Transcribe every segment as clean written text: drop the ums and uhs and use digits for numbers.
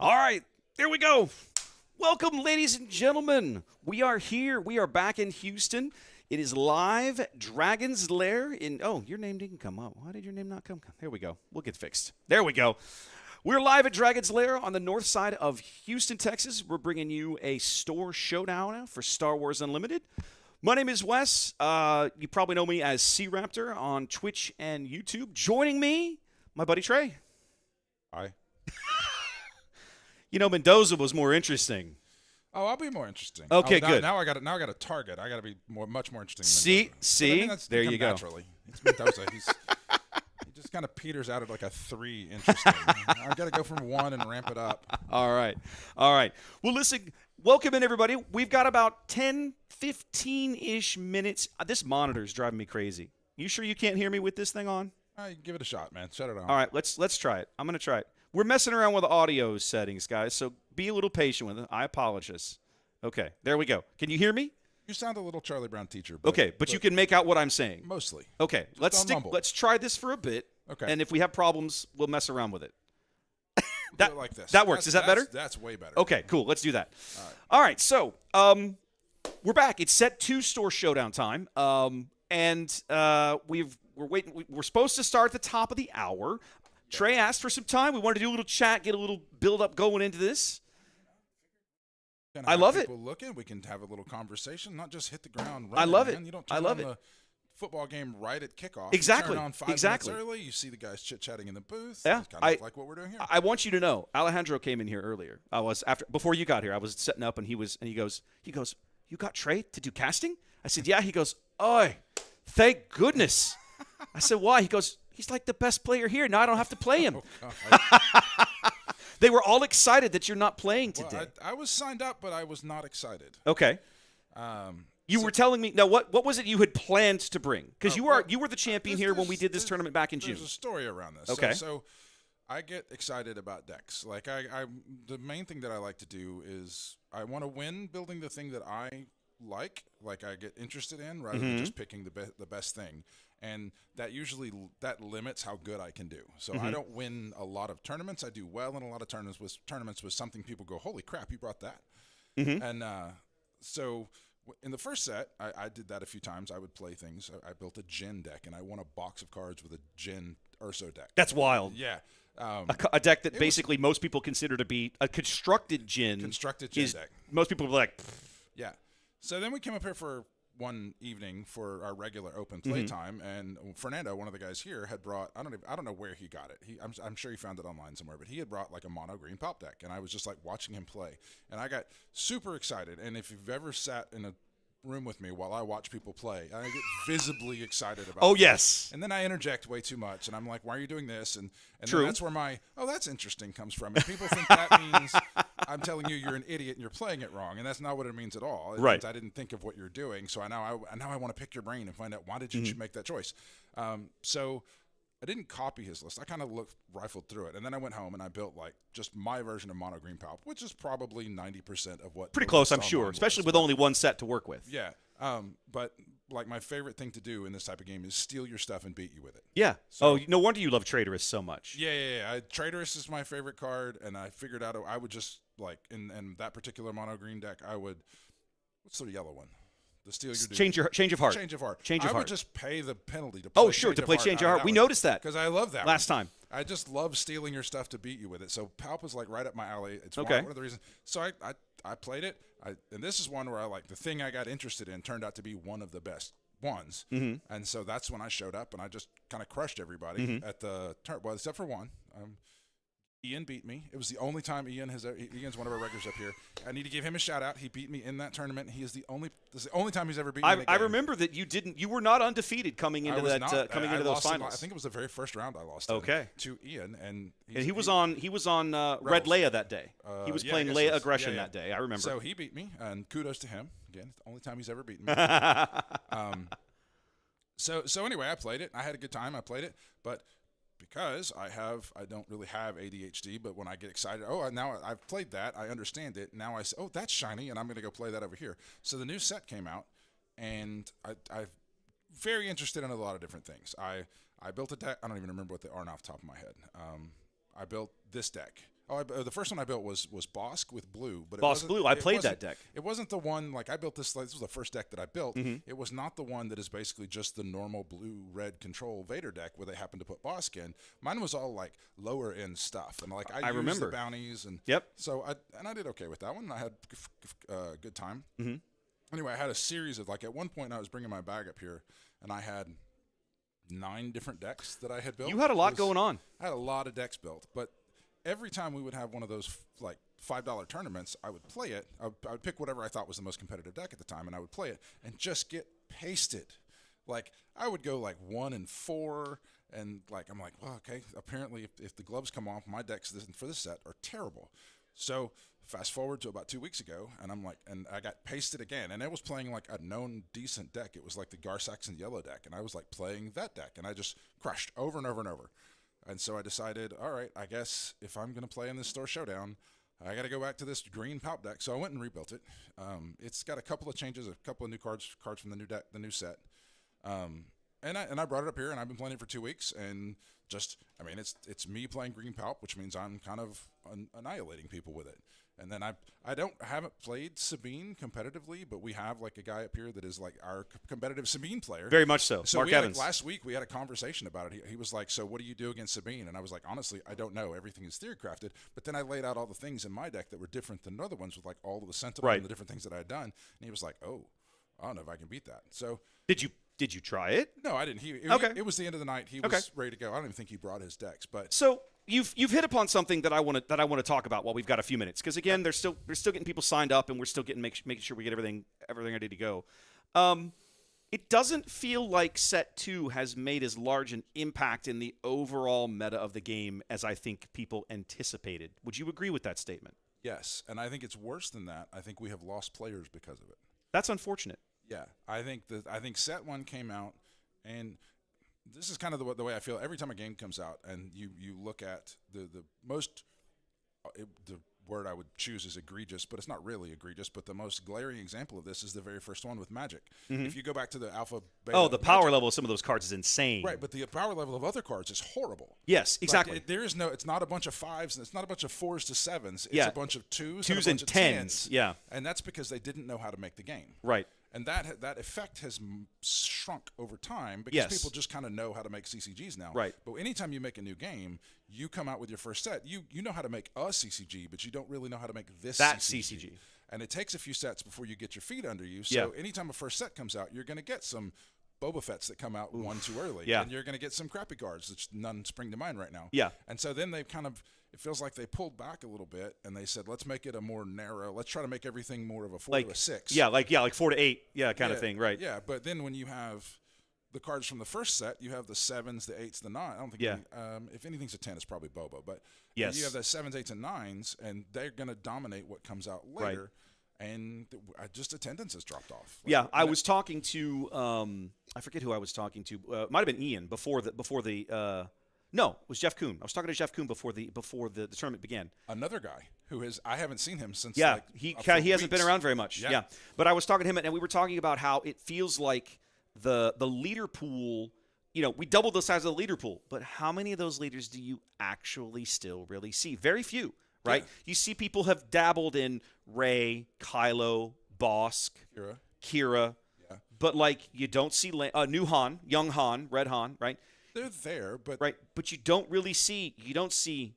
All right, there we go. Welcome, ladies and gentlemen. We are here. We are back in Houston. It is live Dragon's Lair in. Oh, your name didn't come up. Why did your name not come? There we go. We'll get fixed. There we go. We're live at Dragon's Lair on the north side of Houston, Texas. We're bringing you a store showdown for Star Wars Unlimited. My name is Wes. You probably know me as Sea Raptor on Twitch and YouTube. Joining me, my buddy Trey. Hi. You know, Mendoza was more interesting. Oh, I'll be more interesting. Okay, now, good. Now I got a target. I got to be much more interesting. See, Than Mendoza. there you go. Naturally, it's Mendoza. He just kind of peters out at like a 3. Interesting. I got to go from 1 and ramp it up. All right. Well, listen, welcome in, everybody. We've got about 10, 15-ish minutes. This monitor is driving me crazy. You sure you can't hear me with this thing on? Give it a shot, man. Shut it on. All right, let's try it. I'm going to try it. We're messing around with the audio settings, guys, so be a little patient with it. I apologize. Okay, there we go. Can you hear me? You sound a little Charlie Brown teacher. But you can make out what I'm saying. Mostly. Okay, Just let's try this for a bit. Okay. And if we have problems, we'll mess around with it. Do it like this. That works. Is that better? That's way better. Okay, cool. Let's do that. All right. So we're back. It's set 2 store showdown time, and we're waiting. We're supposed to start at the top of the hour. Trey asked for some time. We wanted to do a little chat, get a little build up going into this. I love it. People looking, we can have a little conversation, not just hit the ground running. I love it. Man. You don't turn on the football game right at kickoff. Exactly. You turn on 5 minutes early. You see the guys chit-chatting in the booth. Yeah. It's kind of like what we're doing here. I want you to know, Alejandro came in here earlier. Before you got here. I was setting up, and he goes, you got Trey to do casting? I said, yeah. He goes, oh, thank goodness. I said, why? He goes, he's like the best player here. Now I don't have to play him. They were all excited that you're not playing today. Well, I was signed up, but I was not excited. Okay. You were telling me now. What was it you had planned to bring? Because you were the champion here when we did this tournament back in June. There's a story around this. Okay. So I get excited about decks. Like the main thing that I like to do is I want to win building the thing that I like I get interested in, rather than just picking the best thing. And that usually limits how good I can do. So I don't win a lot of tournaments. I do well in a lot of tournaments with something people go, holy crap, you brought that. And so in the first set, I did that a few times. I would play things. I built a Jin deck, and I won a box of cards with a Jin Urso deck. That's wild. Yeah. A deck that basically most people consider to be a constructed Jin. Deck. Most people are like, pfft. Yeah. So then we came up here for one evening for our regular open play time, and Fernando, one of the guys here, had brought I don't know where he got it. I'm sure he found it online somewhere, but he had brought like a mono green pop deck, and I was just like watching him play, and I got super excited. And if you've ever sat in a room with me while I watch people play, I get visibly excited about it. Yes. And then I interject way too much, and I'm like, why are you doing this? And True. Then that's where my, that's interesting comes from. And people think that means I'm telling you you're an idiot and you're playing it wrong, and that's not what it means at all. It means I didn't think of what you're doing, so now I want to pick your brain and find out why did you make that choice. So I didn't copy his list. I kind of rifled through it, and then I went home and I built like just my version of mono green palp, which is probably 90% of what. Pretty close, I'm sure, especially with only one set to work with. Yeah, but like my favorite thing to do in this type of game is steal your stuff and beat you with it. Yeah. So, no wonder you love Traitorous so much. Yeah. Traitorous is my favorite card, and I figured out I would just like in that particular mono green deck, I would. What's the yellow one? The steal your change of heart. Change of heart. I would just pay the penalty to play to play Change of Heart. We noticed that because I love that last time. I just love stealing your stuff to beat you with it. So Palp is like right up my alley. It's okay. one of the reasons. So I played it. And this is one where I like the thing I got interested in turned out to be one of the best ones. And so that's when I showed up and I just kind of crushed everybody at the turn. Well, except for one. Ian beat me. It was the only time Ian's one of our regulars up here. I need to give him a shout out. He beat me in that tournament. This is the only time he's ever beat me. I remember that you were not undefeated coming into those finals. I think it was the very first round I lost. To Ian, and he was on Red Leia that day. He was playing Leia Aggression that day. I remember. So he beat me, and kudos to him. Again, it's the only time he's ever beaten me. So anyway, I played it. I had a good time. I played it, but because I don't really have ADHD, but when I get excited, now I've played that, I understand it. Now I say, that's shiny, and I'm going to go play that over here. So the new set came out, and I'm very interested in a lot of different things. I built a deck. I don't even remember what they are off the top of my head. I built this deck. Oh, the first one I built was Bosk with blue, but Bosk blue. I played that deck. It wasn't the one like I built this. Like, this was the first deck that I built. It was not the one that is basically just the normal blue-red control Vader deck where they happen to put Bosk in. Mine was all like lower end stuff, and like I used remember the bounties, and so I did okay with that one. I had a good time. Anyway, I had a series of like at one point I was bringing my bag up here, and I had 9 different decks that I had built. You had a lot going on. I had a lot of decks built, but every time we would have one of those like $5 tournaments, I would play it. I would pick whatever I thought was the most competitive deck at the time, and I would play it and just get pasted. Like I would go like 1-4, and like I'm like, well, okay. Apparently, if the gloves come off, my decks for this set are terrible. So fast forward to about 2 weeks ago, and I'm like, and I got pasted again, and I was playing like a known decent deck. It was like the Gar-Saxon yellow deck, and I was like playing that deck, and I just crushed over and over and over. And so I decided, all right, I guess if I'm going to play in this store Showdown, I got to go back to this green Palp deck. So I went and rebuilt it. It's got a couple of changes, a couple of new cards from the new deck, the new set. And I brought it up here, and I've been playing it for 2 weeks, and just, I mean, it's me playing green Palp, which means I'm kind of annihilating people with it. And then I haven't played Sabine competitively, but we have like a guy up here that is like our competitive Sabine player. Very much so. Mark Evans. Last week we had a conversation about it. He was like, "So what do you do against Sabine?" And I was like, "Honestly, I don't know. Everything is theory crafted." But then I laid out all the things in my deck that were different than other ones with like all of the sentiment and the different things that I had done. And he was like, "Oh, I don't know if I can beat that." So did you try it? No, I didn't. It was the end of the night. He was ready to go. I don't even think he brought his decks, but so. You've hit upon something that I want to talk about while we've got a few minutes, because again, they're still getting people signed up, and we're still making sure we get everything ready to go. It doesn't feel like Set 2 has made as large an impact in the overall meta of the game as I think people anticipated. Would you agree with that statement? Yes, and I think it's worse than that. I think we have lost players because of it. That's unfortunate. Yeah, I think Set 1 came out, and this is kind of the way I feel every time a game comes out, and you look at the most the word I would choose is egregious, but it's not really egregious. But the most glaring example of this is the very first one with Magic. If you go back to the alpha, beta, the power level of some of those cards is insane. Right, but the power level of other cards is horrible. Yes, exactly. Like, it's not a bunch of 5s, and it's not a bunch of 4s to 7s. It's a bunch of 2s and a bunch and of 10s. Yeah, and that's because they didn't know how to make the game. Right. And that effect has shrunk over time because people just kind of know how to make CCGs now. Right. But anytime you make a new game, you come out with your first set. You know how to make a CCG, but you don't really know how to make this CCG. And it takes a few sets before you get your feet under you. So anytime a first set comes out, you're going to get some Boba Fetts that come out one too early. Yeah. And you're going to get some crappy cards that none spring to mind right now. Yeah. And so then they've kind of, it feels like they pulled back a little bit and they said, let's make it a more narrow, let's try to make everything more of a 4 to a 6. Yeah, like 4 to 8, kind of thing, right? Yeah, but then when you have the cards from the first set, you have the 7s, the 8s, the 9s. I don't think if anything's a 10, it's probably Boba. But you have the 7s, 8s, and 9s, and they're going to dominate what comes out later. Right. And just attendance has dropped off. I was talking to I forget who I was talking to. Might have been Ian before the. No, it was Jeff Kuhn. I was talking to Jeff Kuhn before the tournament began. Another guy who I haven't seen him since. Yeah, he hasn't been around very much. Yeah, but I was talking to him, and we were talking about how it feels like the leader pool. You know, we doubled the size of the leader pool, but how many of those leaders do you actually still really see? Very few, right? Yeah. You see people have dabbled in Rey, Kylo, Bosk, Kira, but like you don't see new Han, young Han, Red Han, right? They're there, but but you don't see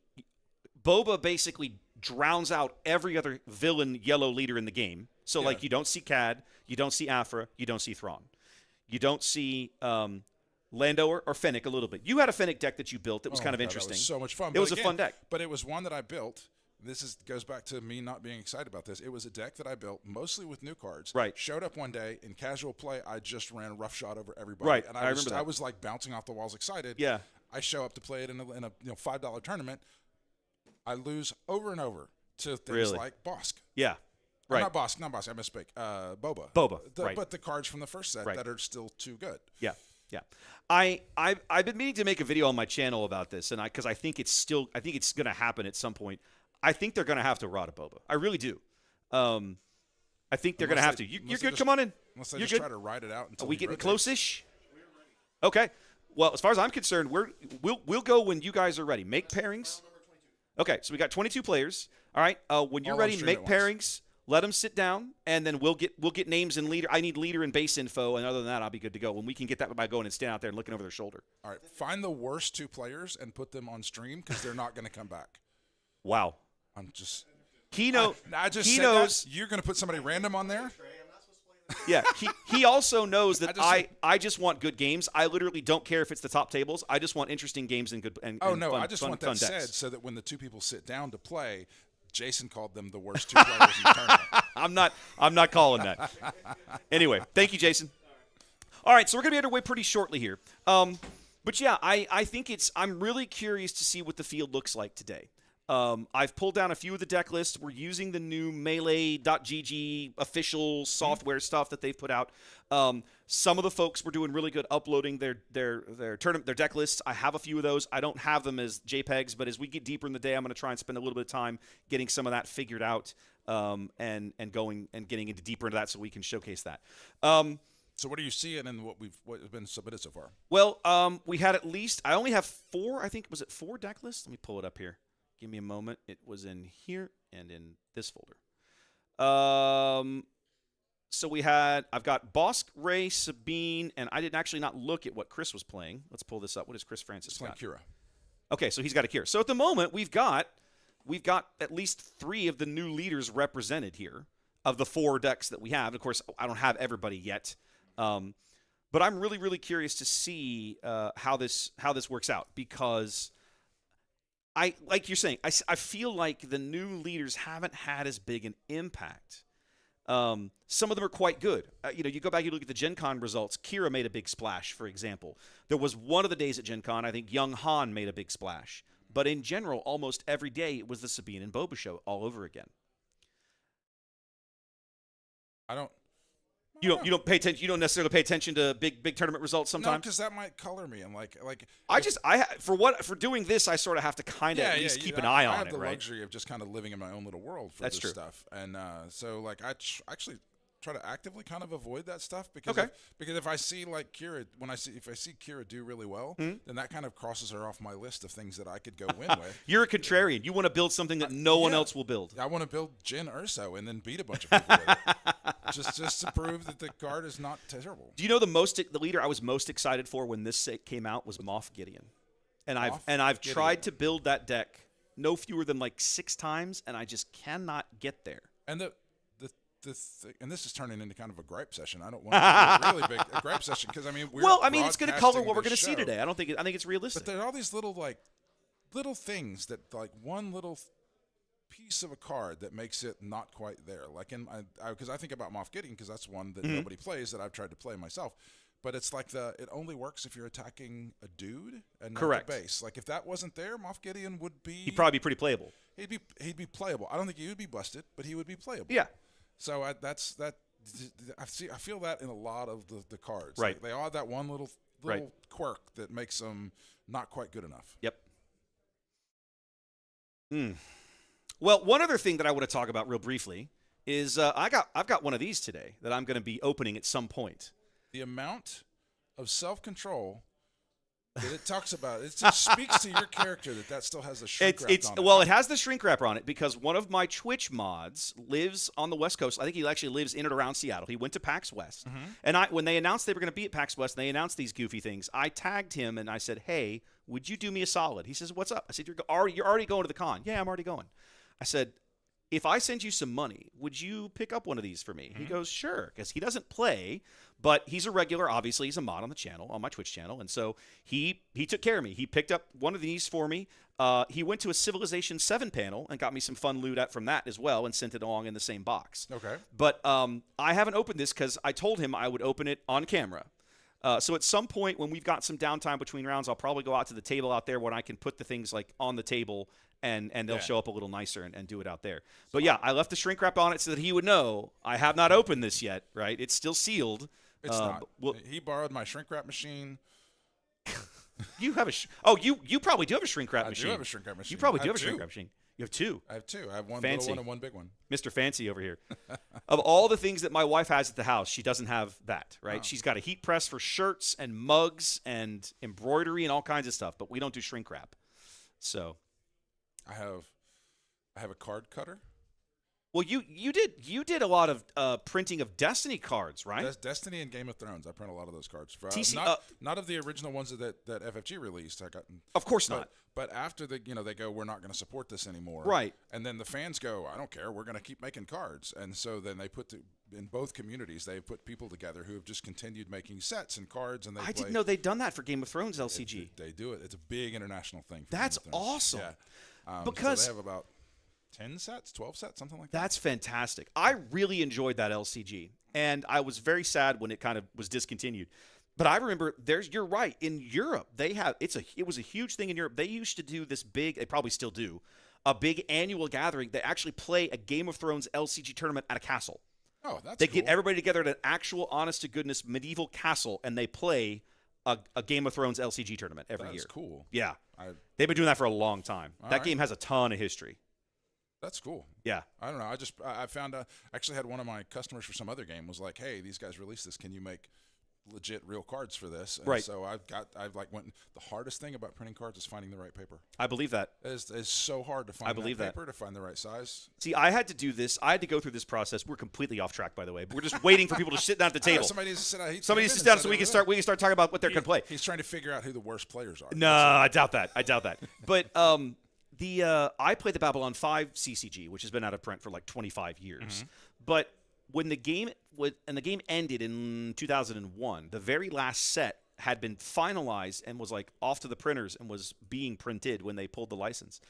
Boba basically drowns out every other villain yellow leader in the game. So like you don't see Cad, you don't see Afra, you don't see Thrawn, you don't see Lando or Fennec a little bit. You had a Fennec deck that you built that was kind of interesting. That was so much fun. It was a fun deck, but it was one that I built. This goes back to me not being excited about this. It was a deck that I built mostly with new cards. Right. Showed up one day in casual play. I just ran roughshod over everybody. Right. And I remember that. I was like bouncing off the walls, excited. Yeah. I show up to play it in a $5 tournament. I lose over and over to things like Bosk. Yeah. Right. Not Bosk. I misspoke. Boba. But the cards from the first set that are still too good. Yeah. Yeah, I've been meaning to make a video on my channel about this, and because I think it's going to happen at some point. I think they're going to have to rot a Boba. I really do. I think they're going to have to. You're good. Come on in. Unless they just try to ride it out until are we getting close-ish? Okay. Well, as far as I'm concerned, we'll go when you guys are ready. Make pairings. Okay, so we got 22 players. All right, when you're All on ready, stream make at once. pairings. Let them sit down, and then we'll get names and leader. I need leader and base info, and other than that, I'll be good to go. And we can get that by going and stand out there and looking over their shoulder. All right, find the worst 2 players and put them on stream because they're not going to come back. Wow. I'm just. He knows. I just he said knows. that. You're going to put somebody random on there? Yeah, he also knows that I I just want good games. I literally don't care if it's the top tables. I just want interesting games and good and Oh, and no, fun, I just fun, want fun that decks. said so that when the 2 people sit down to play, Jason called them the worst 2 players in the tournament. I'm not calling that. Anyway, thank you, Jason. All right, so we're gonna be underway pretty shortly here. But yeah, I think I'm really curious to see what the field looks like today. I've pulled down a few of the deck lists. We're using the new Melee.gg official software stuff that they've put out. Some of the folks were doing really good uploading their tournament, their deck lists. I have a few of those. I don't have them as JPEGs, but as we get deeper in the day, I'm going to try and spend a little bit of time getting some of that figured out and going and getting into deeper into that so we can showcase that. So what are you seeing in what has been submitted so far? Well, we had at least, I only have 4, I think, was it 4 deck lists? Let me pull it up here. Give me a moment. It was in here and in this folder. So I've got Bosk, Ray, Sabine, and I didn't actually not look at what Chris was playing. Let's pull this up. What does Chris Francis got? Kira. Okay, so he's got a Kira. So at the moment, we've got at least 3 of the new leaders represented here of the 4 decks that we have. And of course, I don't have everybody yet. But I'm really, really curious to see how this works out because like you're saying, I feel like the new leaders haven't had as big an impact. Some of them are quite good. You go back, you look at the Gen Con results. Kira made a big splash, for example. There was one of the days at Gen Con, I think Young Han made a big splash. But in general, almost every day, it was the Sabine and Boba show all over again. You don't pay attention. You don't necessarily pay attention to big tournament results sometimes. No, because that might color me. And for doing this, I sort of have to kind of at least keep an eye on it, right? I have the luxury of just kind of living in my own little world for this stuff, and so like I actually try to actively kind of avoid that stuff because if I see like Kira, if I see Kira do really well, then that kind of crosses her off my list of things that I could go win with. You're a contrarian. You want to build something that no one else will build. I want to build Jin Urso and then beat a bunch of people with it. Just to prove that the card is not terrible. Do you know the leader I was most excited for when this came out was Moff Gideon, and I've tried to build that deck no fewer than like 6 times, and I just cannot get there. And and this is turning into kind of a gripe session. I don't want to be really big a gripe session because it's going to color what we're going to see today. I think it's realistic. But there are all these little things that like one little piece of a card that makes it not quite there. Like because I think about Moff Gideon because that's one that nobody plays that I've tried to play myself. But it's like it only works if you're attacking a dude and not the base. Like if that wasn't there, Moff Gideon would be. He'd probably be pretty playable. He'd be playable. I don't think he would be busted, but he would be playable. Yeah. So I feel that in a lot of the cards. Right. Like they all have that one little quirk that makes them not quite good enough. Yep. Well, one other thing that I want to talk about real briefly is I've got one of these today that I'm going to be opening at some point. The amount of self-control that it talks about, it just speaks to your character that still has a shrink wrap on it. Well, it has the shrink wrapper on it because one of my Twitch mods lives on the West Coast. I think he actually lives in and around Seattle. He went to PAX West. And when they announced they were going to be at PAX West and they announced these goofy things, I tagged him and I said, hey, would you do me a solid? He says, what's up? I said, you're already going to the con. Yeah, I'm already going. I said, if I send you some money, would you pick up one of these for me? He goes, sure, because he doesn't play, but he's a regular. Obviously, he's a mod on the channel, on my Twitch channel, and so he took care of me. He picked up one of these for me. He went to a Civilization 7 panel and got me some fun loot from that as well and sent it along in the same box. Okay. But I haven't opened this because I told him I would open it on camera. So at some point when we've got some downtime between rounds, I'll probably go out to the table out there when I can put the things like on the table and they'll show up a little nicer and do it out there. But yeah, I left the shrink wrap on it so that he would know I have not opened this yet, right? It's still sealed. It's not. He borrowed my shrink wrap machine. You have you probably do have a shrink wrap machine. I do have a shrink wrap machine. You probably do have a shrink wrap machine. You have 2. I have 2. I have one Fancy. little one and one big one. Mr. Fancy over here. Of all the things that my wife has at the house, she doesn't have that, right? Oh. She's got a heat press for shirts and mugs and embroidery and all kinds of stuff, but we don't do shrink wrap. So, I have a card cutter. Well, you did a lot of printing of Destiny cards, right? Destiny and Game of Thrones. I print a lot of those cards. For, TC, not of the original ones that FFG released. I got. Of course not. But after they go, we're not going to support this anymore. Right. And then the fans go, I don't care. We're going to keep making cards. And so then they in both communities, they put people together who have just continued making sets and cards. And I didn't know they'd done that for Game of Thrones LCG. They do it. It's a big international thing. That's awesome. Yeah. Because so they have about 10 sets, 12 sets, something like that. That's fantastic. I really enjoyed that LCG, and I was very sad when it kind of was discontinued. But I remember you're right. In Europe, it was a huge thing in Europe. They used to do this big, they probably still do, a big annual gathering. They actually play a Game of Thrones LCG tournament at a castle. Oh, that's They cool. get everybody together at an actual, honest-to-goodness medieval castle, and they play a Game of Thrones LCG tournament every year. That's cool. Yeah. They've been doing that for a long time. That game has a ton of history. That's cool. Yeah. I don't know. I found actually had one of my customers for some other game was like, hey, these guys released this. Can you make legit real cards for this? And right. So the hardest thing about printing cards is finding the right paper. I believe that. It's so hard to find paper, to find the right size. See, I had to do this. I had to go through this process. We're completely off track, by the way. But we're just waiting for people to sit down at the table. Somebody needs to sit down. Somebody needs to sit down so we can start talking about what they're going to play. He's trying to figure out who the worst players are. No, I doubt that. But I played the Babylon 5 CCG, which has been out of print for like 25 years. Mm-hmm. But when the game ended in 2001, the very last set had been finalized and was like off to the printers and was being printed when they pulled the license.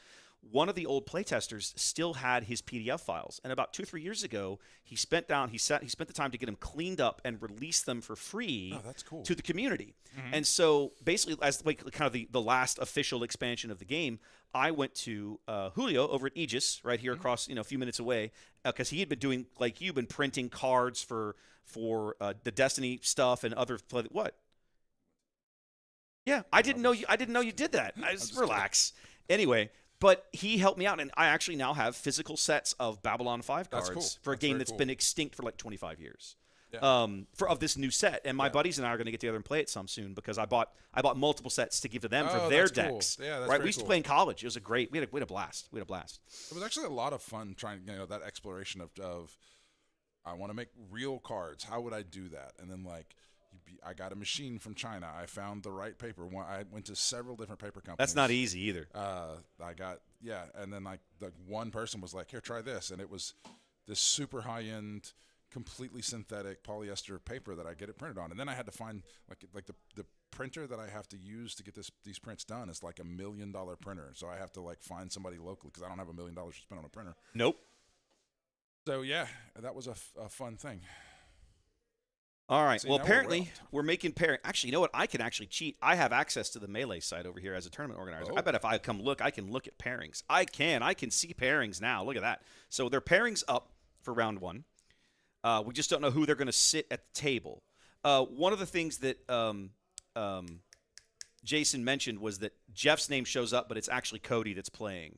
One of the old playtesters still had his PDF files, and about 2 or 3 years ago, he spent the time to get them cleaned up and release them for free to the community. Mm-hmm. And so, basically, as like kind of the last official expansion of the game, I went to Julio over at Aegis, right here across, a few minutes away, because he had been doing like you've been printing cards for the Destiny stuff and other what? Yeah, I didn't know you did that. Relax. Anyway. But he helped me out, and I actually now have physical sets of Babylon 5 cards for a game that's been extinct for like 25 years. Yeah. Of this new set, and my buddies and I are going to get together and play it some soon because I bought multiple sets to give to them for their decks. Cool. Yeah, that's right. We used to play in college. It was we had a blast. We had a blast. It was actually a lot of fun trying that exploration of I want to make real cards. How would I do that? And then I got a machine from China. I found the right paper. I went to several different paper companies. That's not easy either. And then the one person was like, "Here, try this," and it was this super high-end, completely synthetic polyester paper that I get it printed on. And then I had to find the printer that I have to use to get these prints done is like $1 million printer. So I have to find somebody locally because I don't have $1 million to spend on a printer. Nope. So yeah, that was a fun thing. All right. Well, apparently we're making pairing. Actually, you know what? I can actually cheat. I have access to the Melee site over here as a tournament organizer. I bet if I come look, I can look at pairings. I can see pairings now. Look at that. So their pairings up for round one. We just don't know who they're going to sit at the table. One of the things that Jason mentioned was that Jeff's name shows up, but it's actually Cody that's playing.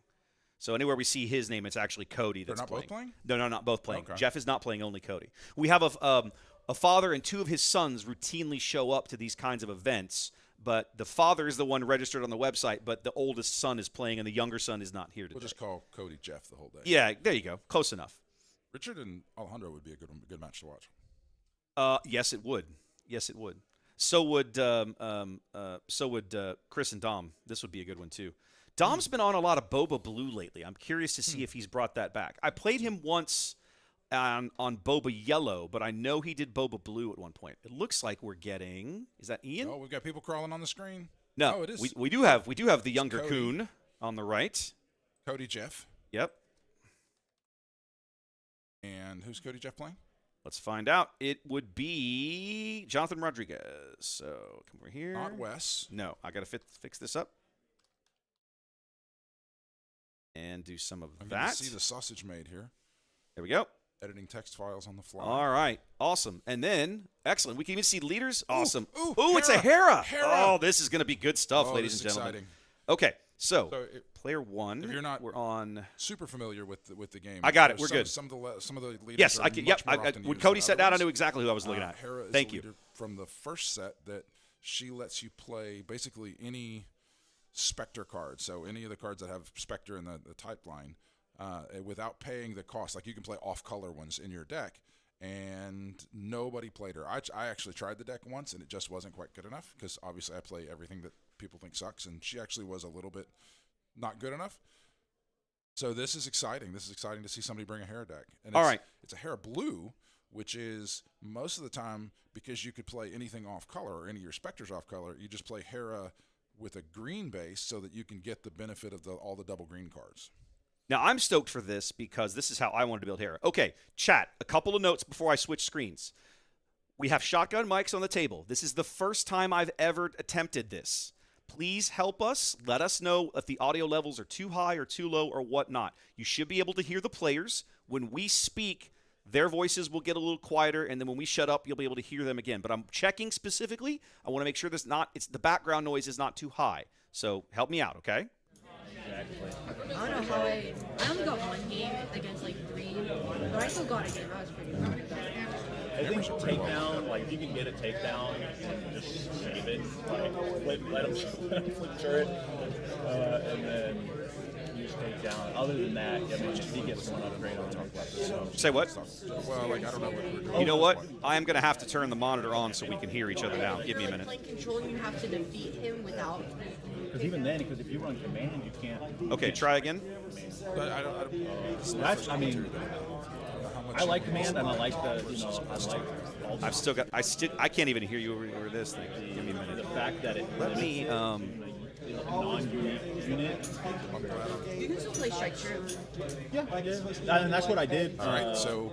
So anywhere we see his name, it's actually Cody that's playing. They're not both playing? No, not both playing. Okay. Jeff is not playing, only Cody. We have a father and 2 of his sons routinely show up to these kinds of events, but the father is the one registered on the website, but the oldest son is playing and the younger son is not here today. We'll just call Cody Jeff the whole day. Yeah, there you go. Close enough. Richard and Alejandro would be a good match to watch. Yes, it would. So would Chris and Dom. This would be a good one too. Dom's been on a lot of Boba Blue lately. I'm curious to see if he's brought that back. I played him once on Boba Yellow, but I know he did Boba Blue at one point. It looks like we're getting. Is that Ian? Oh, we've got people crawling on the screen. No, it is. We do have the younger Coon on the right. Cody Jeff. Yep. And who's Cody Jeff playing? Let's find out. It would be Jonathan Rodriguez. So come over here. Not Wes. No, I got to fix this up. And do some of I'm that. See the sausage made here. There we go. Editing text files on the fly. All right. Awesome. And then, excellent. We can even see leaders. Awesome. Ooh, it's a Hera. Hera. Oh, this is going to be good stuff, ladies and gentlemen. Exciting. Okay. So player one. If you're not we're on super familiar with the game, I got it. We're good. Some of the leaders. Yes, are I can. much Yep. more often When used Cody than sat down, I others. knew exactly who I was looking at. Hera is Thank the you. leader from the first set that she lets you play basically any Spectre cards. So any of the cards that have Spectre in the type line, without paying the cost. Like you can play off-color ones in your deck, and nobody played her. I actually tried the deck once, and it just wasn't quite good enough because obviously I play everything that people think sucks, and she actually was a little bit not good enough. So this is exciting. This is exciting to see somebody bring a Hera deck. And it's a Hera blue, which is most of the time, because you could play anything off-color or any of your Spectres off-color, you just play Hera with a green base so that you can get the benefit of all the double green cards. Now, I'm stoked for this because this is how I wanted to build Hera. Okay, chat, a couple of notes before I switch screens. We have shotgun mics on the table. This is the first time I've ever attempted this. Please help us. Let us know if the audio levels are too high or too low or whatnot. You should be able to hear the players. When we speak, their voices will get a little quieter, and then when we shut up, you'll be able to hear them again. But I'm checking specifically. I want to make sure the background noise is not too high. So help me out, okay? Exactly. I don't know how I only got one game against like green, but I still got a game. I was pretty proud of that. I think takedown, like if you can get a takedown and just save it, like let them flip turret, and then you just take down. Other than that, I mean, just he gets one upgrade on top of that. So. Say what? Well, like I don't know what we're doing. You know what? I am going to have to turn the monitor on so we can hear each other now. Give me a minute. Like controlling, you have to defeat him without. Because even then, because if you run command, you can't. Okay, try again. But I don't That's, I mean, I like command, and I like I like. I've still got. I can't even hear you over this thing. Give me a minute. The fact that it. Let me. Non-unit. You can still play strike true. Yeah, I did. And that's what I did. All right, so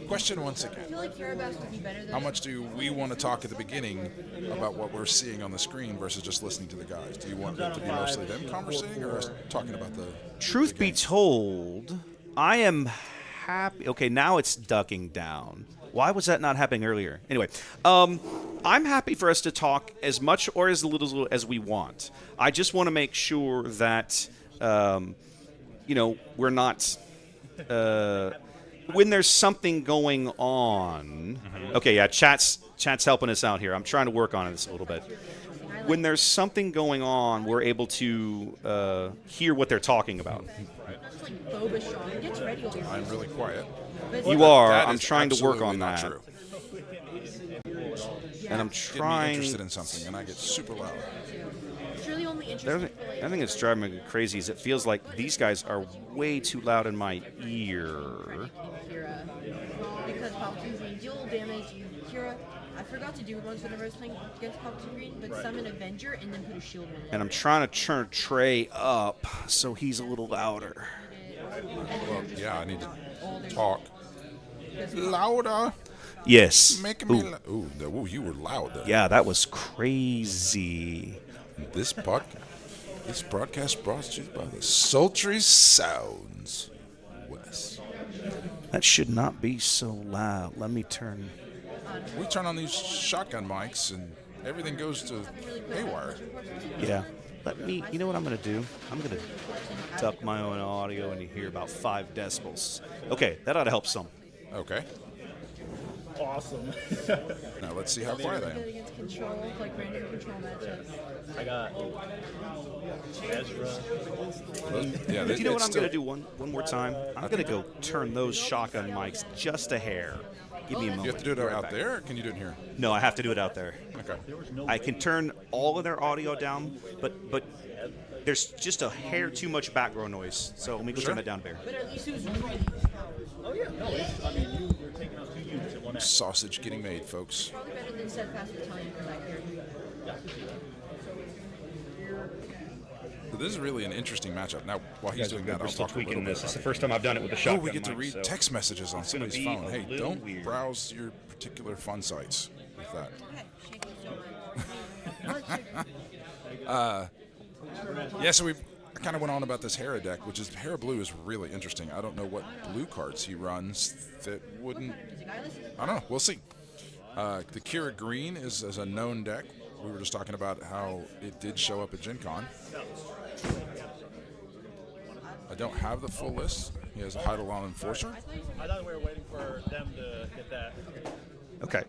question once I again. feel like Herabass would be better than How much do we want to talk at the beginning about what we're seeing on the screen versus just listening to the guys? Do you want it to be mostly them conversating or us talking about the Truth the be games? told, I am happy. Okay, now it's ducking down. Why was that not happening earlier? Anyway, I'm happy for us to talk as much or as little as we want. I just want to make sure that, we're not... when there's something going on... Okay, yeah, chat's helping us out here. I'm trying to work on this a little bit. When there's something going on, we're able to hear what they're talking about. That's like Boba Strong. Gets ready over here. I'm really quiet. You are. That I'm is trying to work absolutely on not that. True. And I'm Get me trying... interested in something, and I get super loud. It's really only The interesting other for like. thing that's driving me crazy is it feels like these guys are way too loud in my ear. Kira. Because Palpatine Green deal damage. Kira, I forgot to do it once whenever I was playing against Palpatine Green, but summon Avenger and then put a shield on it. And I'm trying to turn Trey up so he's a little louder. Well, yeah, I need to talk louder. Yes. Making me. Ooh. Ooh, you were loud. There. Yeah, that was crazy. This broadcast brought to you by the sultry sounds. Wes. That should not be so loud. Let me turn. We turn on these shotgun mics and everything goes to haywire. Yeah. Let me. You know what I'm going to do? I'm going to duck my own audio and you hear about 5 decibels. Okay, that ought to help some. Okay. Awesome. Now let's see how quiet I am. Good against control, like random control matchups. I got Ezra. Yeah, You know what I'm going to do one more time? I'm going to go turn those shotgun mics just a hair. Give me a moment. You have to do it Be right out back. there, or can you do it in here? No, I have to do it out there. Okay. I can turn all of their audio down, but there's just a hair too much background noise. So let me go Sure. turn that down, Bear. But at least it was really Oh yeah, no, I mean you're taking out 2 units at one act. Sausage getting made, folks. probably better than Steadfast Italian from back here. This is really an interesting matchup. Now, while he's doing that, I'll talk a little bit this. It's the about first time I've done it with the it. Oh, shotgun we get to mic, read so text messages on it's gonna somebody's be phone. a Hey, little don't weird. browse your particular fun sites with that. Okay, thank you so much. Yeah, so I kind of went on about this Hera deck, which is Hera Blue is really interesting. I don't know what blue cards he runs that wouldn't. I don't know. We'll see. The Kira Green is a known deck. We were just talking about how it did show up at Gen Con. I don't have the full list. He has a Eidolon Enforcer. I thought we were waiting for them to get that. Okay.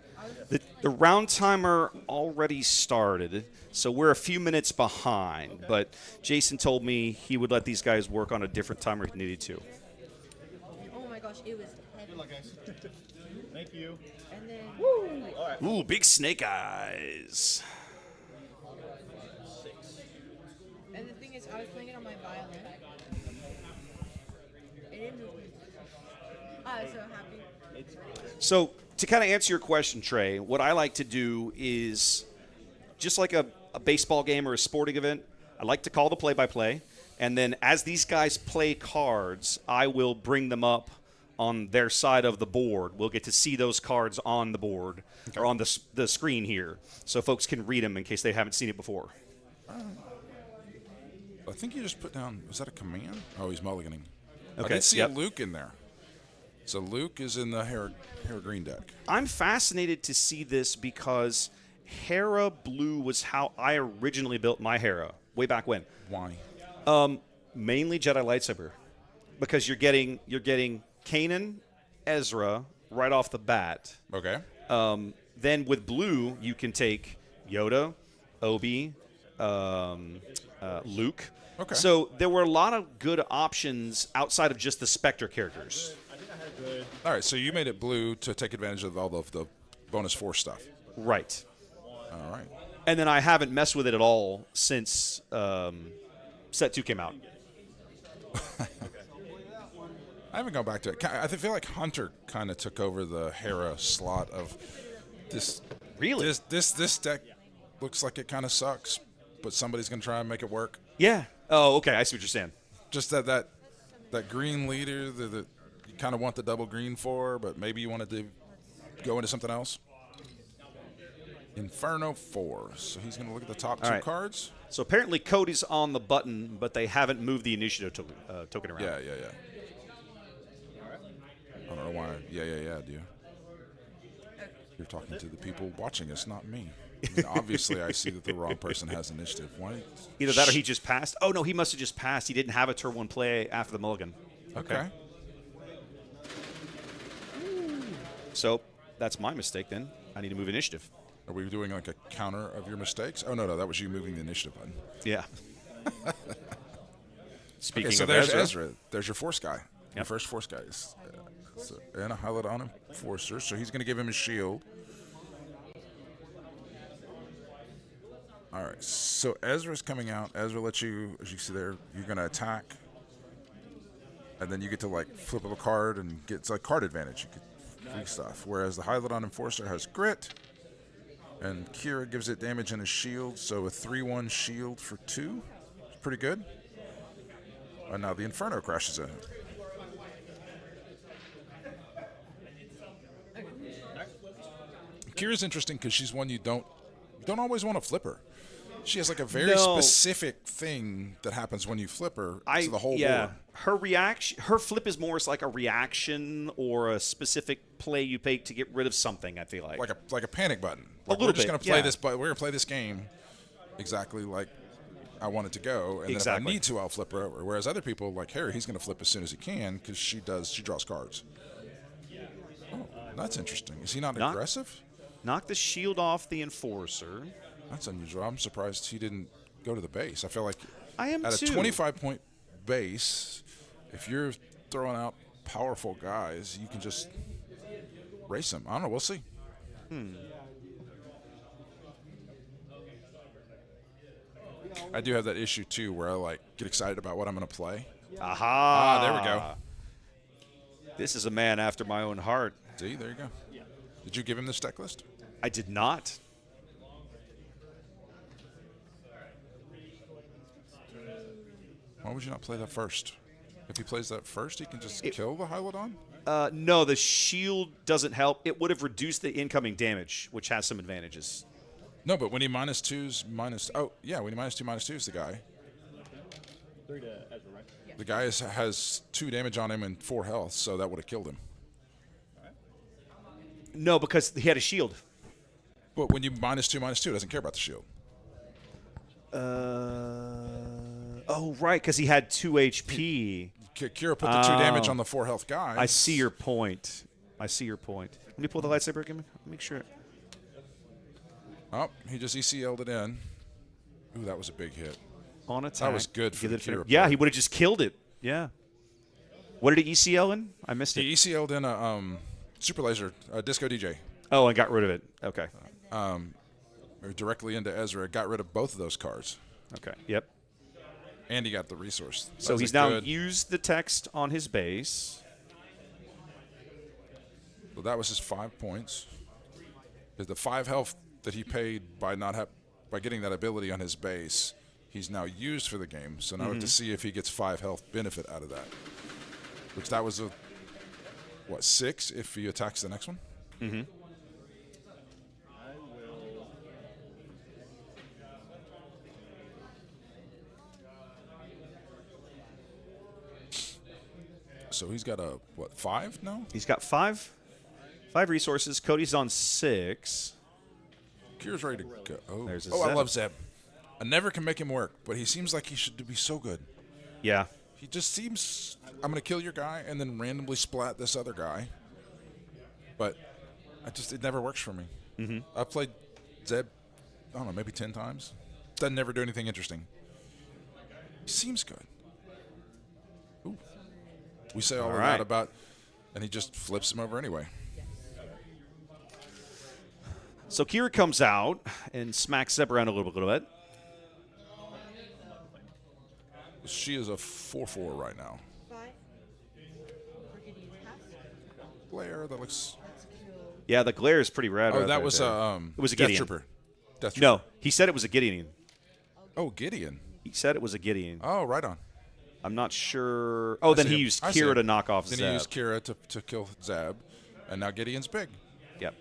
The round timer already started, so we're a few minutes behind. But Jason told me he would let these guys work on a different timer if needed to. Oh my gosh, it was heavy. Thank you. And then Ooh, big snake eyes. and the thing is, I was playing it on my violin. It didn't move me. I was so happy. So to kind of answer your question, Trey, what I like to do is just like a baseball game or a sporting event, I like to call the play-by-play. And then as these guys play cards, I will bring them up on their side of the board. We'll get to see those cards on the board or on the screen here so folks can read them in case they haven't seen it before. I think you just put down, was that a command? Oh, he's mulliganing. I Okay, did see yep. a Luke in there. So Luke is in the Hera green deck. I'm fascinated to see this because Hera Blue was how I originally built my Hera way back when. Why? Mainly Jedi lightsaber, because you're getting Kanan, Ezra right off the bat. Okay. Then with Blue, you can take Yoda, Obi, Luke. Okay. So there were a lot of good options outside of just the Spectre characters. All right, so you made it blue to take advantage of all of the bonus Force stuff. Right. All right. And then I haven't messed with it at all since Set 2 came out. I haven't gone back to it. I feel like Hunter kind of took over the Hera slot of this. Really? This deck looks like it kind of sucks, but somebody's going to try and make it work. Yeah. Oh, okay. I see what you're saying. Just that green leader that you kind of want the double green for, but maybe you wanted to go into something else. Inferno 4. So he's going to look at the top two right. cards. So apparently Cody's on the button, but they haven't moved the initiative token around. Yeah. I don't know why. Yeah, do you? You're talking to the people watching us, not me. I mean, obviously, I see that the wrong person has initiative. Why? Either that or he just passed. Oh, no, he must have just passed. He didn't have a turn 1 play after the mulligan. Okay. So that's my mistake then. I need to move initiative. Are we doing like a counter of your mistakes? Oh, no, that was you moving the initiative button. Yeah. Speaking Okay, so of there's Ezra. Ezra. There's your Force guy. Your Yep. first Force guy. And a highlight on him, Forcer. So he's going to give him his shield. All right. So Ezra's coming out. Ezra lets you, as you see there, you're going to attack. And then you get to like flip up a card and get it's like card advantage. You get free stuff. Whereas the highlight on Enforcer has grit. And Kira gives it damage and a shield. So a 3-1 shield for 2. It's pretty good. And now the Inferno crashes in. Kira's interesting because she's one you don't always want to flip her. She has like a very specific thing that happens when you flip her to the whole board. Her flip is more like a reaction or a specific play you make to get rid of something. I feel like a panic button. Like we're just going to play yeah. this, but we're going to play this game exactly like I want it to go, and then if I need to, I'll flip her over. Whereas other people like Harry, he's going to flip as soon as he can because she draws cards. Oh, that's interesting. Is he not aggressive? Knock the shield off the Enforcer. That's unusual. I'm surprised he didn't go to the base. I feel like I am at too. a 25-point base, if you're throwing out powerful guys, you can just race them. I don't know. We'll see. I do have that issue too, where I like get excited about what I'm going to play. Aha! There we go. This is a man after my own heart. See, there you go. Did you give him this deck list? I did not. Why would you not play that first? If he plays that first, he can just kill the Hylodon? No, the shield doesn't help. It would have reduced the incoming damage, which has some advantages. No, but when he when he -2 is the guy. 3 to Ezra, right? Yeah. The guy has 2 damage on him and 4 health, so that would have killed him. No, because he had a shield. But when you -2, it doesn't care about the shield. Oh, right, because he had 2 HP. Kira put the 2 damage on the 4 health guy. I see your point. I see your point. Let me pull the lightsaber again. Make sure. Oh, he just ECL'd it in. Ooh, that was a big hit. On attack. That was good for the Kira Yeah, play. he would have just killed it. Yeah. What did he ECL in? I missed it. He ECL'd in a super laser, a disco DJ. Oh, I got rid of it. Okay. Directly into Ezra. Got rid of both of those cards. Okay. Yep. And he got the resource. So That's he's a now good- used the text on his base. So that was his 5 points. The 5 health that he paid by by getting that ability on his base, he's now used for the game. So now we have to see if he gets 5 health benefit out of that. Which that was a 6 if he attacks the next one. Mm-hmm. So he's got a 5 now? He's got 5 resources. Cody's on 6. Kira's ready to go. Oh, There's a I Zeb. love Zeb. I never can make him work, but he seems like he should be so good. Yeah. He just seems, I'm going to kill your guy and then randomly splat this other guy. But it never works for me. Mm-hmm. I've played Zeb, I don't know, maybe 10 times. Doesn't never do anything interesting. He seems good. Ooh. We say all of right. that about, and he just flips him over anyway. So Kira comes out and smacks Zeb around a little bit. She is a 4/4 right now. 5. For Gideon's pass. Lair, that looks. Yeah, the glare is pretty rad. Oh, right that there, was there. It was a Death Gideon. Trooper. Death Trooper. No, he said it was a Gideon. Oh, Gideon. He said it was a Gideon. Oh, right on. I'm not sure. Oh, then see he him. used I see Kira him. to knock off Then Zeb. he used Kira to kill Zeb, and now Gideon's big. Yep.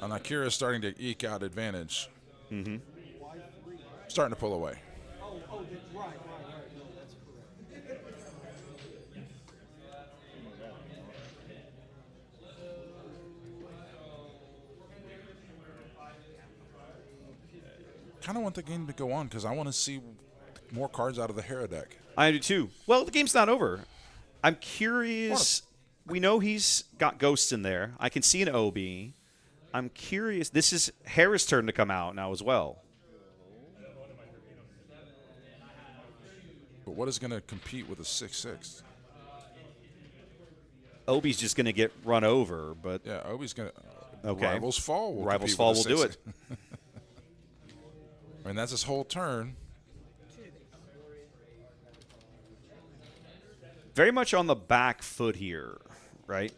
And now Kira's starting to eke out advantage. Mm-hmm. Starting to pull away. Kind of want the game to go on because I want to see more cards out of the Hera deck. I do too. Well, the game's not over. I'm curious. We know he's got ghosts in there. I can see an OB. I'm curious. This is Hera's turn to come out now as well. But what is going to compete with a 6/6? Obi's just going to get run over, but Yeah, Obi's going to. Okay. Rivals Fall will Rivals compete Fall with will a do 6/6. I mean, that's his whole turn. very much on the back foot here, right?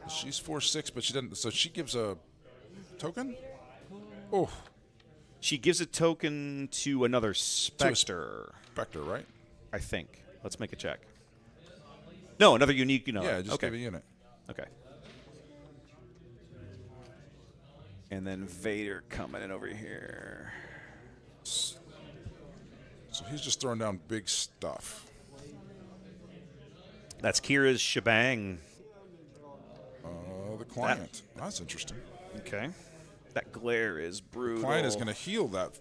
She's 4/6, but she doesn't. So she gives a token. Oh, She gives a token to another Spectre, Spectre, right? I think. Let's make a check. No, another unique, Yeah, just okay. give a unit. Okay. And then Vader coming in over here. So he's just throwing down big stuff. That's Kira's shebang. The client. That's interesting. Okay. That glare is brutal. Client is going to heal that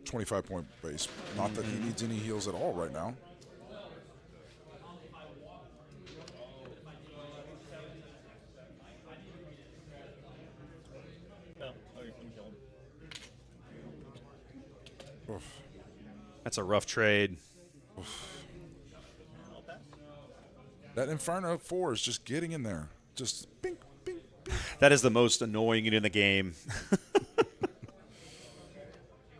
25-point base. Not that he needs any heals at all right now. Oof. That's a rough trade. That Inferno 4 is just getting in there. Just bing, bing, bing. That is the most annoying unit in the game.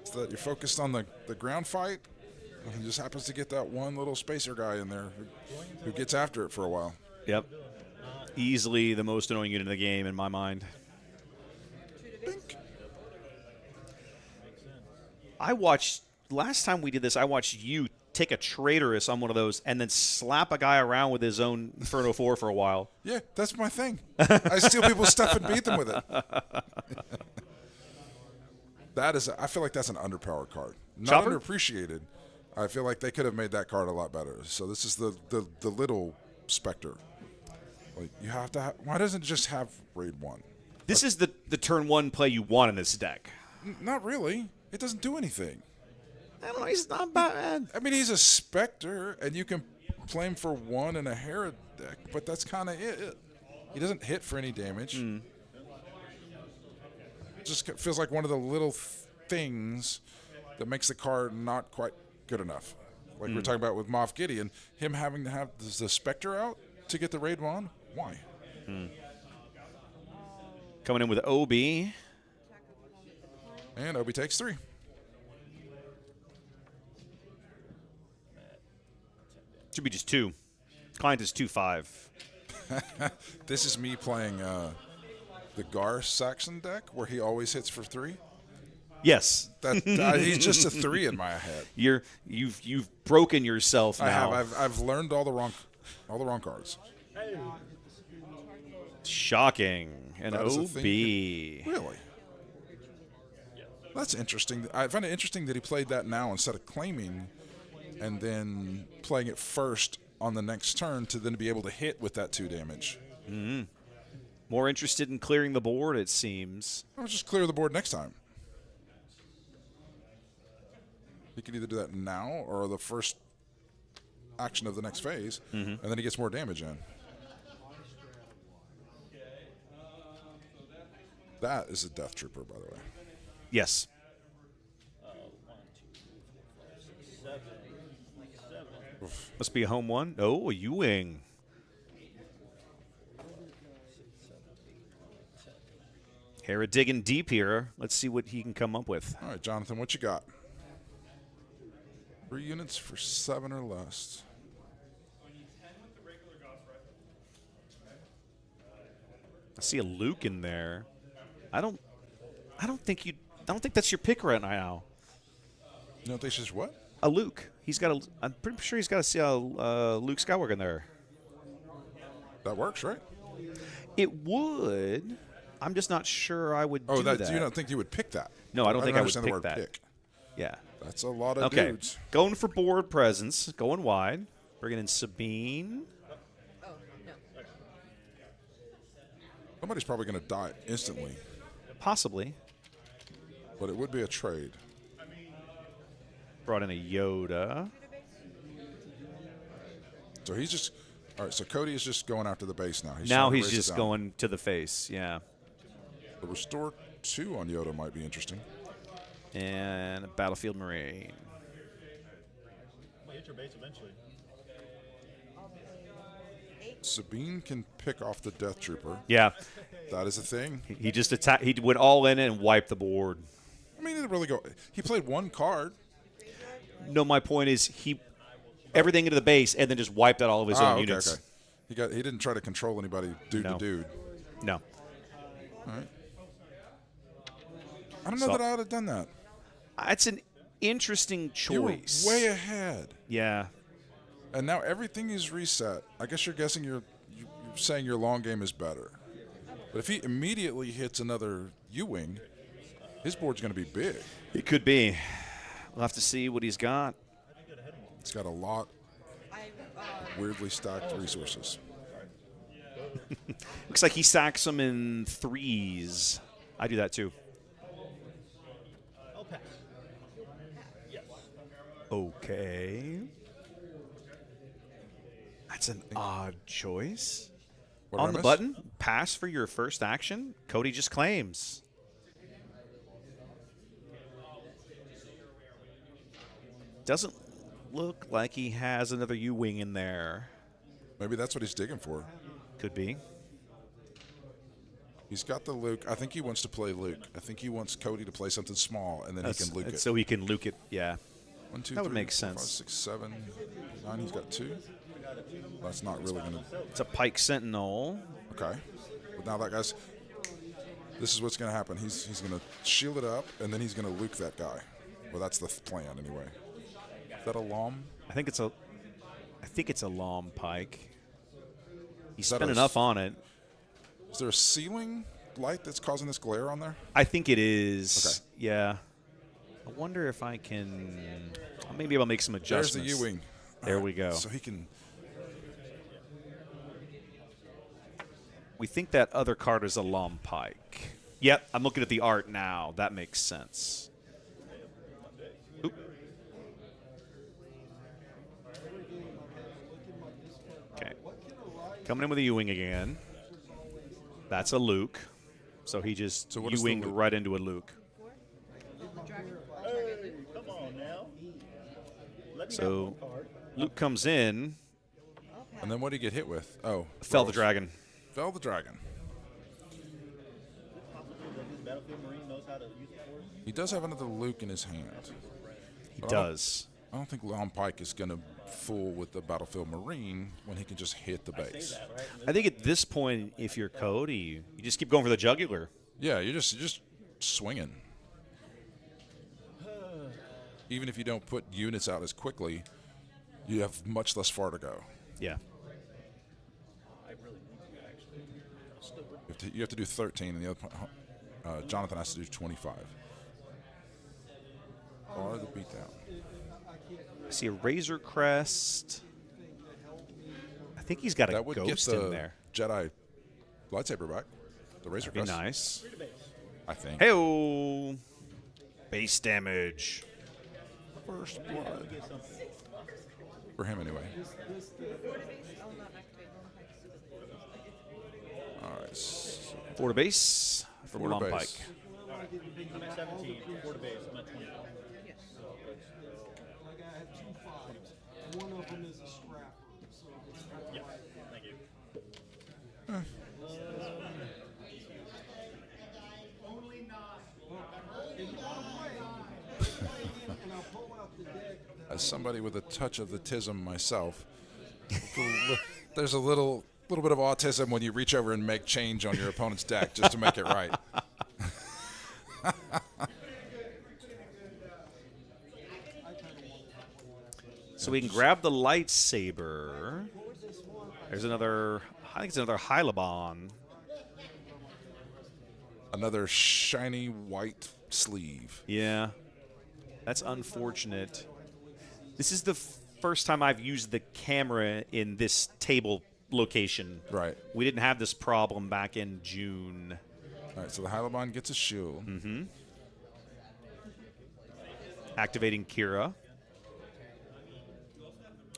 So that you're focused on the ground fight. And he just happens to get that one little spacer guy in there who gets after it for a while. Yep. Easily the most annoying unit in the game in my mind. Bink. Last time we did this, I watched you take a traitorous on one of those and then slap a guy around with his own Inferno 4 for a while. Yeah, that's my thing. I steal people's stuff and beat them with it. I feel like that's an underpowered card. Not Chopper? underappreciated. I feel like they could have made that card a lot better. So this is the little Spectre. Like you have to. Why doesn't it just have raid 1? This is the turn 1 play you want in this deck. Not really. It doesn't do anything. I don't know. He's not bad. I mean, he's a Spectre, and you can play him for 1 in a Hera deck, but that's kind of it. He doesn't hit for any damage. Just feels like one of the little things that makes the card not quite good enough. Like we were talking about with Moff Gideon, him having to have the Spectre out to get the Raid Wand. Why? Coming in with OB. And Obi takes 3. Should be just 2. Client is 2/5. This is me playing the Gar Saxon deck where he always hits for 3. Yes. He's just a 3 in my head. You've broken yourself now. I have. I've learned all the wrong cards. Shocking. An That is a OB. thing. Really? That's interesting. I find it interesting that he played that now instead of claiming and then playing it first on the next turn to then be able to hit with that 2 damage. More interested in clearing the board, it seems. I'll just clear the board next time. He can either do that now or the first action of the next phase, and then he gets more damage in. That is a Death Trooper, by the way. Yes. 1, 2, 3, 4, 5, 6, 7. Must be a home one. Oh, a Ewing. Hera digging deep here. Let's see what he can come up with. All right, Jonathan, what you got? 3 units for 7 or less. I see a Luke in there. I don't think that's your pick right now. You know, this is what? A Luke. I'm pretty sure he's got a Luke Skywalker in there. That works, right? It would. I'm just not sure I would do that. You don't think you would pick that? No, I don't think I would understand pick the word that. pick. Yeah. That's a lot of Okay. dudes. Going for board presence. Going wide. Bringing in Sabine. Oh, no. Somebody's probably going to die instantly, Possibly. but it would be a trade. Brought in a Yoda. So he's just all right. So Cody is just going after the base now. Now trying to he's race it just down. going to the face. Yeah. The restore 2 on Yoda might be interesting. And a Battlefield Marine. Might hit your base eventually. Sabine can pick off the Death Trooper. Yeah. That is a thing. He just attacked. He went all in and wiped the board. I mean, he didn't really go. He played 1 card. No, my point is everything into the base and then just wiped out all of his own Okay, units. okay. He didn't try to control anybody dude No. to dude. No. All right. I don't know So- that I would have done that. It's an interesting You were choice. way ahead. Yeah. And now everything is reset. I guess you're guessing you're saying your long game is better. But if he immediately hits another U-wing, his board's going to be big. It could be. We'll have to see what he's got. It's got a lot weirdly stacked resources. Looks like he stacks them in 3s. I do that too. I'll pass. Yes. Okay. That's an odd choice. What did I On the miss? button, pass for your first action. Cody just claims. Doesn't look like he has another U-wing in there. Maybe that's what he's digging for. Could be. He's got the Luke. I think he wants to play Luke. I think he wants Cody to play something small, and then he can Luke it. So he can Luke it. Yeah. 1, 2, that would 3, make 4, 5, sense. 6, 7, 9. He's got 2. That's not really going to. It's a Pike Sentinel. Okay. But now that guy's. This is what's going to happen. He's going to shield it up, and then he's going to Luke that guy. Well, that's the plan anyway. Is that a Lom? I think it's a Lom Pike. He that spent a- enough on it. Is there a ceiling light that's causing this glare on there? I think it is. Okay. Yeah. I wonder if I can. Maybe I'll make some There's adjustments. the U-wing. There we go. So he can. We think that other card is a Lom Pike. Yep, I'm looking at the art now. That makes sense. Oop. Okay. Coming in with a U-wing again. That's a Luke. So he just So what is the winged Luke? right into a Luke. The dragon. Hey, come on now. Let me have So one card. Luke comes in, And then what do you get hit with? Oh, fell the rolls. dragon. Fell the dragon. Possibly that this Battlefield Marine knows how to use the force. He does have another Luke in his hand. He But does. I don't think Long Pike is going to fool with the Battlefield Marine when he can just hit the base. Say that, right? I think at this point, if you're Cody, you just keep going for the jugular. Yeah, you're just swinging. Even if you don't put units out as quickly, you have much less far to go. Yeah. I really need to actually. You have to do 13, and the other Jonathan has to do 25. Or the beatdown. I see a Razor Crest. I think he's got a That would get ghost the in there. Jedi lightsaber back. The Razor That'd be Crest, nice. I think. Hey-oh. Base damage. First blood. For him, anyway. All right. 4 to base from Four to Long base. Pike. I'm at 17, 4 to base. I'm at 25. One of them is a scrapper, so it's Yeah, thank you. and I'll pull out the deck that As somebody with a touch of the tism myself, there's a little bit of autism when you reach over and make change on your opponent's deck just to make it right. So we can grab the lightsaber. There's another, I think it's another Hylabon. Another shiny white sleeve. Yeah. That's unfortunate. This is the first time I've used the camera in this table location. Right. We didn't have this problem back in June. All right, so the Hylabon gets a shield. Activating Kira.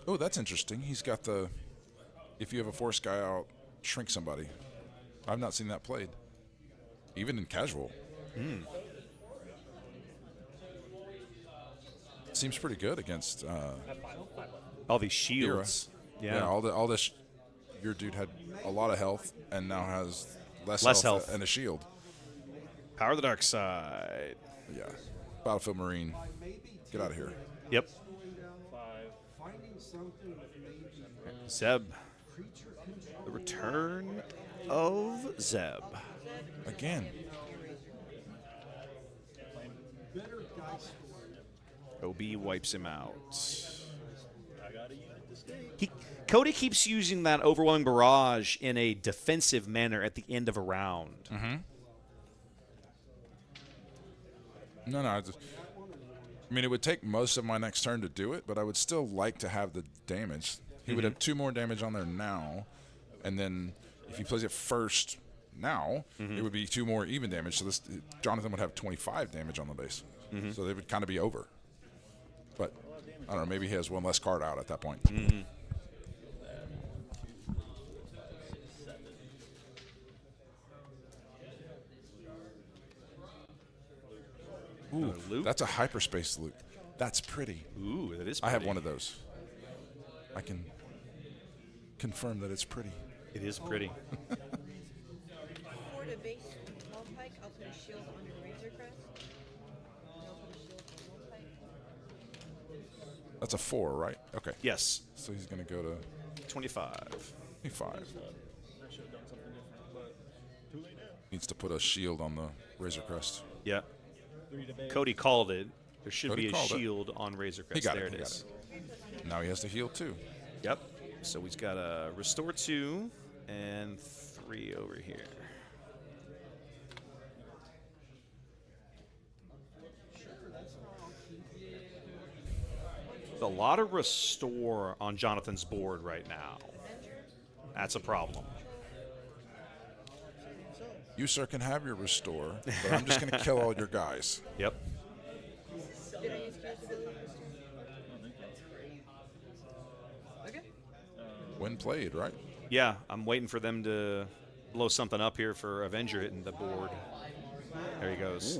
Oh, that's interesting. He's got the, if you have a force guy out, shrink somebody. I've not seen that played. Even in casual. Seems pretty good against All these shields. Yeah, all this. Your dude had a lot of health and now has less health. and a shield. Power of the dark side. Yeah. Battlefield Marine. Get out of here. Yep. finding something that maybe Zeb. The return of Zeb. Again. better dice story. OB wipes him out. I got a unit to stay. Cody keeps using that overwhelming barrage in a defensive manner at the end of a round. No, I mean, it would take most of my next turn to do it, but I would still like to have the damage. He would have 2 more damage on there now, and then if he plays it first now, it would be 2 more even damage. So this Jonathan would have 25 damage on the base. So they would kind of be over. But I don't know. Maybe he has 1 less card out at that point. Ooh, Luke. that's a hyperspace Luke. That's pretty. Ooh, that is I have pretty. one of those. I can confirm that it's pretty. It is pretty. 4 to base Long Pike. I'll put a shield on your Razor Crest. And I'll put a shield on Long Pike. That's a 4, right? Okay. Yes. So he's going to go to 25. 25. I should have done something different, but too late now. Needs to put a shield on the Razor Crest. Yeah. 3 to base. Cody called it. There should Cody be a called it. shield on Razor Crest. He got there it. it He got is. it. Now he has to heal 2. Yep. So he's got a restore 2 and 3 over here. There's a lot of restore on Jonathan's board right now. That's a problem. You, sir, can have your restore, but I'm just going to kill all your guys. Yep. Did I use Kira's ability? Okay. When played, right? Yeah, I'm waiting for them to blow something up here for Avenger hitting the board. There he goes.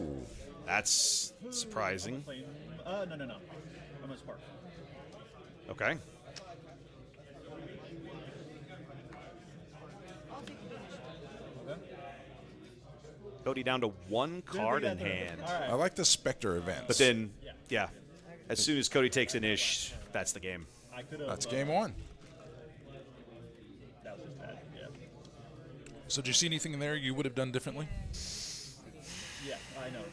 That's surprising. Playing, no. I'm gonna spark. Okay. Cody down to one card in hand. All right. I like the Spectre events. But then, yeah, as soon as Cody takes an ish, that's the game. I could have. that's game one. That was just bad. Yeah. So did you see anything in there you would have done differently? Yeah, I know.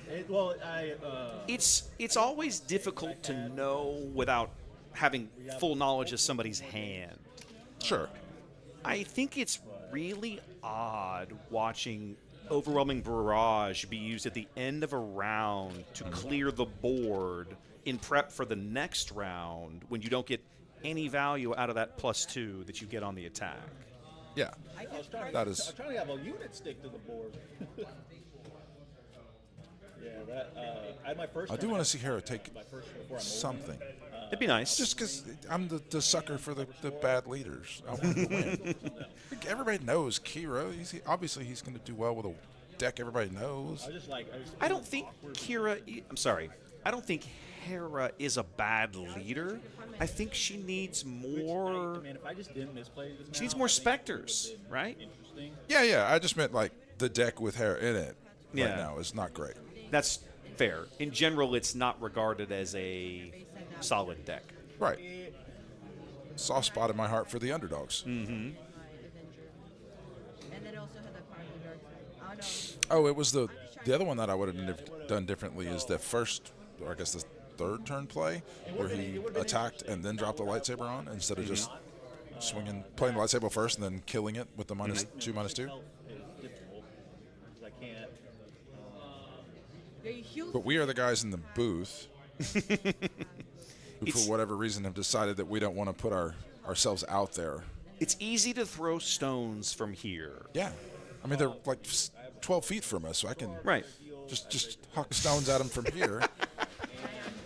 It's always difficult to know without having full knowledge of somebody's hand. Sure. I think it's really odd watching Overwhelming Barrage be used at the end of a round to clear the board in prep for the next round when you don't get any value out of that +2 that you get on the attack. Yeah. That I is. was trying to have a unit stick to the board. Yeah, that. I had my first. I do want to see Hera take my first before I'm something. It'd be nice. Just because I'm the sucker for the bad leaders. I want him to win. Everybody knows Kira. Obviously, he's going to do well with a deck everybody knows. I just like. I don't think I'm sorry. I don't think Hera is a bad leader. I think she needs more. Man, if I just didn't misplay this, She needs more specters, right? Interesting. Yeah. I just meant like the deck with Hera in it Yeah. right now is not great. That's fair. In general, it's not regarded as a solid deck. Right. Soft spot in my heart for the underdogs. Mm-hmm. Avenger. And then also had that part of the dark side. Oh, it was the other one that I would have done differently is the first, or I guess the third turn play where he attacked and then dropped the lightsaber on instead of just swinging, playing the lightsaber first and then killing it with the -2/-2. Is difficult. 'Cause I can't. Yeah, you heal. But we are the guys in the booth who, for whatever reason, have decided that we don't want to put ourselves out there. It's easy to throw stones from here. Yeah. I mean, they're like 12 feet from us, so I can Right. just huck stones at them from here.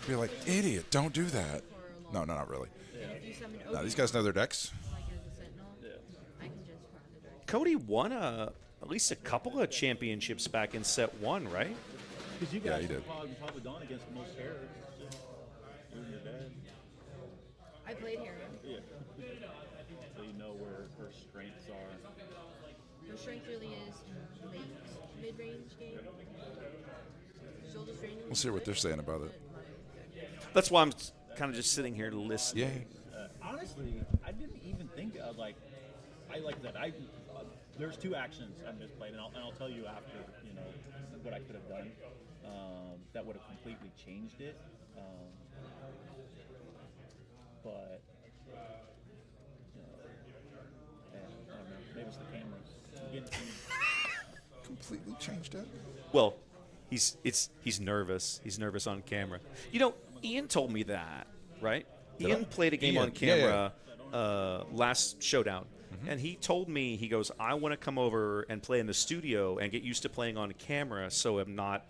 Be like, idiot, don't do that. No, not really. If you summon No, these guys know their decks. like as a sentinel, I can just part the dark. Cody won at least a couple of championships back in set 1, right? Because you Yeah, guys he did. have probably gone against most Harris. You and your dad. I played Hera. Yeah. So you know where her strengths are. Her strength really is late mid-range game. Shoulder strain. We'll see what they're saying about it. That's why I'm kind of just sitting here listening. Yeah. Honestly, I didn't even think of like that. There's two actions I misplayed, and I'll tell you after what I could have done that would have completely changed it. But I don't know. Maybe it's the cameras. Completely changed it. Well, he's nervous. He's nervous on camera. You know, Ian told me that, right? Ian played a game Ian, on camera last Showdown. And he told me, he goes, I want to come over and play in the studio and get used to playing on camera so I'm not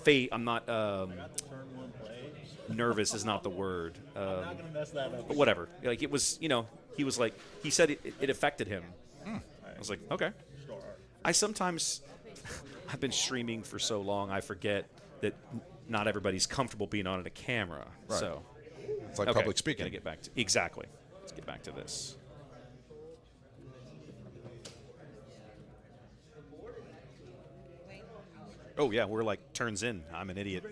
Turn one play. nervous is not the word. I'm not gonna mess that up. But whatever. Like, it was, he was like, he said it affected him. I was like, okay. I sometimes, I've been streaming for so long, I forget that not everybody's comfortable being on a camera. Right. So, It's like okay, public speaking. Gotta get back to, exactly. Let's get back to this. Oh, yeah, we're like turns in. I'm an idiot.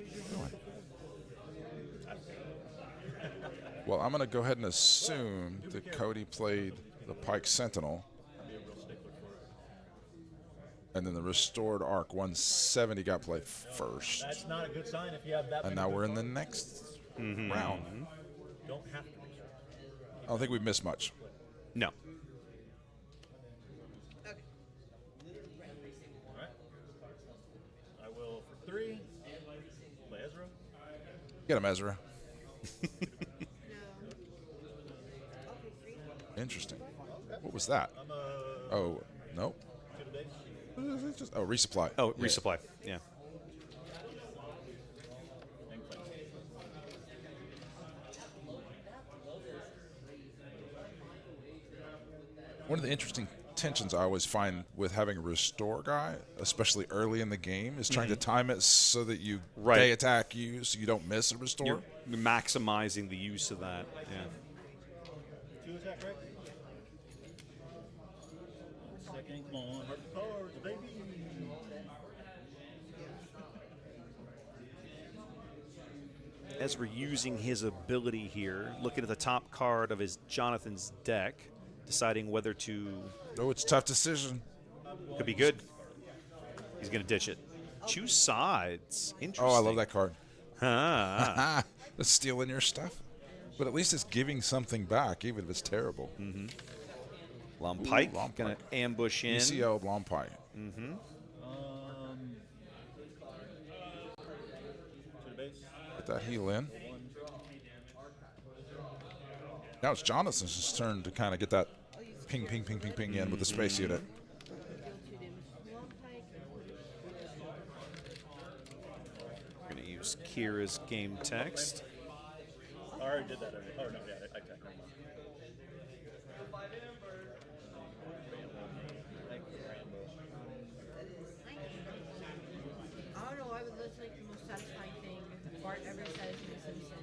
Well, I'm going to go ahead and assume that Cody played the Pike Sentinel. And then the Restored Arc 170 got played first. That's not a good sign if you have that. And now we're in the next round. Don't have to. I don't think we've missed much. No. All right. I will for 3. Play Ezra. Get him, Ezra. Interesting. What was that? Oh, nope. Oh, resupply. Oh, Yeah. resupply. Yeah. One of the interesting tensions I always find with having a restore guy, especially early in the game, is trying to time it so that they attack you so you don't miss a restore. You're maximizing the use of that. Yeah. 2 attack, right? Second, come on, heart the cards, baby. As we're using his ability here, looking at the top card of his Jonathan's deck, deciding whether to. Oh, it's a tough decision. Could be good. He's going to ditch it. Choose sides. Interesting. Oh, I love that card. Ah. It's stealing your stuff. But at least it's giving something back, even if it's terrible. Long Pike. Long Going Pike. to ambush in. ECL Long Pike. To the base. Get that heal in. Now it's Jonathan's turn to kind of get that ping, ping, ping, ping, ping in with the space unit. We're going to use Kira's game text. I already did that. Oh, no, yeah, I attacked. I don't know. I would that's like the most satisfying thing Bart ever says in The Simpsons.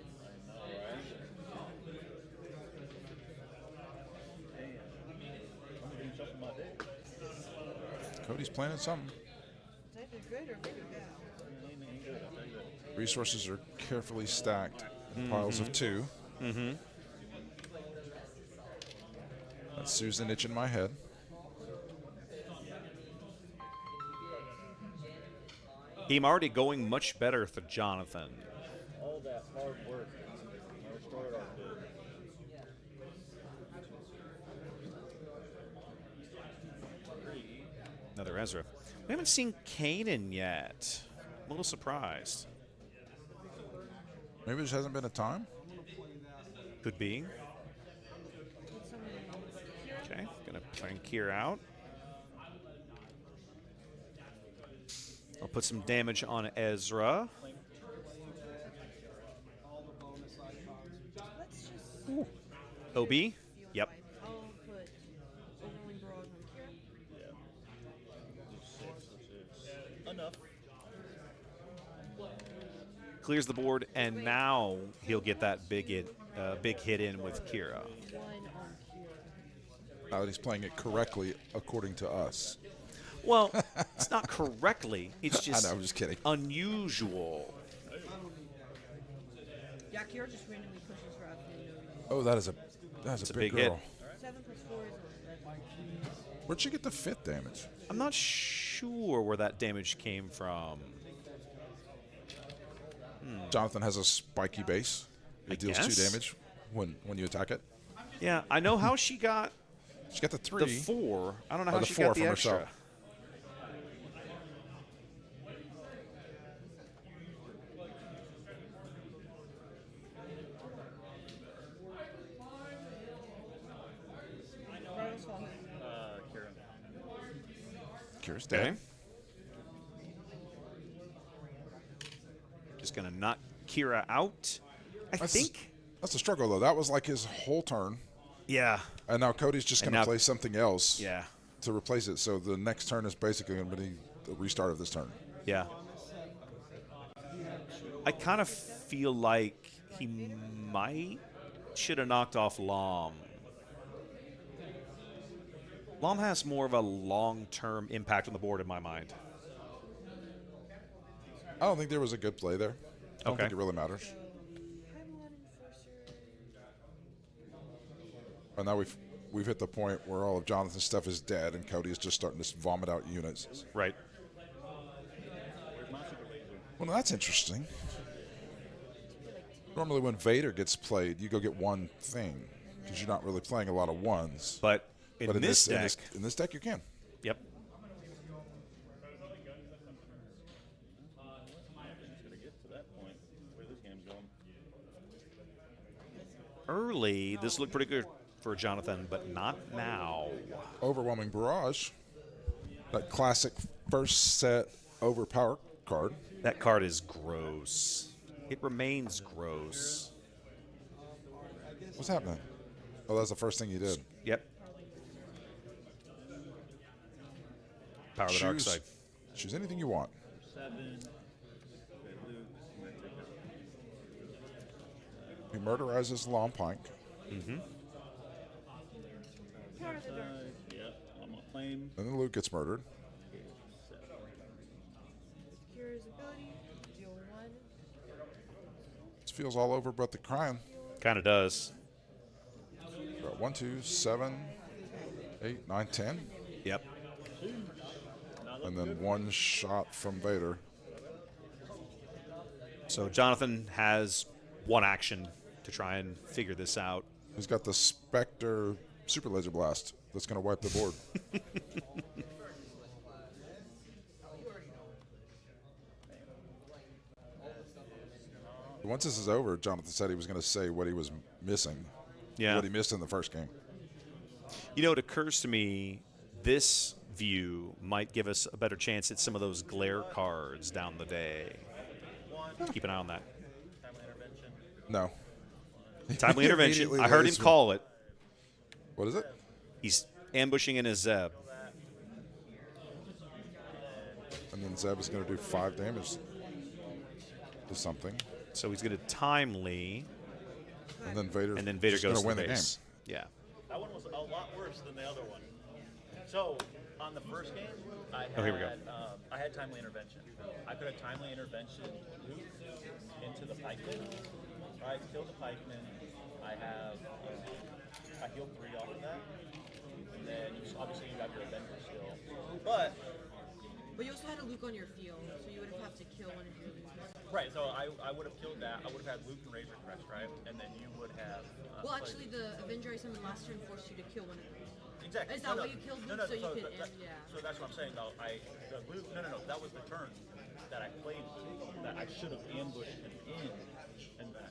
Cody's planning something. It's either good or really bad. Resources are carefully stacked in piles of 2. That's Susan itching my head. Game already going much better for Jonathan. All that hard work. I restored our good. Another Ezra. We haven't seen Kanan yet. I'm a little surprised. Maybe there just hasn't been a time. Could be. Okay, gonna plan Kier out. I'll put some damage on Ezra. Let's just. OB? Yep. I'll put Overwhelming Barrage on Kira. Do 6, which is enough. Clears the board, and now he'll get that big hit in with Kira. 1 on Kira. Now that he's playing it correctly according to us. Well, it's not correctly. It's just, I know, I'm just kidding. Unusual. Yeah, Kira just randomly pushes for absolutely no reason. Oh, that's a big big hit. girl. 7 plus 4 is 11. Where'd she get the 5th damage? I'm not sure where that damage came from. Jonathan has a spiky base. It deals 2 guess. damage when you attack it. Yeah, I know how she got She got the 3. the 4. I don't know Oh, how the she 4 got the from extra. herself. Bartle's falling. Kira. Kira's dead. Okay. Just gonna knock Kira out. I think. That's a struggle, though. That was like his whole turn. Yeah. And now Cody's just And going now- to play something else Yeah. to replace it. So the next turn is basically going to be the restart of this turn. Yeah. I kind of feel like he should have knocked off Lom. Lom has more of a long-term impact on the board in my mind. I don't think there was a good play there. I don't Okay. think it really matters. Hemlock Enforcer. And now we've hit the point where all of Jonathan's stuff is dead, and Cody is just starting to vomit out units. Right. Well, that's interesting. Normally, when Vader gets played, you go get one thing because you're not really playing a lot of ones. But in this deck, in this deck, you can. yep. Just gotta get to that point where this game's going. Early, this looked pretty good for Jonathan, but not now. Overwhelming Barrage, that classic first set overpower card. That card is gross. It remains gross. What's happening? Oh, that's the first thing you did. Yep. Power of the dark side. Choose anything you want. 7. He murderizes Long Pike. Yep, I'm gonna claim. And then Luke gets murdered. Cure his ability. Deal 1. This feels all over but the crying. Kind of does. Got 1, 2, 7, 8, 9, 10. Yep. And then 1 shot from Vader. So Jonathan has 1 action to try and figure this out. He's got the Spectre Super Laser Blast that's going to wipe the board. Once this is over, Jonathan said he was going to say what he was missing. Yeah. What he missed in the first game. You know, it occurs to me this view might give us a better chance at some of those glare cards down the day. Keep an eye on that. No. Timely intervention. Immediately I heard him lays me. call it. What is it? He's ambushing in his Zeb. And then Zeb is going to do 5 damage to something. So he's going to timely, And then Vader, and then Vader just goes gonna to win the the base. game. Yeah. That one was a lot worse than the other one. So, on the first game, I had, here we go. I had timely intervention. I could have timely intervention Luke into the pikeman. I killed the pikeman. I healed 3 off of that. And then obviously you got your Avenger still. But you also had a Luke on your field, so you would have to kill one of your Lukes. right, so I would have killed that. I would have had Luke and Razor Crest, right? And then you would have. Well, actually, the Avenger I summoned last turn forced you to kill one of them. Exactly. Is that why you killed Luke? So you could end, yeah. So that's what I'm saying. Though the Luke. No. That was the turn that I played. That I should have ambushed him in,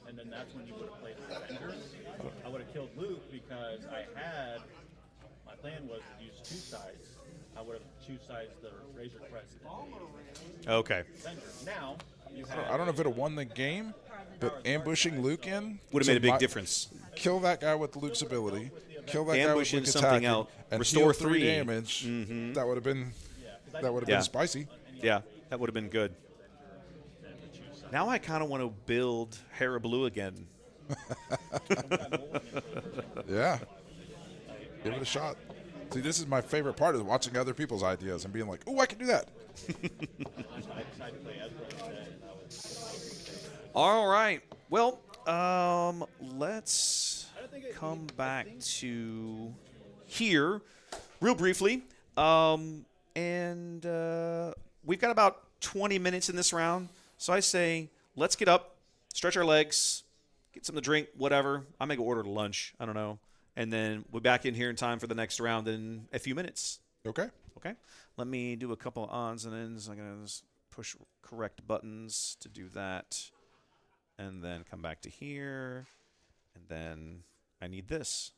and then that's when you would have played the Avenger. I would have killed Luke because I had. My plan was to use 2 sides. I would have 2 sides the Razor Crest and Okay. Avenger. Now you I don't know if it would have won the game, but ambushing Luke in Would have made a big difference. Kill that guy with Luke's ability. Kill that Ambush guy in with Luke something attacking, out, and restore heal 3. damage. That would have been Yeah. spicy. Yeah, that would have been good. Now I kind of want to build Hera Blue again. Yeah. Give it a shot. See, this is my favorite part, is watching other people's ideas and being like, "Oh, I can do that." All right. Well, let's come back to here real briefly. And we've got about 20 minutes in this round. So I say, let's get up, stretch our legs, get something to drink, whatever. I may go order lunch. I don't know. And then we're back in here in time for the next round in a few minutes. Okay. Okay. Let me do a couple of odds and ends. I'm going to just push correct buttons to do that. And then come back to here. And then I need this.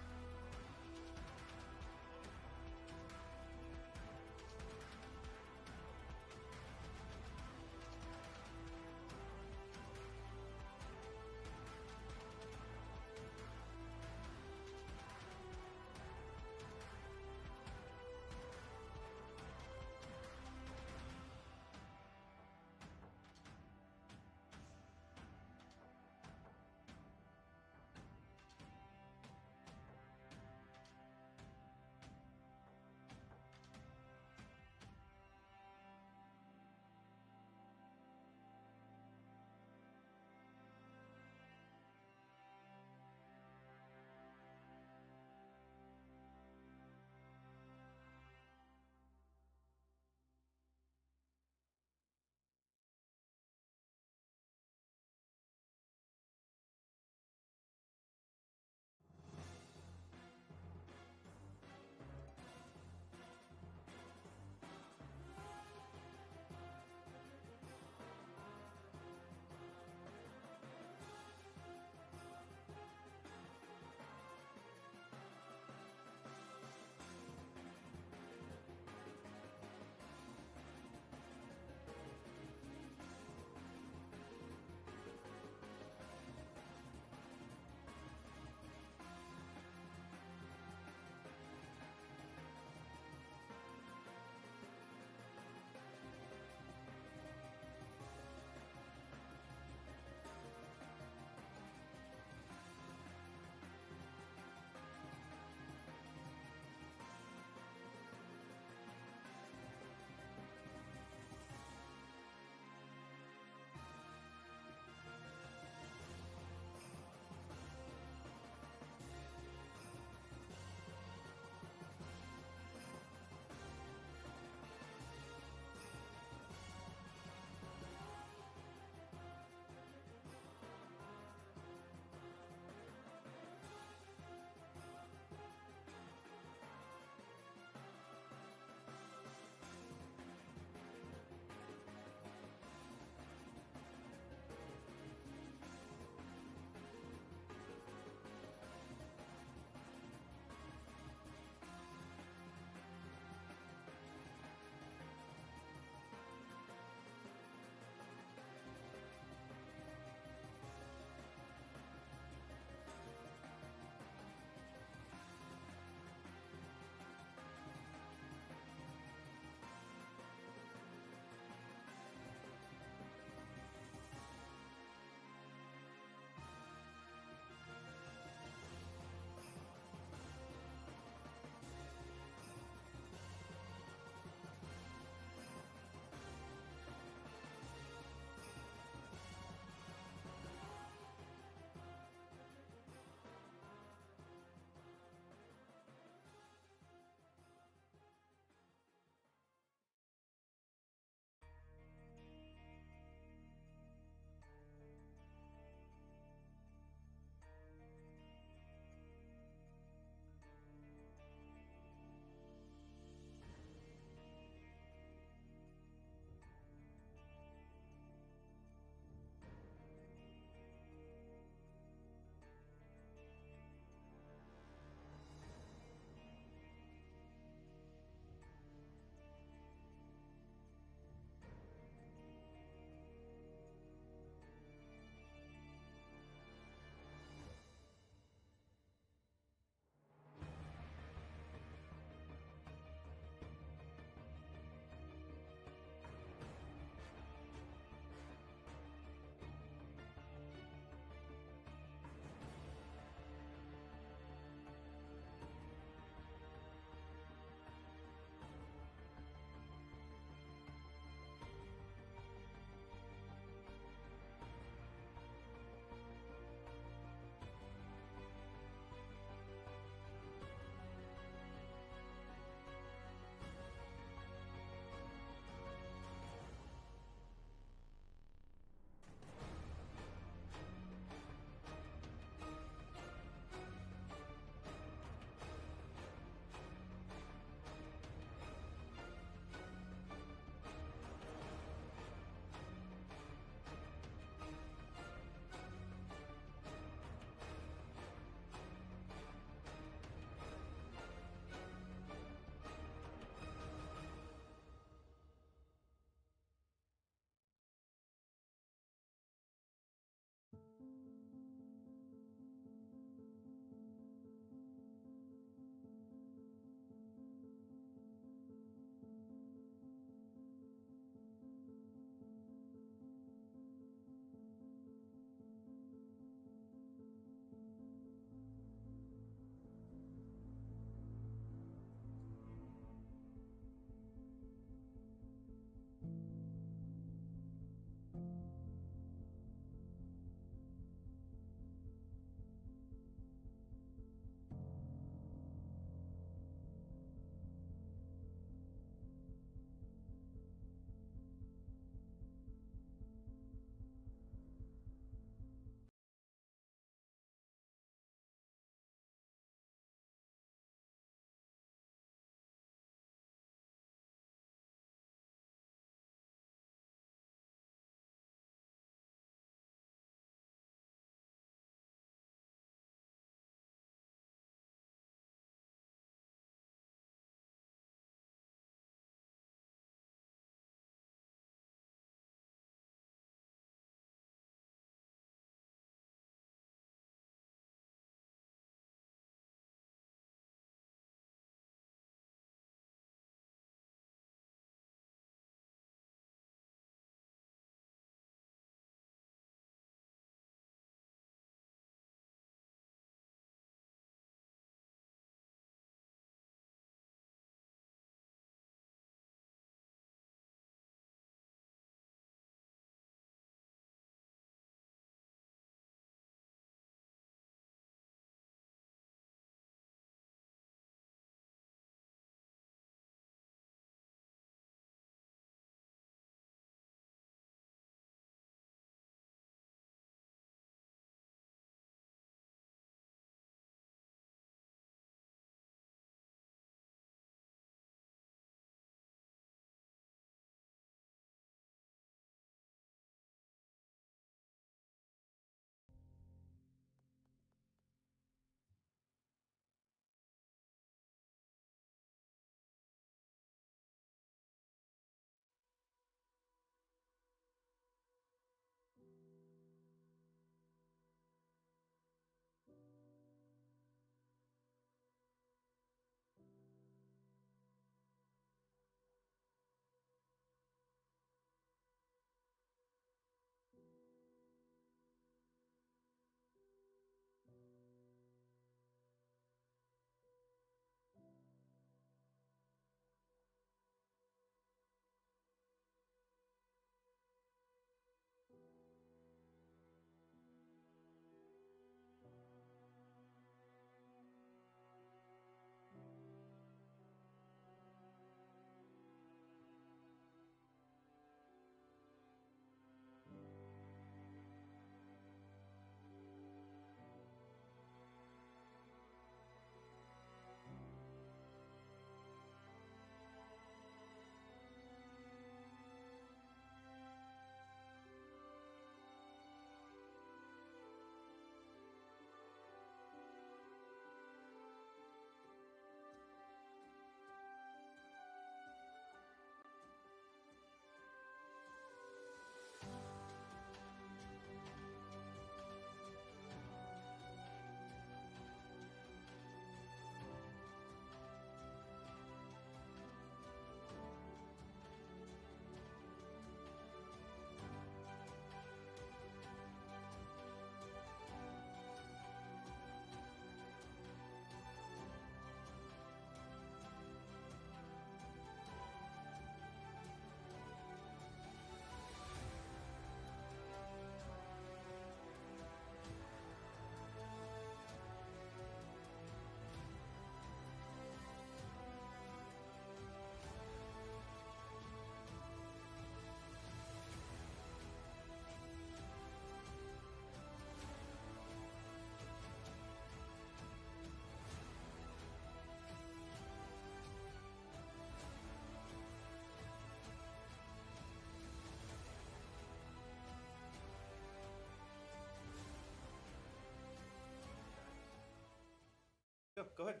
Go ahead.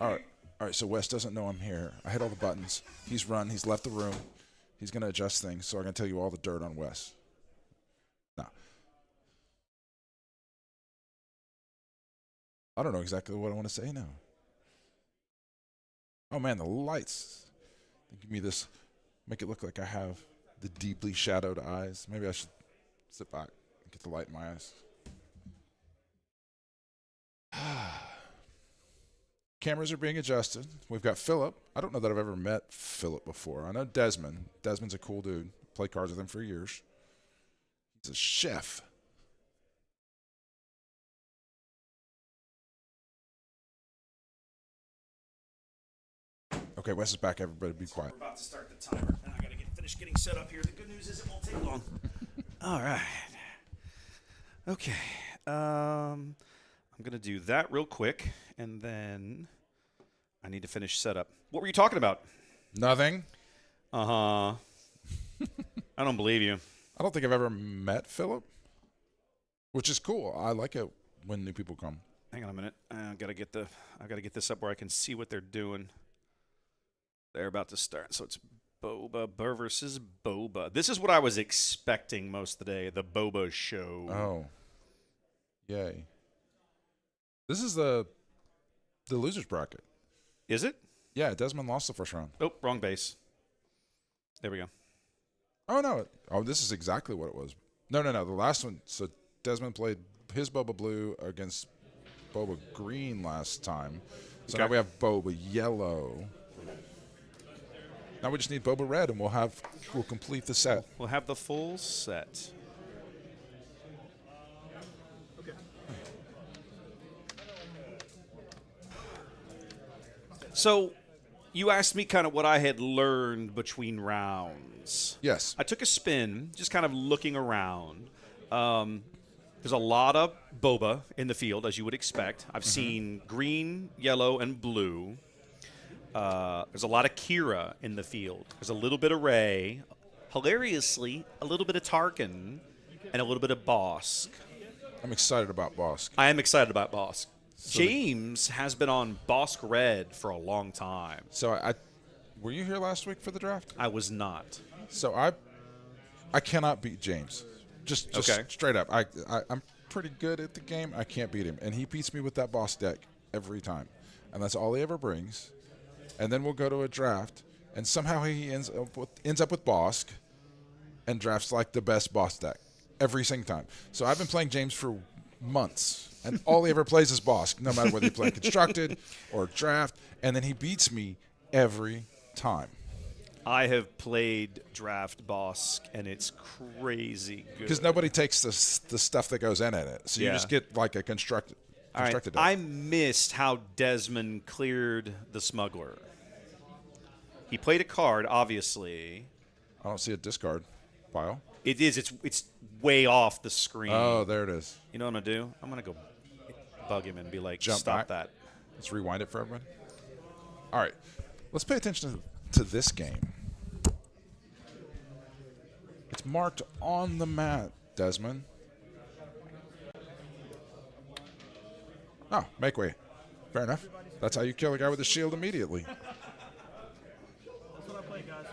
All right. So Wes doesn't know I'm here. I hit all the buttons. He's run. He's left the room. He's going to adjust things. So I'm going to tell you all the dirt on Wes. No. I don't know exactly what I want to say now. Oh, man, the lights. They give me this, make it look like I have the deeply shadowed eyes. Maybe I should sit back and get the light in my eyes. Cameras are being adjusted. We've got Philip. I don't know that I've ever met Philip before. I know Desmond. Desmond's a cool dude. Played cards with him for years. He's a chef. Okay, Wes is back. Everybody be quiet. We're about to start the timer, and I got to get finished getting set up here. The good news is it won't take long. All right. Okay. I'm going to do that real quick, and then I need to finish setup. What were you talking about? Nothing. Uh-huh. I don't believe you. I don't think I've ever met Philip, which is cool. I like it when new people come. Hang on a minute. I got to get this up where I can see what they're doing. They're about to start. So it's Boba versus Boba. This is what I was expecting most of the day, the Boba show. Oh. Yay. This is the loser's bracket. Is it? Yeah, Desmond lost the first round. Oh, wrong base. There we go. Oh, no. Oh, this is exactly what it was. No. The last one. So Desmond played his Boba Blue against Boba Green last time. So Okay. now we have Boba Yellow. Now we just need Boba Red, and we'll complete the set. We'll have the full set. So, you asked me kind of what I had learned between rounds. Yes. I took a spin, just kind of looking around. There's a lot of Boba in the field, as you would expect. I've seen green, yellow, and blue. There's a lot of Kira in the field. There's a little bit of Rey. Hilariously, a little bit of Tarkin, and a little bit of Bosk. I'm excited about Bosk. I am excited about Bosk. James has been on Bosk Red for a long time. So were you here last week for the draft? I was not. So I cannot beat James. Just Okay. straight up. I'm pretty good at the game. I can't beat him, and he beats me with that boss deck every time, and that's all he ever brings. And then we'll go to a draft, and somehow he ends up with Bosk, and drafts like the best boss deck every single time. So I've been playing James for months, and all he ever plays is Bosk, no matter whether he plays constructed or draft, and then he beats me every time. I have played Draft Bosk, and it's crazy good. Because nobody takes the stuff that goes in it, so you Yeah. just get like a constructed All right, deck. I missed how Desmond cleared the smuggler. He played a card, obviously. I don't see a discard pile. It is. It's way off the screen. Oh, there it is. You know what I'm gonna do? I'm gonna go bug him and be like, Jump "Stop back. that." Let's rewind it for everybody. All right, let's pay attention to this game. It's marked on the mat, Desmond. Oh, make way. Fair enough. That's how you kill a guy with a shield immediately. That's what I play, guys.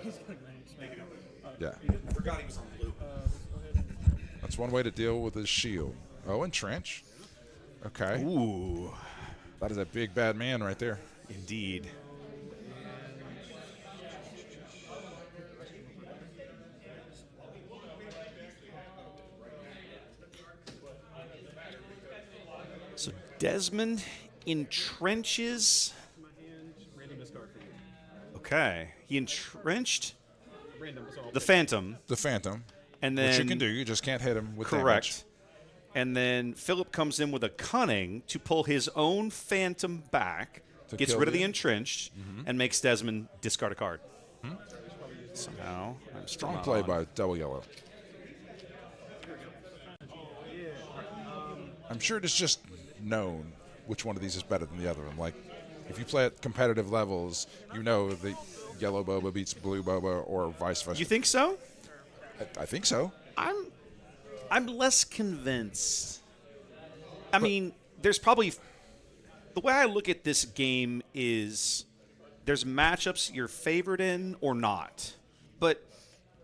He's like, just make it up. Yeah. I forgot he was on the loop. That's one way to deal with his shield. Oh, and trench. Okay. Ooh, That is a big bad man right there. indeed. So Desmond entrenches. My hand, random discard for you. Okay, he entrenched Random, so I'll the pick. Phantom, The Phantom, and then which you can do. You just can't hit him with correct. damage. And then Philip comes in with a cunning to pull his own Phantom back, To gets kill rid of the you. entrenched, and makes Desmond discard a card. Somehow, I'm still Strong not play on. by Double Yellow. I'm sure it is just known which one of these is better than the other one. Like, if you play at competitive levels, you know that yellow Boba beats blue Boba or vice versa. You think so? I think so. I'm less convinced. I mean, there's probably the way I look at this game is there's matchups you're favored in or not. But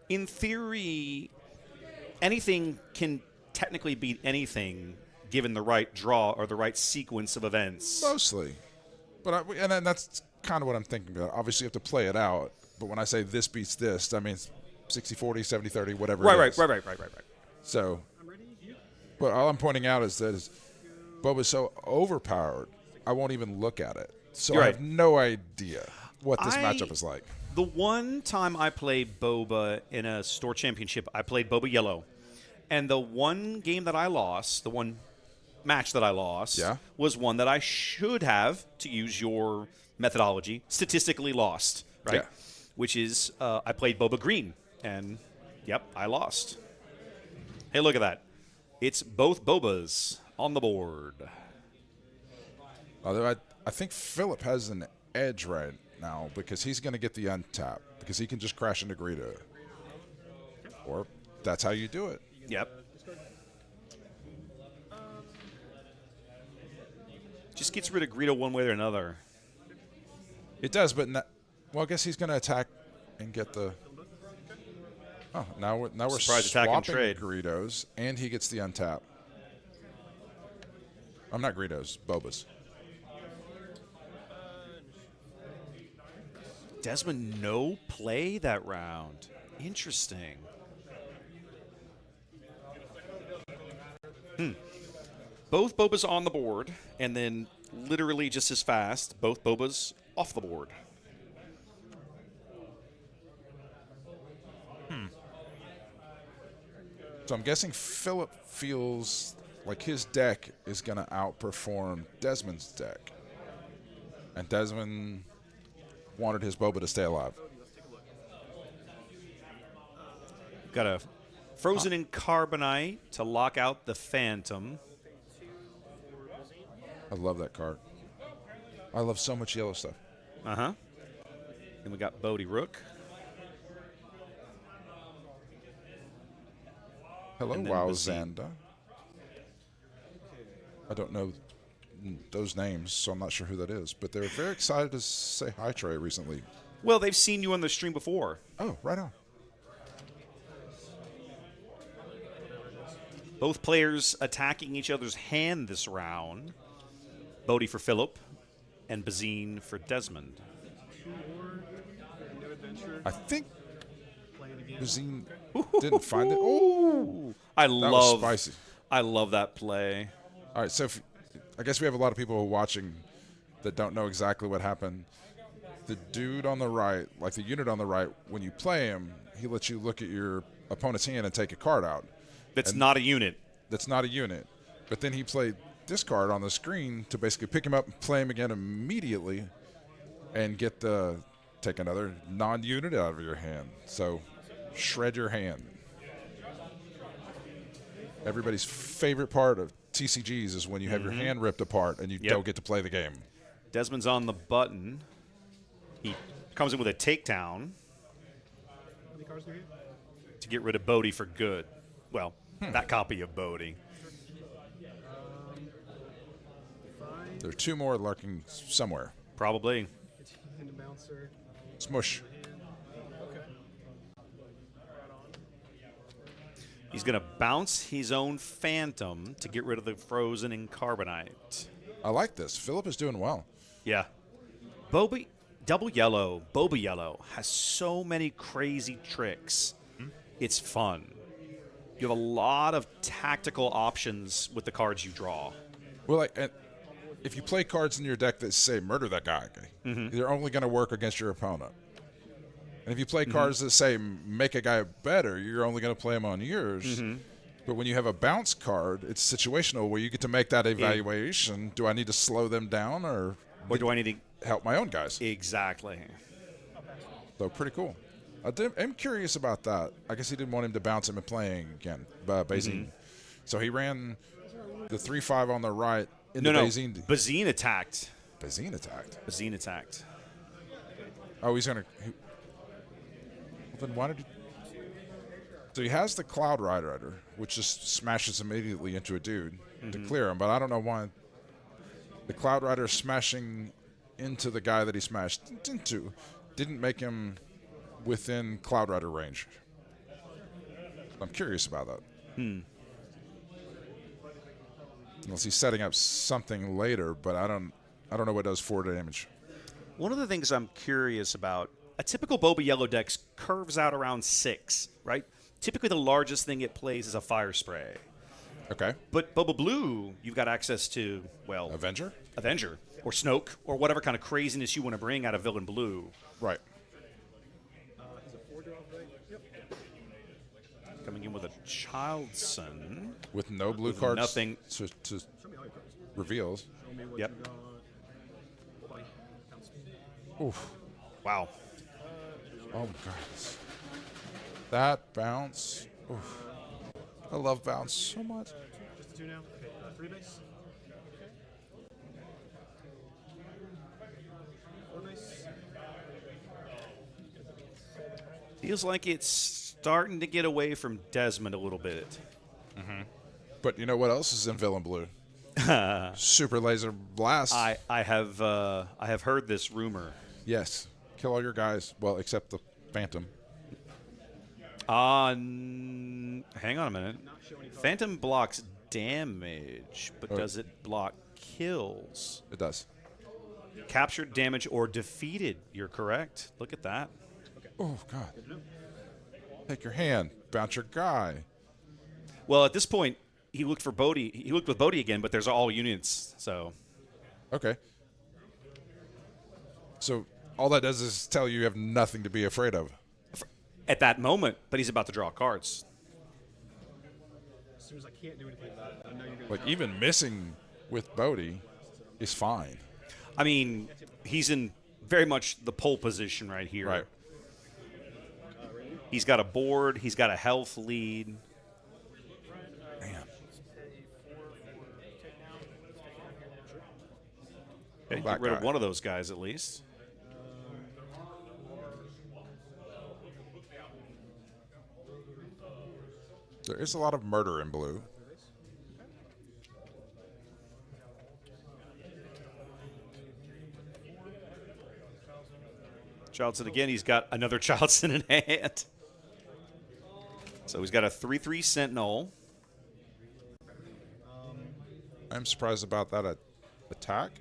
in theory, anything can technically beat anything given the right draw or the right sequence of events. Mostly. And then that's kind of what I'm thinking about. Obviously, you have to play it out. But when I say this beats this, I mean it's 60-40, 70-30, whatever it is. Right. So, but all I'm pointing out is that Boba's so overpowered, I won't even look at it. So You're I right. have no idea what this matchup is like. The one time I played Boba in a store championship, I played Boba Yellow. And the one game that I lost, the one match that I lost, was one that I should have, to use your methodology, statistically lost, right? Yeah. Which is I played Boba Green, and, yep, I lost. Hey, look at that. It's both Bobas on the board. Although I think Philip has an edge right now because he's going to get the untap because he can just crash into Greedo. Or that's how you do it. Yep. Just gets rid of Greedo one way or another. It does, but well, I guess he's going to attack and get the. Oh, now we're Surprise attack and swapping trade. Greedos, and he gets the untap. I'm not Greedos, Bobas. Desmond no play that round. Interesting. Both Bobas on the board, and then literally just as fast, both Bobas off the board. So I'm guessing Philip feels like his deck is going to outperform Desmond's deck. And Desmond wanted his Boba to stay alive. Got a Frozen in Carbonite to lock out the Phantom. I love that card. I love so much yellow stuff. Uh-huh. Then we got Bodhi Rook. Hello, And then Wowzanda. I don't know those names, so I'm not sure who that is. But they were very excited to say hi, Trey, recently. Well, they've seen you on the stream before. Oh, right on. Both players attacking each other's hand this round. Bodhi for Philip and Bazine for Desmond. I think Bazine didn't find it. Oh, I that was love spicy. I love that play. All right, so I guess we have a lot of people watching that don't know exactly what happened. The dude on the right, like the unit on the right, when you play him, he lets you look at your opponent's hand and take a card out. That's not a unit. That's not a unit. But then he played this card on the screen to basically pick him up and play him again immediately and take another non-unit out of your hand. So shred your hand. Everybody's favorite part of TCGs is when you have your hand ripped apart and you don't get to play the game. Desmond's on the button. He comes in with a takedown to get rid of Bodhi for good. Well, that copy of Bodhi. There are two more lurking somewhere. Probably. Smush. He's going to bounce his own Phantom to get rid of the Frozen in Carbonite. I like this. Philip is doing well. Yeah. Boba Yellow has so many crazy tricks. It's fun. You have a lot of tactical options with the cards you draw. Well, if you play cards in your deck that say murder that guy, they're only going to work against your opponent. And if you play cards that say make a guy better, you're only going to play him on yours. But when you have a bounce card, it's situational where you get to make that evaluation. Do I need to slow them down or do I need to help my own guys? Exactly. So pretty cool. I'm curious about that. I guess he didn't want him to bounce him and playing again, Bazine. So he ran the 3-5 on the right into Bazine. Bazine attacked. Bazine attacked. Bazine attacked. Oh, he's going to... Then why did he... So he has the Cloud Rider, which just smashes immediately into a dude to clear him. But I don't know why the Cloud Rider smashing into the guy that he smashed into didn't make him within Cloud Rider range. I'm curious about that. Unless he's setting up something later, but I don't know what does 4 damage. One of the things I'm curious about, a typical Boba Yellow deck curves out around 6, right? Typically the largest thing it plays is a fire spray. Okay. But Boba Blue, you've got access to, well, Avenger? Avenger or Snoke or whatever kind of craziness you want to bring out of Villain Blue. Right. Coming in with a Childson. With no blue With cards nothing. to reveals. Yep. Oof. Wow. Oh, my God. That bounce. Oof. I love bounce so much. Just 2 now. Okay, 3 base. 4 base. Feels like it's starting to get away from Desmond a little bit. But you know what else is in Villain Blue? Super Laser Blast. I have heard this rumor. Yes. Kill all your guys. Well, except the Phantom. Hang on a minute. Phantom blocks damage, but does it block kills? It does. Captured, damage, or defeated. You're correct. Look at that. Oh, God. Take your hand. Bounce your guy. Well, at this point, he looked for Bodhi. He looked with Bodhi again, but there's all units. So Okay. So all that does is tell you have nothing to be afraid of. at that moment, but he's about to draw cards. As soon as I can't do anything about it, I know you're going to. Like, even missing with Bodhi is fine. I mean, he's in very much the pole position right here. Right. He's got a board. He's got a health lead. Man. Okay, That get rid of guy. one of those guys at least. There is a lot of murder in blue. Childson again. He's got another Childson in hand. So he's got a 3/3 Sentinel. I'm surprised about that attack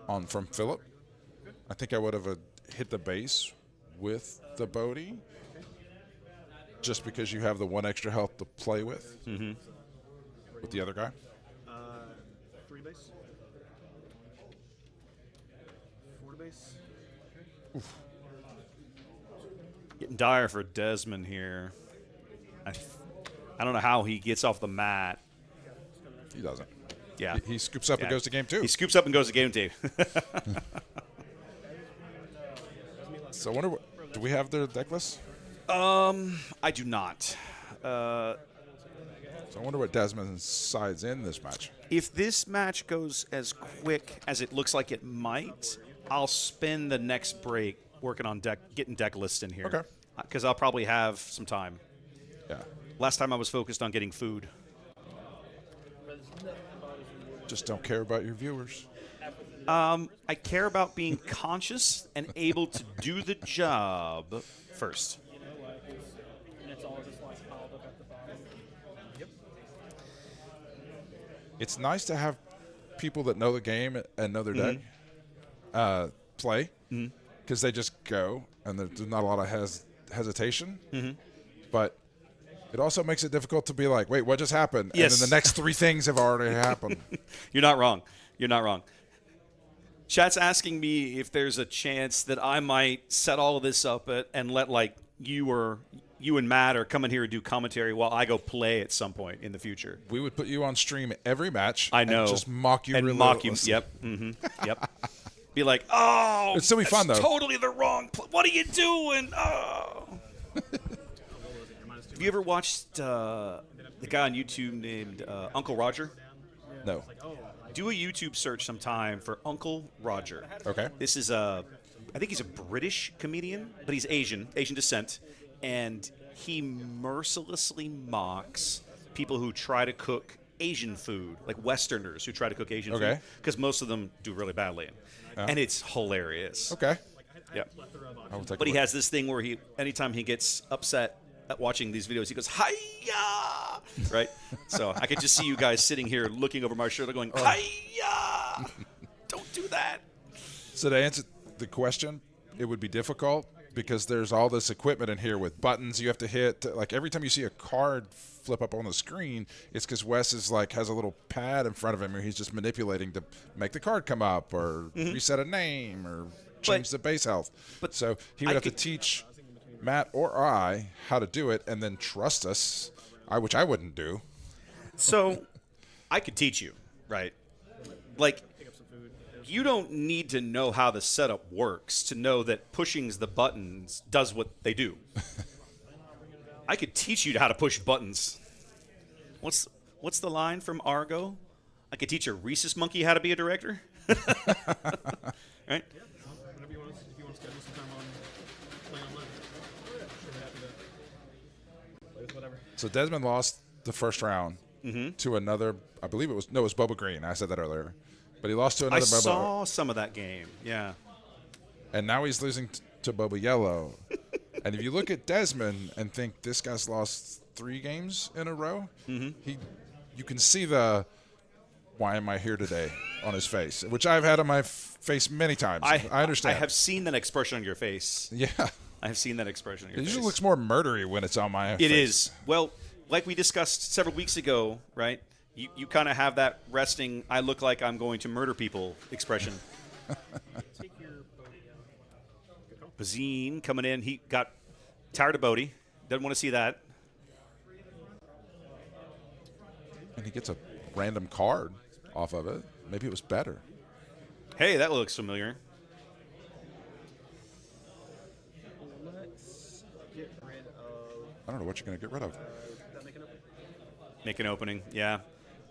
from Philip. I think I would have hit the base with the Bodhi just because you have the one extra health to play with with the other guy. 3 base. 4 base. Getting dire for Desmond here. I don't know how he gets off the mat. He doesn't. Yeah. He scoops up and Yeah. goes to game 2. He scoops up and goes to game 2. So I wonder what, do we have the deck list? I do not. So I wonder what Desmond sides in this match. If this match goes as quick as it looks like it might, I'll spend the next break working on getting deck lists in here. Okay. Because I'll probably have some time. Yeah. Last time I was focused on getting food. Just don't care about your viewers. I care about being conscious and able to do the job first. And it's all just like piled up at the bottom. It's nice to have people that know the game and know their deck play because they just go and there's not a lot of hesitation. But it also makes it difficult to be like, wait, what just happened? Yes. And then the next 3 things have already happened. You're not wrong. You're not wrong. Chat's asking me if there's a chance that I might set all of this up and let like you and Matt are coming here and do commentary while I go play at some point in the future. We would put you on stream every match. I know. And just mock you And mock you. relentlessly. Yep. Yep. Be like, oh, It'd still be fun, that's though. totally the wrong. What are you doing? Oh. Have you ever watched the guy on YouTube named Uncle Roger? No. Do a YouTube search sometime for Uncle Roger. Okay. This is I think he's a British comedian, but he's Asian descent, and he mercilessly mocks people who try to cook Asian food, like Westerners who try to cook Asian food, because most of them do really badly. And it's hilarious. Okay. Yeah. I will take But a he look. has this thing where anytime he gets upset at watching these videos, he goes, "Hiya!" Right? So I could just see you guys sitting here looking over my shoulder going, "Hiya! Don't do that." So to answer the question, it would be difficult because there's all this equipment in here with buttons you have to hit. Like every time you see a card flip up on the screen, it's because Wes is like has a little pad in front of him, or he's just manipulating to make the card come up, or reset a name, or change the base health. but So he would have to teach Matt or I how to do it, and then trust us, which I wouldn't do. So I could teach you, right? Like, you don't need to know how the setup works to know that pushing the buttons does what they do. I could teach you how to push buttons. What's the line from Argo? I could teach a rhesus monkey how to be a director. Right? Whenever you want to, if you want to schedule some time on playing online, sure be happy to play with whatever. So Desmond lost the first round to another. I believe it was Boba Green. I said that earlier, but he lost to I another Boba. saw some of that game. Yeah. And now he's losing to Boba Yellow. And if you look at Desmond and think this guy's lost 3 games in a row, you can see the "why am I here today" on his face, which I've had on my face many times. I understand. I have seen that expression on your face. Yeah. I have seen that expression on your It face. usually looks more murdery when it's on my face. It is. Well, like we discussed several weeks ago, right? You kind of have that resting, I look like I'm going to murder people expression. Take your Bodhi out. Bazine coming in. He got tired of Bodhi. Doesn't want to see that. And he gets a random card off of it. Maybe it was better. Hey, that looks familiar. Let's get rid of I don't know what you're going to get rid of. that making up. Make an opening. Yeah.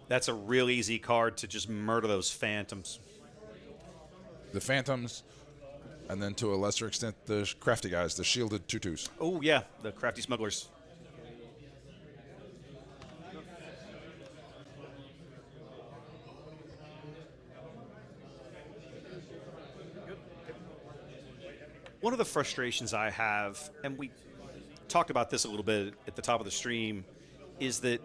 That's a real easy card to just murder those phantoms. The Phantoms, and then to a lesser extent, the crafty guys, the shielded tutus. Oh, yeah. The crafty smugglers. One of the frustrations I have, and we talked about this a little bit at the top of the stream, is that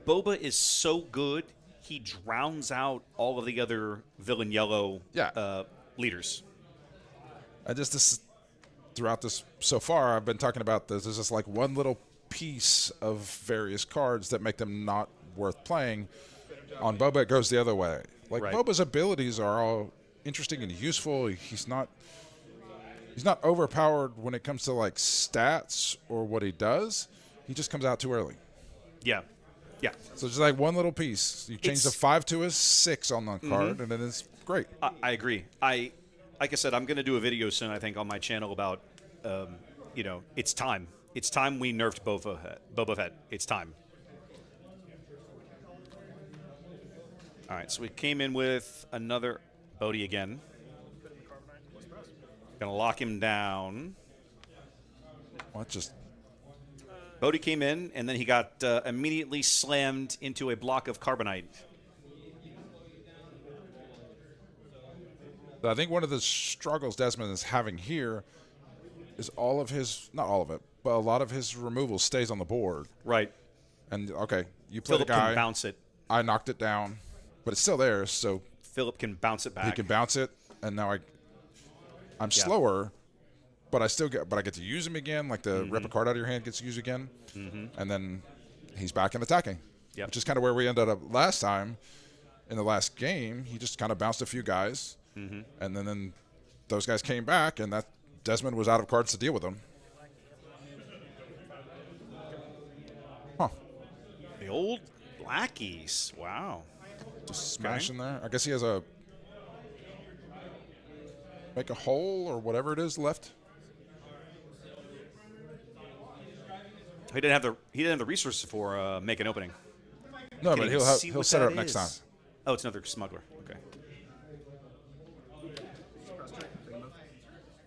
Boba is so good, he drowns out all of the other villain yellow leaders. I just throughout this so far, I've been talking about this. There's just like one little piece of various cards that make them not worth playing. On Boba, it goes the other way. Like Right. Boba's abilities are all interesting and useful. He's not overpowered when it comes to like stats or what he does. He just comes out too early. Yeah. Yeah. So just like one little piece. You change the It's- 5 to a 6 on the card, and then it's great. I agree. Like I said, I'm going to do a video soon, I think, on my channel about, it's time. It's time we nerfed Boba Fett. It's time. All right, so we came in with another Bodhi again. Going to lock him down. Well, just Bodhi came in, and then he got immediately slammed into a block of carbonite. I think one of the struggles Desmond is having here is all of his, not all of it, but a lot of his removal stays on the board. Right. And, okay, you play Philip the guy. can bounce it. I knocked it down, but it's still there, so Philip can bounce it back. he can bounce it, and now I'm slower, but I get to use him again, like the rip a card out of your hand gets used again, and then he's back and attacking, Yep. which is kind of where we ended up last time. In the last game, he just kind of bounced a few guys, and then those guys came back, and that Desmond was out of cards to deal with them. Huh. The old Blackies. Wow. Just smash in there. I guess he has a make a hole or whatever it is left. He didn't have the resources for make an opening. No, Can't but even see he'll what set it that up next is. time. Oh, it's another smuggler. Okay.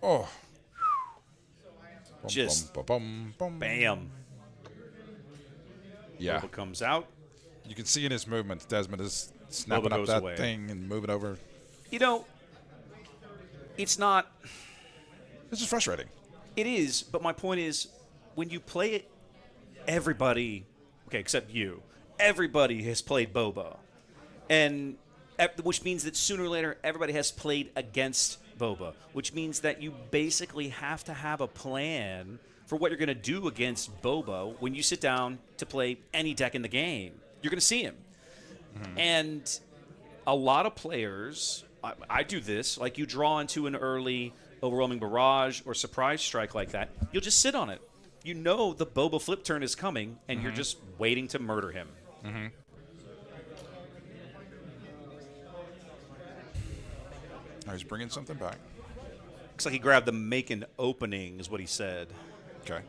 Oh. Just bum. bam. Yeah. Boba comes out. You can see in his movements, Desmond is snapping Boba up goes that away. thing and moving over. You know, it's not. This is frustrating. It is, but my point is, when you play it, everybody, okay, except you, everybody has played Boba, and which means that sooner or later everybody has played against Boba, which means that you basically have to have a plan for what you're going to do against Boba when you sit down to play any deck in the game. You're going to see him, and a lot of players, I do this, like you draw into an early overwhelming barrage or surprise strike like that, you'll just sit on it. You know the Boba flip turn is coming, and you're just waiting to murder him. He's bringing something back. Looks like he grabbed the make an opening, is what he said. Okay.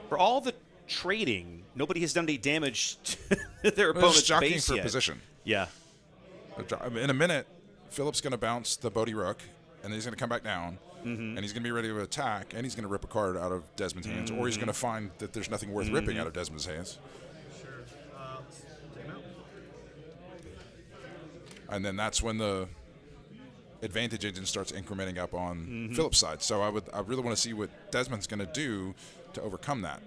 For all the trading, nobody has done any damage to their Well, it's opponent's jockeying base for yet. position. Yeah. In a minute, Philip's going to bounce the Bodhi Rook, and then he's going to come back down, and he's going to be ready to attack, and he's going to rip a card out of Desmond's hands, or he's going to find that there's nothing worth ripping out of Desmond's hands. Sure. Take him out. And then that's when the advantage engine starts incrementing up on Philip's side. So I really want to see what Desmond's going to do to overcome that.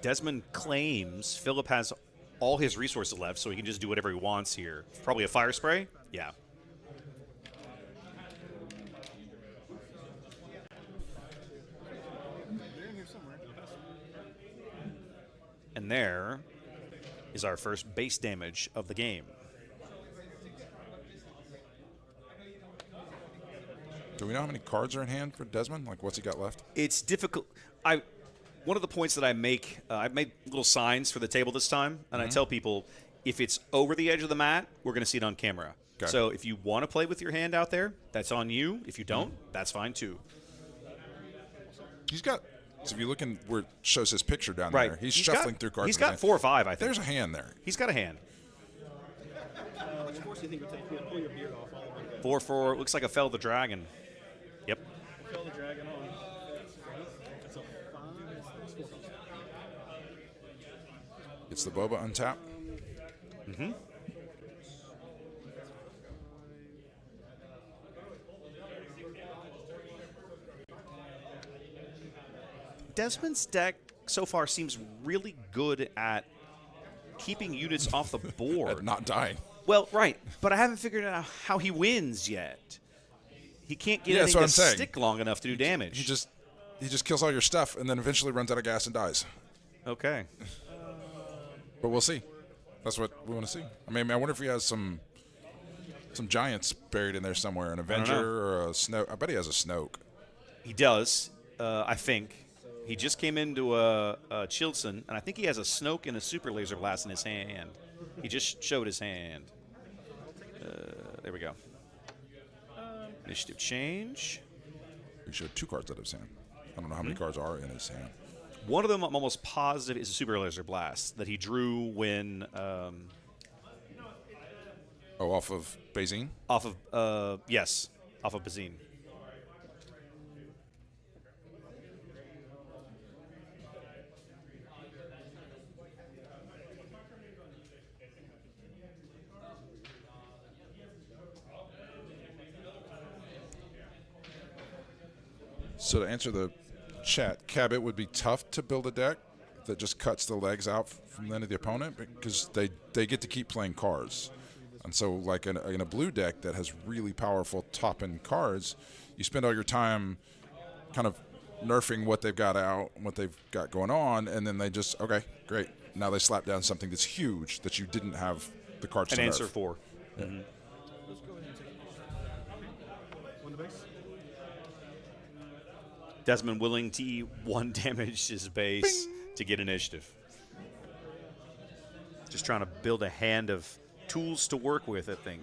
Desmond claims Philip has all his resources left, so he can just do whatever he wants here. Probably a fire spray? Yeah. And there is our first base damage of the game. Do we know how many cards are in hand for Desmond? Like, what's he got left? It's difficult. One of the points that I make, I've made little signs for the table this time, and I tell people, if it's over the edge of the mat, we're going to see it on camera. Okay. So if you want to play with your hand out there, that's on you. If you don't, that's fine too. He's got. So if you look in where it shows his picture down Right. there, he's He's shuffling got- through cards. He's with his got hand. 4 or 5, I think. There's a hand there. He's got a hand. Which force do you think would take? Pull your beard off all of it. 4-4, looks like a Fell the Dragon. Yep. Kill the dragon on. That's a 5. That's 4 costs. It's the Boba untap. Desmond's deck so far seems really good at keeping units off the board. At not dying. Well, right, but I haven't figured out how he wins yet. He can't get Yeah, that's anything what to I'm saying. stick long enough to do damage. He just kills all your stuff and then eventually runs out of gas and dies. Okay. But we'll see. That's what we want to see. I mean, I wonder if he has some giants buried in there somewhere, an Avenger know. or a Snoke. I bet he has a Snoke. He does, I think. He just came into a Chilson, and I think he has a Snoke and a Super Laser Blast in his hand. He just showed his hand. There we go. Initiative change. He showed 2 cards out of his hand. I don't know how many cards are in his hand. One of them, I'm almost positive, is a Super Laser Blast that he drew when Off of Bazine? off of off of Bazine. So to answer the chat, Cab, it would be tough to build a deck that just cuts the legs out from the end of the opponent because they get to keep playing cards. And so like in a blue deck that has really powerful top-end cards, you spend all your time kind of nerfing what they've got out, what they've got going on, and then they just, okay, great. Now they slap down something that's huge that you didn't have the cards An to answer nerf. for. Let's go ahead and take it. 1 to base. Desmond willing to 1 damage his base to get initiative. Just trying to build a hand of tools to work with, I think.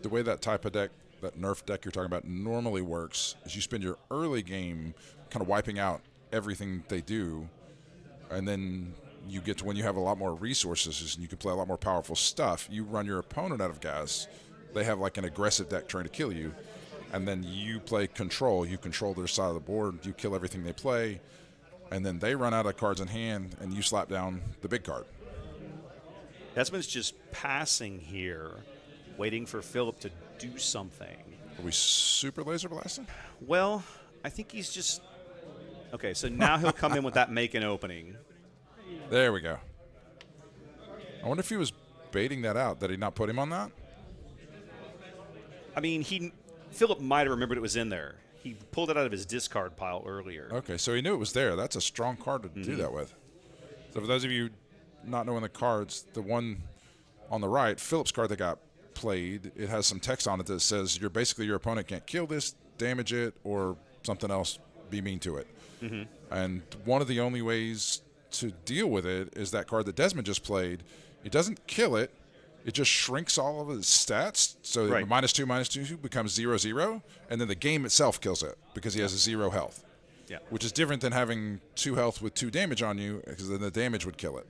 The way that type of deck, that nerf deck you're talking about, normally works is you spend your early game kind of wiping out everything they do, and then you get to when you have a lot more resources and you can play a lot more powerful stuff, you run your opponent out of gas. They have like an aggressive deck trying to kill you, and then you play control. You control their side of the board. You kill everything they play, and then they run out of cards in hand, and you slap down the big card. Desmond's just passing here, waiting for Philip to do something. Are we super laser blasting? Well, I think he's just... Okay, so now he'll come in with that make an opening. There we go. I wonder if he was baiting that out. Did he not put him on that? I mean, Philip might have remembered it was in there. He pulled it out of his discard pile earlier. Okay, so he knew it was there. That's a strong card to do that with. So for those of you not knowing the cards, the one on the right, Philip's card that got played, it has some text on it that says your opponent can't kill this, damage it, or something else, be mean to it. And one of the only ways to deal with it is that card that Desmond just played. It doesn't kill it. It just shrinks all of his stats. So Right. -2/-2 becomes 0/0, and then the game itself kills it because he has a 0 health. Yeah. Which is different than having 2 health with 2 damage on you, because then the damage would kill it.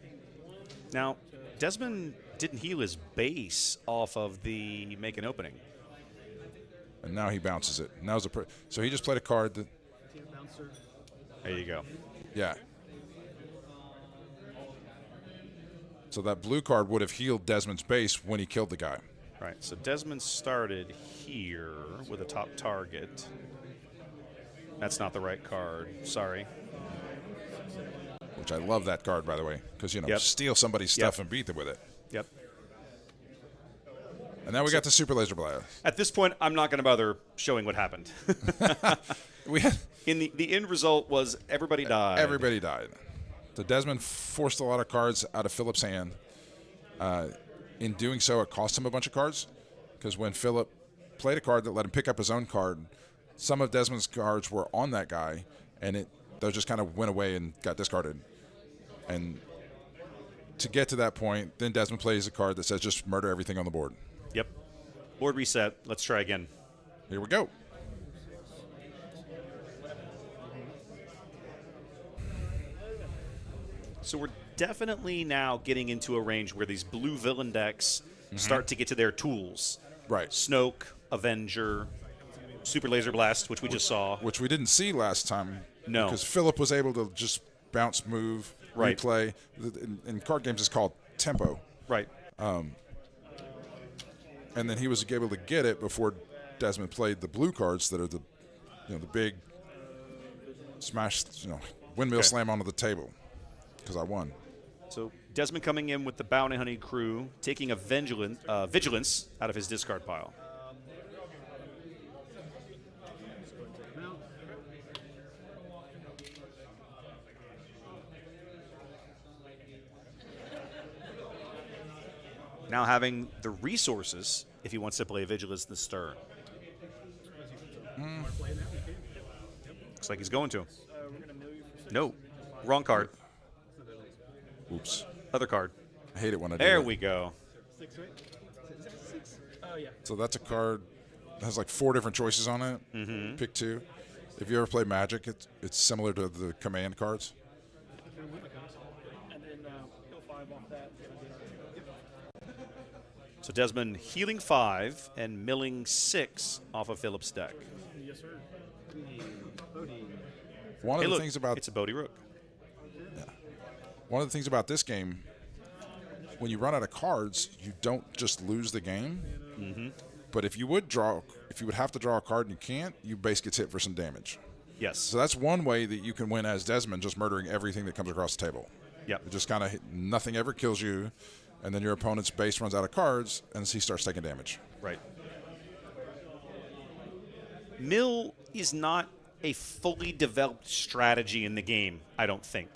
Now, Desmond didn't heal his base off of the make an opening. And now he bounces it. So he just played a card that, There you go. yeah. So that blue card would have healed Desmond's base when he killed the guy. Right, so Desmond started here with a top target. That's not the right card. Sorry. Which I love that card, by the way, because, Yep. steal somebody's stuff and beat them with it. Yep. And now we got the Super Laser Blast. At this point, I'm not going to bother showing what happened. We had In the end result was everybody died. everybody died. So Desmond forced a lot of cards out of Philip's hand. In doing so, it cost him a bunch of cards, because when Philip played a card that let him pick up his own card, some of Desmond's cards were on that guy, and those just kind of went away and got discarded. And to get to that point, then Desmond plays a card that says just murder everything on the board. Yep. Board reset. Let's try again. Here we go. So we're definitely now getting into a range where these blue villain decks start to get to their tools. Right. Snoke, Avenger, Super Laser Blast, which we just saw. Which we didn't see last time. No. Because Philip was able to just bounce, move, Right. replay. In card games, it's called tempo. Right. And then he was able to get it before Desmond played the blue cards that are the big smash, windmill Okay. slam onto the table. Because I won. So Desmond coming in with the Bounty Hunting crew, taking a Vigilance out of his discard pile. Now having the resources if he wants to play Vigilance this turn. Looks like he's going to. No, wrong card. Oops. Other card. I hate it when I do There that. we go. So that's a card that has like 4 different choices on it. Mm-hmm. Pick 2. If you ever play Magic, it's similar to the command cards. So Desmond healing 5 and milling 6 off of Philip's deck. Yes, sir. One of Hey, the look, things about it's a Bodhi Rook. One of the things about this game, when you run out of cards, you don't just lose the game. Mm-hmm. But if you would have to draw a card and you can't, your base gets hit for some damage. Yes. So that's one way that you can win as Desmond, just murdering everything that comes across the table. Yep. It just kind of nothing ever kills you, and then your opponent's base runs out of cards, and he starts taking damage. Right. Mill is not a fully developed strategy in the game, I don't think.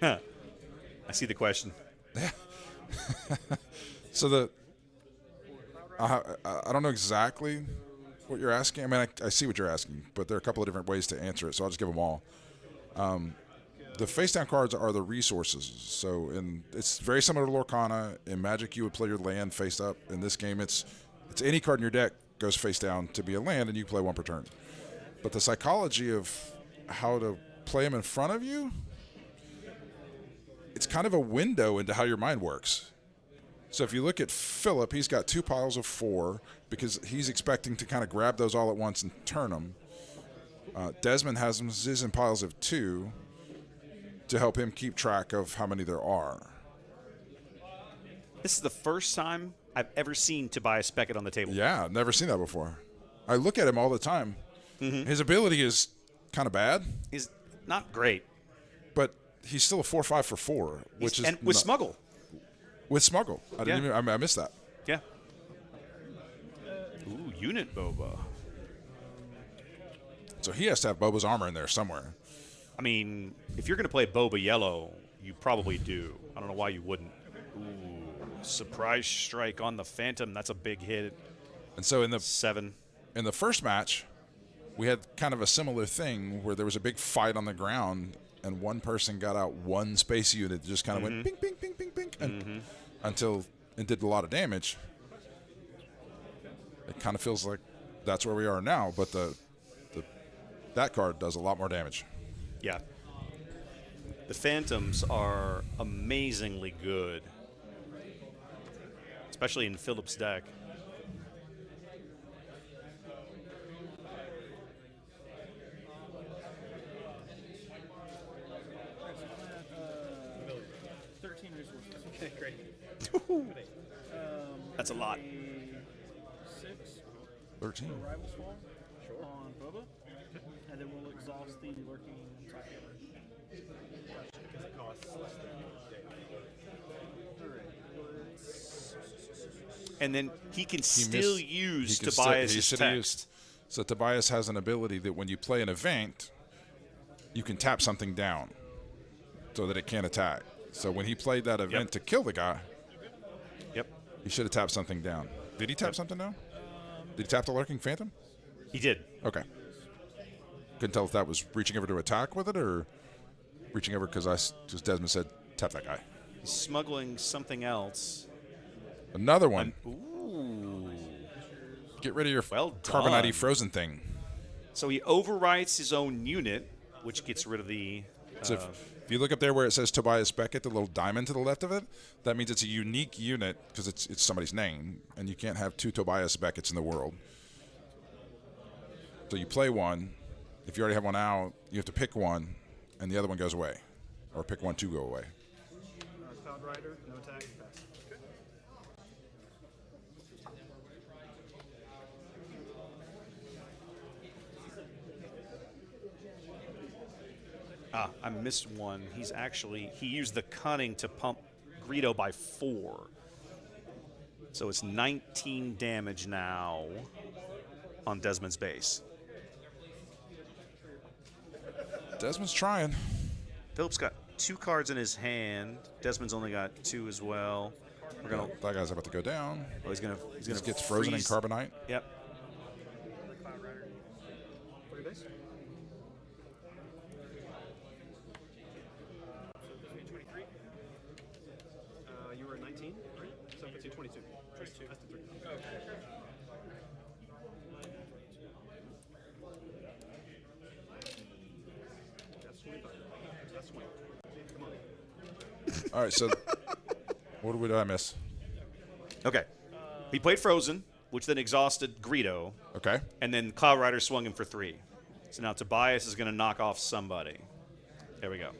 Huh. I see the question. So I don't know exactly what you're asking. I mean, I see what you're asking, but there are a couple of different ways to answer it, so I'll just give them all. The face-down cards are the resources. So it's very similar to Lorcana. In Magic, you would play your land face up. In this game, it's any card in your deck goes face down to be a land, and you play one per turn. But the psychology of how to play them in front of you, it's kind of a window into how your mind works. So if you look at Philip, he's got 2 piles of 4 because he's expecting to kind of grab those all at once and turn them. Desmond has his in piles of 2 to help him keep track of how many there are. This is the first time I've ever seen Tobias Beckett on the table. Yeah, I've never seen that before. I look at him all the time. His ability is kind of bad, He's not great. but he's still a 4/5 for 4, which is and with not- Smuggle. With Smuggle. I didn't Yeah. even. I missed that. Yeah. Ooh, unit Boba. So he has to have Boba's armor in there somewhere. I mean, if you're going to play Boba Yellow, you probably do. I don't know why you wouldn't. Ooh, surprise strike on the Phantom. That's a big hit. And so in the 7. first match, we had kind of a similar thing where there was a big fight on the ground, and one person got out one space unit that just kind of went ping, ping, ping, ping, ping, and until it did a lot of damage. It kind of feels like that's where we are now, but that card does a lot more damage. Yeah. The Phantoms are amazingly good, especially in Philip's deck. Ability. 13 resources. Okay, great. That's a lot. 6 13. Rival Swamp on Boba, and then we'll exhaust the lurking top hammer. Because it costs less than And then he can still use he can Tobias' should text. use- So Tobias has an ability that when you play an event, you can tap something down so that it can't attack. So when he played that event to kill the guy, Yep. he should have tapped something down. Did he tap something down? Did he tap the Lurking Phantom? He did. Okay. Couldn't tell if that was reaching over to attack with it or reaching over because Desmond said, tap that guy. He's smuggling something else. Another one. Ooh. Get rid of your Well carbonite done. frozen thing. So he overwrites his own unit, which gets rid of the... So if you look up there where it says Tobias Beckett, the little diamond to the left of it, that means it's a unique unit because it's somebody's name, and you can't have 2 Tobias Becketts in the world. So you play one. If you already have one out, you have to pick one, and the other one goes away. Or pick one to go away. Cloud Rider, no attack, pass. I missed one. He used the cunning to pump Greedo by 4. So it's 19 damage now on Desmond's base. Desmond's trying. Philip's got 2 cards in his hand. Desmond's only got 2 as well. We're gonna. That guy's about to go down. Oh, he's gonna Just gets frozen in freeze. carbonite. Yep. Cloud Rider. For your base? So this will be 23. You were at 19, right? So it's 22. 22. That's the 3. That's 25. That's 20. Come on. All right, so what did I miss? Okay. He played Frozen, which then exhausted Greedo, Okay. and then Cloud Rider swung him for 3. So now Tobias is going to knock off somebody. There we go.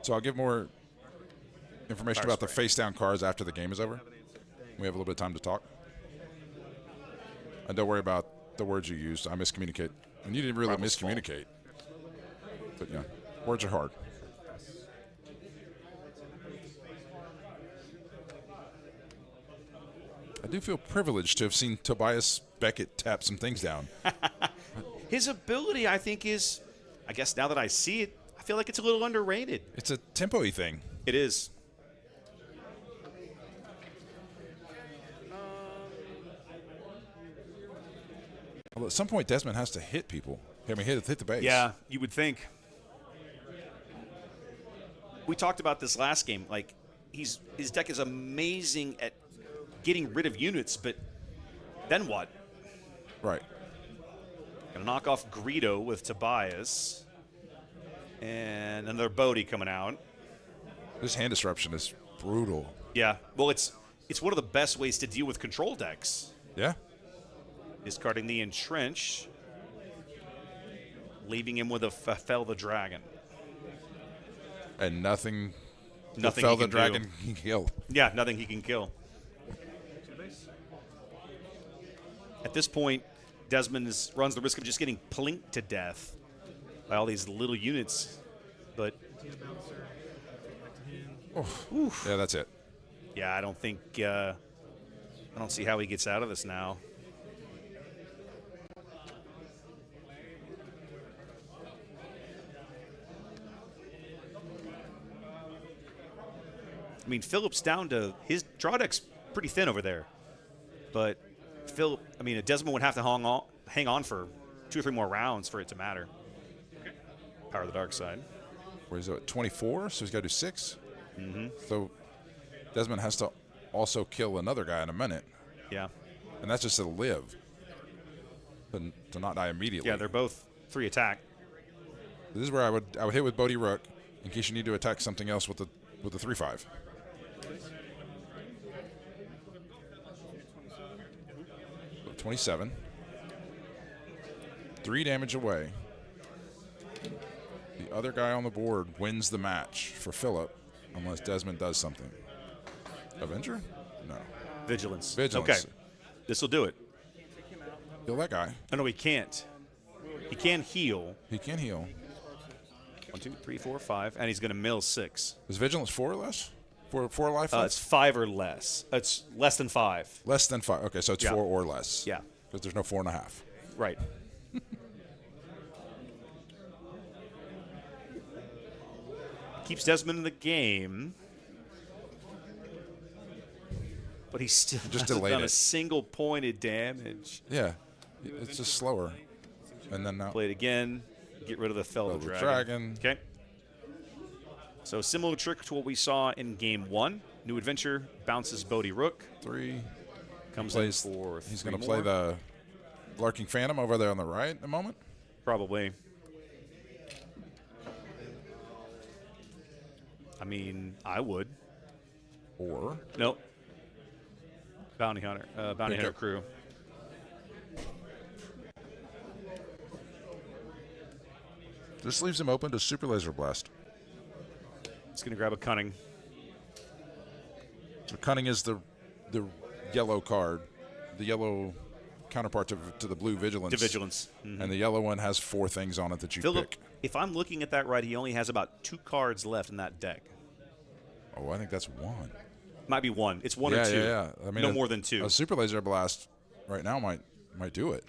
So I'll give more information Fire about the spray. face down cards after the game is over. We have a little bit of time to talk. And don't worry about the words you used. I miscommunicate. And you didn't really Rival's fault. miscommunicate. But yeah, words are hard. I do feel privileged to have seen Tobias Beckett tap some things down. His ability, I think, is, I guess now that I see it, I feel like it's a little underrated. It's a tempo-y thing. It is. Well, at some point, Desmond has to hit people. I mean, hit the base. Yeah, you would think. we talked about this last game. Like, his deck is amazing at getting rid of units, but then what? Right. Gonna knock off Greedo with Tobias. And another Bodhi coming out. This hand disruption is brutal. Yeah. Well, it's one of the best ways to deal with control decks. Yeah. Discarding the Entrench. Leaving him with a Fell the Dragon. And nothing Nothing Fell he the can Dragon do. can kill. Yeah, nothing he can kill. At this point, Desmond runs the risk of just getting plinked to death by all these little units. But Yeah, that's it. yeah, I don't see how he gets out of this now. I mean, Philip's down to his draw deck's pretty thin over there, but Desmond would have to hang on for 2 or 3 more rounds for it to matter. Power of the dark side. Where is it? 24, so he's got to do 6. Mm-hmm. So Desmond has to also kill another guy in a minute, Yeah. and that's just to live, but to not die immediately. Yeah, they're both 3 attack. This is where I would hit with Bodhi Rook in case you need to attack something else with the 3/5. 27. 3 damage away. The other guy on the board wins the match for Philip, unless Desmond does something. Avenger? No. Vigilance. Vigilance. Okay. This will do it. Kill that guy. Oh, no, he can't. He can heal. He can heal. 1, 2, 3, 4, 5, and he's going to mill 6. Is Vigilance 4 or less? 4 life left? It's 5 or less. It's less than 5. Less than 5. Okay, so it's Yeah. 4 or less. Yeah. Because there's no 4.5. Right. Keeps Desmond in the game, but he still Just hasn't delayed done a it. single point of damage. Yeah. It's just slower. And then now. Play it again. Get rid of the Fell Fell the the Dragon. Dragon. Okay. So similar trick to what we saw in game 1. New adventure bounces Bodhi Rook. 3. Comes Plays, in for he's 3 going to play more. the Larking Phantom over there on the right in a moment. Probably. I mean, I would. Or Nope. Bounty Hunter. Bounty Okay. Hunter crew. this leaves him open to Super Laser Blast. He's going to grab a Cunning. So Cunning is the yellow card, the yellow counterpart to the blue Vigilance. To Vigilance. And the yellow one has 4 things on it that you Philip, pick. if I'm looking at that right, he only has about 2 cards left in that deck. Oh, I think that's 1. Might be 1. It's 1 yeah, or 2. Yeah. I mean, no more than 2. A Super Laser Blast right now might do it.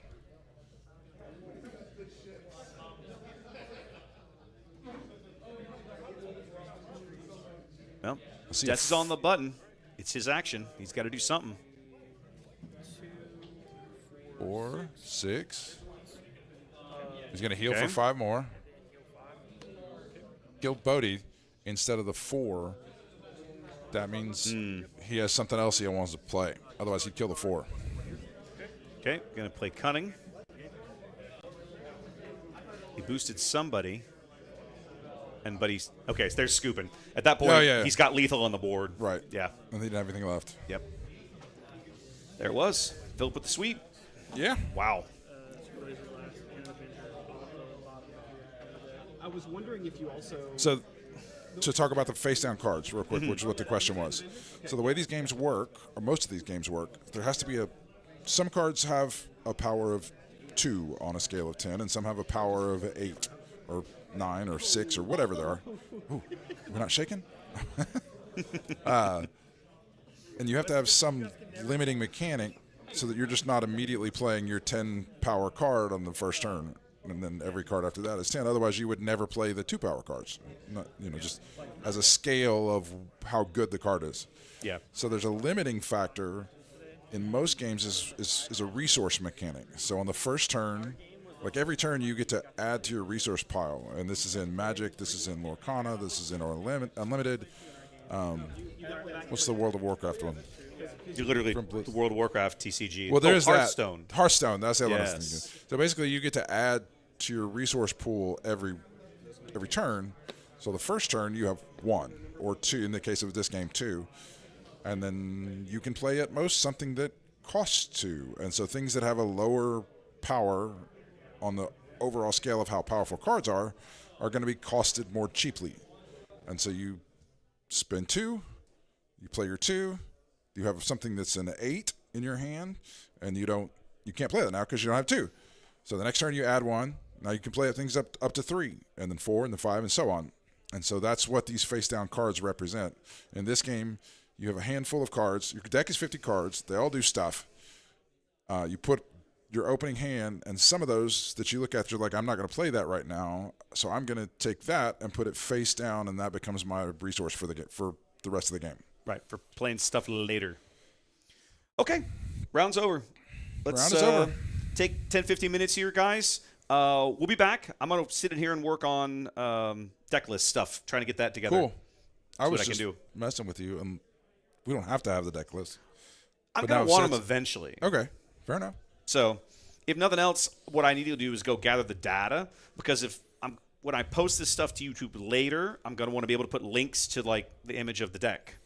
Well, Let's see Des if- is on the button. It's his action. He's got to do something. 4, 6. He's going to heal Okay. for 5 more. Kill Bodhi instead of the 4. That means he has something else he wants to play. Otherwise, he'd kill the 4. Okay, going to play Cunning. He boosted somebody. But he's okay. So there's scooping. At that point, Yeah. he's got lethal on the board. Right. Yeah. And he didn't have anything left. Yep. There it was. Philip with the sweep. Yeah. Wow. I was wondering if you also. So, to talk about the face-down cards real quick, which is what the question was. So the way these games work, or most of these games work, there has to be some cards have a power of 2 on a scale of 10, and some have a power of 8 or 9 or 6 or whatever they are. Ooh, we're not shaking? And you have to have some limiting mechanic so that you're just not immediately playing your 10 power card on the first turn, and then every card after that is 10. Otherwise, you would never play the 2 power cards. Not, just as a scale of how good the card is. Yeah. So there's a limiting factor in most games is a resource mechanic. So on the first turn, Like every turn, you get to add to your resource pile, and this is in Magic, this is in Lorcana, this is in Unlimited. What's the World of Warcraft one? You're literally From Blizz. the World of Warcraft TCG. Well, there's Hearthstone. that. Hearthstone. That's the one I was Yes. thinking. So basically, you get to add to your resource pool every turn. So the first turn you have 1 or 2. In the case of this game, 2, and then you can play at most something that costs 2. And so things that have a lower power on the overall scale of how powerful cards are going to be costed more cheaply. And so you spend 2, you play your 2, you have something that's an 8 in your hand, and you can't play that now because you don't have 2. So the next turn you add 1. Now you can play things up to 3, and then 4, and then 5, and so on. And so that's what these face-down cards represent. In this game, you have a handful of cards. Your deck is 50 cards. They all do stuff. You put your opening hand, and some of those that you look at, you're like, I'm not going to play that right now, so I'm going to take that and put it face down, and that becomes my resource for the rest of the game. Right, for playing stuff later. Okay, round's over. Let's Round is over. take 10, 15 minutes here, guys. We'll be back. I'm going to sit in here and work on deck list stuff, trying to get that together. Cool. I was what I just can do. messing with you, and we don't have to have the deck list. I'm But going now to want since- them eventually. Okay, fair enough. So, if nothing else, what I need to do is go gather the data, because when I post this stuff to YouTube later, I'm going to want to be able to put links to like the image of the deck.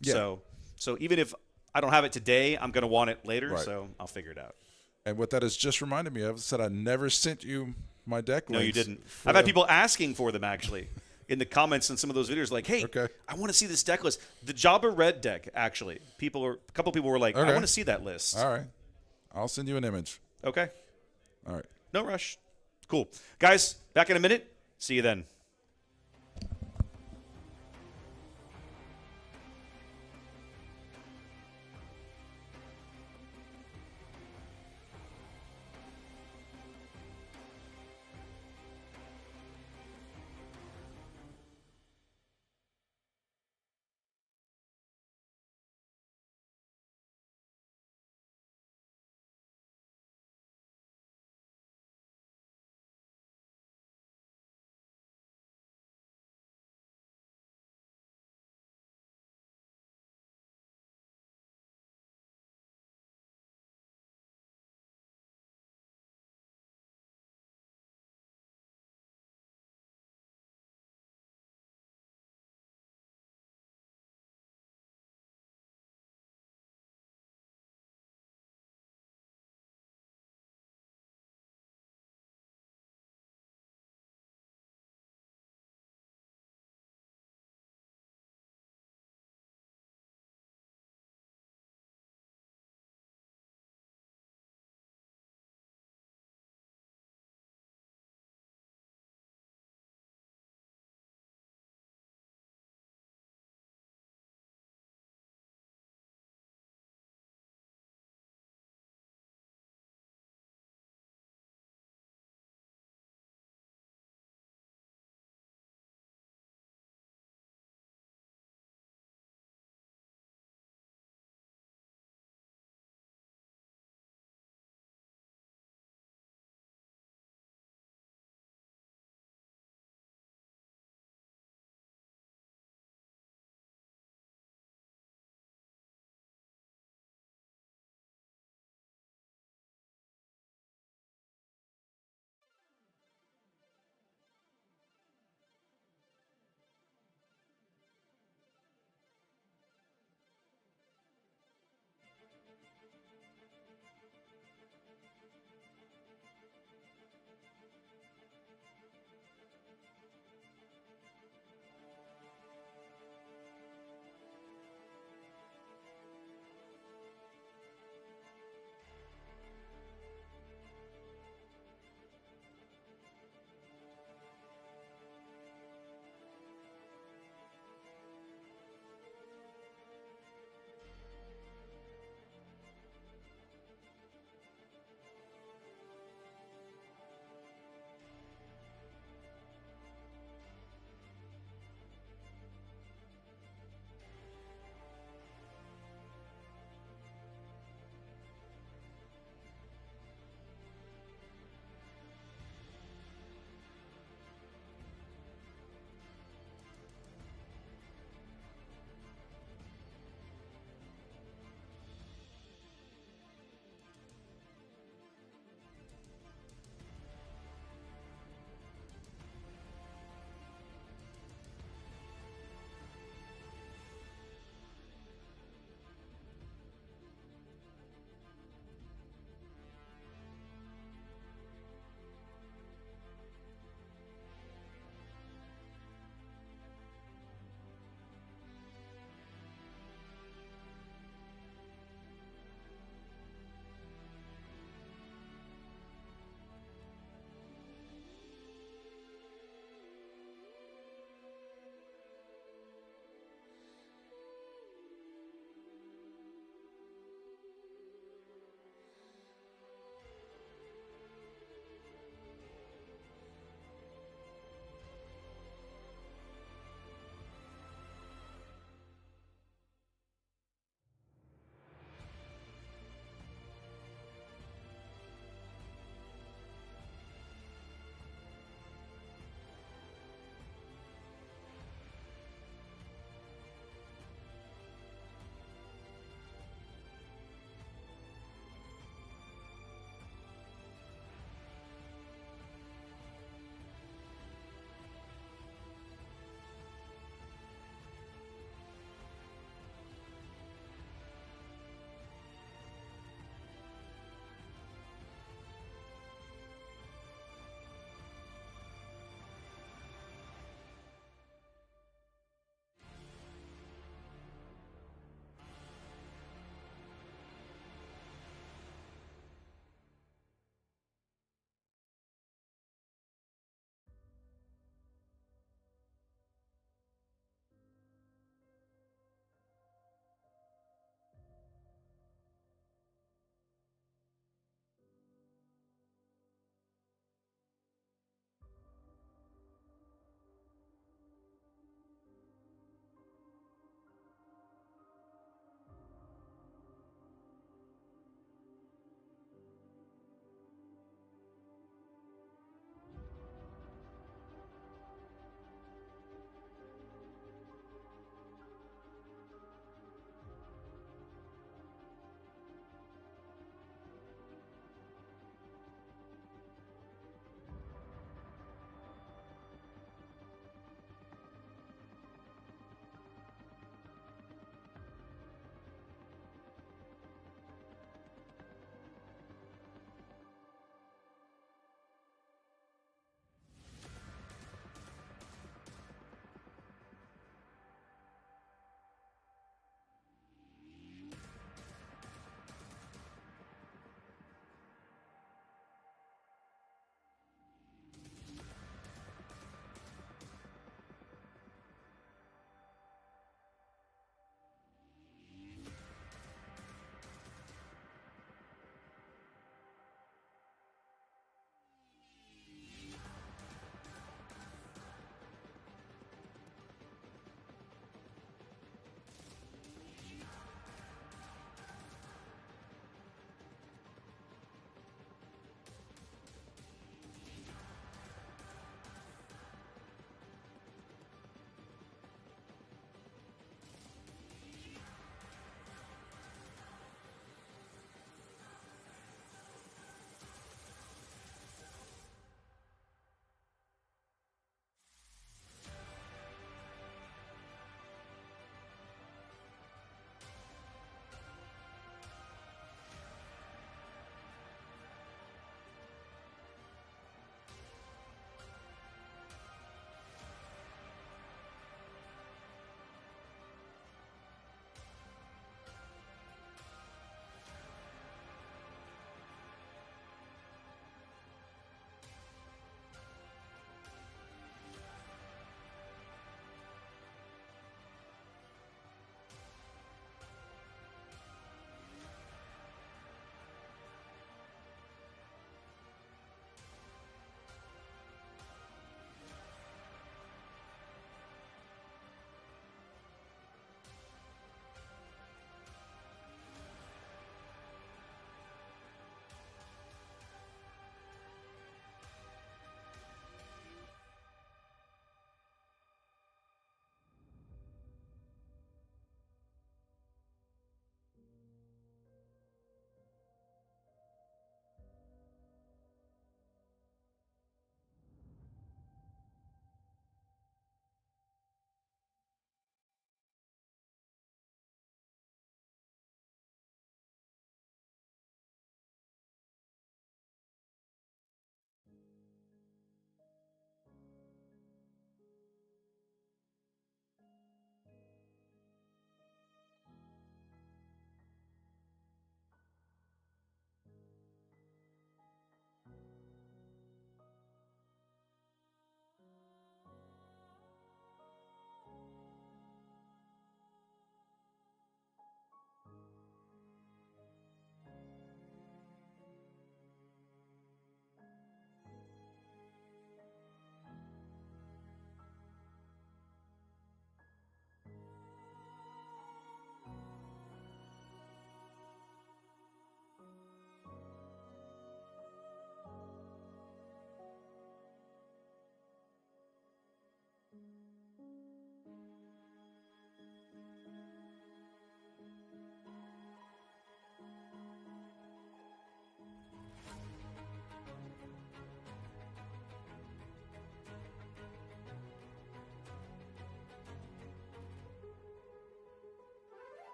Yeah. So even if I don't have it today, I'm going to want it later, Right. so I'll figure it out. And what that has just reminded me of is that I never sent you my deck No, you links didn't. for I've had the- people asking for them, actually, in the comments on some of those videos, like, hey, Okay. I want to see this deck list. The Jabba Red deck, actually. A couple people were like, I Okay. want to see that list. All right. I'll send you an image. Okay. All right. No rush. Cool. Guys, back in a minute. See you then.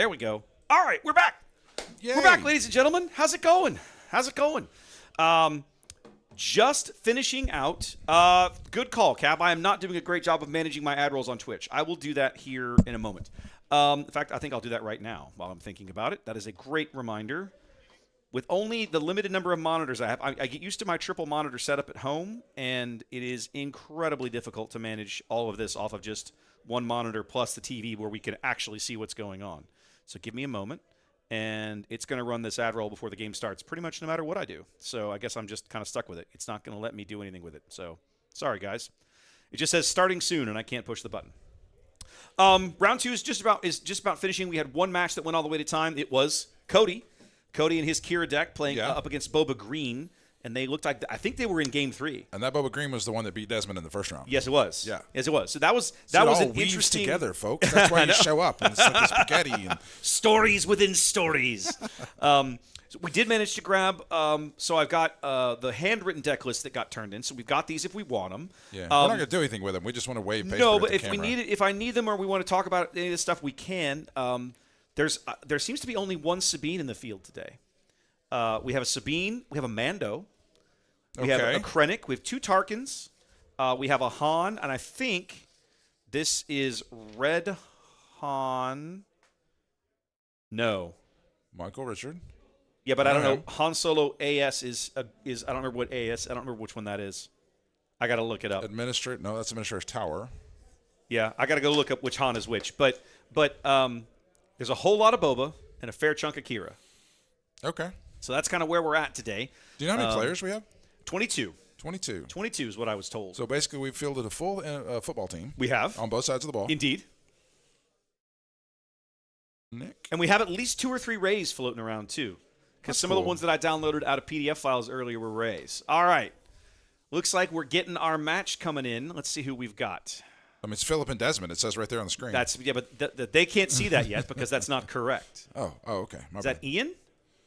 There we go. All right, we're back. Yay. We're back, ladies and gentlemen. How's it going? Just finishing out. Good call, Cap. I am not doing a great job of managing my ad rolls on Twitch. I will do that here in a moment. In fact, I think I'll do that right now while I'm thinking about it. That is a great reminder. With only the limited number of monitors I have, I get used to my triple monitor setup at home, and it is incredibly difficult to manage all of this off of just one monitor plus the TV where we can actually see what's going on. So give me a moment, and it's going to run this ad roll before the game starts pretty much no matter what I do. So I guess I'm just kind of stuck with it. It's not going to let me do anything with it. So sorry, guys. It just says starting soon, and I can't push the button. Round 2 is just about finishing. We had one match that went all the way to time. It was Cody and his Kira deck playing up against Boba Green. And they looked like, I think they were in Game 3. And that Boba Green was the one that beat Desmond in the first round. Yes, it was. Yeah. Yes, it was. So that was it all an weaves interesting together, folks. That's why you show up. And it's like a spaghetti. And stories within stories. So we did manage to grab. So I've got the handwritten deck list that got turned in. So we've got these if we want them. yeah, we're not going to do anything with them. We just want to wave paper. No, at but the if camera. if I need them or we want to talk about any of this stuff, we can. There seems to be only one Sabine in the field today. We have a Sabine. We have a Mando. We have a Krennic. We have 2 Tarkins. We have a Han, and I think this is Red Han. No. Michael Richard. Yeah, but I don't know. Han Solo AS is I don't remember what AS. I don't remember which one that is. I got to look it up. No, that's Administrator's Tower. Yeah, I got to go look up which Han is which. But there's a whole lot of Boba and a fair chunk of Kira. Okay. So that's kind of where we're at today. Do you know how many players we have? 22. 22. 22 is what I was told. So basically, we've fielded a full football team. We have. On both sides of the ball. Indeed. Nick. And we have at least 2 or 3 Rays floating around, too. Because some of the ones that I downloaded out of PDF files earlier were Rays. All right. Looks like we're getting our match coming in. Let's see who we've got. I mean, it's Philip and Desmond. It says right there on the screen. But they can't see that yet because that's not correct. Oh, okay. Is that Ian?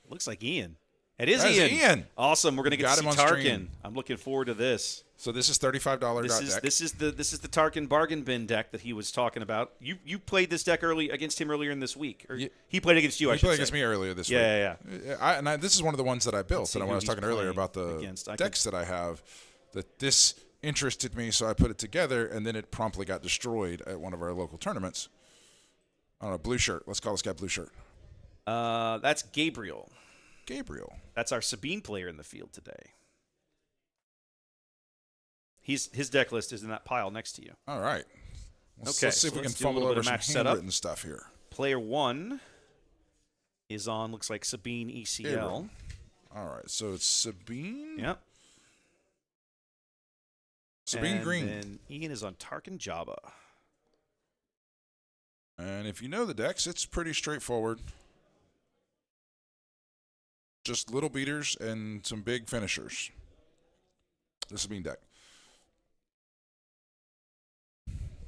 Looks like Ian. It is That is Ian. Ian. Awesome. We're going to get Got to see him on Tarkin. stream. I'm looking forward to this. So this is $35 deck. This is the Tarkin bargain bin deck that he was talking about. You played this deck against him earlier in this week. Or he played against you, I He should played say. against me earlier this week. Yeah. This is one of the ones that I built. see And when who I was he's talking earlier playing about the against. decks that I have, that this interested me, so I put it together, and then it promptly got destroyed at one of our local tournaments. I don't know, blue shirt. Let's call this guy blue shirt. That's Gabriel. That's our Sabine player in the field today. His deck list is in that pile next to you. All right. Let's see if we can let's do a fumble little bit over of some match setup. handwritten stuff here. Player 1 is on, looks like Sabine ECL. Gabriel. All right, so it's Sabine. Yep. Sabine Green. And Ian is on Tarkin Jabba. And if you know the decks, it's pretty straightforward. Just little beaters and some big finishers. The Sabine deck.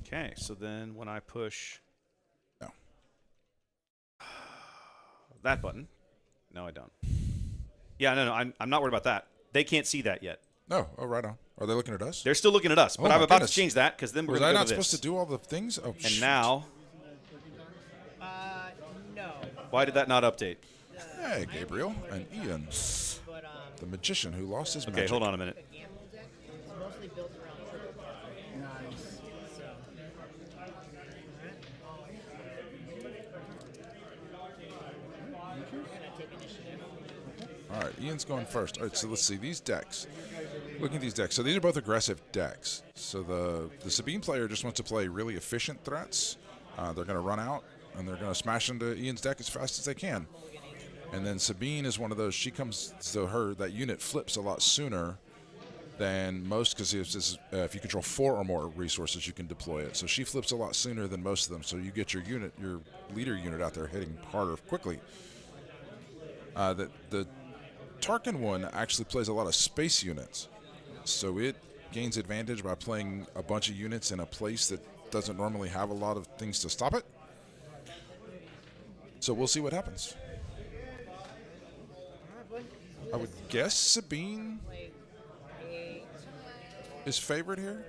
Okay, so then when I push that button, no, I don't. Yeah, no, I'm not worried about that. They can't see that yet. No, right on. Are they looking at us? They're still looking at us, but my I'm about goodness. to change that because then we're Was going I to go not to this. supposed to do all the things? Oh, And shoot. now, No. why did that not update? Hey, Gabriel and Ian, the magician who lost his Okay, magic. hold on a minute. The gamble deck is mostly built around triple cards. Nice. So. All right, Ian's going first. All right, so let's see these decks. Looking at these decks. So these are both aggressive decks. So the Sabine player just wants to play really efficient threats. They're going to run out, and they're going to smash into Ian's deck as fast as they can. And then Sabine is one of those. She comes, so that unit flips a lot sooner than most, because if you control 4 or more resources, you can deploy it. So she flips a lot sooner than most of them. So you get your leader unit out there hitting harder quickly. The Tarkin one actually plays a lot of space units. So it gains advantage by playing a bunch of units in a place that doesn't normally have a lot of things to stop it. So we'll see what happens. I would guess Sabine is favored here.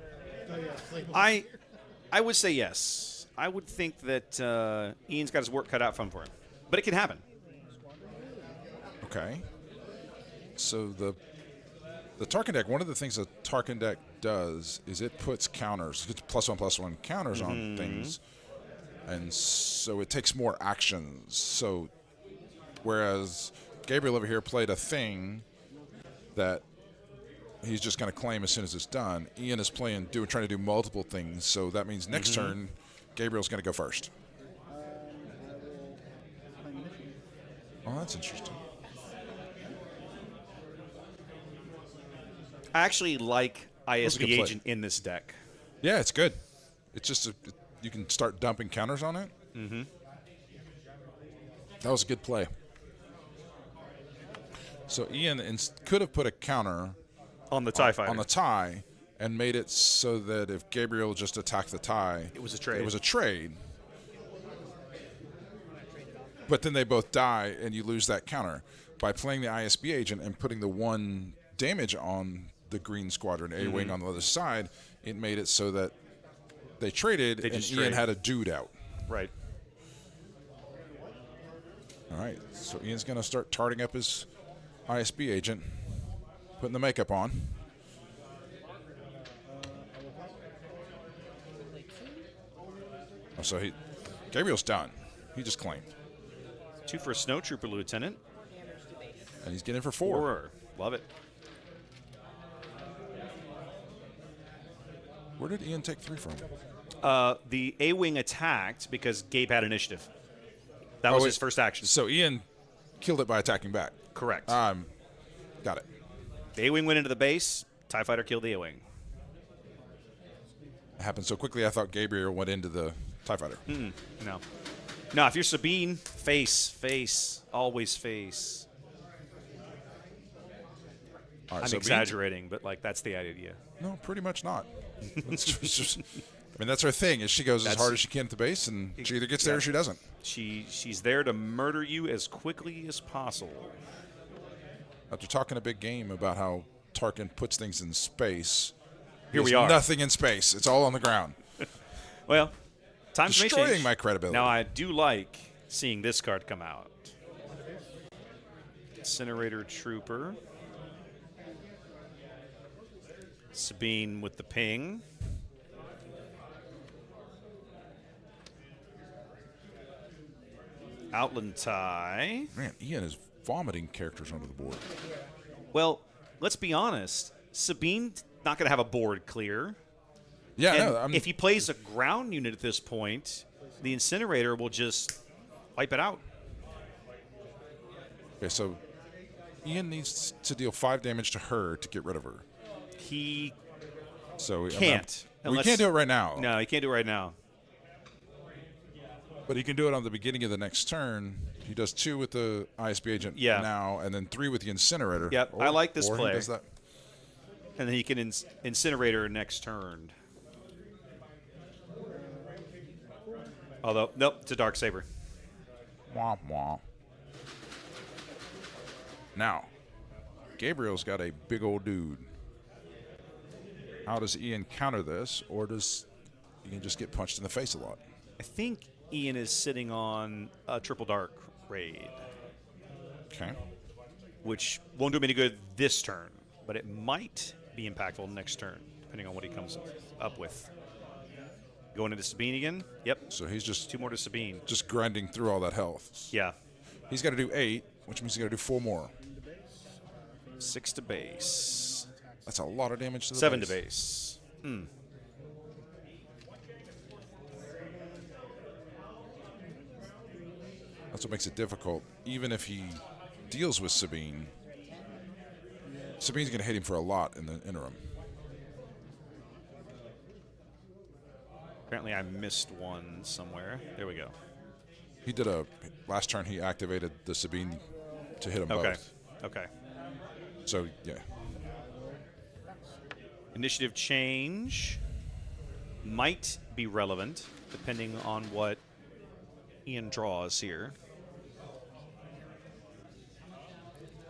I would say yes. I would think that Ian's got his work cut out for him. But it can happen. Okay. So the Tarkin deck, one of the things the Tarkin deck does is it puts counters, it's +1/+1 counters on things, and so it takes more actions. So whereas Gabriel over here played a thing that he's just going to claim as soon as it's done, Ian is trying to do multiple things. So that means next turn, Gabriel's going to go first. Oh, that's interesting. I actually like That's a good ISB play. Agent in this deck. Yeah, it's good. It's just you can start dumping counters on it. Mm-hmm. That was a good play. So Ian could have put a counter On the TIE Fighter. on the tie and made it so that if Gabriel just attacked the tie, It was a trade. It was a trade. But then they both die, and you lose that counter. By playing the ISB agent and putting the 1 damage on the green squadron A-wing on the other side, it made it so that they traded, and just Ian trade. had a dude out. Right. All right, so Ian's going to start tarting up his ISB agent, putting the makeup on. Oh, so Gabriel's done. He just claimed. 2 for a Snowtrooper Lieutenant. And he's getting for 4. 4. Love it. Where did Ian take 3 from? The A-Wing attacked because Gabe had initiative. That was his first action. So Ian killed it by attacking back. Correct. Got it. The A-Wing went into the base. TIE Fighter killed the A-Wing. It happened so quickly, I thought Gabriel went into the TIE Fighter. No. No, if you're Sabine, face. Always face. All right, I'm so exaggerating, but, like, that's the idea. No, pretty much not. That's her thing, is she goes as hard as she can at the base, and she either gets there or she doesn't. She's there to murder you as quickly as possible. After talking a big game about how Tarkin puts things in space, Here we there's are. nothing in space. It's all on the ground. Well, times may Destroying change. my credibility. Now, I do like seeing this card come out. Incinerator Trooper. Sabine with the ping. Outland Tie. Man, Ian is vomiting characters onto the board. Well, let's be honest. Sabine's not going to have a board clear. Yeah, And no, if he plays a ground unit at this point, the Incinerator will just wipe it out. Okay, so Ian needs to deal 5 damage to her to get rid of her. He So can't. We unless- can't do it right now. No, he can't do it right now. But he can do it on the beginning of the next turn. He does 2 with the ISB agent now, and then 3 with the Incinerator. Yep, I like this or play. He does that. And then he can Incinerator next turn. Although, nope, it's a Darksaber. Womp womp. Now, Gabriel's got a big old dude. How does Ian counter this, or does Ian just get punched in the face a lot? I think Ian is sitting on a Triple Dark raid, Okay. which won't do him any good this turn, but it might be impactful next turn, depending on what he comes up with. Going into Sabine again? Yep. So he's just 2 more to Sabine. grinding through all that health. Yeah. He's got to do 8, which means he's got to do 4 more. 6 to base. That's a lot of damage to the 7 base. to base. That's what makes it difficult. Even if he deals with Sabine, Sabine's going to hit him for a lot in the interim. Apparently I missed one somewhere. There we go. He did last turn he activated the Sabine to hit them Okay. both. Okay. So, yeah. Initiative change might be relevant depending on what Ian draws here.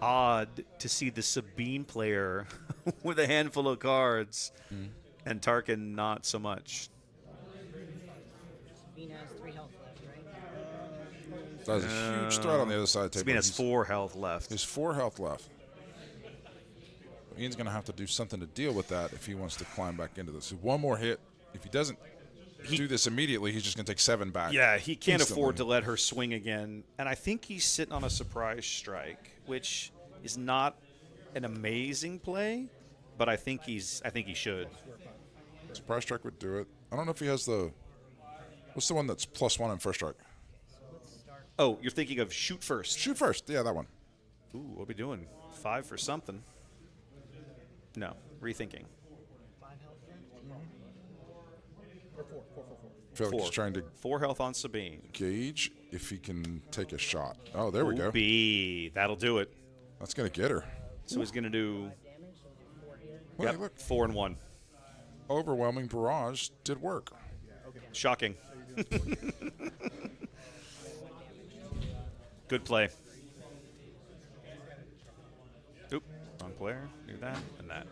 Odd to see the Sabine player with a handful of cards and Tarkin not so much. That was a huge threat on the other side of the table. Sabine has 4 health left. There's 4 health left. Ian's going to have to do something to deal with that if he wants to climb back into this. So one more hit. If he doesn't do this immediately, he's just going to take 7 back. Yeah, he can't instantly. afford to let her swing again. And I think he's sitting on a surprise strike, which is not an amazing play, but I think he should. Surprise strike would do it. I don't know if he has the. What's the one that's +1 in first strike? Oh, you're thinking of shoot first. Shoot first. Yeah, that one. Ooh, what are we doing? 5 for something. No, rethinking. I feel like 4. he's trying to 4 health on Sabine. gauge if he can take a shot. Oh, there we go. B. That'll do it. That's going to get her. So he's going to do Well, hey, look. 4 and 1. Overwhelming barrage did work. Shocking. Good play. Oop, wrong player. Do that and that.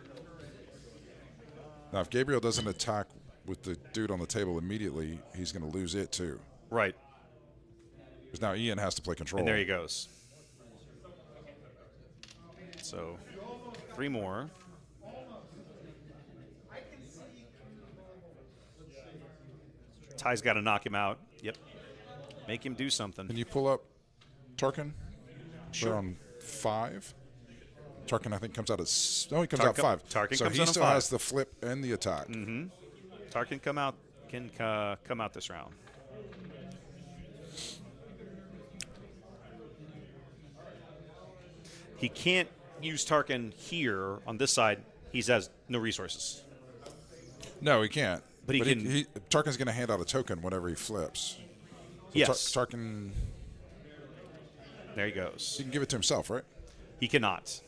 Now, if Gabriel doesn't attack with the dude on the table immediately, he's going to lose it too. Right. Because now Ian has to play control. And there he goes. So 3 more. Ty's got to knock him out. Yep. Make him do something. Can you pull up Tarkin? Sure. They're on 5. Tarkin, I think, comes out at. He comes Tarkin- out 5. Tarkin so comes he out on still 5. has the flip and the attack. Tarkin can come out this round. He can't use Tarkin here on this side. He has no resources. No, he can't. But he can- Tarkin's going to hand out a token whenever he flips. So Yes. Tarkin, There he goes. he can give it to himself, right? He cannot.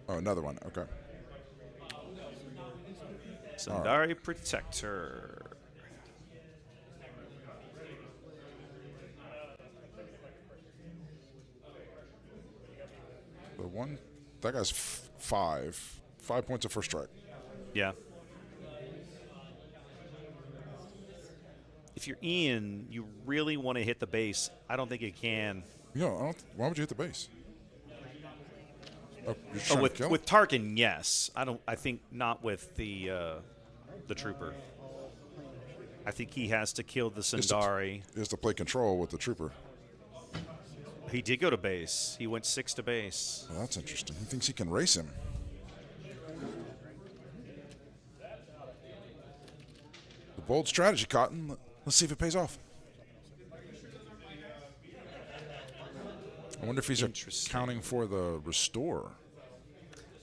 Oh, another one. Okay. Sundari Protector. The one, that guy's 5. 5 points of first strike. Yeah. If you're Ian, you really want to hit the base. I don't think you can. You know, why would you hit the base? Oh, you're trying to kill? With Tarkin, yes. I think not with the trooper. I think he has to kill the Sundari. He has to play control with the trooper. He did go to base. He went 6 to base. Well, that's interesting. He thinks he can race him. The bold strategy, Cotton. Let's see if it pays off. I wonder if he's Interesting. accounting for the restore.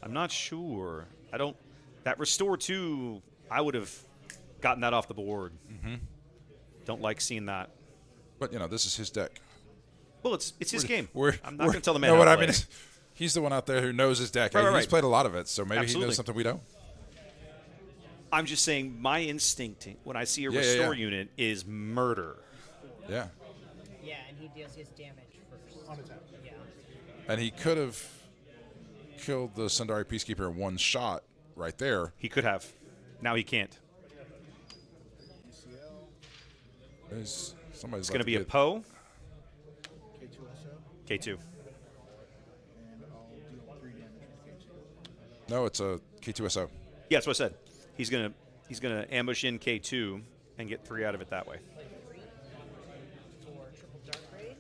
I'm not sure. I don't. That restore 2, I would have gotten that off the board. Don't like seeing that. But, you know, this is his deck. Well, it's his game. We're- I'm not we're- going to tell the man No, how what to I play. mean is, he's the one out there who knows his deck. Right, He's right. played a lot of it, so maybe he Absolutely. knows something we don't. I'm just saying my instinct when I see a Yeah, restore yeah. unit is murder. Yeah. Yeah, and he deals his damage first. On attack. Yeah. And he could have killed the Sundari Peacekeeper in one shot right there. He could have. Now he can't. Somebody's It's going to be a Poe. K2SO, K2. and I'll deal 3 damage with K2. No, it's a K2SO. Yeah, that's what I said. He's gonna ambush in K2 and get 3 out of it that way. For triple dark raid.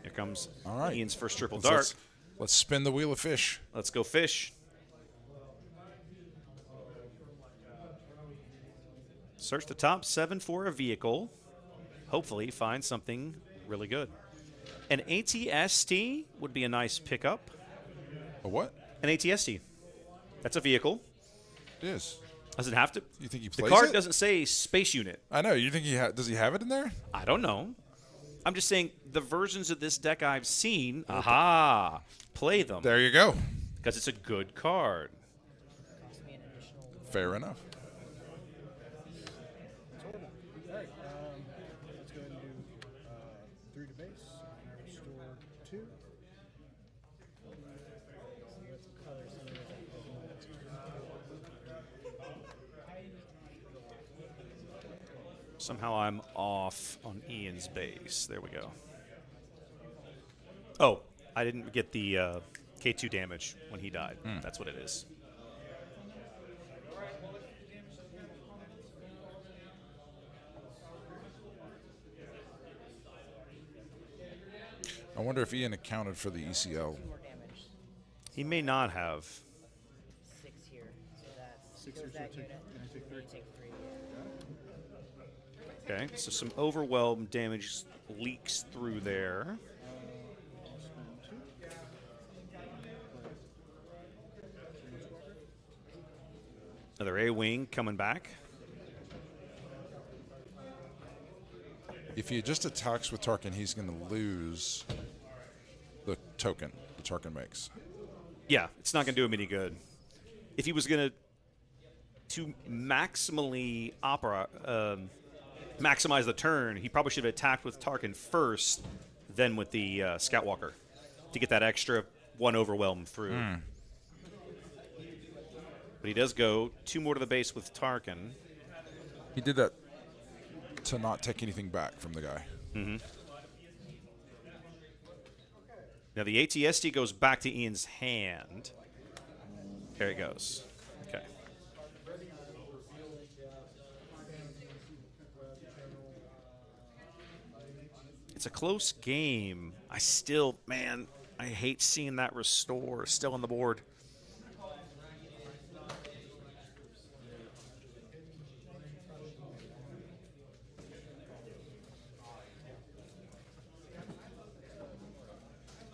Here comes All right. Ian's first triple Let's- dart. Let's spin the wheel of fish. Let's go fish. Search the top 7 for a vehicle. Hopefully find something really good. An ATST would be a nice pickup. A what? An ATST. That's a vehicle. It is. Does it have to? You think he The plays card it? doesn't say space unit. I know. You think does he have it in there? I don't know. I'm just saying the versions of this deck I've seen, play them. There you go. Because it's a good card. Cost me an additional. Fair enough. Alright, let's go ahead and do 3 to base, and I restore 2. What colors he Somehow I'm off on Ian's base. There we go. Oh, I didn't get the K2 damage when he died. That's what it is. I wonder if Ian accounted for the ECL. 2 more damage. He may not have. 6 here. So that's 6 kills here, so that take- unit. and I take 3. You take 3. Yeah. Okay, so some overwhelm damage leaks through there. I'll spend 2. Another A-wing coming back. If he just attacks with Tarkin, he's going to lose the token the Tarkin makes. Yeah, it's not going to do him any good. If he was going to maximally maximize the turn, he probably should have attacked with Tarkin first, then with the Scout Walker to get that extra 1 overwhelm through. But he does go 2 more to the base with Tarkin. He did that to not take anything back from the guy. Now the ATSD goes back to Ian's hand. There it goes. Okay. It's a close game. I hate seeing that restore still on the board.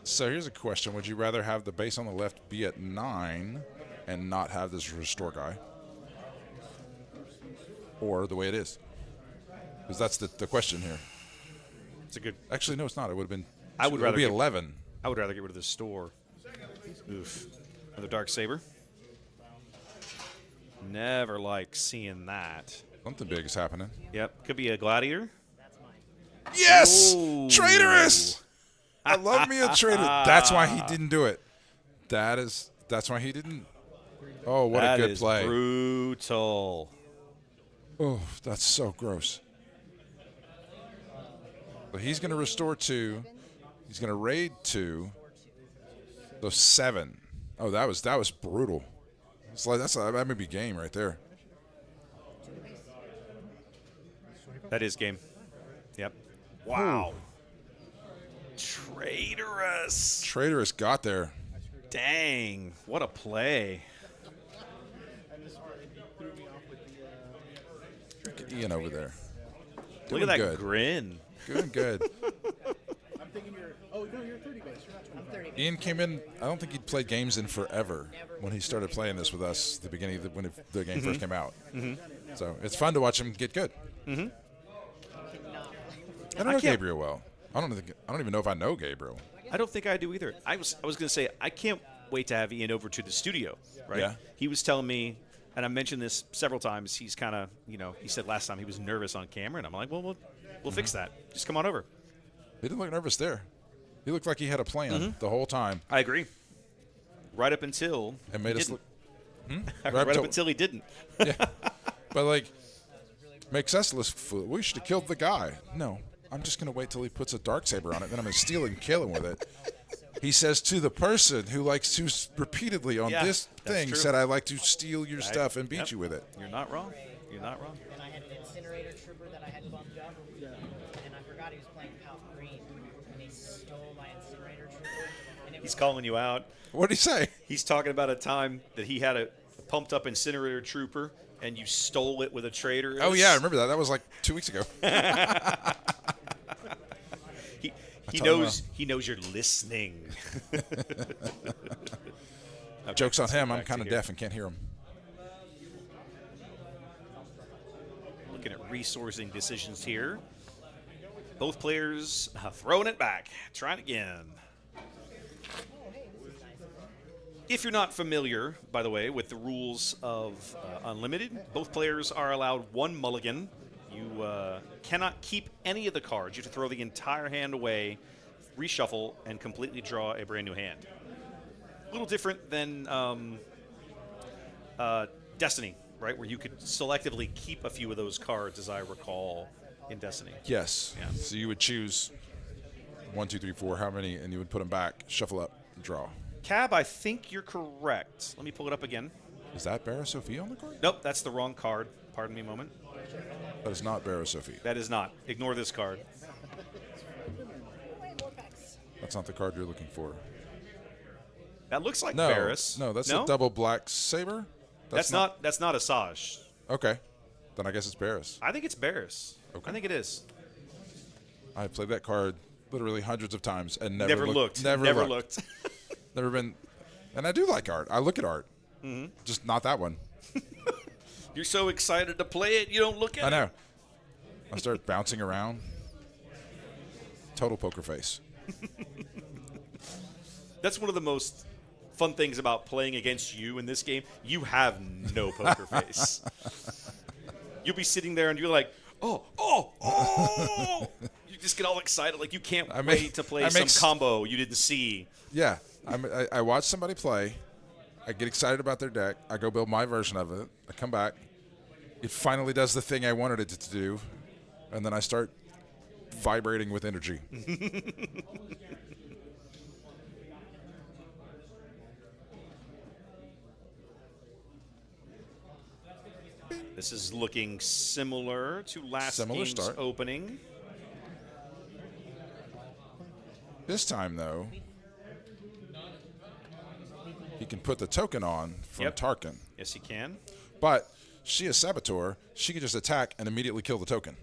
So here's a question. Would you rather have the base on the left be at 9 and not have this restore guy? Or the way it is? Because that's the question here. It's a good. Actually, no, it's not. It would have been. I would it rather be get- 11. I would rather get rid of the store. Oof. Another dark saber. Never like seeing that. Something big is happening. Yep. Could be a gladiator. Yes! Ooh. Traitorous! I love me a traitor. That's why he didn't do it. That's why he didn't. Oh, what That a good is play. brutal. Oh, that's so gross. But he's going to restore 2. He's going to raid 2. So 7. Oh, that was brutal. It's like that may be game right there. That is game. Yep. Wow. Traitorous. Traitorous got there. Dang. What a play. Look at Ian over there. Look Doing at that good. grin. Doing good. I'm thinking you're. Oh no, you're 30 base. You're not 20. I'm 30. Ian came in. I don't think he'd played games in forever when he started playing this with us at the beginning of when the game first came out. So it's fun to watch him get good. I don't know can't- Gabriel well. I don't even know if I know Gabriel. I don't think I do either. I was going to say, I can't wait to have Ian over to the studio, right? Yeah. He was telling me, and I mentioned this several times, he's kind of, he said last time he was nervous on camera, and I'm like, well, we'll fix that. Just come on over. He didn't look nervous there. He looked like he had a plan the whole time I agree. Right up until and made he us didn't. look. Right up up until he didn't. But like, makes us look fool. We should have killed the guy. No, I'm just gonna wait till he puts a dark saber on it. Then I'm gonna steal it and kill him with it. He says to the person who likes to repeatedly on Yeah, this that's thing true. said, "I like to steal your stuff and beat Yep. you with it." You're not wrong. You're not wrong. And I had an incinerator trooper that I had bumped up. And I forgot he was playing Palp Green. And he stole my incinerator trooper. And it He's was calling you out. What did he say? He's talking about a time that he had a pumped up incinerator trooper, and you stole it with a traitor. Oh yeah, I remember that. That was like 2 weeks ago. He told him, knows you're listening. Joke's on him. I'm back to kind of here. deaf and can't hear him. Looking at resourcing decisions here. Both players throwing it back, trying again. If you're not familiar, by the way, with the rules of Unlimited, both players are allowed 1 mulligan. You cannot keep any of the cards. You have to throw the entire hand away, reshuffle, and completely draw a brand new hand. A little different than Destiny, right, where you could selectively keep a few of those cards, as I recall, in Destiny. Yes. Yeah. So you would choose 1, 2, 3, 4, how many, and you would put them back, shuffle up, draw. Cab, I think you're correct. Let me pull it up again. Is that Barra Sophie on the card? Nope, that's the wrong card. Pardon me a moment. That is not Barra Sophie. That is not. Ignore this card. That's not the card you're looking for. That looks like No, Barris. no, that's a double black saber. That's not Asajj. Okay, then I guess it's Barris. I think it's Barris. Okay. I think it is. I've played that card literally hundreds of times and Never looked. Never looked. Never been. And I do like art. I look at art. Just not that one. You're so excited to play it, you don't look at it. I know. I start bouncing around. Total poker face. That's one of the most fun things about playing against you in this game. You have no poker face. You'll be sitting there and you're like, oh. You just get all excited. Like you can't wait to play some combo you didn't see. Yeah. I watch somebody play. I get excited about their deck. I go build my version of it. I come back. It finally does the thing I wanted it to do. And then I start vibrating with energy. This is looking similar to last game's start. opening. This time, though, he can put the token on from Tarkin. Yes, he can. But she is Saboteur. She can just attack and immediately kill the token.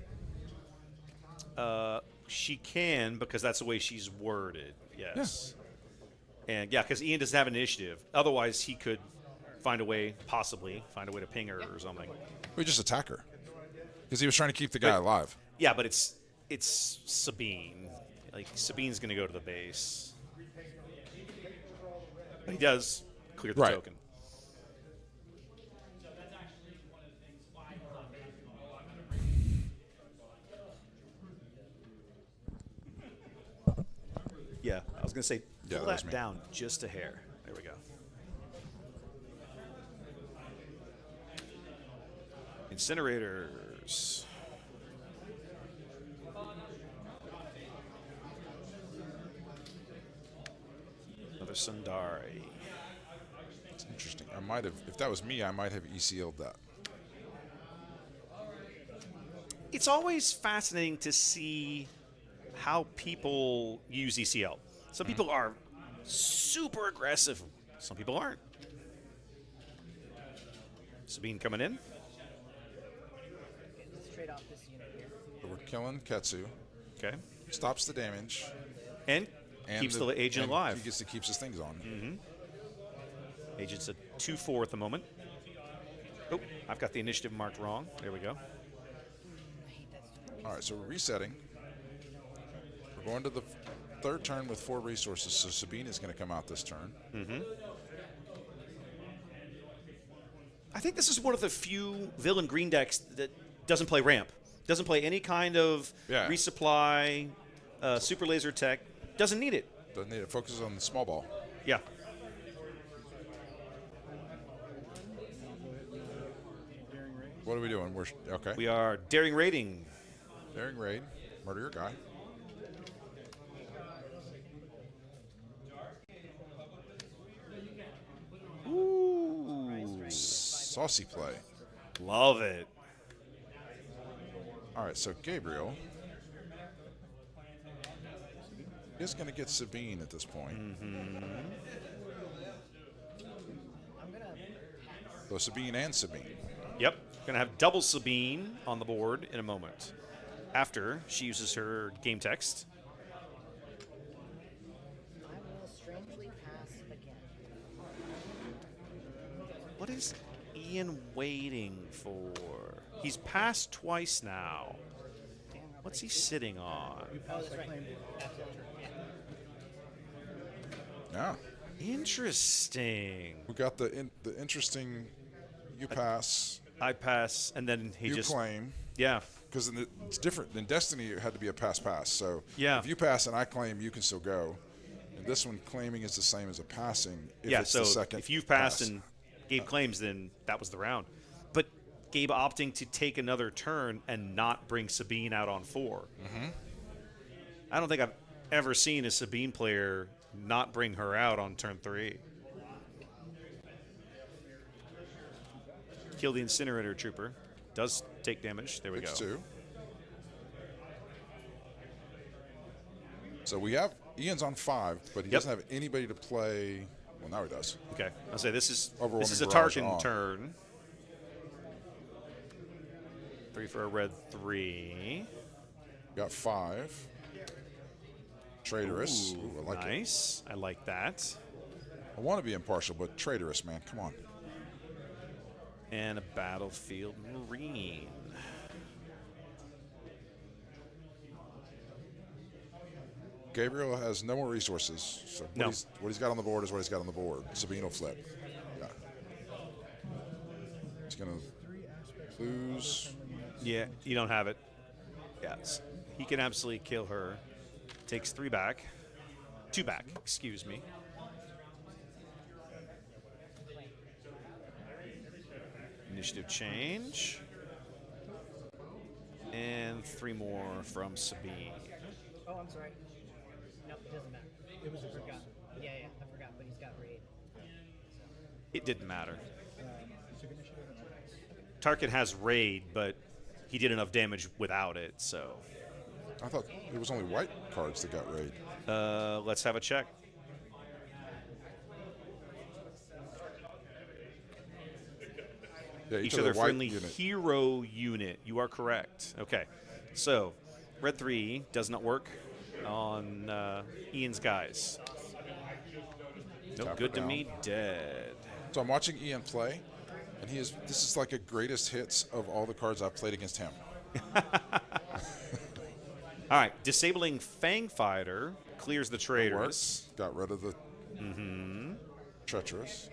She can because that's the way she's worded. Yes. Yeah. And because Ian doesn't have an initiative. Otherwise, he could possibly find a way to ping her or something. We just attack her because he was trying to keep the guy alive. Yeah, but it's Sabine. Like Sabine's going to go to the base. But he does clear the token. Yeah, I was going to say, pull that down just a hair. There we go. Incinerators. Another Sundari. It's interesting. I might have, if that was me, I might have ECL'd that. It's always fascinating to see how people use ECL. Some people are super aggressive. Some people aren't. Sabine coming in. Straight off this unit here. So we're killing Ketsu. Okay. Stops the damage. And keeps the agent alive. He gets to keep his things on. Mm-hmm. Agent's a 2-4 at the moment. Oh, I've got the initiative marked wrong. There we go. All right, so we're resetting. We're going to the third turn with 4 resources, so Sabine is going to come out this turn. Mm-hmm. I think this is one of the few villain green decks that doesn't play ramp. Doesn't play any kind of resupply, super laser tech. Doesn't need it. Doesn't need it. Focuses on the small ball. Yeah. What are we doing? We're okay. We are daring raiding. Daring raid. Murder your guy. Ooh. Saucy play. Love it. All right, so Gabriel is going to get Sabine at this point. Mm-hmm. So Sabine and Sabine. Yep. Going to have double Sabine on the board in a moment after she uses her game text. I will strangely pass again. What is Ian waiting for? He's passed twice now. What's he sitting on? Oh, that's right. Yeah. Interesting. We got the interesting you pass. I pass, and then he you just claim. Yeah. Because it's different. In Destiny, it had to be a pass-pass. So if you pass and I claim, you can still go. And this one, claiming is the same as a passing. If it's so the second if you've passed and Gabe claims, then that was the round. But Gabe opting to take another turn and not bring Sabine out on 4. Mm-hmm. I don't think I've ever seen a Sabine player not bring her out on turn 3. Kill the Incinerator Trooper. Does take damage. There we go. 6-2. So we have Ian's on 5, but he doesn't have anybody to play. Well, now he does. Okay. I'll say this is a Overwhelming barrage Tarkin on. turn. 3 for a red 3. Got 5. Traitorous. Ooh, Ooh, I like it. nice. I like that. I want to be impartial, but traitorous, man. Come on. And a Battlefield Marine. Gabriel has no more resources. So No. what he's got on the board is what he's got on the board. Sabine will flip. Yeah. He's going to lose. Yeah, you don't have it. Yes. He can absolutely kill her. Takes 3 back. 2 back, excuse me. Initiative change. And 3 more from Sabine. Oh, I'm sorry. Nope, it doesn't matter. It was I forgot. Yeah, I forgot, but he's got raid. It didn't matter. Tarkin has raid, but he did enough damage without it, so. I thought it was only white cards that got raid. Let's have a check. Yeah, Each of other the white friendly unit. hero unit. You are correct. Okay. So, red 3 does not work on Ian's guys. Nope, Tap good her to down. me, dead. So I'm watching Ian play, and this is like a greatest hits of all the cards I've played against him. All right, disabling Fang Fighter clears the traitors. Got rid of the treacherous.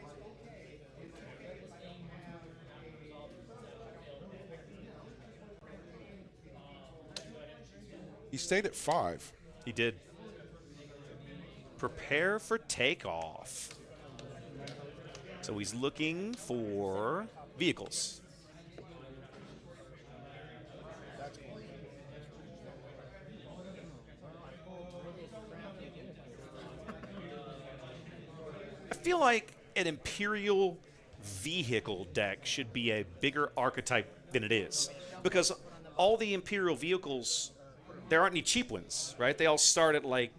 He stayed at 5. He did. Prepare for takeoff. So he's looking for vehicles. I feel like an Imperial vehicle deck should be a bigger archetype than it is. Because all the Imperial vehicles, there aren't any cheap ones, right? They all start at like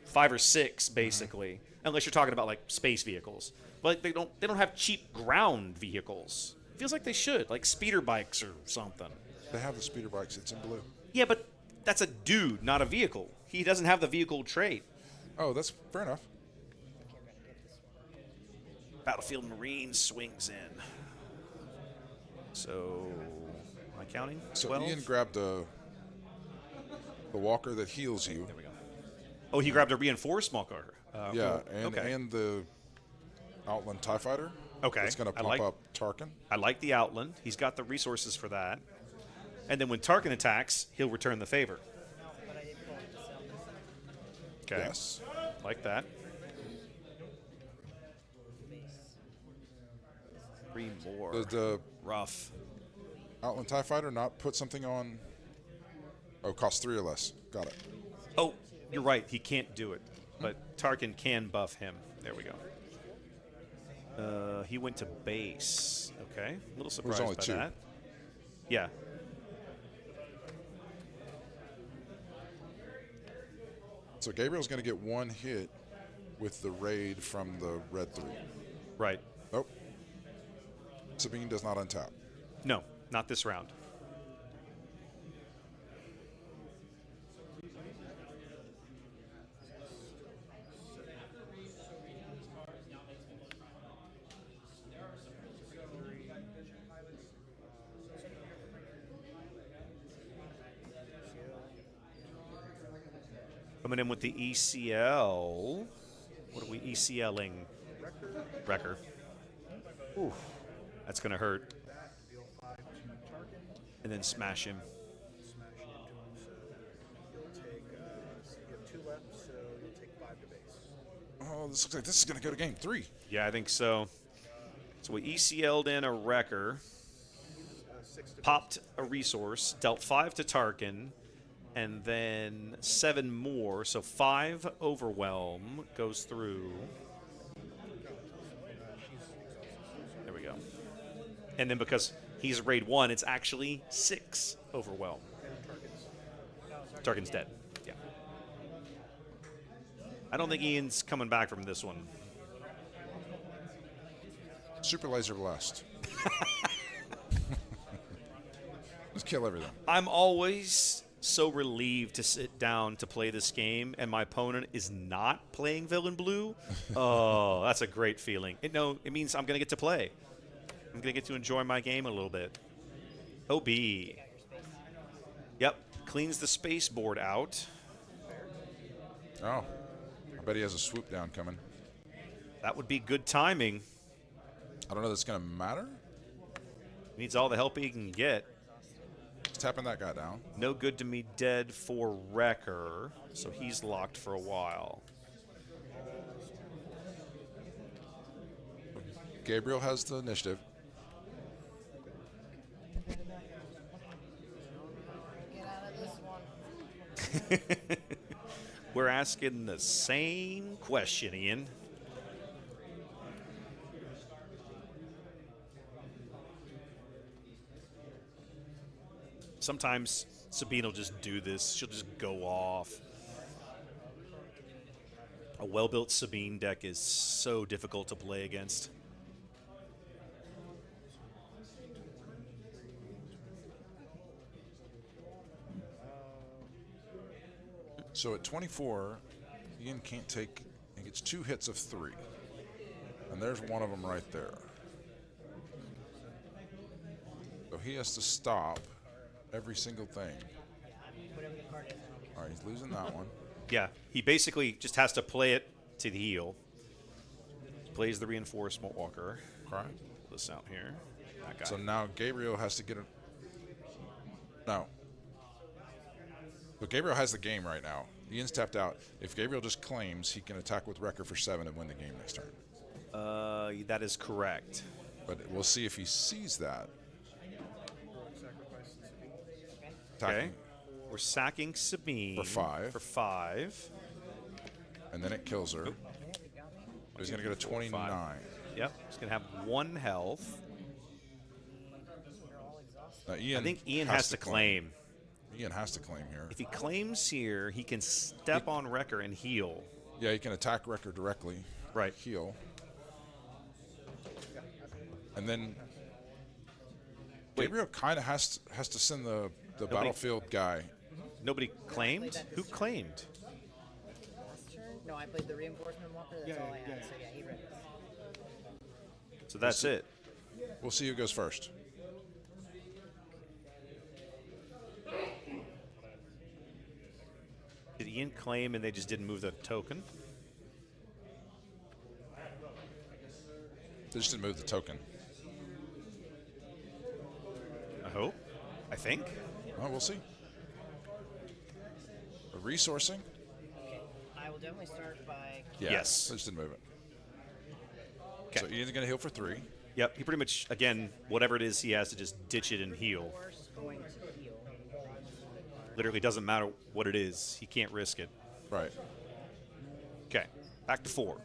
5 or 6, basically. Unless you're talking about like space vehicles. But they don't have cheap ground vehicles. Feels like they should, like speeder bikes or something. They have the speeder bikes. It's in blue. Yeah, but that's a dude, not a vehicle. He doesn't have the vehicle trait. Oh, that's fair enough. Battlefield Marine swings in. So, am I counting? So 12? Ian grabbed the walker that heals you. There we go. Oh, he grabbed a reinforced walker. Yeah, okay. and the Outland TIE Fighter. Okay, It's going to I pump like- up Tarkin. I like the Outland. He's got the resources for that. And then when Tarkin attacks, he'll return the favor. But I didn't pull it to sell. Okay. Yes. Like that. 3 more. Does the Rough. Outland TIE Fighter not put something on? Oh, cost 3 or less. Got it. Oh, you're right. He can't do it. But Tarkin can buff him. There we go. He went to base. Okay. A little surprised only by 2. that. Yeah. So Gabriel's going to get 1 hit with the raid from the red 3. Right. Nope. Sabine does not untap. No, not this round. Coming in with the ECL. What are we ECLing? Wrecker. Ooh, that's going to hurt. And then smash him. Smash it into him, so you'll take, you have 2 left, so you'll take 5 to base. Oh, this looks like this is going to go to game 3. Yeah, I think so. So we ECL'd in a Wrecker, 6 to popped a resource, dealt 5 to Tarkin, and then 7 more. So 5 overwhelm goes through. There we go. And then because he's raid 1, it's actually 6 overwhelm. Tarkin's dead. Yeah. I don't think Ian's coming back from this one. Super laser blast. Just kill everything. I'm always so relieved to sit down to play this game, and my opponent is not playing Villain Blue. Oh, that's a great feeling. It means I'm going to get to play. I'm going to get to enjoy my game a little bit. OB. Yep, cleans the space board out. Oh, I bet he has a swoop down coming. That would be good timing. I don't know if that's going to matter. Needs all the help he can get. He's tapping that guy down. No good to me dead for Wrecker, so he's locked for a while. Gabriel has the initiative. Get out of this one. We're asking the same question, Ian. Sometimes Sabine will just do this. She'll just go off. A well-built Sabine deck is so difficult to play against. So at 24, Ian can't take, he gets 2 hits of 3. And there's one of them right there. So he has to stop every single thing. Whatever the card is. All right, he's losing that one. Yeah, he basically just has to play it to the heal. Plays the reinforcement walker. Correct. Pull this out here. That guy. So now Gabriel has to get a... No. But Gabriel has the game right now. Ian's tapped out. If Gabriel just claims, he can attack with Wrecker for 7 and win the game next turn. That is correct. But we'll see if he sees that. Okay. Attacking, We're sacking Sabine. For 5. For 5. and then it kills her. He's going to get a 29. Yep. He's going to have 1 health. Now, Ian I think Ian has to claim. Ian has to claim here. If he claims here, he can step on Wrecker and heal. Yeah, he can attack Wrecker directly. Right. Heal. And then Gabriel kind of has to send the battlefield guy. Nobody claimed? Who claimed? Last turn? No, I played the reinforcement walker. That's all I had. So yeah, he read this. So that's it. We'll see who goes first. Did Ian claim and they just didn't move the token? They just didn't move the token. I hope. I think. Well, we'll see. The resourcing? Okay. I will definitely start by. Yeah, Yes. They just didn't move it. Okay. So Ian's going to heal for 3. Yep. He pretty much, again, whatever it is, he has to just ditch it and heal. First, going to heal. Literally doesn't matter what it is. He can't risk it. Right. Okay. Back to 4.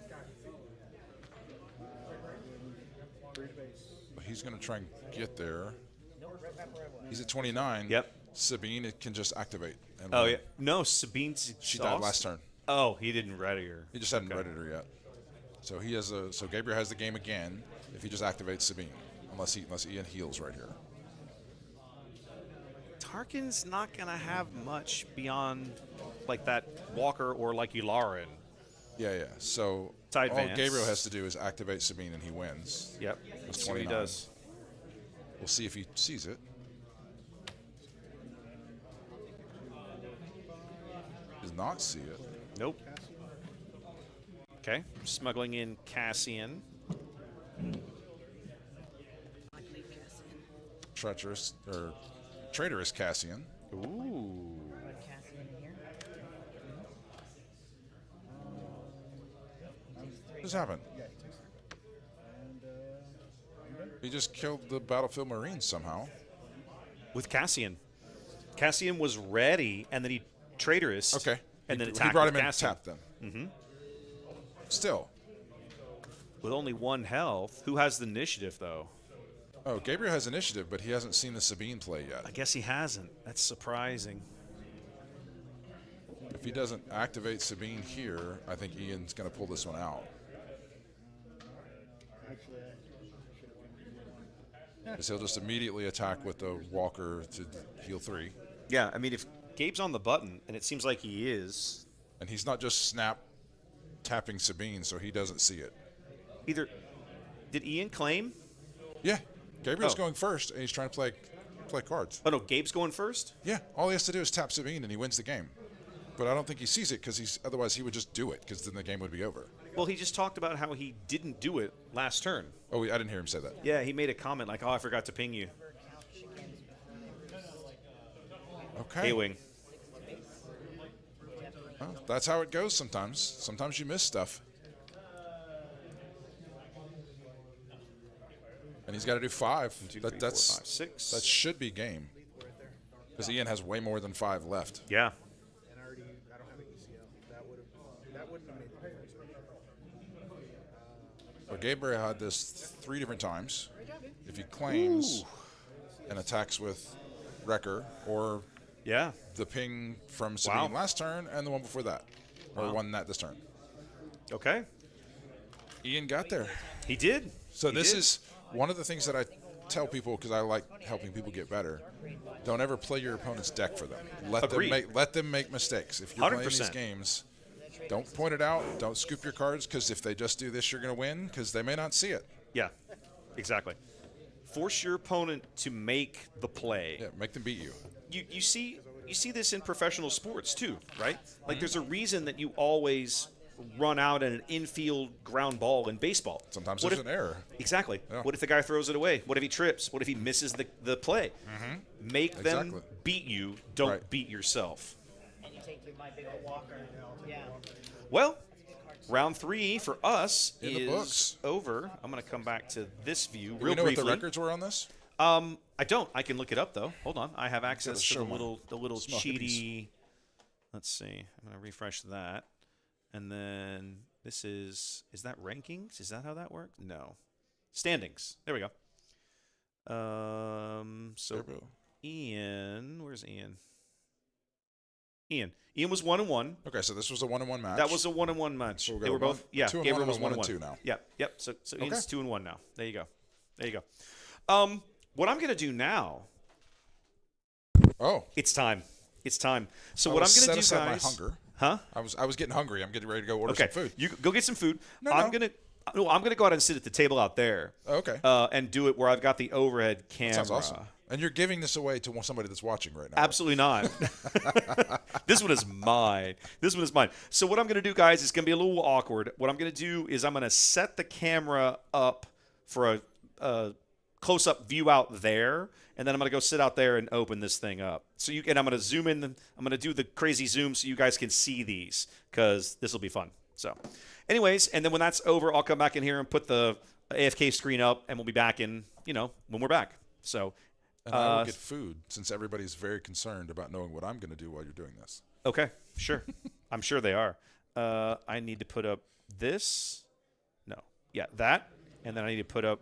But he's going to try and get there. Nope, right back where I was. He's at 29. Yep. Sabine it can just activate. And Oh, win. yeah. No, Sabine's. She died last turn. Oh, he didn't ready her. He just hadn't Okay. readied her yet. So he has a. So Gabriel has the game again if he just activates Sabine, unless Ian heals right here. Tarkin's not going to have much beyond like that Walker or like Yularen. Yeah. So Side all advance. Gabriel has to do is activate Sabine and he wins. Yep. That's That's what he 29. does. We'll see if he sees it. Does not see it. Nope. Okay. Smuggling in Cassian. Treacherous or traitorous Cassian. Ooh. Put Cassian in here. What just happened? He just killed the battlefield Marines somehow. With Cassian. Cassian was ready, and then he traitorous. Okay. And then he attacked brought with him in Cassian. tapped them. Still. With only 1 health. Who has the initiative, though? Oh, Gabriel has initiative, but he hasn't seen the Sabine play yet. I guess he hasn't. That's surprising. If he doesn't activate Sabine here, I think Ian's going to pull this one out. Actually, Because he'll just immediately attack with the Walker to heal 3. Yeah, I mean, if Gabe's on the button, and it seems like he is. And he's not just snap tapping Sabine, so he doesn't see it. Either. Did Ian claim? Yeah. Gabriel's Oh. going first, and he's trying to play cards. Oh, no, Gabe's going first? Yeah. All he has to do is tap Sabine, and he wins the game. But I don't think he sees it, because otherwise he would just do it, because then the game would be over. Well, he just talked about how he didn't do it last turn. Oh, I didn't hear him say that. Yeah, he made a comment like, oh, I forgot to ping you. Okay. A-Wing. Well, that's how it goes sometimes. Sometimes you miss stuff. And he's got to do 5. 2, That, 3, 4, that's 5, 6. That should be game. Because Ian has way more than 5 left. Yeah. And I don't have an ECL. That wouldn't have made the difference. So Gabriel had this 3 different times. If he claims and attacks with Wrecker or Yeah. the ping from Sabine Wow. last turn and the one before that. Or Wow. one that this turn. Okay. Ian got there. He did. So He this did. is one of the things that I tell people because I like helping people get better. Don't ever play your opponent's deck for them. Agreed. Let them make mistakes. If you're playing these 100%. games, don't point it out. Don't scoop your cards because if they just do this, you're going to win because they may not see it. Yeah. Exactly. Force your opponent to make the play. Yeah, make them beat you. You see this in professional sports too, right? Like there's a reason that you always run out an infield ground ball in baseball. Sometimes What there's if- an error. Exactly. Yeah. What if the guy throws it away? What if he trips? What if he misses the play? Make them Exactly. beat you. Don't Right. beat yourself. And you take my big old walker. Yeah. Well, round 3 for us In the is books. over. I'm going to come back to this view Do real we know briefly. what the records were on this? I don't. I can look it up though. Hold on. I have access to show the one. little Small cheaty. Let's see. I'm gonna refresh that, and then this is that rankings? Is that how that works? No, standings. There we go. So There we go. Ian, where's Ian? Ian was 1-1. Okay, so this was a 1-on-1 match. That was a 1-1 match. So we They got were both. one- Yeah, 2-1 Gabriel and was 1 and 1-1 2 now. Yep. So Ian's Okay. 2-1 now. There you go. What I'm gonna do now? Oh, It's time. So I what I'm was gonna set do, aside guys? my hunger. Huh? I was getting hungry. I'm getting ready to go order Okay. some food. You go get some food. No, I'm no. gonna go out and sit at the table out there. Okay. And do it where I've got the overhead camera. Sounds awesome. And you're giving this away to somebody that's watching right now. Absolutely not. This one is mine. So what I'm going to do, guys, is going to be a little awkward. What I'm going to do is I'm going to set the camera up for a close-up view out there, and then I'm going to go sit out there and open this thing up. And I'm going to zoom in. I'm going to do the crazy zoom so you guys can see these because this will be fun. So anyways, and then when that's over, I'll come back in here and put the AFK screen up, and we'll be back in, when we're back. So And I will get food since everybody's very concerned about knowing what I'm going to do while you're doing this. Okay, sure. I'm sure they are. I need to put up this. No. Yeah, that. And then I need to put up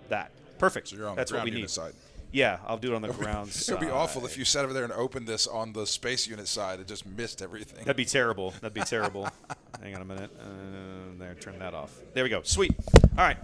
that. Perfect. So you're on That's the what ground we unit need. side. Yeah, I'll do it on the ground It side. would be awful if you sat over there and opened this on the space unit side and just missed everything. That'd be terrible. Hang on a minute. There, turn that off. There we go. Sweet. All right.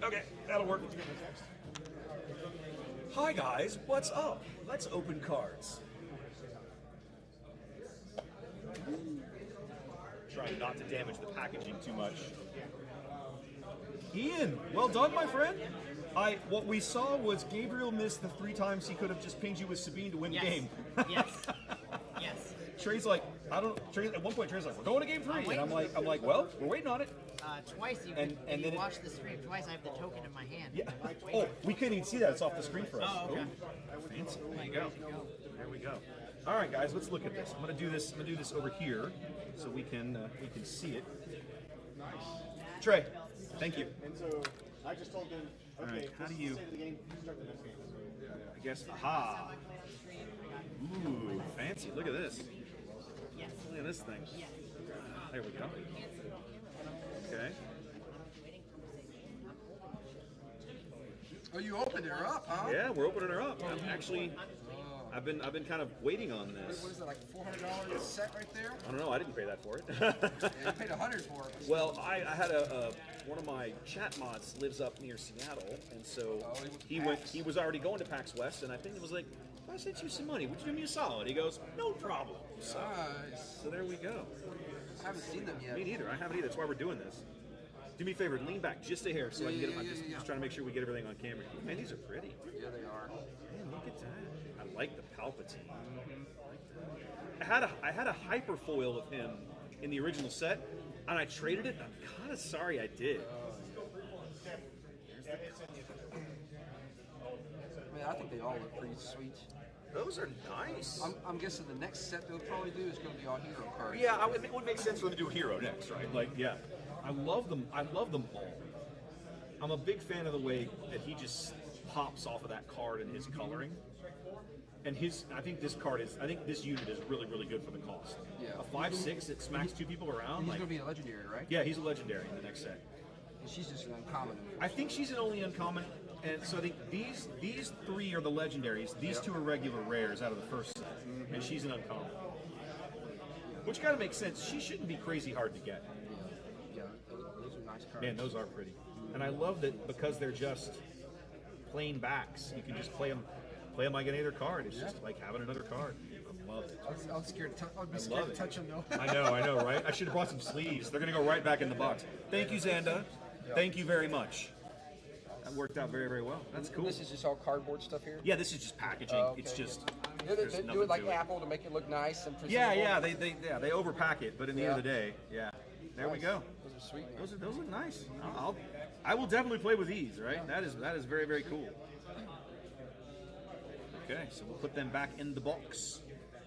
Okay, that'll work. Hi guys, what's up? Let's open cards. Trying not to damage the packaging too much. Ian, well done, my friend. What we saw was Gabriel missed the 3 times he could have just pinged you with Sabine to win Yes. the game. Yes. Yes. Trey's like, I don't know. Trey, at one point, Trey's like, we're going to game 3, and I'm like, well, we're waiting on it. Twice you And- can, and if then you it- watch the stream twice, I have the token in my hand. Yeah. Oh, we couldn't even see that. It's off the screen for us. Oh, okay. Fancy. There you go. There we go. All right, guys, let's look at this. I'm gonna do this over here, so we can see it. Trey, thank you. And so I just told them, okay, right, how this do is you- the state of the game, start the next game. I guess. Aha. Ooh, fancy. Look at this. Look at this thing. There we go. Okay. Oh, you opened her up, huh? Yeah, we're opening her up. I've been kind of waiting on this. What is it, like $400 a set right there? I don't know. I didn't pay that for it. Yeah, you paid $100 for it. Well, I had one of my chat mods lives up near Seattle, and so he went to PAX. he was already going to PAX West, and I think it was like, if I sent you some money, would you do me a solid? He goes, no problem. So, Nice. so there we go. I haven't seen them yet. Me neither. I haven't either. That's why we're doing this. Do me a favor, lean back just a hair so I can get it. I'm just trying to make sure we get everything on camera. Man, these are pretty. Yeah, they are. Man, look at that. I like the Palpatine. I had a hyper foil of him in the original set, and I traded it. I'm kind of sorry I did. I mean, I think they all look pretty sweet. Those are nice. I'm guessing the next set they'll probably do is going to be all hero cards. Yeah, it would make sense for them to do Hero next, right? Like, yeah. I love them all. I'm a big fan of the way that he just pops off of that card in his coloring. And I think this unit is really, really good for the cost. Yeah. A 5/6 that smacks 2 people around. He's Like, going to be a legendary, right? yeah, he's a legendary in the next set. And she's just an uncommon. I think she's an only uncommon, and so I think these 3 are the legendaries. These 2 are regular rares out of the first set, and she's an uncommon. Which kind of makes sense. She shouldn't be crazy hard to get. Yeah, those are nice cards. Man, those are pretty. And I love that because they're just plain backs, you can just play them like any other card. It's just like having another card. I love it. I was scared to I'd be I scared love to it. touch them, though. I know, right? I should have brought some sleeves. They're going to go right back in the box. Thank you, Xanda. Thank you very much. That worked out very, very well. That's cool. This is just all cardboard stuff here? Yeah, this is just packaging. Oh, okay. It's just They there's do nothing it like to it. Apple to make it look nice and presentable. Yeah, they overpack it, but in the end of the day, yeah. There we go. Those are sweet, man. Those look nice. I will definitely play with these. Right? That is very, very cool. Okay, so we'll put them back in the box.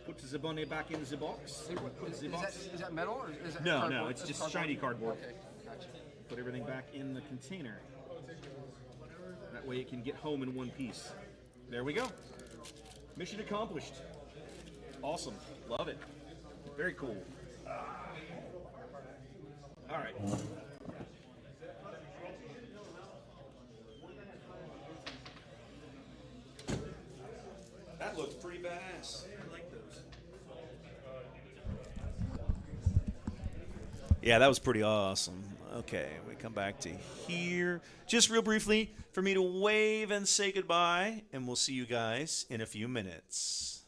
Put the Zabone back in the box. Is that metal or is that No, cardboard? no, it's That's just shiny cardboard. Okay, gotcha. Put everything back in the container. That way it can get home in one piece. There we go. Mission accomplished. Awesome. Love it. Very cool. All right. That looks pretty badass. I like those. Yeah, that was pretty awesome. Okay, we come back to here. Just real briefly for me to wave and say goodbye, and we'll see you guys in a few minutes.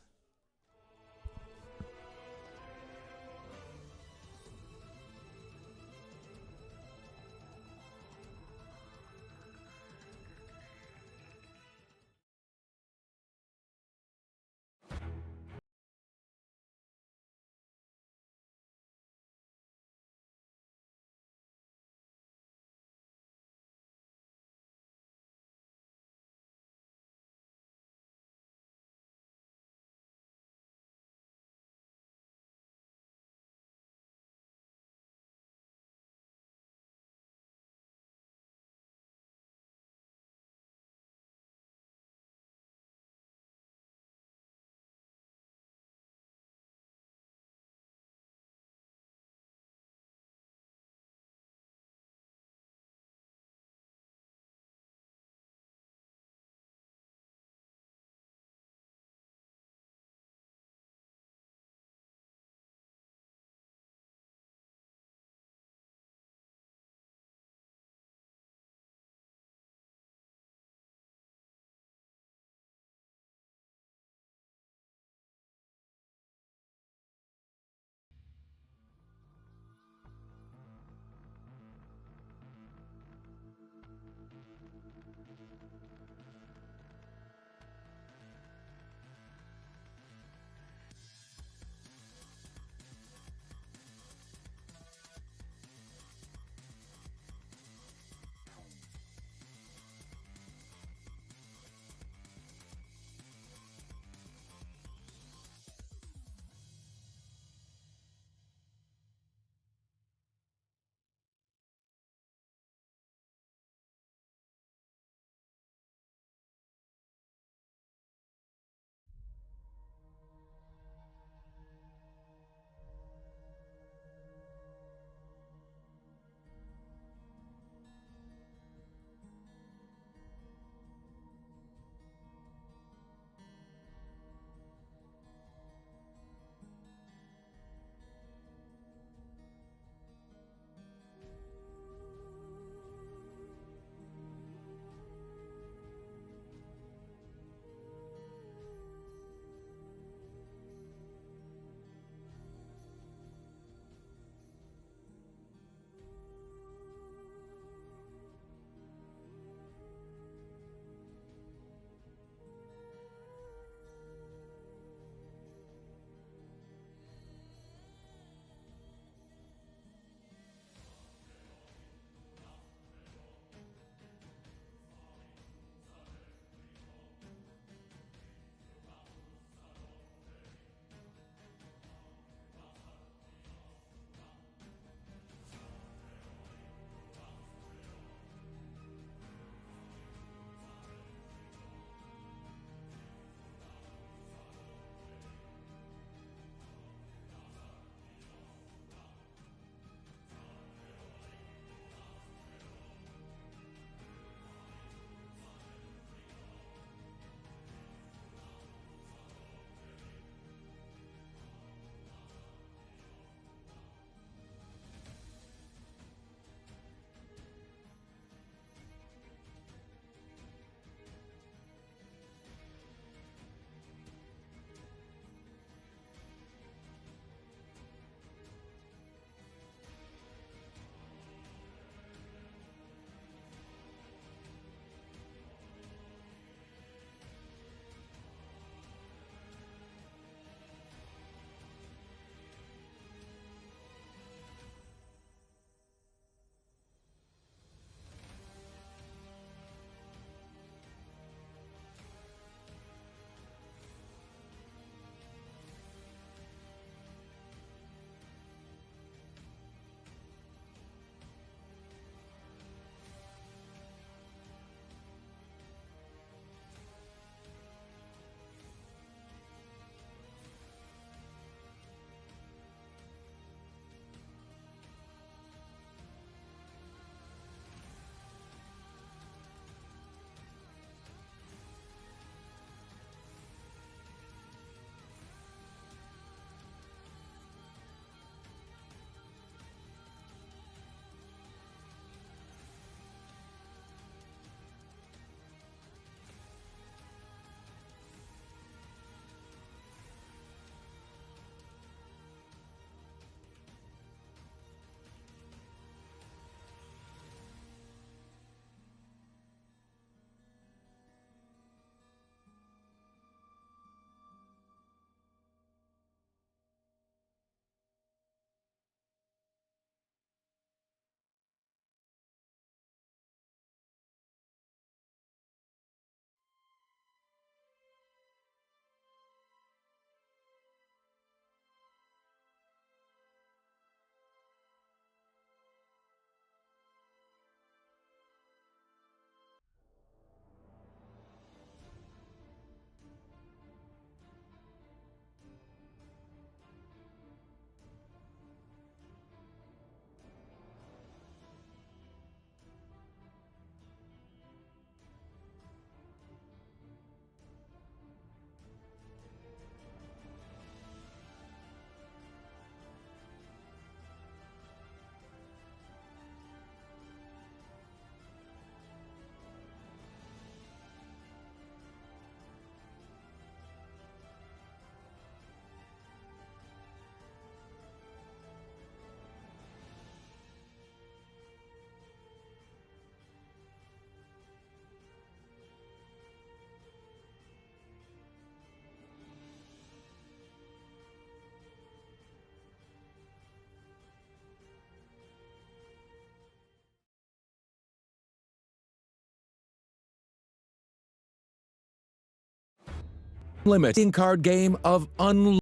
limiting card game of unlimited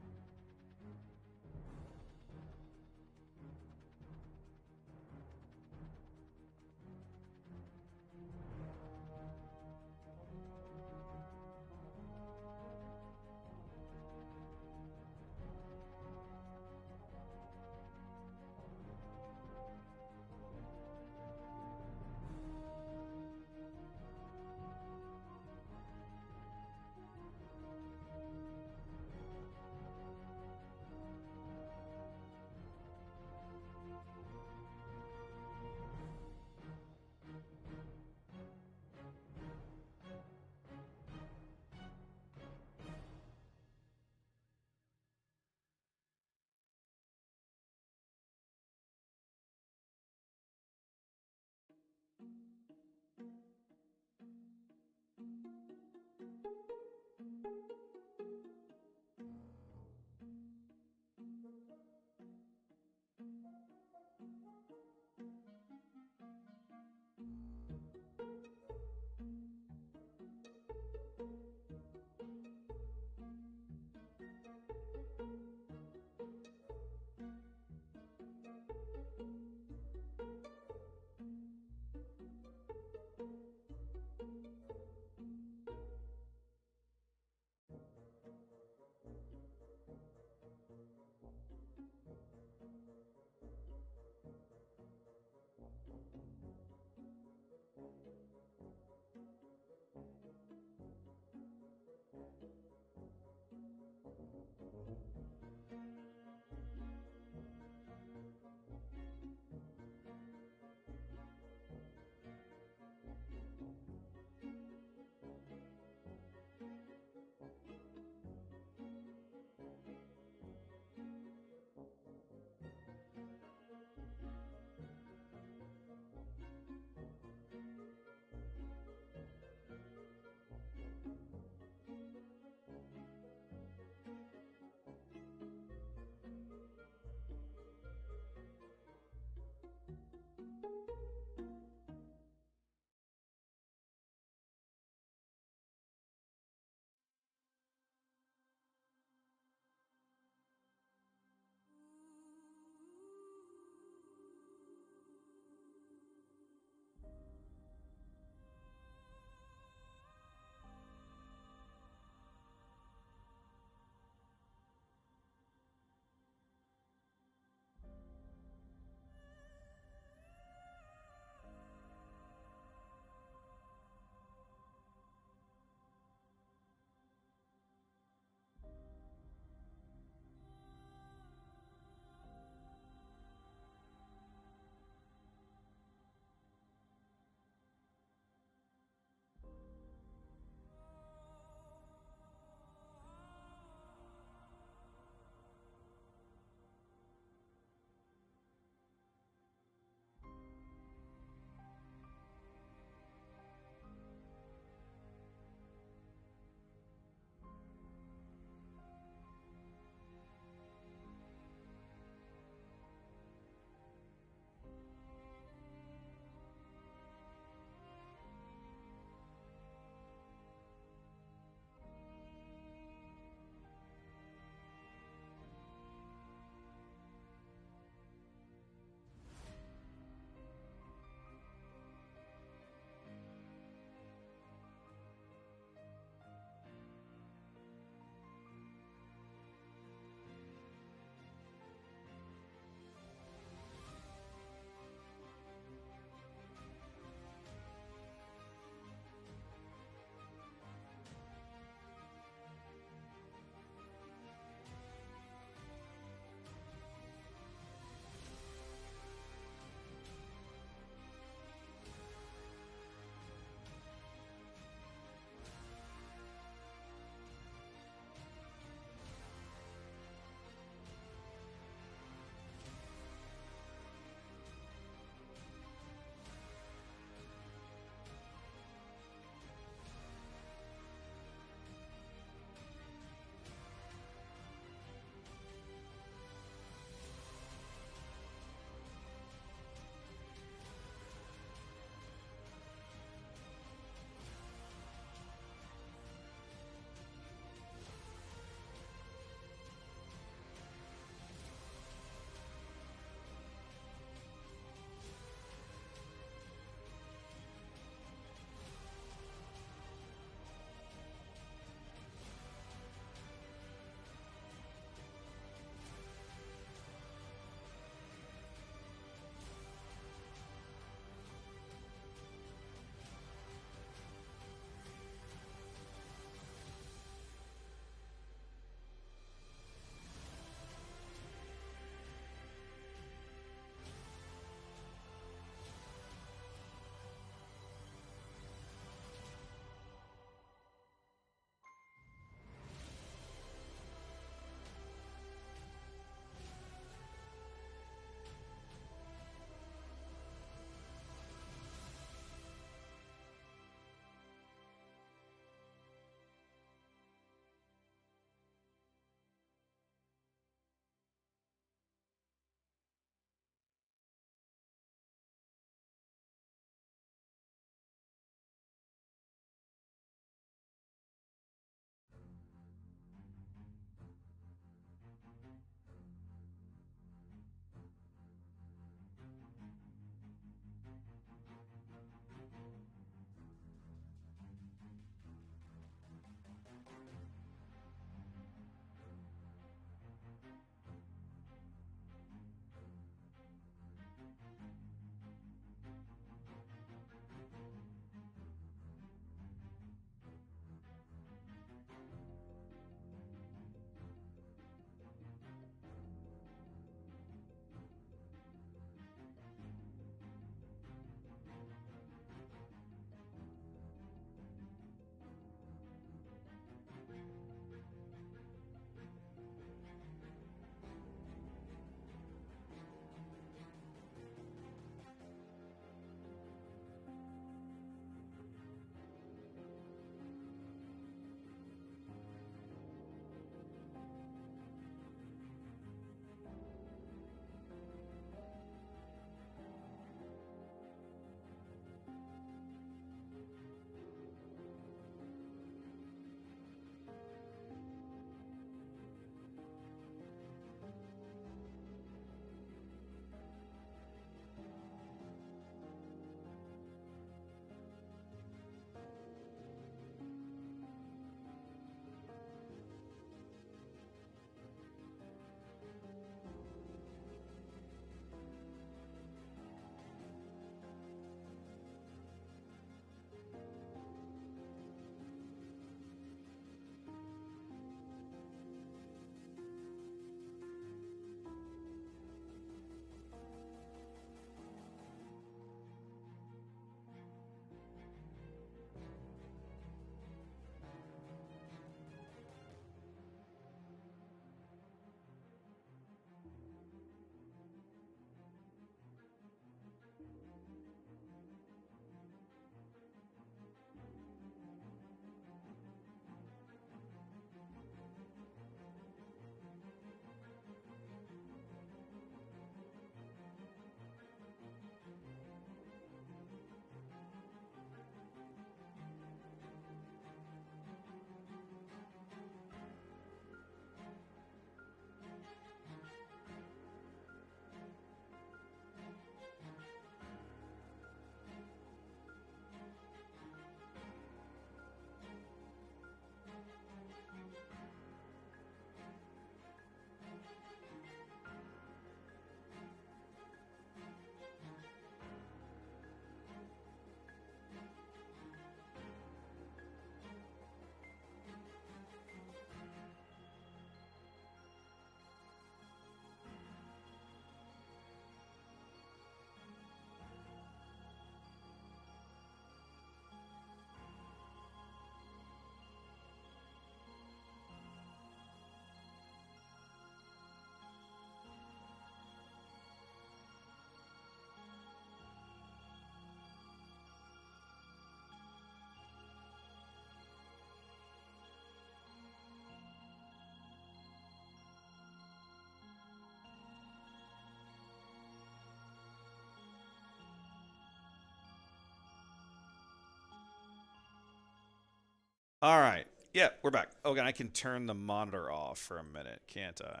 All right. Yeah, we're back. Okay, I can turn the monitor off for a minute, can't I?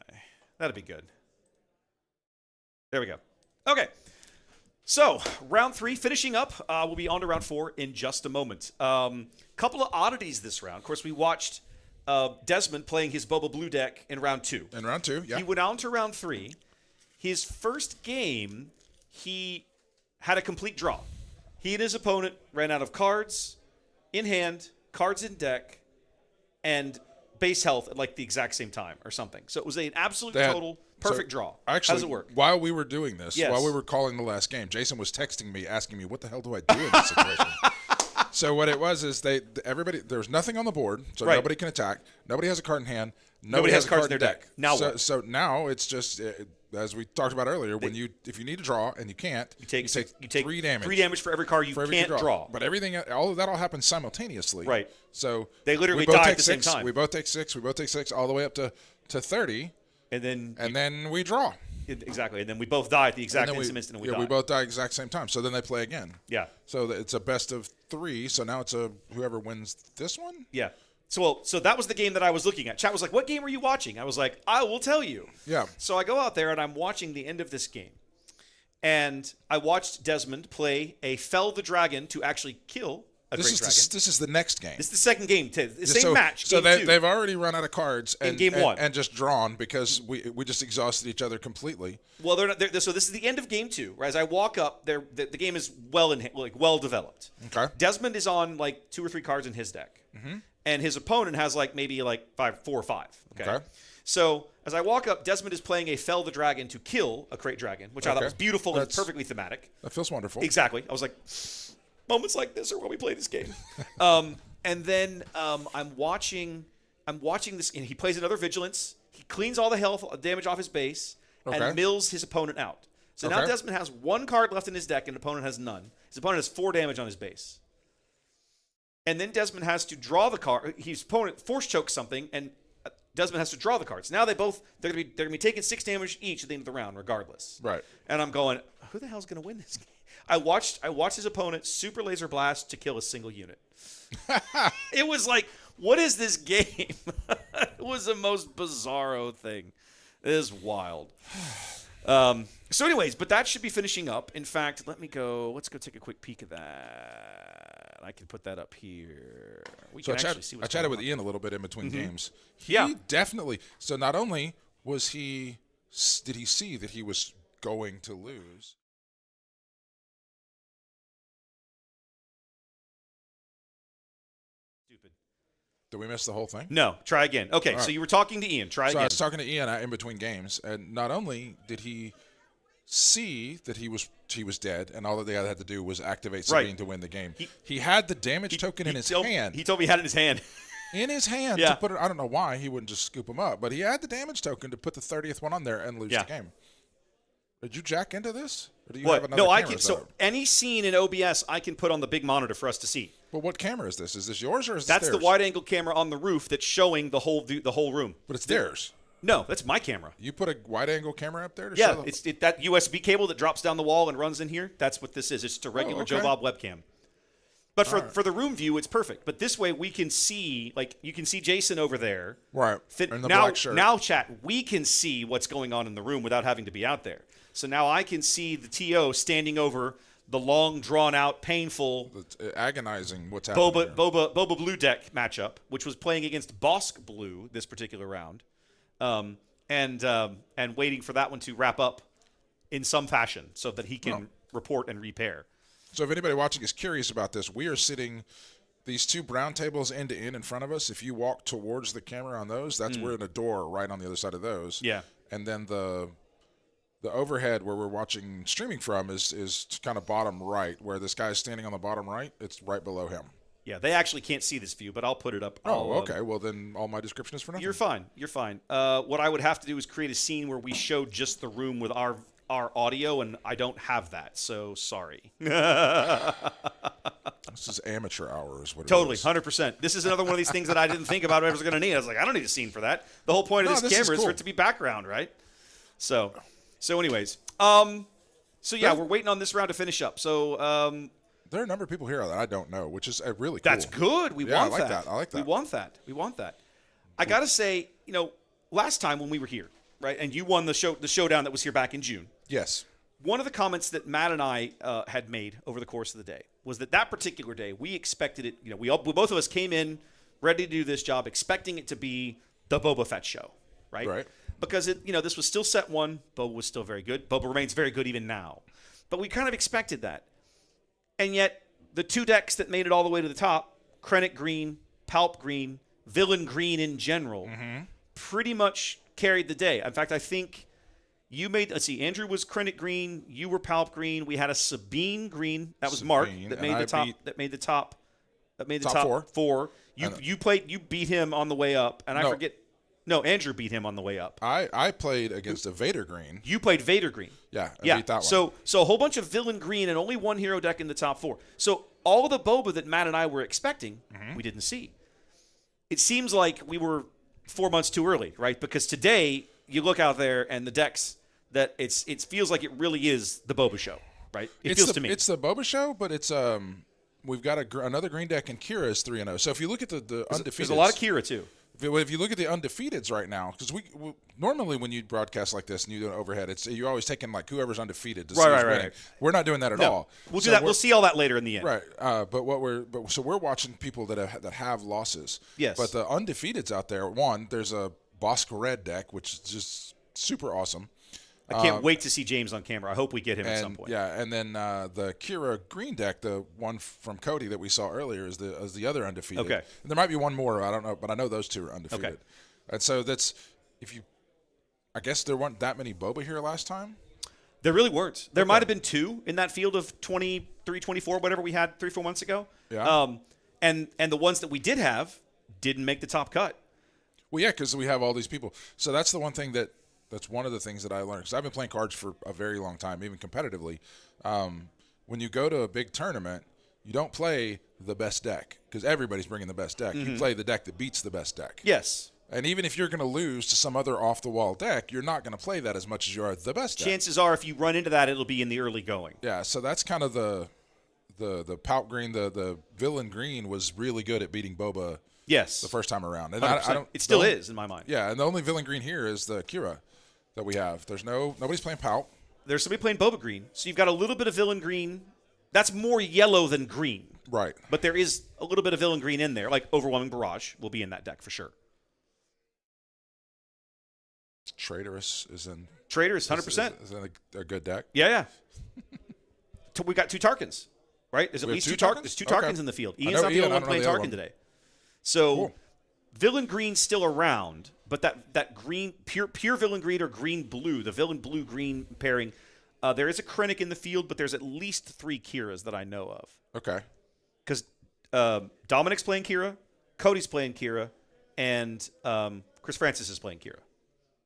That'd be good. There we go. Okay. So, round 3 finishing up. We'll be on to round 4 in just a moment. Couple of oddities this round. Of course, we watched Desmond playing his Boba Blue deck in round 2. In round 2, yeah. He went on to round 3. His first game, he had a complete draw. He and his opponent ran out of cards in hand, cards in deck, and base health at like the exact same time or something. So it was an absolute total perfect draw. Actually, how does it work? While we were doing this, Yes. while we were calling the last game, Jason was texting me, asking me, what the hell do I do in this situation? So what it was is everybody, there was nothing on the board, so Right. nobody can attack. Nobody has a card in hand. Nobody has a cards card in their deck. Now so, what? So now it's just, as we talked about earlier, if you need to draw and you can't, you take 3 damage. 3 damage for every card you can't draw. But all of that all happens simultaneously. Right. So they literally we both die take at the same 6, time. We both take 6. We both take 6 all the way up to 30. And then we draw. Exactly. And then we both die at the exact same instant and we die. We both die exact same time. So then they play again. Yeah. So it's a best of 3. So now it's whoever wins this one? Yeah. So that was the game that I was looking at. Chat was like, what game are you watching? I was like, I will tell you. Yeah. So I go out there and I'm watching the end of this game. And I watched Desmond play a Fell the Dragon to actually kill a great dragon. This is the next game. This is the second game. Same match. So game 2. they've already run out of cards in game 1 and just drawn because we just exhausted each other completely. Well, so this is the end of game 2. Right? As I walk up, the game is well developed. Okay. Desmond is on like 2 or 3 cards in his deck, and his opponent has like maybe like 4 or 5. Okay. So as I walk up, Desmond is playing a Fell the Dragon to kill a Crate Dragon, which I thought was beautiful and perfectly thematic. That feels wonderful. Exactly. I was like, moments like this are when we play this game. And then I'm watching this, and he plays another Vigilance. He cleans all the health damage off his base and mills his opponent out. So now Desmond has 1 card left in his deck, and the opponent has none. His opponent has 4 damage on his base. And then Desmond has to draw the card. His opponent force chokes something, and Desmond has to draw the cards. Now they're gonna be taking 6 damage each at the end of the round, regardless. Right. And I'm going, who the hell's gonna win this game? I watched his opponent super laser blast to kill a single unit. It was like, what is this game? It was the most bizarro thing. It is wild. So anyways, but that should be finishing up. In fact, let's go take a quick peek at that. I can put that up here. I chatted with Ian a little bit in between games. He definitely. So not only did he see that he was going to lose. Stupid. Did we miss the whole thing? No. Try again. Okay, right. So you were talking to Ian. Try again. I was talking to Ian in between games, and not only did he see that he was dead, and all that they had to do was activate Sabine to win the game. He had the damage token in his hand. He told me he had it in his hand. In his hand to put it. I don't know why he wouldn't just scoop him up, but he had the damage token to put the 30th one on there and lose the game. Did you jack into this? Or do you have another camera? So any scene in OBS I can put on the big monitor for us to see. Well, what camera is this? Is this yours or is this That's theirs? the wide-angle camera on the roof that's showing the whole room. But it's theirs. No, that's my camera. You put a wide-angle camera up there to show it's that USB cable that drops down the wall and runs in here. That's what this is. It's just a regular Joe Bob webcam. But for the room view, it's perfect. But this way, we can see, like, you can see Jason over there. Right. In the now, black shirt. Now, chat, we can see what's going on in the room without having to be out there. So now I can see the TO standing over the long, drawn-out, painful, agonizing what's happening. Boba Blue deck matchup, which was playing against Bosk Blue this particular round, and waiting for that one to wrap up in some fashion so that he can report and repair. So if anybody watching is curious about this, we are sitting these 2 brown tables end to end in front of us. If you walk towards the camera on those, we're in a door right on the other side of those. Yeah. And then the overhead where we're watching streaming from is kind of bottom right, where this guy's standing on the bottom right. It's right below him. Yeah, they actually can't see this view, but I'll put it up. Okay. Well, then all my description is for nothing. You're fine. What I would have to do is create a scene where we show just the room with our audio, and I don't have that, so sorry. This is amateur hour is what totally, it is. 100%. This is another one of these things that I didn't think about I was going to need. I was like, I don't need a scene for that. The whole point of this camera is for it to be background, right? So anyways. So yeah, we're waiting on this round to finish up. So there are a number of people here that I don't know, which is really cool. That's good. We Yeah, want I like that. that. I like that. We want that. We want that. I got to say, last time when we were here, right, and you won the showdown that was here back in June. Yes. One of the comments that Matt and I had made over the course of the day was that particular day, we expected it, we both of us came in ready to do this job, expecting it to be the Boba Fett show, right? Right. Because, this was still set one. Boba was still very good. Boba remains very good even now. But we kind of expected that. And yet, the two decks that made it all the way to the top, Krennic Green, Palp Green, Villain Green in general, pretty much carried the day. In fact, I think you made, Andrew was Krennic Green, you were Palp Green, we had a Sabine Green, that was Mark, that made the top four. You beat him on the way up, and I forget. No, Andrew beat him on the way up. I played against a Vader Green. You played Vader Green. Yeah, I beat that one. So a whole bunch of Villain Green and only one hero deck in the top four. So all of the Boba that Matt and I were expecting, we didn't see. It seems like we were 4 months too early, right? Because today you look out there and the decks that it feels like it really is the Boba show, right? It feels to me. It's the Boba show, but it's we've got another green deck, and Kira is 3-0. So if you look at the undefeated, there's a lot of Kira too. If you look at the undefeateds right now, because we normally when you broadcast like this and you do an overhead, you're always taking like whoever's undefeated to see who's winning. Right. We're not doing that at all. We'll do that. We'll see all that later in the end. Right. But we're watching people that have losses. Yes. But the undefeateds out there, there's a Bosk Red deck, which is just super awesome. I can't wait to see James on camera. I hope we get him at some point. Yeah, and then the Kira Green deck, the one from Cody that we saw earlier, is the other undefeated. Okay. And there might be one more. I don't know, but I know those two are undefeated. Okay. And so I guess there weren't that many Boba here last time. There really weren't. There might have been two in that field of 23, 24, whatever we had 3-4 months ago. Yeah. And the ones that we did have didn't make the top cut. Well, yeah, because we have all these people. So that's the one thing that's one of the things that I learned, because I've been playing cards for a very long time, even competitively. When you go to a big tournament, you don't play the best deck, because everybody's bringing the best deck. You play the deck that beats the best deck. Yes. And even if you're going to lose to some other off-the-wall deck, you're not going to play that as much as you are the best deck. Chances are, if you run into that, it'll be in the early going. Yeah, so that's kind of the Palp Green, the Villain Green was really good at beating Boba. Yes. The first time around. And it still is, in my mind. Yeah, and the only Villain Green here is the Kira that we have. Nobody's playing Palp. There's somebody playing Boba Green. So you've got a little bit of Villain Green. That's more yellow than green. Right. But there is a little bit of Villain Green in there. Like Overwhelming Barrage will be in that deck for sure. Traitorous is in. Traitorous, 100%. Is in a good deck. Yeah. We got two Tarkins, right? There's at least two Tarkins. There's two Tarkins in the field. Ian's not the only one playing Tarkin today. So cool. Villain Green's still around, but that green, pure Villain Green or green blue, the Villain blue green pairing, there is a Krennic in the field, but there's at least 3 Kiras that I know of. Okay. Because Dominic's playing Kira, Cody's playing Kira, and Chris Francis is playing Kira.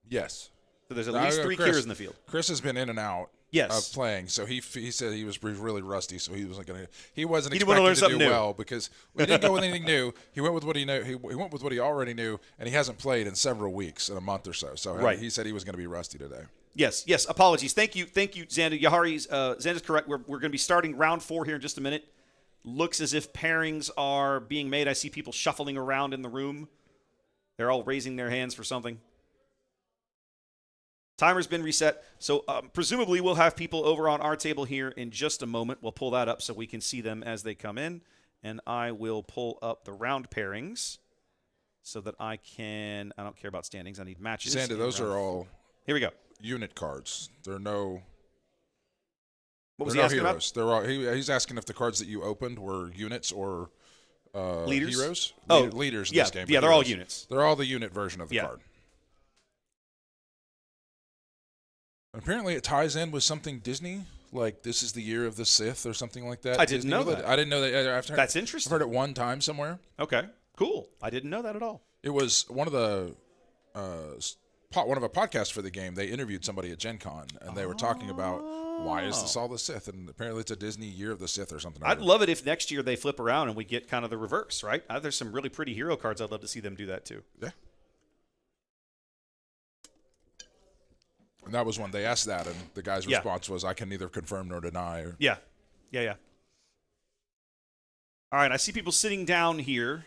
Yes. So there's at least 3 Kiras in the field. Chris has been in and out. Of playing, so he said he was really rusty, so he wasn't expecting to do well because we didn't go with anything new. He went with what he knew. He went with what he already knew, and he hasn't played in several weeks, in a month or so. So he said he was going to be rusty today. Yes. Apologies. Thank you, Xander. Yahari's Xander's correct. We're going to be starting round 4 here in just a minute. Looks as if pairings are being made. I see people shuffling around in the room. They're all raising their hands for something. Timer's been reset, so presumably we'll have people over on our table here in just a moment. We'll pull that up so we can see them as they come in, and I will pull up the round pairings so that I don't care about standings. I need matches. Xander, those are all here we go. Unit cards. There are no. What was he asking heroes. about? They're all. He's asking if the cards that you opened were units or leaders. Heroes. Leaders in this game. Yeah, they're all units. They're all the unit version of the card. Apparently, it ties in with something Disney, like this is the year of the Sith or something like that. I didn't know that. I didn't know that. That's interesting. I've heard it one time somewhere. Okay, cool. I didn't know that at all. It was one of a podcast for the game. They interviewed somebody at Gen Con, and they were talking about why is this all the Sith, and apparently it's a Disney year of the Sith or something. I'd love it if next year they flip around and we get kind of the reverse, right? There's some really pretty hero cards. I'd love to see them do that too. Yeah. And that was when they asked that, and the guy's response was, "I can neither confirm nor deny." Yeah. All right, I see people sitting down here.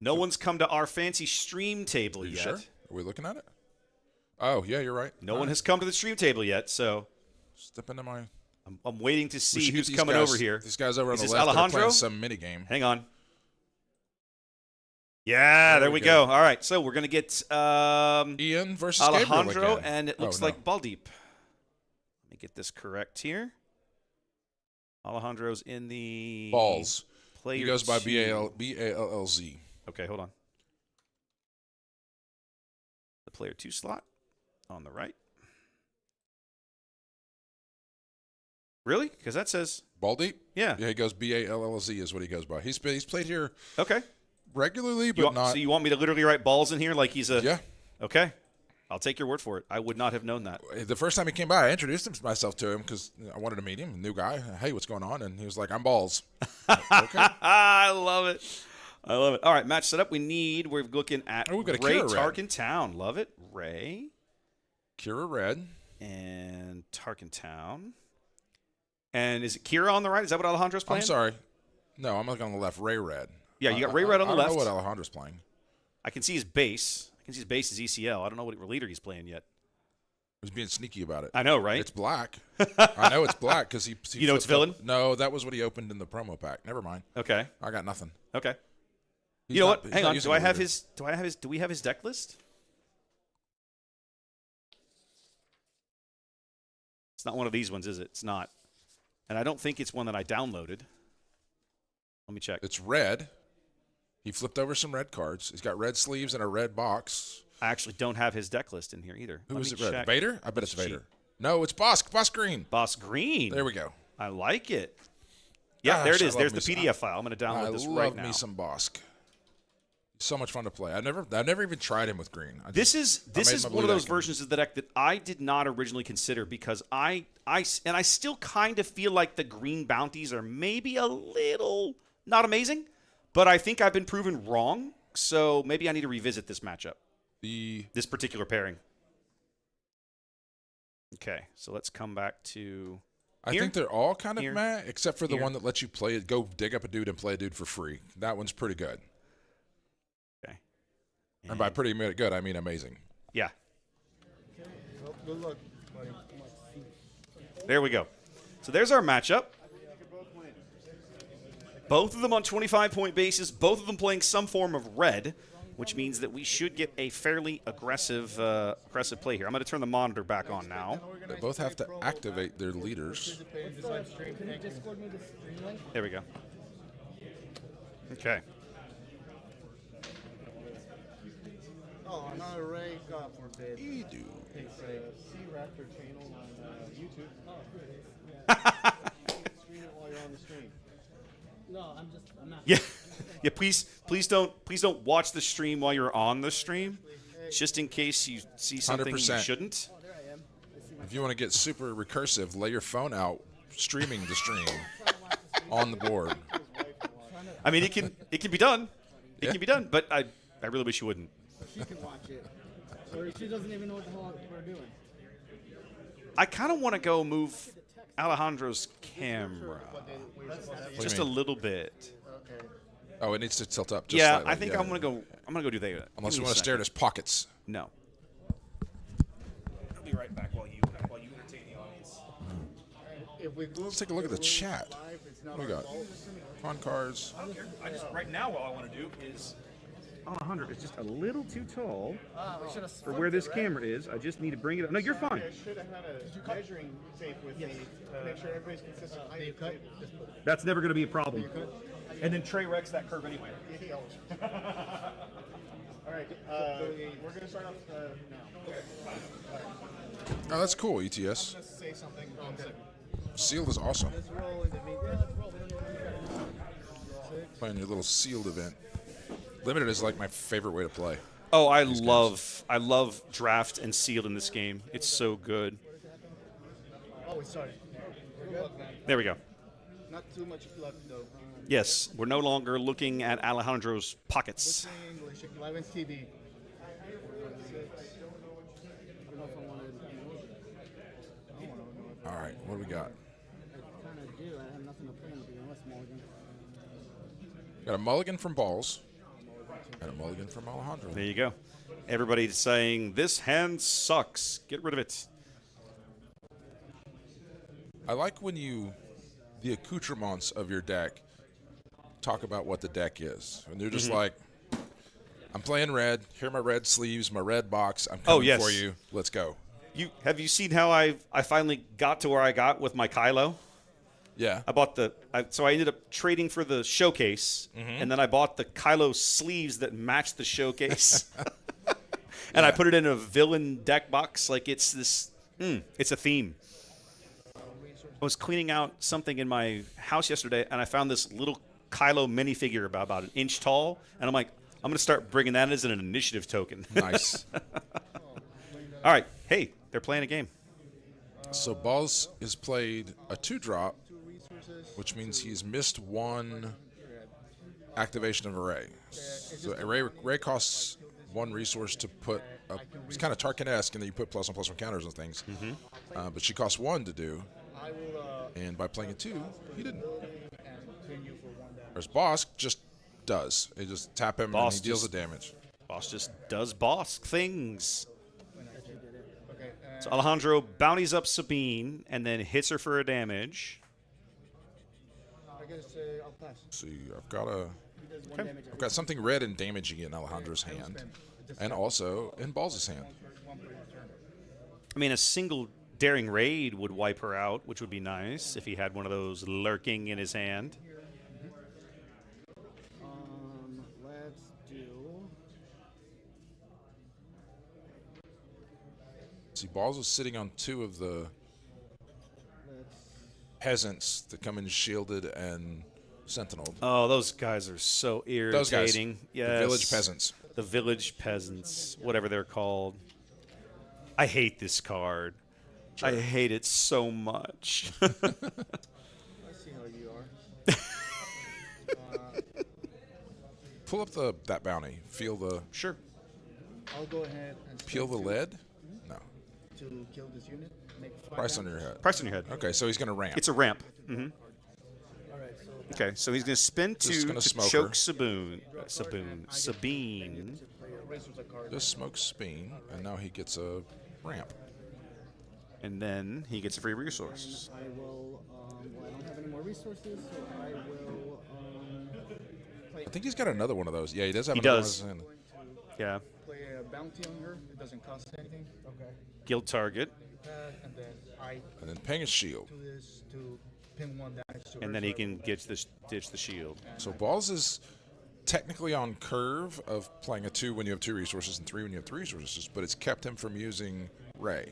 No one's come to our fancy stream table Are you yet. sure? Are we looking at it? Oh, yeah, you're right. No one has come to the stream table yet, so Step into my... I'm waiting to We see should get who's these coming guys- over here. These guys over on Is the this left that are Alejandro? playing some mini game. Hang on. Yeah, there we go. All right, so we're gonna get Ian versus Gabriel Alejandro, again. and it looks Oh, no. like Baldeep. Let me get this correct here. Alejandro's in the Balls. player He goes by two. B-A-L-L-Z. Okay, hold on. The player 2 slot on the right. Really? Because that says Baldeep? Yeah. Yeah, he goes B-A-L-L-Z is what he goes by. He's played here okay. regularly, but not... So you want me to literally write balls in here like he's a... Yeah. Okay. I'll take your word for it. I would not have known that. The first time he came by, I introduced myself to him because I wanted to meet him, new guy. Hey, what's going on? And he was like, I'm Balls. Okay. I love it. I love it. All right, match setup. We're looking at we've got a Ray Kira Red. Tarkentown. Love it. Ray Kira Red. and Tarkentown. And is it Kira on the right? Is that what Alejandro's playing? I'm sorry. No, I'm looking on the left. Ray Red. Yeah, you got Ray Red on the I left. don't know what Alejandro's playing. I can see his base. I can see his base is ECL. I don't know what leader he's playing yet. He's being sneaky about it. I know, right? It's black. I know it's black because he You know it's flipped villain? up. No, that was what he opened in the promo pack. Never mind. Okay. I got nothing. Okay. He's You know not- what? he's Hang not on. using Do I the have leader. do we have his deck list? It's not one of these ones, is it? It's not. And I don't think it's one that I downloaded. Let me check. It's red. He flipped over some red cards. He's got red sleeves and a red box. I actually don't have his deck list in here either. Who Let is me it red? check. Vader? I bet it's Let's Vader. cheat. No, it's Bosk. Bosk Green. Boss Green. There we go. I like it. Yeah, there it Gosh, is. I There's love the me PDF file. I'm going to I download this love right now. me some Bosk. So much fun to play. I've never even tried him with green. This is made my one of blue those deck. versions of the deck that I did not originally consider because I still kind of feel like the green bounties are maybe a little not amazing, but I think I've been proven wrong. So maybe I need to revisit this matchup, this particular pairing. Okay, so let's come back to. I here. think they're all kind of Here. meh, except for the Here. one that lets you play it. Go dig up a dude and play a dude for free. That one's pretty good. Okay. And by pretty good, I mean amazing. Yeah. Well, good luck, buddy. There we go. So there's our matchup. Both of them on 25-point bases, both of them playing some form of red, which means that we should get a fairly aggressive play here. I'm going to turn the monitor back on now. They both have to activate their leaders. There we go. Okay. Oh, another Ray, God forbid. You do. Hey, Ray. C-Raptor channel on YouTube. Stream it while you're on the stream. No, I'm not. Yeah. Yeah, please don't watch the stream while you're on the stream. Just in case you see something 100%. you shouldn't. Oh, there I am. If you want to get super recursive, lay your phone out, streaming the stream on the board. I mean, it can be done. It Yeah. can be done, but I really wish you wouldn't. She can watch it. Or she doesn't even know what the hell we're doing. I kind of want to go move Alejandro's camera just a mean? little bit. Oh, it needs to tilt up. Just Yeah, slightly. I think I'm gonna go do that. Unless Give you me a want to stare at second. his pockets. No. I'll be right back while you entertain the audience. If we move, Let's take a look at the chat. live, it's not What do we our got? fault. Pawn cards. I just right now what I want to do is Alejandro is just a little too tall for where this camera is. I just need to bring it up. No, you're fine. I should have had a measuring tape with me to make sure everybody's consistent height. That's never going to be a problem. And then Trey wrecks that curve anyway. All right, we're going to start off now. Oh, that's cool, ETS. Let's say something. Sealed is awesome. Let's roll into me. Playing your little sealed event. Limited is like my favorite way to play. Oh, I love draft and sealed in this game. It's so good. Oh, sorry. We're good. There we go. Not too much luck, though. Yes, we're no longer looking at Alejandro's pockets. What's in English? 11 TV. All right, what do we got? I kind of do. I have nothing to play in the beginning with Mulligan. Got a mulligan from Balls and a mulligan from Alejandro. There you go. Everybody's saying, this hand sucks. Get rid of it. I like when the accoutrements of your deck talk about what the deck is. And you're just like, I'm playing red. Here are my red sleeves, my red box. I'm coming for you. Let's go. Have you seen how I finally got to where I got with my Kylo? Yeah. I bought so I ended up trading for the showcase, and then I bought the Kylo sleeves that matched the showcase. And I put it in a villain deck box. Like it's this, it's a theme. I was cleaning out something in my house yesterday, and I found this little Kylo minifigure about an inch tall, and I'm like, I'm going to start bringing that as an initiative token. Nice. All right. Hey, they're playing a game. So Balls is played a 2-drop, which means he's missed one activation of Array. So Array costs 1 resource to put up. It's kind of Tarkin-esque in that you put +1/+1 counters on things. But she costs 1 to do. And by playing a 2, he didn't. Whereas Bosk just does. They just tap him and he deals the damage. Boss just does Bosk things. So Alejandro bounties up Sabine and then hits her for a damage. See, I've got something red and damaging in Alejandro's hand, and also in Balls' hand. I mean, a single Daring Raid would wipe her out, which would be nice if he had one of those lurking in his hand. Let's do. See, Balls was sitting on 2 of the peasants that come in shielded and sentineled. Oh, those guys are so irritating. Those guys, yes. the village peasants. The village peasants, whatever they're called. I hate this card. Sure. I hate it so much. I see how you are. Pull up that bounty. Feel the. Sure. I'll go ahead and peel the lead. No. To kill this unit. Make price on your head. Price on your head. Okay, so he's going to ramp. It's a ramp. All right, so Okay, so he's going to spin 2 to choke Sabine. Just smokes Sabine, and now he gets a ramp. And then he gets a free resource. I will. I don't have any more resources, so I will. I think he's got another one of those. Yeah, he does have He another does. one of those. Yeah. Play a bounty on her. It doesn't cost anything. Okay. Guild target. And then And then ping his shield. do this to pin 1 damage to her. And then he can ditch the shield. So Balls is technically on curve of playing a 2 when you have 2 resources and 3 when you have 3 resources, but it's kept him from using Ray.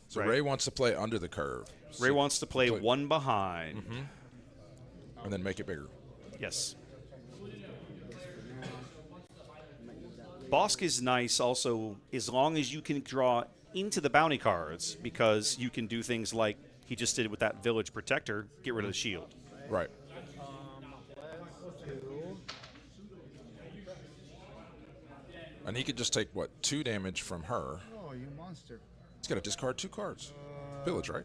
So Ray wants to play under the curve. Ray wants to play 1 behind. And then make it bigger. Yes. Bosk is nice also as long as you can draw into the bounty cards, because you can do things like he just did with that village protector, get rid of the shield. Right. And he could just take, 2 damage from her. Oh, you monster. He's got to discard 2 cards. Pillage, right?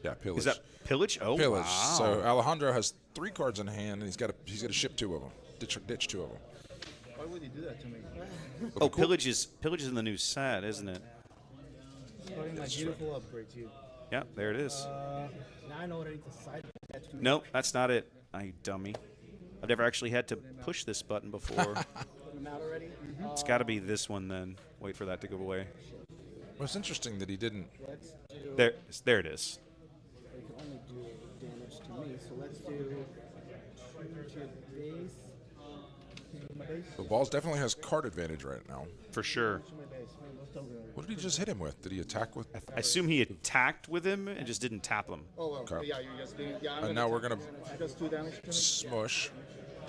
Yeah, pillage. Is that pillage? Oh, pillage. wow. So Alejandro has 3 cards in hand, and he's got to ship 2 of them. Ditch 2 of them. Why would he do that to me? Oh, pillage is in the new set, isn't it? Starting my beautiful upgrade, too. Yeah, there it is. Now I know what I need to side. Nope, that's not it. You dummy. I've never actually had to push this button before. It's got to be this one then. Wait for that to go away. Well, it's interesting that he didn't. There it is. You can only do damage to me, so let's do 2 to your base. The Balls definitely has card advantage right now. For sure. What did he just hit him with? Did he attack with? I assume he attacked with him and just didn't tap him. Oh, well, Okay. yeah, you just did. Yeah, And now we're going just 2 damage to to me. smush.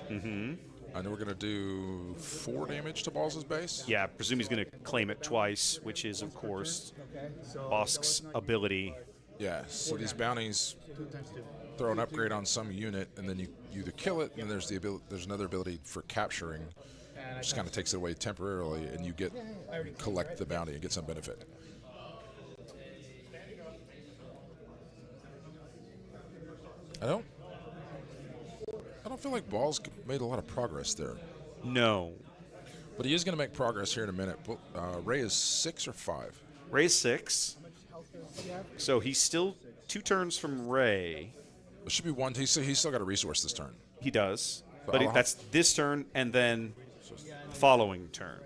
And then we're going to do 4 damage to Balls' base. Yeah, I presume he's going to claim it twice, which is, of course, Okay, so Bosk's ability. Yeah, so these bounties 2 times 2. throw an upgrade on some unit, and then you either kill it, and there's another ability for capturing, which just kind of takes it away temporarily, and you collect the bounty and get some benefit. I don't don't feel like Balls made a lot of progress there. No. But he is going to make progress here in a minute. Ray is 6 or 5. Ray's 6. So he's still 2 turns from Ray. It should be 1. He's still got a resource this turn. He does. So But that's this turn and then following turn.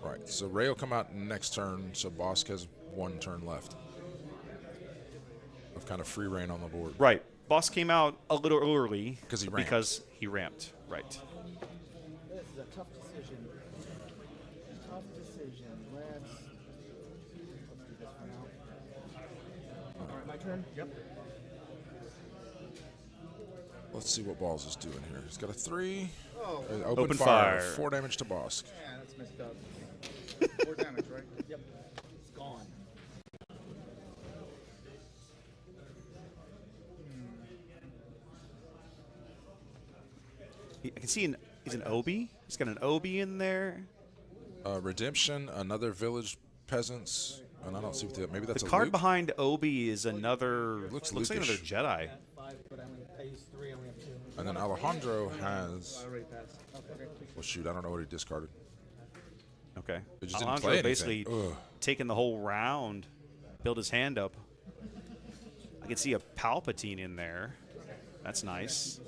Right. So Ray will come out next turn. So Bosk has 1 turn left of kind of free reign on the board. Right. Boss came out a little early Because he ramped. Right. This is a tough decision. Tough decision. Let's do this for now. All right, my turn? Yep. Let's see what Balls is doing here. He's got a 3. Oh, Open fire. 4 damage to Bosk. yeah, that's messed up. 4 damage, right? Yep. It's gone. I can see he's an Obi. He's got an Obi in there. Redemption, another village peasants, and I don't see what maybe that's The a card Luke? behind Obi is another. Looks Looks like another Luke-ish. Jedi. 5, but I used 3, I only have 2. And then Alejandro has. I already passed. Okay. Well, shoot, I don't know what he discarded. Okay. He just didn't Alejandro play basically anything. Ugh. taking the whole round, build his hand up. I can see a Palpatine in there. That's nice.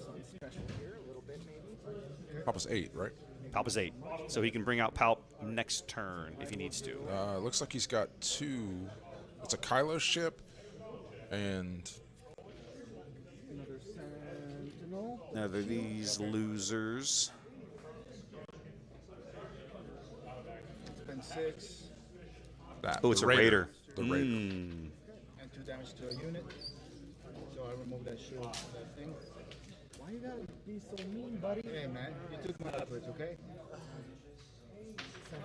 Papa's 8, right? Palp is 8, so he can bring out Palp next turn if he needs to. Looks like he's got 2. It's a Kylo ship, and Another Sentinel. Now they're these losers. Spend 6. that. Oh, it's the a Raider. The Raider. And 2 damage to a unit. So I remove that shield from that thing. Why you gotta be so mean, buddy? Hey man, you took my outputs, okay?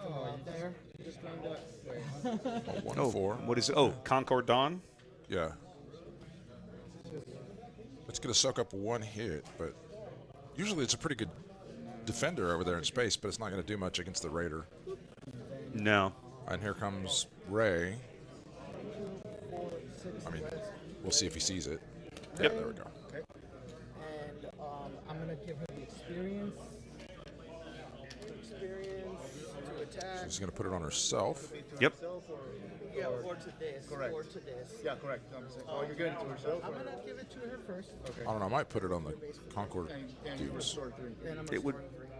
Oh, out there. You just climbed up. Wait. 1 and 4. What is it? Oh, Concord Dawn? Yeah. It's going to soak up 1 hit, but usually it's a pretty good defender over there in space, but it's not going to do much against the Raider. No. And here comes Ray. I mean, we'll see if he sees it. Yeah, there we go. And I'm gonna give her the experience. To attack. So she's going to put it on herself. Yep. Yeah, Or to this. Correct. Or to this. Yeah, correct. Oh, you're giving it to herself? I'm gonna give it to her first. Okay. I don't know. I might put it on the Concord And you dudes. restore 3. And I'm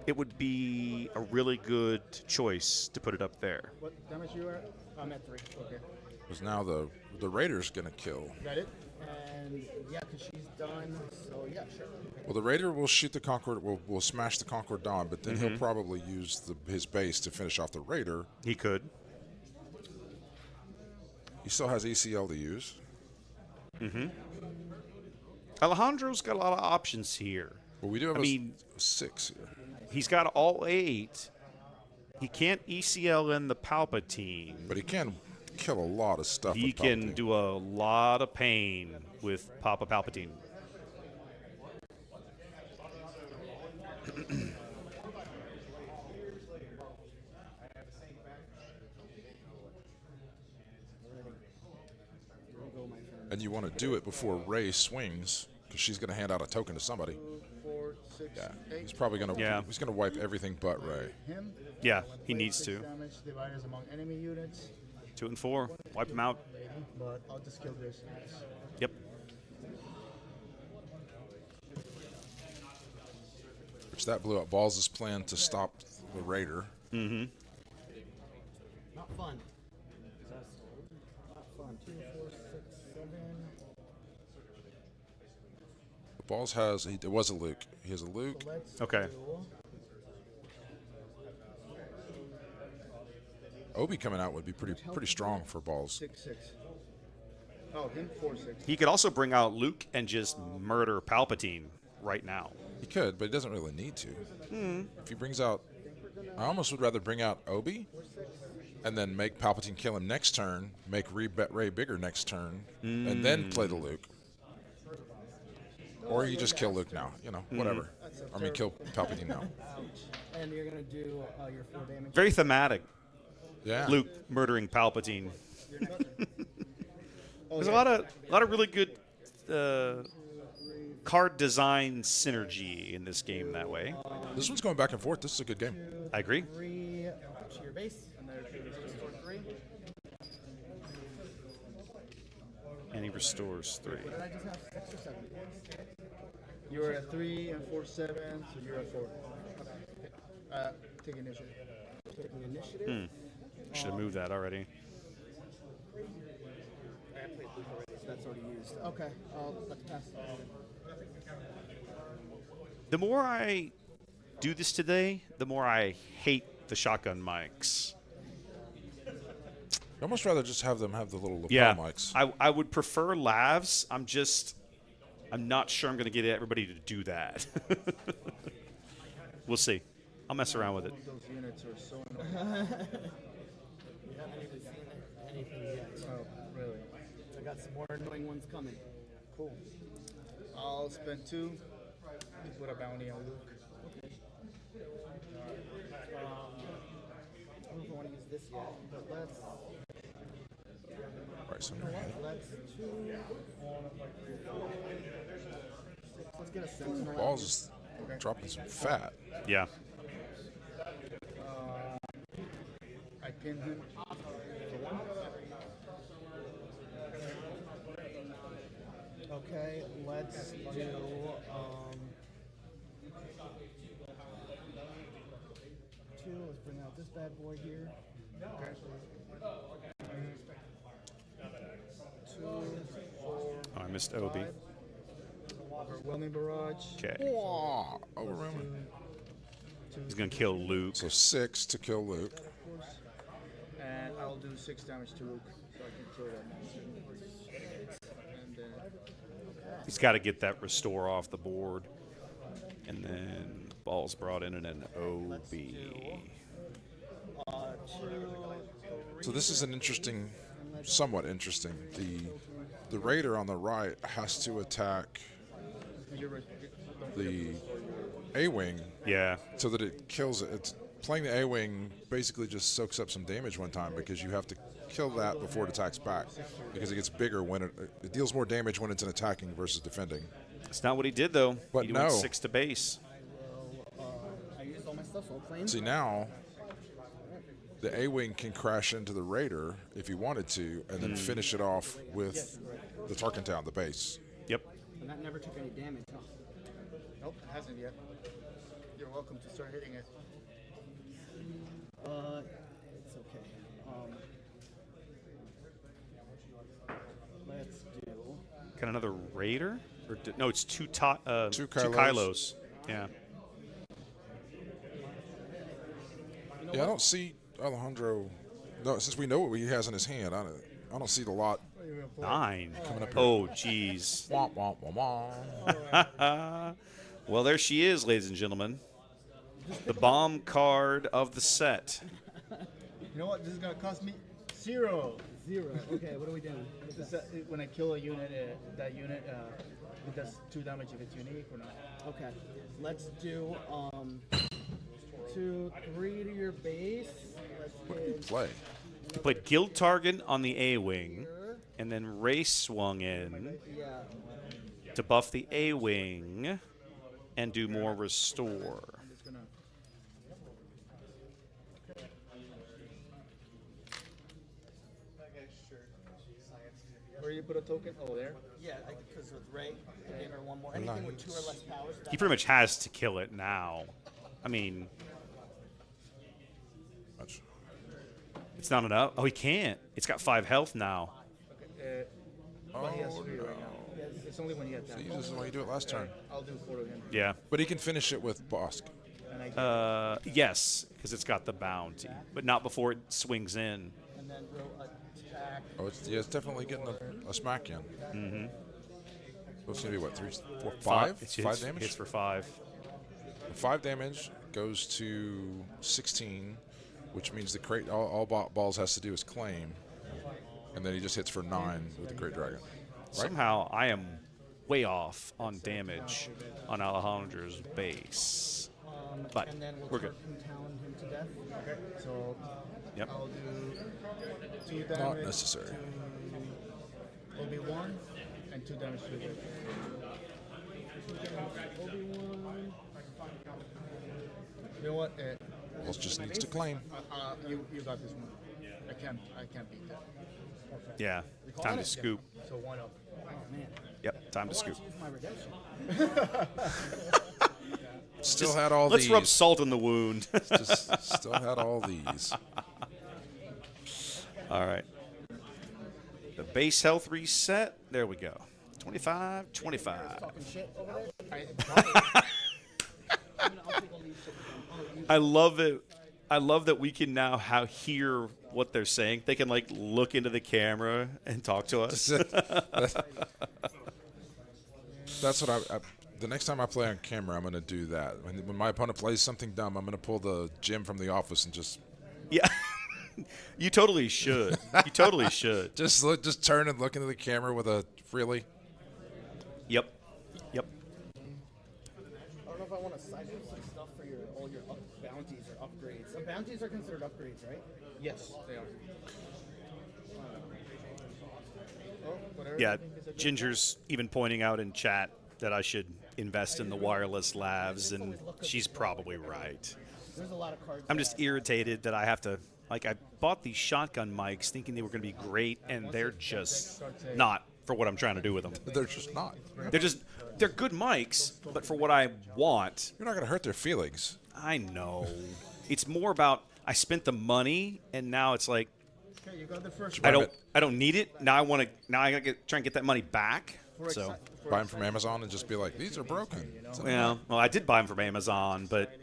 It would be a really good choice to put it up there. What damage you are? I'm at 3. Okay. Because now the Raider's going to kill. Got it? And yeah, because she's done. So yeah, sure. Well, the Raider will shoot the Concord, will smash the Concord Dawn, but then he'll probably use his base to finish off the Raider. He could. He still has ECL to use. Alejandro's got a lot of options here. But we do have I mean, 6 here. he's got all 8. He can't ECL in the Palpatine. But he can kill a lot of stuff. He with can Palpatine. do a lot of pain with Papa Palpatine. And you want to do it before Rey swings, because she's going to hand out a token to somebody. 4, 6, Yeah, 8. he's probably going to. Yeah. He's going to wipe everything but Rey. Him. Yeah, he needs to. Damage dividers among enemy units. 2 and 4. Wipe him out. But I'll just kill this. Yep. Which that blew up Balls' plan to stop the Raider. Mm-hmm. Not fun. Not fun. 2, 4, 6, 7. Balls has. It was a Luke. He has a Luke. So let's Okay. do Obi coming out would be pretty strong for Balls. 6, 6. Oh, him 4, 6. He could also bring out Luke and just murder Palpatine right now. He could, but he doesn't really need to. If he brings out, I almost would rather bring out Obi, and then make Palpatine kill him next turn, make Rey bigger next turn, and then play the Luke. Or you just kill Luke now, whatever. I mean, kill Palpatine now. Ouch. And you're going to do your 4 damage. Very thematic. Yeah. Luke murdering Palpatine. Oh, There's yeah. a lot of really good 2, 3, card design synergy in this game that way. This one's going back and forth. This is a good game. I agree. 3 to your base, and there's restore 3. And he restores 3. What did I just have? 6 or 7? You're at 3 and 4, 7, so you're at 4. Okay. Take initiative. Taking initiative. Should have moved that already. I played blue already, so that's already used. Okay, I'll let the pass. The more I do this today, the more I hate the shotgun mics. I'd almost rather just have them have the little lapel Yeah, mics. I would prefer lavs. I'm not sure I'm going to get everybody to do that. We'll see. I'll mess around with it. Those units are so You haven't even seen anything yet. Oh, really? I got some more annoying ones coming. Cool. I'll spend 2 to put a bounty on Luke. I don't know if I want to use this yet, but let's Right, so in your head. let's 2. Let's get a sentinel. Balls is dropping some fat. Yeah. I pinned him. Okay, let's do two. Let's bring out this bad boy here. Okay. 2, 4. Oh, I missed Obi. 5. Overwhelming barrage. Okay. Wow, overwhelming. He's going to kill Luke. So 6 to kill Luke. And I'll do 6 damage to Luke, so I can kill that monster. And then He's got to get that restore off the board. And then Ball's brought in and an OB. 2, 3. So this is an interesting, somewhat interesting. The raider on the right has to attack the A-wing, Yeah. so that it kills it. It's playing the A-wing basically just soaks up some damage one time because you have to kill that before it attacks back, because it gets bigger when it deals more damage when it's an attacking versus defending. That's not what he did, though. But he no. went 6 to base. I used all my stuff, I'll claim. See, now the A-wing can crash into the raider if he wanted to, and then finish it off with the Tarkentown, the base. Yep. And that never took any damage, huh? Nope, it hasn't yet. You're welcome to start hitting it. It's okay. Let's do. Got another Raider? Or no, it's two Two Kylos. Kylos. Yeah. Yeah, I don't see Alejandro. No, since we know what he has in his hand, I don't see the lot. 9. Coming up here. Oh, jeez. Womp, womp, womp, womp. Well, there she is, ladies and gentlemen. The bomb card of the set. You know what? This is gonna cost me 0. 0. Okay, what are we doing? When I kill a unit, that unit it does 2 damage if it's unique or not. Okay, let's do 2, 3 to your base. Let's What did he get play? He played Guild Target on the A-Wing, and then Ray swung in to buff the A-Wing and do more restore. I'm just gonna. Where do you put a token? Oh, there. Yeah, because with Ray, I gave her 1 more. Anything with 2 or less powers. He pretty much has to kill it now. I mean, Much. it's not enough. Oh, he can't. It's got 5 health now. Okay, well, he has 3 right now. It's only when he attacks. See, this is why you do it last turn. I'll do 4 to him. Yeah. But he can finish it with Bosk. And I get Yes, because it's got the bounty, but not before it swings in. and then we'll attack. Oh, it's definitely getting a smack in. Mm-hmm. So it's gonna be what, 3, 4, 5? It's 5 damage. Hits for 5. 5 damage goes to 16, which means the crate. All Balls has to do is claim, and then he just hits for 9 with the Great Dragon. Right? Somehow I am way off on damage on Alejandro's base. But and then we're we'll good. talon him to death. Okay. So Yep. I'll do 2 damage. Not necessary. To Obi-Wan and 2 damage to the Obi-Wan. You know what? Balls just needs to claim. You got this one. I can't beat that. Okay. Yeah. You call Time it? to scoop. Yeah. So 1-0. Oh man. Yep. Time to scoop. Use my redemption. Still had all Let's these. rub salt in the wound. Just still had all these. All right. The base health reset. There we go. 25, 25. Talking shit over there. I love it. I love that we can now hear what they're saying. They can like look into the camera and talk to us. That's what I the next time I play on camera, I'm going to do that. When my opponent plays something dumb, I'm going to pull the Jim from The Office and just Yeah. You totally should. You totally should. just turn and look into the camera with a really. Yep. Yep. I don't know if I want to siphon some stuff for all your bounties or upgrades. Bounties are considered upgrades, right? Yes, they are. Whatever Yeah. you think is a good Ginger's even pointing out in chat that I should invest in the wireless lavs, and she's probably right. There's a lot of cards. I'm just irritated that I have to. Like, I bought these shotgun mics thinking they were going to be great, and they're just not for what I'm trying to do with them. They're just not. They're good mics, but for what I want. You're not going to hurt their feelings. I know. It's more about I spent the money, and now it's like Okay, you got the first I don't need it. Now I gotta try and get that money back. So buy them from Amazon and just be like, these are broken. well, I did buy them from Amazon, but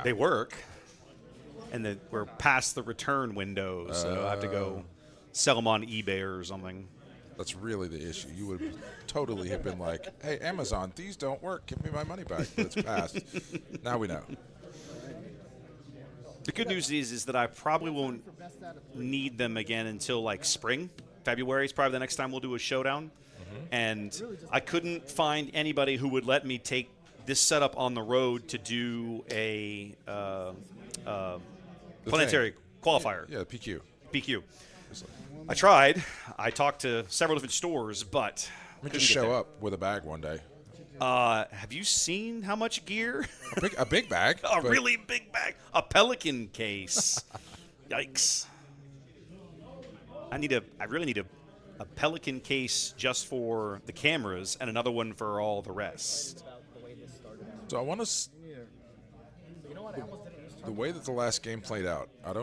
they work. And we're past the return window, so I have to go sell them on eBay or something. That's really the issue. You would totally have been like, hey, Amazon, these don't work. Give me my money back. But it's passed. Now we know. The good news is that I probably won't need them again until like spring. February is probably the next time we'll do a showdown. And I couldn't find anybody who would let me take this setup on the road to do a planetary qualifier. Yeah, PQ. PQ. I tried. I talked to several different stores, but Let me just show up with a bag one day. Have you seen how much gear? A big bag. A really big bag. A Pelican case. Yikes. I really need a Pelican case just for the cameras and another one for all the rest. So I want to. The way that the last game played out, I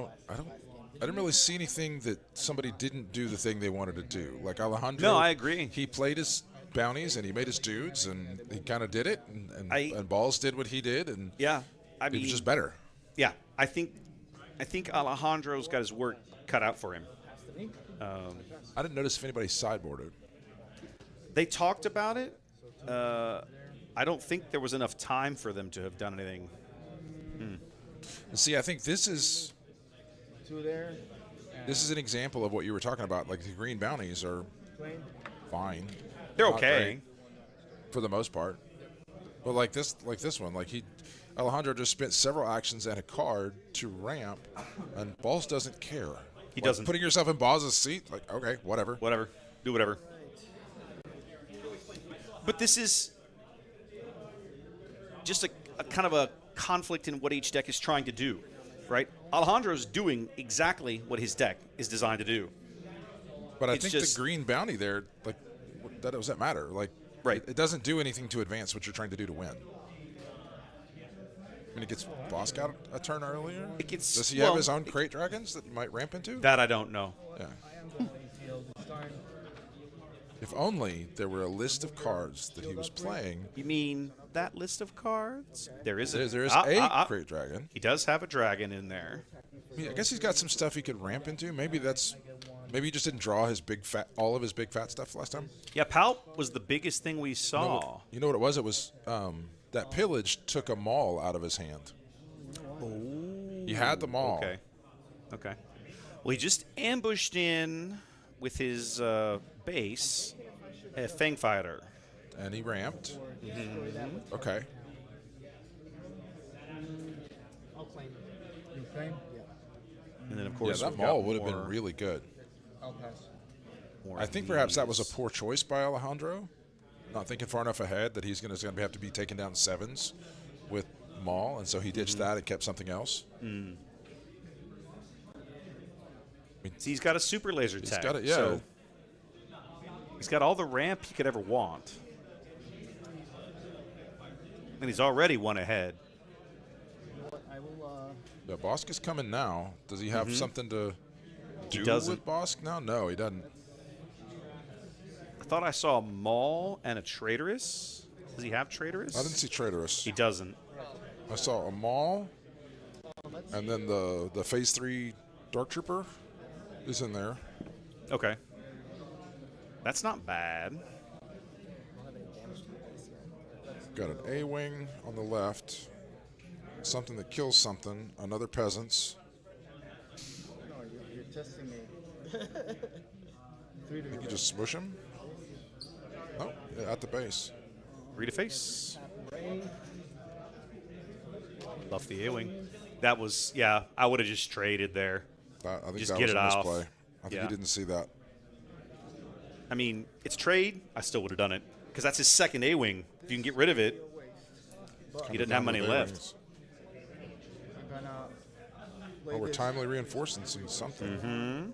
didn't really see anything that somebody didn't do the thing they wanted to do. Like Alejandro. No, I agree. He played his bounties and he made his dudes and he kind of did it. And Balls did what he did. And yeah, I mean, he was just better. Yeah, I think Alejandro's got his work cut out for him. I didn't notice if anybody sideboarded. They talked about it. I don't think there was enough time for them to have done anything. See, I think this is an example of what you were talking about. Like the green bounties are fine. They're Not okay great, for the most part. But like this one, Alejandro just spent several actions and a card to ramp, and Balls doesn't care. He doesn't. Putting yourself in Balls' seat, like, okay, whatever. Whatever. Do whatever. But this is just a kind of a conflict in what each deck is trying to do, right? Alejandro's doing exactly what his deck is designed to do. But I think the green bounty there, like, that does that matter? Like, right. It doesn't do anything to advance what you're trying to do to win. I mean, it gets Boss got a turn earlier. Does he have his own crate dragons that you might ramp into? That I don't know. Yeah. If only there were a list of cards that he was playing. You mean that list of cards? There is a crate dragon. He does have a dragon in there. I guess he's got some stuff he could ramp into. Maybe he just didn't draw all of his big fat stuff last time. Yeah, Palp was the biggest thing we saw. You know what it was? It was that pillage took a maul out of his hand. Oh. He had the maul. Okay. Well, he just ambushed in with his base, a Fang Fighter. And he ramped. Mm-hmm. Okay. I'll claim. You claim? Yeah. And then, of course, that maul would have been really good. I'll pass. I think perhaps that was a poor choice by Alejandro. not thinking far enough ahead that he's going to have to be taken down 7s with Maul, and so he ditched that and kept something else. He's got a super laser tag. He's got it, yeah. So he's got all the ramp he could ever want. And he's already one ahead. I will. Yeah, Bosk is coming now. Does he have something to do with Bosk now? No, he doesn't. I thought I saw a Maul and a Traitorous. Does he have Traitorous? I didn't see Traitorous. He doesn't. I saw a Maul, and then the Phase 3 Dark Trooper is in there. Okay. That's not bad. Got an A-Wing on the left. Something that kills something. Another Peasants. No, you're testing me. You can just smush him. Oh, yeah, at the base. Read a face. Love the A-Wing. That was, yeah, I would have just traded there. I think Just that get was it a off. misplay. I think he didn't see that. I mean, it's trade. I still would have done it because that's his second A-Wing. If you can get rid of it, he didn't have money left. Oh, we're timely reinforcing something.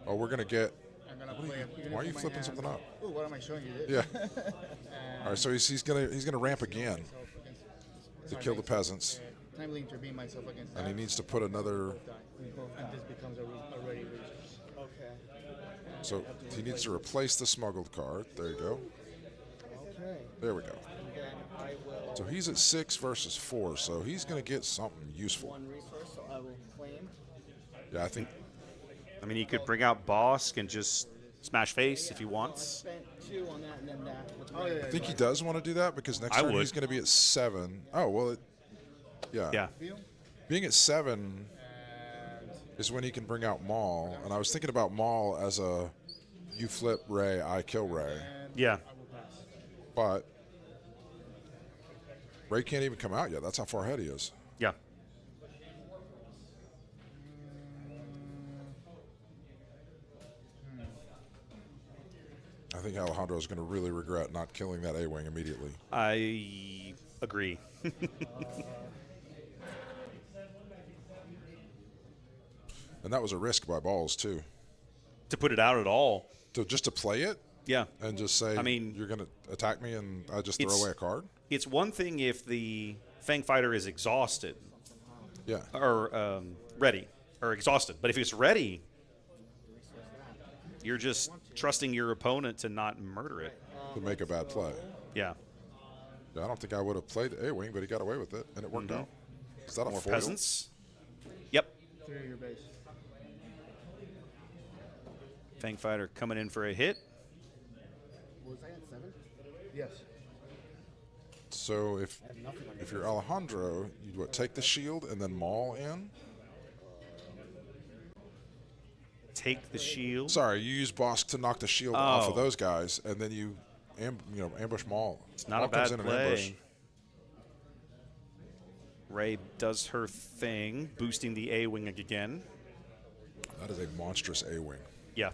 Oh, we're going to get... Why are you flipping something up? Oh, what am I showing you? Yeah. All right, so he's gonna ramp again to kill the Peasants. Timely intervene myself against And he needs to put another... And this becomes a ready resource. Okay. So he needs to replace the smuggled card. There you go. Okay. There we go. And then I will... So he's at 6 versus 4, so he's going to get something useful. One resource, so I will claim. Yeah, I think... I mean, he could bring out Bosk and just smash face if he wants. Spent 2 on that and then that. I think he does want to do that because next turn he's going to be at 7. Oh, well, yeah. Being at 7 is when he can bring out Maul. And I was thinking about Maul as a you flip Ray, I kill Ray. Yeah. But Ray can't even come out yet. That's how far ahead he is. Yeah. I think Alejandro is going to really regret not killing that A-Wing immediately. I agree. And that was a risk by Balls, too. To put it out at all. Just to play it? Yeah. And just say, I mean, you're going to attack me and I just throw away a card? It's one thing if the Fang Fighter is exhausted. Yeah. Or ready. Or exhausted. But if it's ready, you're just trusting your opponent to not murder it. To make a bad play. Yeah. I don't think I would have played the A-Wing, but he got away with it, and it worked out. Is that More a foil? Peasants? Yep. 3 of your base. Fang Fighter coming in for a hit. Was I at 7? Yes. So if you're Alejandro, you take the shield and then Maul in? Take the shield? Sorry, you use Bosk to knock the shield off of those guys, and then you ambush Maul. It's not Maul a bad comes in and ambush. play. Ray does her thing, boosting the A-Wing again. That is a monstrous A-Wing. Yeah.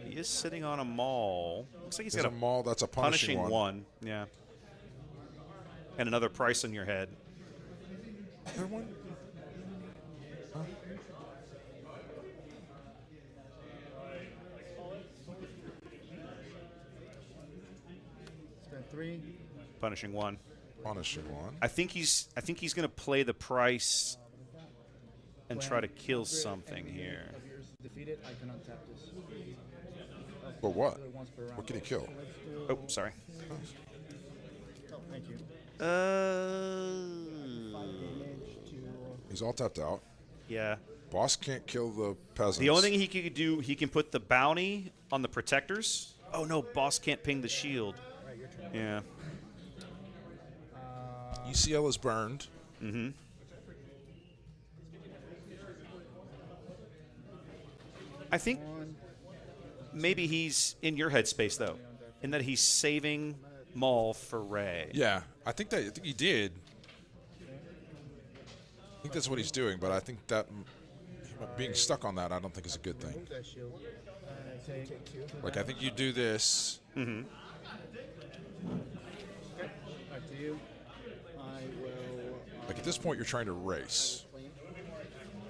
He is sitting on a Maul. Looks like he's got a Maul. That's a punishing one. Yeah. And another price on your head. That one? Huh? Spent 3. Punishing one. Punishing one. I think he's going to play the price and try to kill something here. Defeated, I can untap this. But what? What can he kill? Oh, sorry. Oh, thank you. He's all tapped out. Yeah. Boss can't kill the Peasants. The only thing he could do, he can put the bounty on the protectors. Oh no, Boss can't ping the shield. Right, your turn. Yeah. UCL is burned. Mm-hmm. I think maybe he's in your headspace though, in that he's saving Maul for Ray. Yeah, I think he did. I think that's what he's doing, but I think that being stuck on that, I don't think is a good thing. Move that shield. Take Like, I think you do this. Mm-hmm. back to you. I will. Like, at this point, you're trying to race.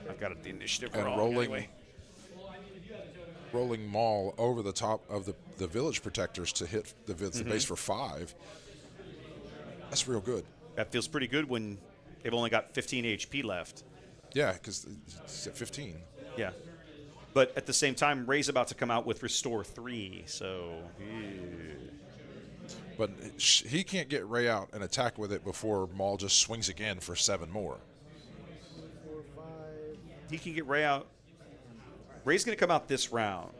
I've got the initiative And wrong rolling, anyway. rolling Maul over the top of the village protectors to hit the base for 5. That's real good. That feels pretty good when they've only got 15 HP left. Yeah, because it's at 15. Yeah. But at the same time, Ray's about to come out with Restore 3, so... But he can't get Ray out and attack with it before Maul just swings again for 7 more. 4, 5. He can get Ray out. Ray's going to come out this round.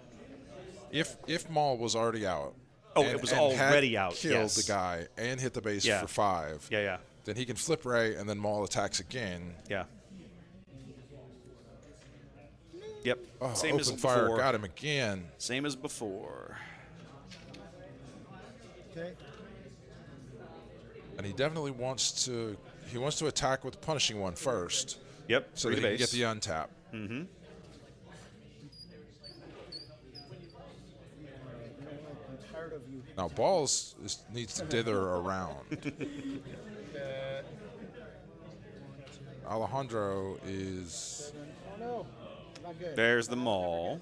If Maul was already out... Oh, it was already out, killed yes. the guy and hit the base Yeah. for 5. Yeah. Then he can flip Ray, and then Maul attacks again. Yeah. Yep. Oh, Same as open fire before. got him again. Same as before. Okay. And he definitely wants to. He wants to attack with the punishing one first. Yep. So through that the he can base. get the untap. Mm-hmm. I'm tired of you. Now Balls needs to dither around. Alejandro is. Oh no, not good. There's the Maul.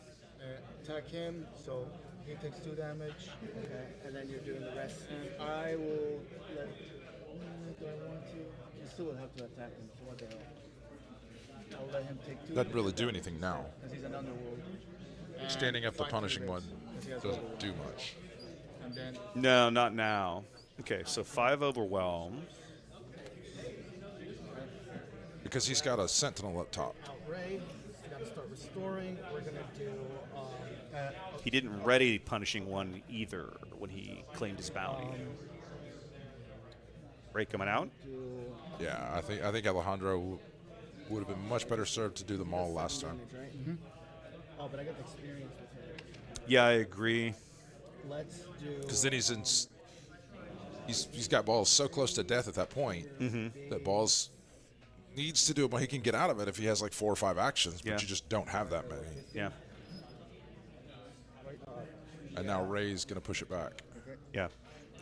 Attack him, so he takes 2 damage. Okay, and then you're doing the rest. And I will let. Do I want to? You still will have to attack him. So what the hell? I'll let him take 2. Doesn't really do anything now. Because he's an underworld. And Standing up the 5 punishing one triggers, 'cause he has doesn't overwhelm. do much. And then No, not now. Okay, so 5 Overwhelm. Because he's got a sentinel up top. Ray, got to start restoring. We're gonna do. He didn't ready Punishing One either when he claimed his bounty. Ray coming out. Yeah, I think Alejandro would have been much better served to do the Maul last time. Right? Oh, but I got the experience with him. Yeah, I agree. Let's do. Because then he's got Balls so close to death at that point that Balls needs to do it, but he can get out of it if he has like 4 or 5 actions, but Yeah. you just don't have that many. Yeah. And now Ray's going to push it back. Yeah.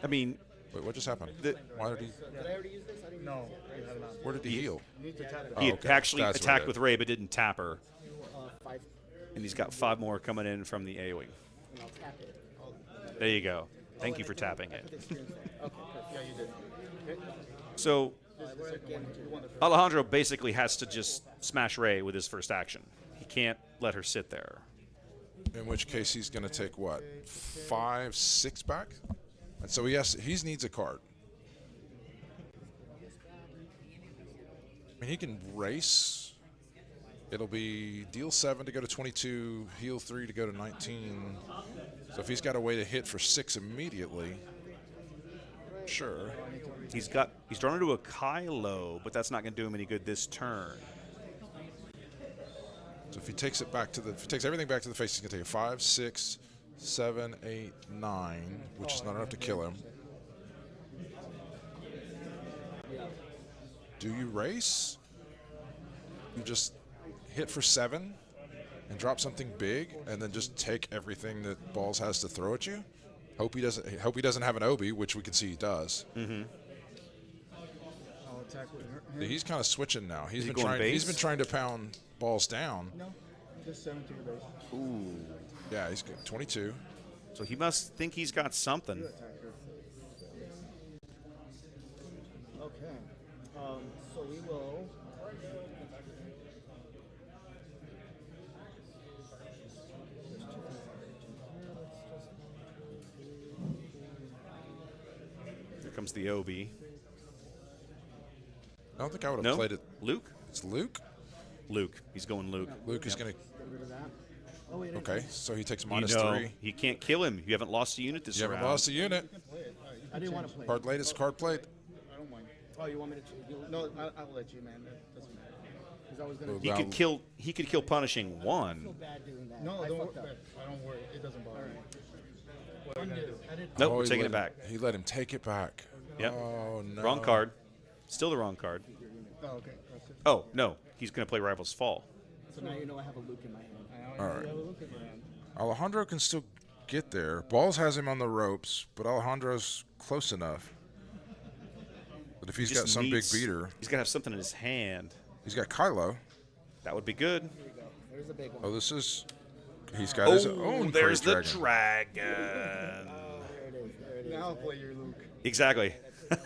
I mean, Wait, what just happened? The- Why did he? Did I already use this? I didn't. No, you have not. Where did he heal? You need to tap it. he okay. actually That's what attacked it with is. Ray but didn't tap her. 5. And he's got 5 more coming in from the AoE. And I'll tap it. There you go. Thank you for tapping it. Okay, perfect. Yeah, you did. Okay. So This is the second one. You won the first. Alejandro basically has to just smash Ray with his first action. He can't let her sit there. In which case he's going to take what, 5, 6 back, and so he needs a card. I mean, he can race. It'll be deal 7 to go to 22, heal 3 to go to 19. So if he's got a way to hit for 6 immediately, sure. He's drawn into a Kylo, but that's not going to do him any good this turn. So if he takes everything back to the face, he's gonna take a 5, 6, 7, 8, 9, which is not enough to kill him. Do you race? You just hit for 7 and drop something big, and then just take everything that Balls has to throw at you. Hope he doesn't have an Obi, which we can see he does. Mm-hmm. I'll attack with her. He's kind of switching now. He's he been going trying. base? He's been trying to pound Balls down. No, just 7 to your base. Ooh. Yeah, he's good. 22. So he must think he's got something. You attack her. Okay. So we will. Here comes the Obi. I don't think I would have No? played it. Luke? It's Luke. Luke. He's going Luke. Luke is going to. Get rid of that. Oh, wait. Okay, so he takes You minus know, 3. he can't kill him. You haven't lost a unit this You round. haven't lost a unit. I didn't want to play. Card late is card played. I don't mind. Oh, you want me to? No, I will let you, man. That doesn't matter. Because I was gonna. He could kill. He could kill Punishing One. Bad doing that. No, don't worry. I don't worry. It doesn't bother me. What are you gonna do? Nope, Oh, we're he taking let it back. He let him take it back. Yep. Oh no. Wrong card. Still the wrong card. Oh, okay. That's it. Oh no, he's going to play Rival's Fall. So now you know I have a Luke in my hand. All right. You have a look at your hand. Alejandro can still get there. Balls has him on the ropes, but Alejandro's close enough. But if he's Just got some big needs- beater, He's got to have something in his hand. he's got Kylo. That would be good. Here we go. There's a big one. Oh, this is. He's got his own there's the crate dragon. There it is. There it is. Now play your Luke. Exactly. 3.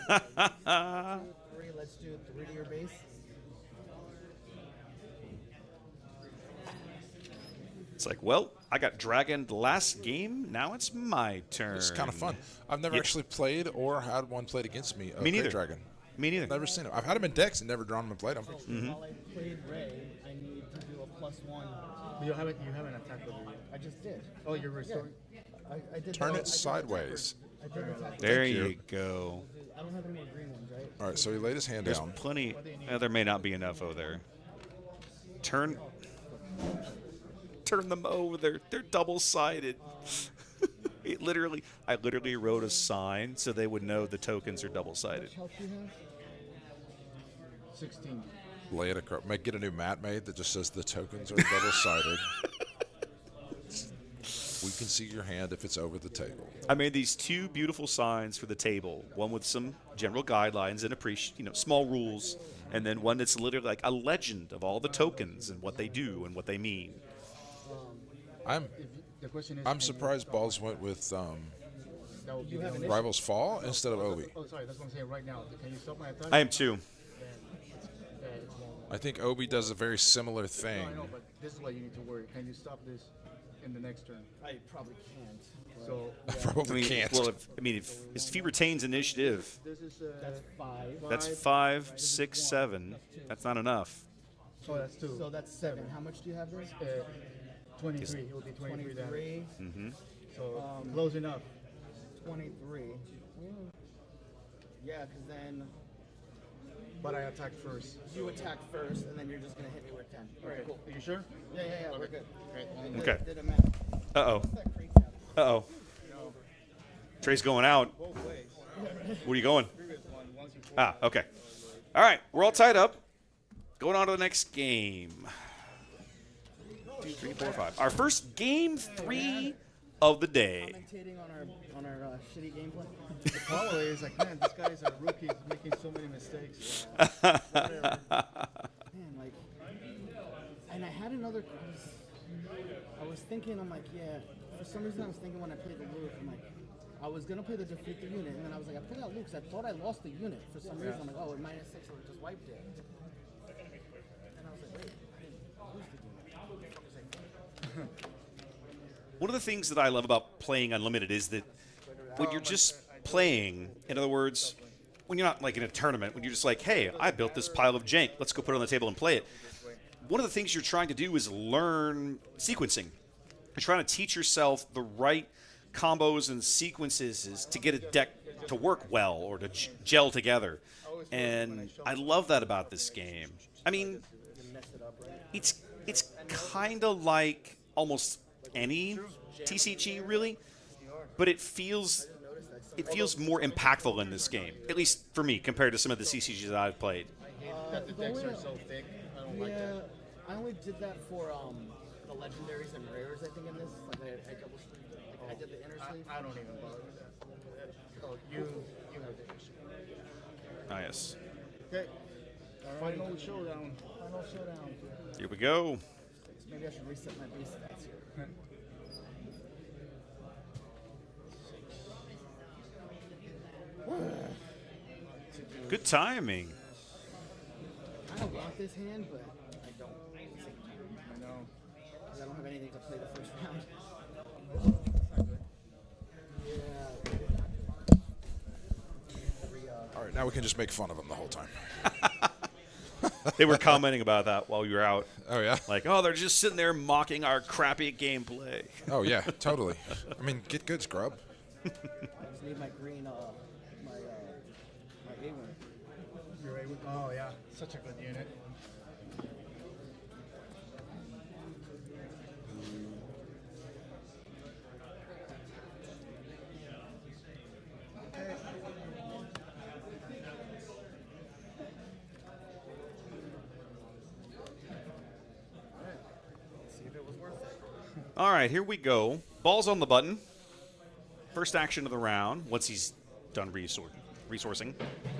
Let's do 3 to your base. It's like, well, I got dragoned last game. Now it's my turn. It's kind of fun. I've never Yeah. actually played or had one played against me. A Me crate neither. Dragon. Me neither. Never seen him. I've had him in decks and never drawn him and played him. While I played Ray, I need to do a +1. You haven't attacked over yet. I just did. Oh, you're restoring. I did. Turn the- I it did sideways. I did attack. There Thank you you. go. I don't have any more green ones, right? All right, so he laid his hand There's down. plenty. There may not be enough over there. Turn them over. They're double-sided. I literally wrote a sign so they would know the tokens are double-sided. Health you have? 16. Lay it across. Get a new mat made that just says the tokens are double-sided. We can see your hand if it's over the table. I made these two beautiful signs for the table. One with some general guidelines and small rules, and then one that's literally like a legend of all the tokens and what they do and what they mean. The question is. I'm surprised Balls went with That would be the only- Rivals Fall instead of Obi. Oh, sorry. That's what I'm saying right now. Can you stop my attack? I am too. I think Obi does a very similar No, thing. I know, but this is what you need to worry. Can you stop this in the next turn? I probably can't. but- So I probably can't. Well, if he retains initiative, this is. That's 5. that's 5, 6, 7. That's not enough. Oh, that's 2. So that's 7. How much do you have there? 23. It will be 23 damage. 23. Mm-hmm. So close enough. 23. Yeah, because then But I attack first. you attack first, and then you're just going to hit me with 10. All right, cool. Are you sure? Yeah, we're good. Okay. Did a math. Uh-oh. That crate's out. Uh-oh. Trey's going out. Both ways. Where are you going? Previous one, once you Ah, okay. All right, we're all tied up. Going on to the next game. 2, 3, 4, 5. Our first game 3 of the day. Commentating on our shitty gameplay. The follower is like, man, this guy's a rookie making so many mistakes. Man, like, and I had another. I was thinking, I'm like, yeah. For some reason, I was thinking when I played the Luke, I'm like, I was gonna play the defeat the unit, and then I was like, I played that Luke, 'cause I thought I lost the unit. For some reason, I'm like, oh, at -6, I would just wiped it. And I was like, wait, I didn't lose the unit. One of the things that I love about playing Unlimited is that when you're just playing, in other words, when you're not like in a tournament, when you're just like, hey, I built this pile of jank, let's go put it on the table and play it. One of the things you're trying to do is learn sequencing. You're trying to teach yourself the right combos and sequences to get a deck to work well or to gel together. And I love that about this game. I mean, it's kind of like almost any TCG, really, but it feels more impactful in this game, at least for me, compared to some of the CCGs that I've played. That the decks are so thick. I don't like Yeah, that. I only did that for the legendaries and rares. I think in this, like I did the inner sleeve. I don't even bother with that. Oh, you have the issue. Ah, yes. Okay. Final showdown. Final showdown. Here we go. So maybe I should reset my base stats here. Good timing. I kind of want this hand, but I don't. At the same time. I know. 'Cause I don't have anything to play the first round. All right, now we can just make fun of him the whole time. They were commenting about that while you were out. Oh, yeah? Like, oh, they're just sitting there mocking our crappy gameplay. Oh, yeah, totally. I mean, get good, scrub. I just need my green, my A-wing. You're able. Oh yeah, such a good unit. All right, here we go. Ball's on the button. First action of the round. Once he's done resourcing.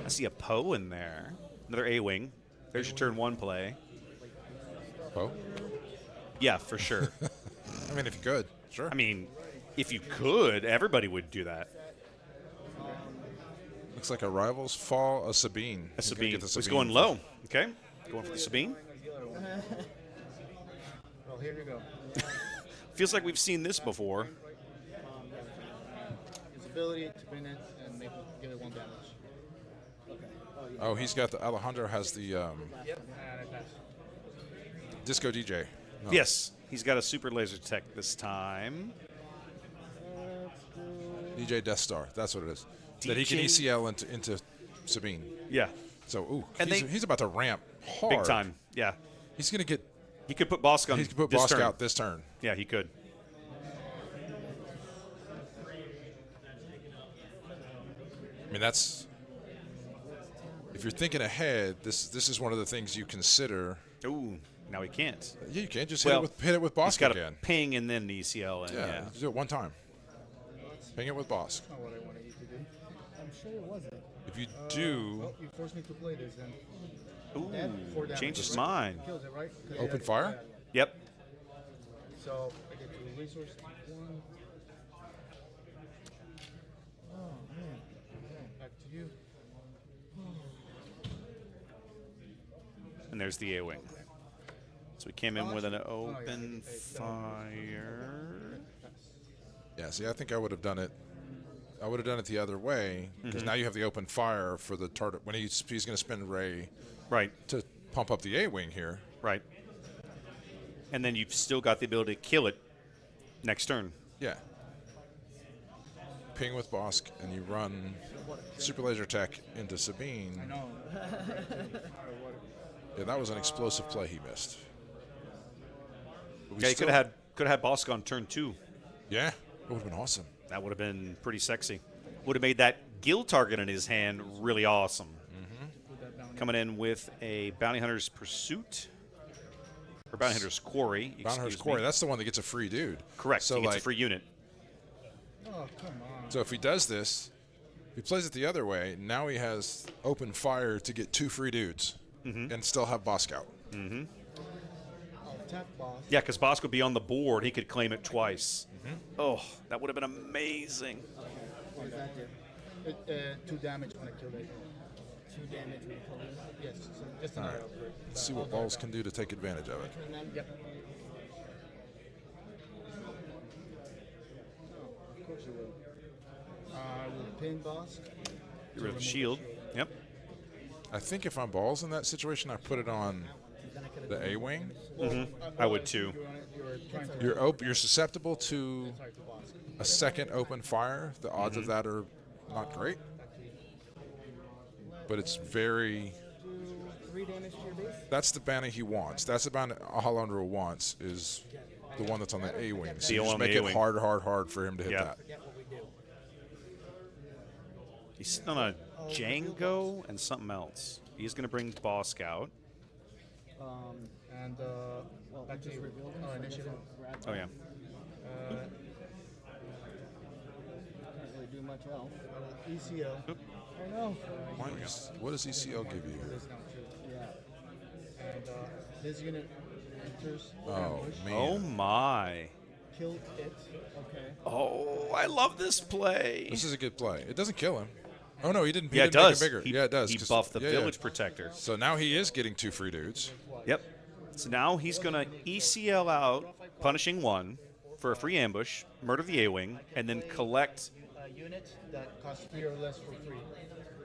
I see a Poe in there. Another A-wing. There's your turn 1 play. Poe? Yeah, for sure. I mean, if you could, sure. I mean, if you could, everybody would do that. Looks like a Rivals fall, a Sabine. A Sabine. He's He's going low. Okay. Going for the Sabine. Well, here you go. Feels like we've seen this before. His ability to bring it and make it give it 1 damage. Okay. Oh, he's got the Alejandro has the Yep. And I passed. Disco DJ. No. Yes. He's got a super laser tech this time. DJ Death Star. That's what it is. That he can ECL into Sabine. Yeah. So, ooh, And he's about to ramp hard. Big time. Yeah. He's going to get... He could put Bosk on He could put this Bosk turn. out this turn. Yeah, he could. I mean, that's... If you're thinking ahead, this is one of the things you consider. Ooh, now he can't. Yeah, you can't just Well, hit it with Bosk he's got again. a ping and then the ECL. And Yeah, just do it one time. Ping it with Bosk. Not what I wanted you to do. I'm sure it wasn't. If you do... Well, you forced me to play this then. Ooh, Add 4 damage. changed his mind. Kills it, right? 'Cause Open yeah, fire? yeah. Yep. So I get to resource 1. Oh man. Okay, back to you. And there's the A-wing. So we came in with an open fire. Yeah, see, I think I would have done it. I would have done it the other way because now you have the open fire for the target when he's going to spend Ray Right. to pump up the A-wing here. Right. And then you've still got the ability to kill it next turn. Yeah. Ping with Bosk, and you run Super Laser Tech into Sabine. I know. Yeah, that was an explosive play he missed. But we Yeah, you still- could have had Bosk on turn 2. Yeah, it would have been awesome. That would have been pretty sexy. Would have made that gill target in his hand really awesome. Coming in with a Bounty Hunter's Pursuit. Or Bounty Hunter's Quarry. Bounty Hunter's Quarry, that's the one that gets a free dude. Correct. So he gets like, a free unit. Oh, come on. So if he does this, if he plays it the other way, now he has open fire to get 2 free dudes and still have Bosk out. I'll tap boss. Yeah, because Bosk would be on the board. He could claim it twice. Oh, that would have been amazing. What does that do? 2 damage when I kill it. 2 damage when you pull it. Yes, so just another upgrade. Let's see what balls can do to take advantage of it. And then Yep. Oh, of course you will. I will pin boss. Get rid of the shield. Yep. I think if I'm balls in that situation, I put it on the A-wing. I would too. You're susceptible to a second open fire. The odds of that are not great, but it's very. 3 damage to your base. That's the bounty he wants. That's the bounty Alejandro wants is the one that's on the A-wing. So you one just on the make it A-wing. hard for him to hit Yeah. that. He's sitting on a Django and something else. He's going to bring Bosk out. And back to you. Oh, initiative. Oh, yeah. Can't really do much else. ECL. Oh no. What does ECL give you? This now too. Yeah. And this unit enters. Oh, ambush, man. Oh, my. Kill it. Okay. Oh, I love this play. This is a good play. It doesn't kill him. Oh, no, he didn't. He Yeah, it didn't make does. bigger. Yeah, it does. He 'cause- buffed the yeah, Village Protector. So now he is getting 2 free dudes. Yep. So now he's going to ECL out, punishing 1 for a free ambush, murder the A-Wing, and then collect A unit that costs 3 or less for free.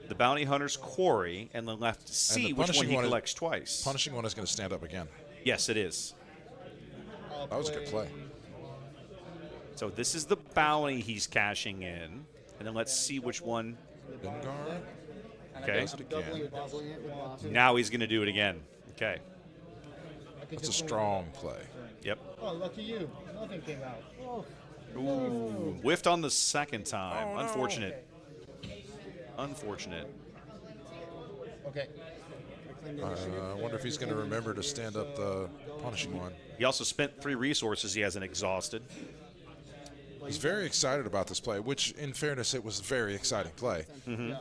the Bounty Hunter's Quarry, and then left to see which one punishing he one is- collects twice. Punishing one is going to stand up again. Yes, it is. That was a good play. So this is the bounty he's cashing in, and then let's see which one. Dengar. Okay. Does it again. Doubling it with boss. Now he's going to do it again. Okay. That's a strong play. Yep. Oh, lucky you. Nothing came out. Oh. Ooh, whiffed on the second time. Oh, no. Unfortunate. Unfortunate. Okay. I wonder if he's going to remember to stand up the punishing one. He also spent 3 resources he hasn't exhausted. He's very excited about this play, which, in fairness, it was a very exciting play. Yeah,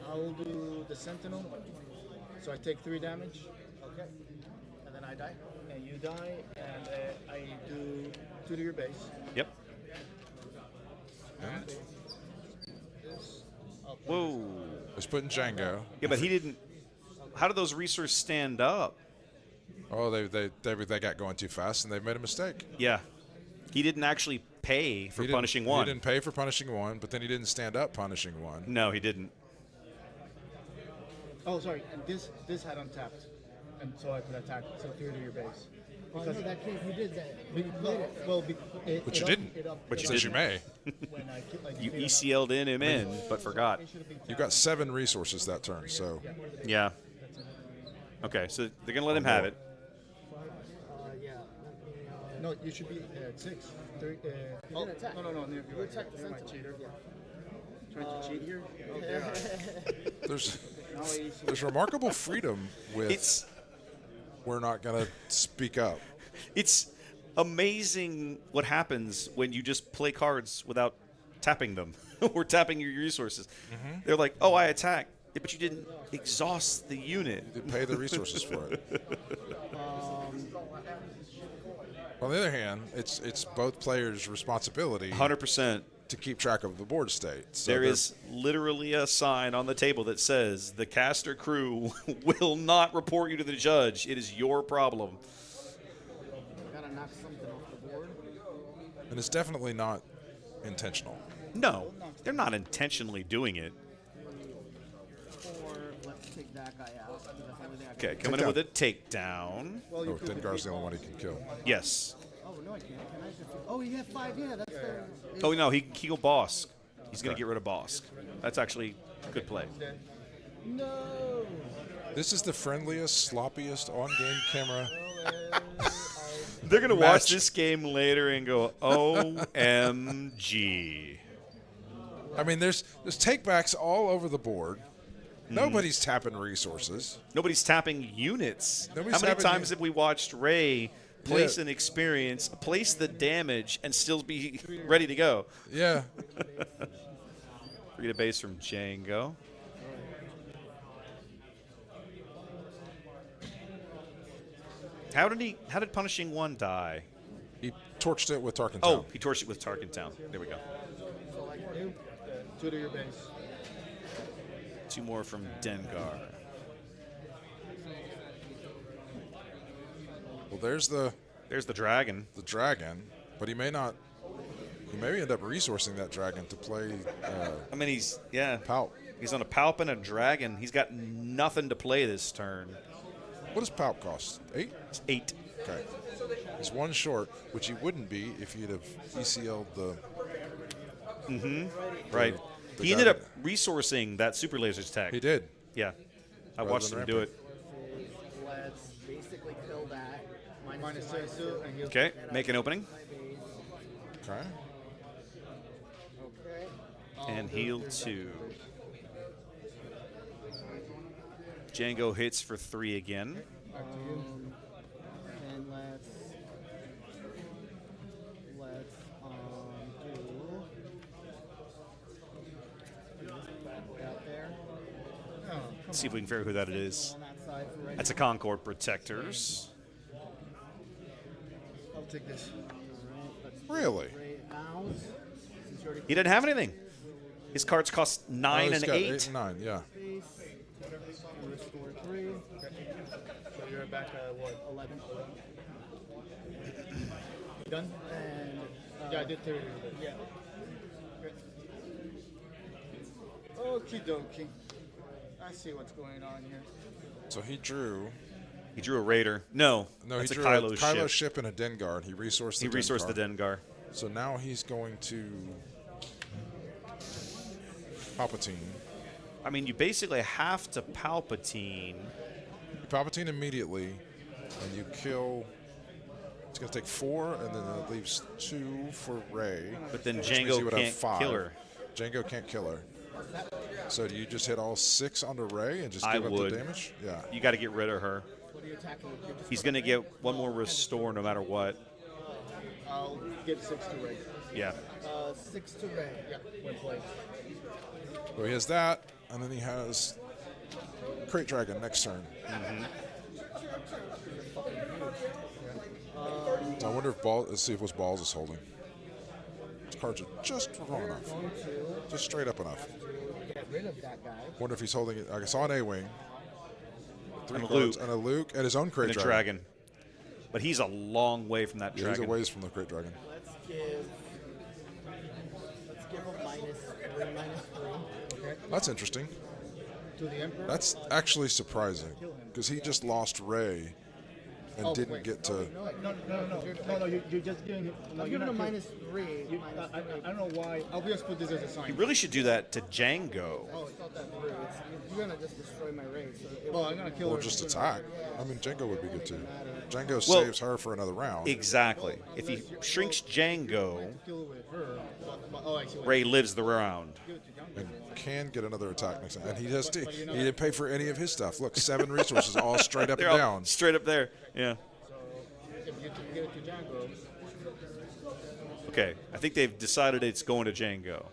I'll do the Sentinel. So I take 3 damage. Okay. And then I die. And you die. And I do 2 to your base. Yep. And Whoa. he's putting Django. Yeah, but he didn't. How did those resources stand up? Oh, they got going too fast, and they made a mistake. Yeah. He didn't actually pay for punishing 1. He didn't pay for punishing 1, but then he didn't stand up punishing 1. No, he didn't. Oh, sorry. And this had untapped. And so I could attack. So 3 to your base. Oh, no, that case, you did that. When you played it. Well, But you didn't. But you Says didn't. you may. You ECL'd him in, but forgot. You got 7 resources that turn, so Yeah. Okay, so they're going to let him have it. Yeah. No, you should be at 6. 3, didn't attack. No, you're You right. attacked the You're my Sentinel. cheater. Yeah. Trying to cheat here? Oh, there I am. there's remarkable freedom with It's we're not going to speak up. It's amazing what happens when you just play cards without tapping them or tapping your resources. They're like, oh, I attack. Yeah, but you didn't exhaust the unit. You didn't pay the resources for it. On the other hand, it's both players' responsibility 100%. to keep track of the board state. So There is literally a sign on the table that says the caster crew will not report you to the judge. It is your problem. Gotta knock something off the board. and it's definitely not intentional. No, they're not intentionally doing it. Or let's take that guy out. That's the only thing I can Okay, do. coming in with a takedown. Oh, Dengar's the only one he can kill. Yes. Oh, no, I can't. Can I just... Oh, you have 5. Yeah, that's the... Oh, no, he go Bosk. He's going to get rid of Bosk. That's actually a good play. No! This is the friendliest, sloppiest on-game camera. They're going to watch Match. this game later and go, OMG. I mean, there's takebacks all over the board. Nobody's tapping resources. Nobody's tapping units. Nobody's How many tapping times have we watched Ray place Yeah. an experience, place the damage, and still be ready to go? Yeah. Forget a base from Django. How did Punishing One die? He torched it with Tarkin Oh, Town. he torched it with Tarkin Town. There we go. So like you, 2 to your base. 2 more from Dengar. Well, there's the dragon. The dragon, but he may not. He may end up resourcing that dragon to play. I mean, he's Palp. He's on a Palp and a dragon. He's got nothing to play this turn. What does Palp cost? 8? It's 8. Okay. He's 1 short, which he wouldn't be if he'd have ECL'd the. Right. the He ended guy up resourcing that super laser's tech. He did. Yeah. I Rather watched than him do it. Let's basically kill that. Minus 2, and he'll Okay, make an opening. Okay. Okay. And heal 2. Django hits for 3 again. And let's do out there. Let's see if we can figure out who that is. On that side for right That's a Concord Protectors. I'll take this. Really? He didn't have anything. His cards cost 9 he's and got 8. 8 and 9, yeah. Restore 3. So you're back at what? 11. Done? And Yeah, I did 30. yeah. Okie dokie. I see what's going on here. So he drew. He drew a Raider. No, No, that's he a drew Kylo, a Kylo ship. ship and a Dengar, and he resourced the He resourced the Dengar. Dengar. So now he's going to Palpatine. I mean, you basically have to Palpatine. Palpatine immediately, and you kill. It's going to take 4, and then it leaves 2 for Rey. But then which means Django you would have can't 5. kill her. Django can't kill her. So do you just hit all 6 onto Rey and just I give up would. the damage? Yeah. You got to get rid of her. What are you attacking with? He's going to get one more restore no matter what. I'll give 6 to Ray. Yeah. 6 to Ray. Yeah, when played. So he has that, and then he has Crate Dragon next turn. I wonder if let's see if what Balls is holding. His cards are just wrong enough. Just straight up enough. Get rid of that guy. Wonder if he's holding it. I saw an A-Wing. 3 And a cards, Luke. and a Luke, and his own Crate And a Dragon. dragon. But he's a long way from that Yeah, dragon. he's a ways from the Crate Dragon. Let's give a -3. Okay. That's interesting. To the Emperor? That's actually surprising, because he just lost Ray and didn't get to. No, you're just giving him. No, I'm you're giving not him giving- -3. I don't know why. I'll just put this as a sign. You really should do that to Django. Oh, it's not that rude. You're gonna just destroy my race. So Well, I'm gonna kill Or her. just attack. I mean, Django would be good too. Django Well, saves her for another round. Exactly. If he shrinks Django, Kill with her. Oh, I see. Ray lives the round. and can get another attack next time. And he didn't pay for any of his stuff. Look, 7 resources all straight up They're and all down. straight up there. Yeah. If you give it to Django, Okay. I think they've decided it's going to Django.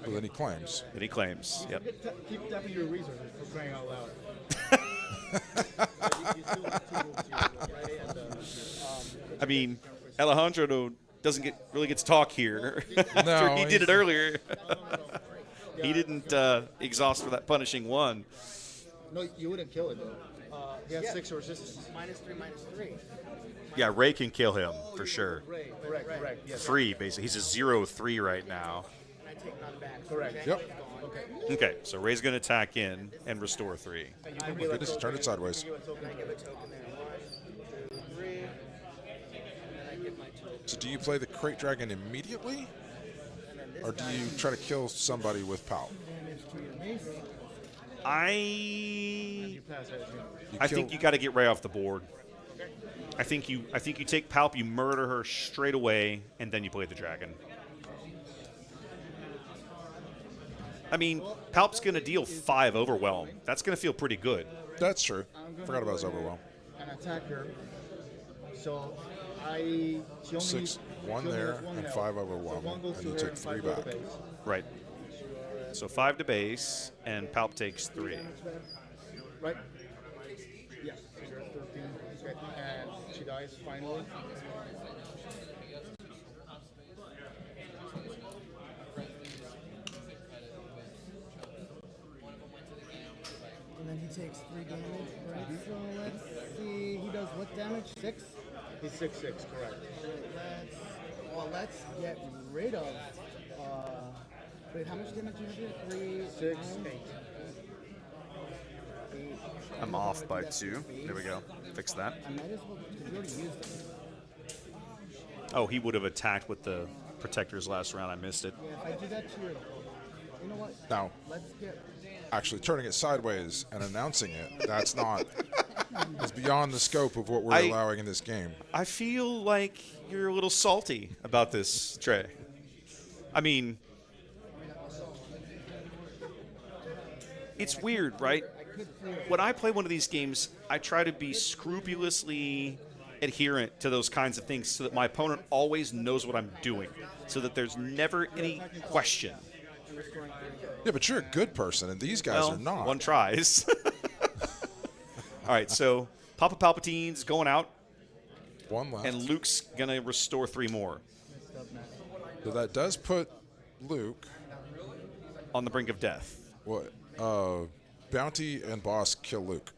Well, then he claims. That he claims. Yep. keep tapping your resources for crying out loud. I mean, Alejandro doesn't really get to talk here. After No, he did it earlier. He didn't exhaust for that punishing one. No, you wouldn't kill it though. He has 6 resistance. -3. Yeah, Ray can kill him for sure. Correct. Yes. Free, basically. He's a 0-3 right now. I take none back. Correct. Yep. Okay, so Ray's going to attack in and restore 3. Goodness, turn it sideways. I give a token there. 1, 2, 3. And then I give my token. So do you play the Crate Dragon immediately? Or do you try to kill somebody with POW? I You think you got to get Ray off the board. I think you take Palp, you murder her straight away, and then you play the dragon. I mean, Palp's going to deal 5 overwhelm. That's going to feel pretty good. That's true. Forgot about his overwhelm. An attacker. So she only 6, 1 she only there, has 1 and health. 5 overwhelm, So 1 goes and to you her take and 3 5 goes to back. base. Right. So 5 to base, and Palp takes 3. Right? Yes. So you're at 13. Okay. And she dies finally. And then he takes 3 damage. Right. So let's see. He does what damage? 6. He's 6/6, correct. Let's get rid of. Wait, how much damage did you do? 3, 6, 8. 8. I'm off by 2. There we go. Fix that. I might as well, because we already used it. Oh, he would have attacked with the protectors last round. I missed it. Yeah, if I do that to your. You know what? Now, Let's get. actually turning it sideways and announcing it, that's not, it's beyond the scope of what we're I- allowing in this game. I feel like you're a little salty about this, Trey. I mean, it's weird, right? When I play one of these games, I try to be scrupulously adherent to those kinds of things so that my opponent always knows what I'm doing, so that there's never any question. Yeah, but you're a good person, and these guys Well, are not. one tries. All right, so Papa Palpatine's going out, 1 left. and Luke's going to restore 3 more So that does put Luke, on the brink of death. what, Bounty and Boss kill Luke.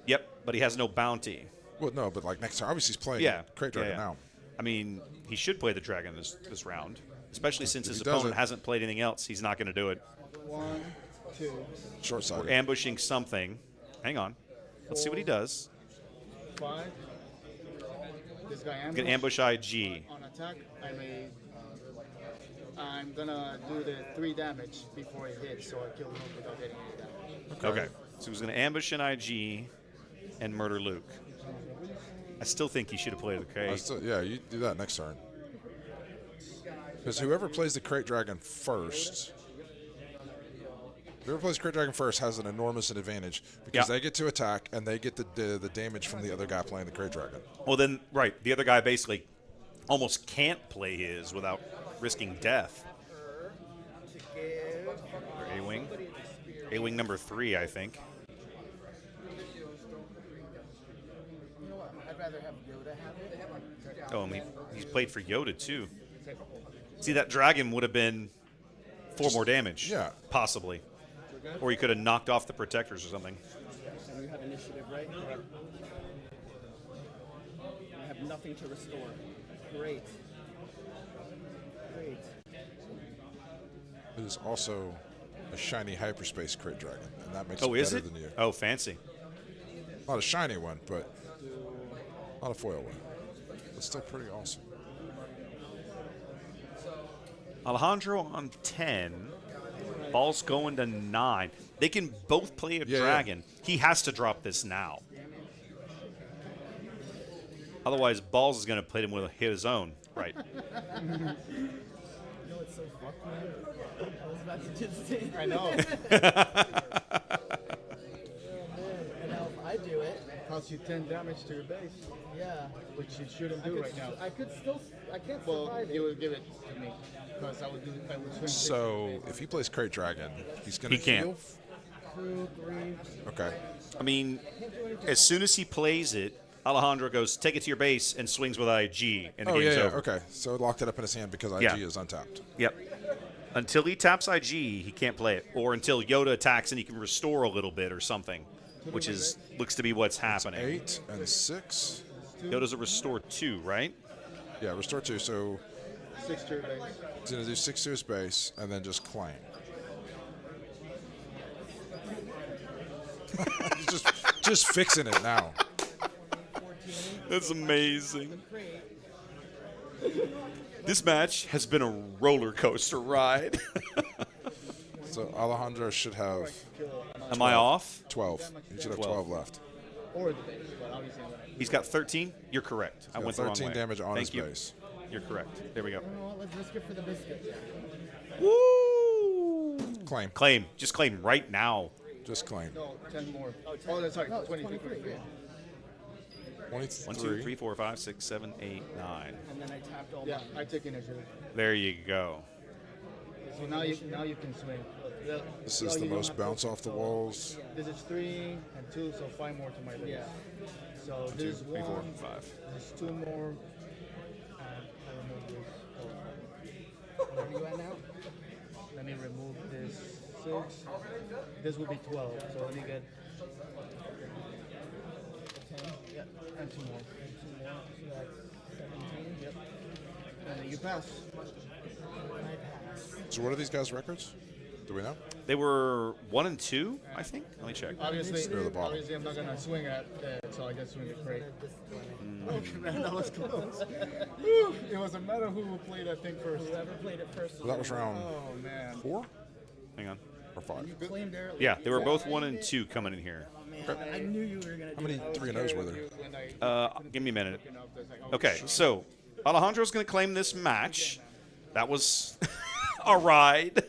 Yep, but he has no bounty. Well, no, but like next time, obviously he's playing Yeah. Crate Dragon yeah. now. I mean, he should play the dragon this round, especially since If his he does opponent it- hasn't played anything else. He's not going to do it. 1, 2, Short We're side. ambushing something. Hang on. Let's see what he does. 5. This guy I'm going to ambush IG. On attack, I'm gonna do the 3 damage before it hits, so I kill him without getting any damage. Okay. So he's going to ambush an IG and murder Luke. I still think he should have played the crate. Yeah, you do that next turn. Because whoever plays the Crate Dragon first Whoever plays Crit Dragon first has an enormous advantage because they get to attack and they get the damage from the other guy playing the Crit Dragon. Well, then, right, the other guy basically almost can't play his without risking death. A-Wing. A-Wing number 3, I think. You know what? I'd rather have Yoda have it. Oh, and he's played for Yoda, too. See, that dragon would have been 4 more damage. Yeah. Possibly. Or he could have knocked off the protectors or something. And we have initiative, right? I have nothing to restore. Great. Great. It is also a shiny hyperspace Crit Dragon, and that makes Oh, it is better it? than you. Oh, fancy. Not a shiny one, but not a foil one. It's still pretty awesome. Alejandro on 10. Ball's going to 9. They can both play a dragon. He has to drop this now. Otherwise, Balls is going to play him with his own. Right. You know what's so fucked, man? I was about to do the same. I know. And now if I do it, Costs you 10 damage to your base, yeah. which you shouldn't do right now. I could still. I can't Well, survive you it. would give it to me because I would swing. So if he plays Crit Dragon, he's going to He can't. heal. 2, 3. Okay. I mean, as soon as he plays it, Alejandro goes, take it to your base, and swings with IG, and the game's over. Okay. So it locked it up in his hand because IG is untapped. Yep. Until he taps IG, he can't play it. Or until Yoda attacks and he can restore a little bit or something, which is looks to be what's happening. 8 and 6. Yoda's a restore 2, right? Yeah, restore 2. So 6 to your base. he's going to do 6 to his base and then just claim. He's just fixing it now. That's amazing. This match has been a roller coaster ride. So Alejandro should have Am I off? 12. He should have 12 left. Or the base, but obviously I'm gonna. He's got 13? You're correct. I got went the wrong 13 way. damage on Thank his you. base. You're correct. There we go. You know what? Let's risk it for the biscuit. Woo! Claim. Claim. Just claim right now. Just claim. No, 10 more. Oh, that's sorry. No, 23. 23. Yeah. 23. 1, 2, 3, 4, 5, 6, 7, 8, 9. And then I tapped all Yeah, mine. I take initiative. There you go. So now you can swing. This is the most bounce off the walls. This is 3 and 2, so 5 more to my base. Yeah. So 2, this 3, 4, 1, 5. there's 2 more. And I remove this. Where are you at now? Let me remove this 6. This will be 12. So let me get 10. Yep. And 2 more. 2 more. So that's 17. Yep. And then you pass. I pass. So what are these guys' records? Do we know? They were 1 and 2, I think. Let me check. Obviously, Near the bottom. obviously, I'm not gonna swing at it, so I just swing it great. Okay, man, that was close. Whew, it was a matter who would play that thing first. Whoever played it first. So that was round Oh man. 4 Hang on. or 5? Claimed early. Yeah, they were both 1 and 2 coming in here. Man, I knew you were gonna do How many that. 3 and O's were there? Give me a minute. Okay, so Alejandro's going to claim this match. That was a ride.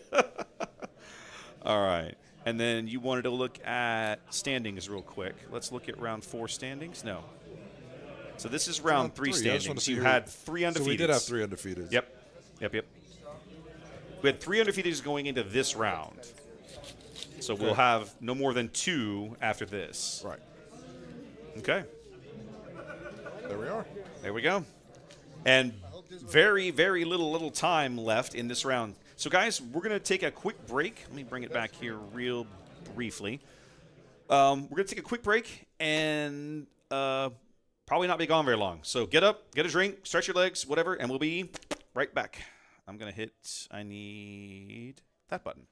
All right. And then you wanted to look at standings real quick. Let's look at round 4 standings. No. So this is round 3 3. I just wanna standings. see You who- had 3 undefeated. So we did have 3 undefeated. Yep. We had 3 undefeated going into this round. So we'll have no more than 2 after this. Right. Okay. There we are. There we go. And very, very little time left in this round. So, guys, we're going to take a quick break. Let me bring it back here real briefly. We're going to take a quick break and probably not be gone very long. So get up, get a drink, stretch your legs, whatever, and we'll be right back. I'm going to hit, I need that button.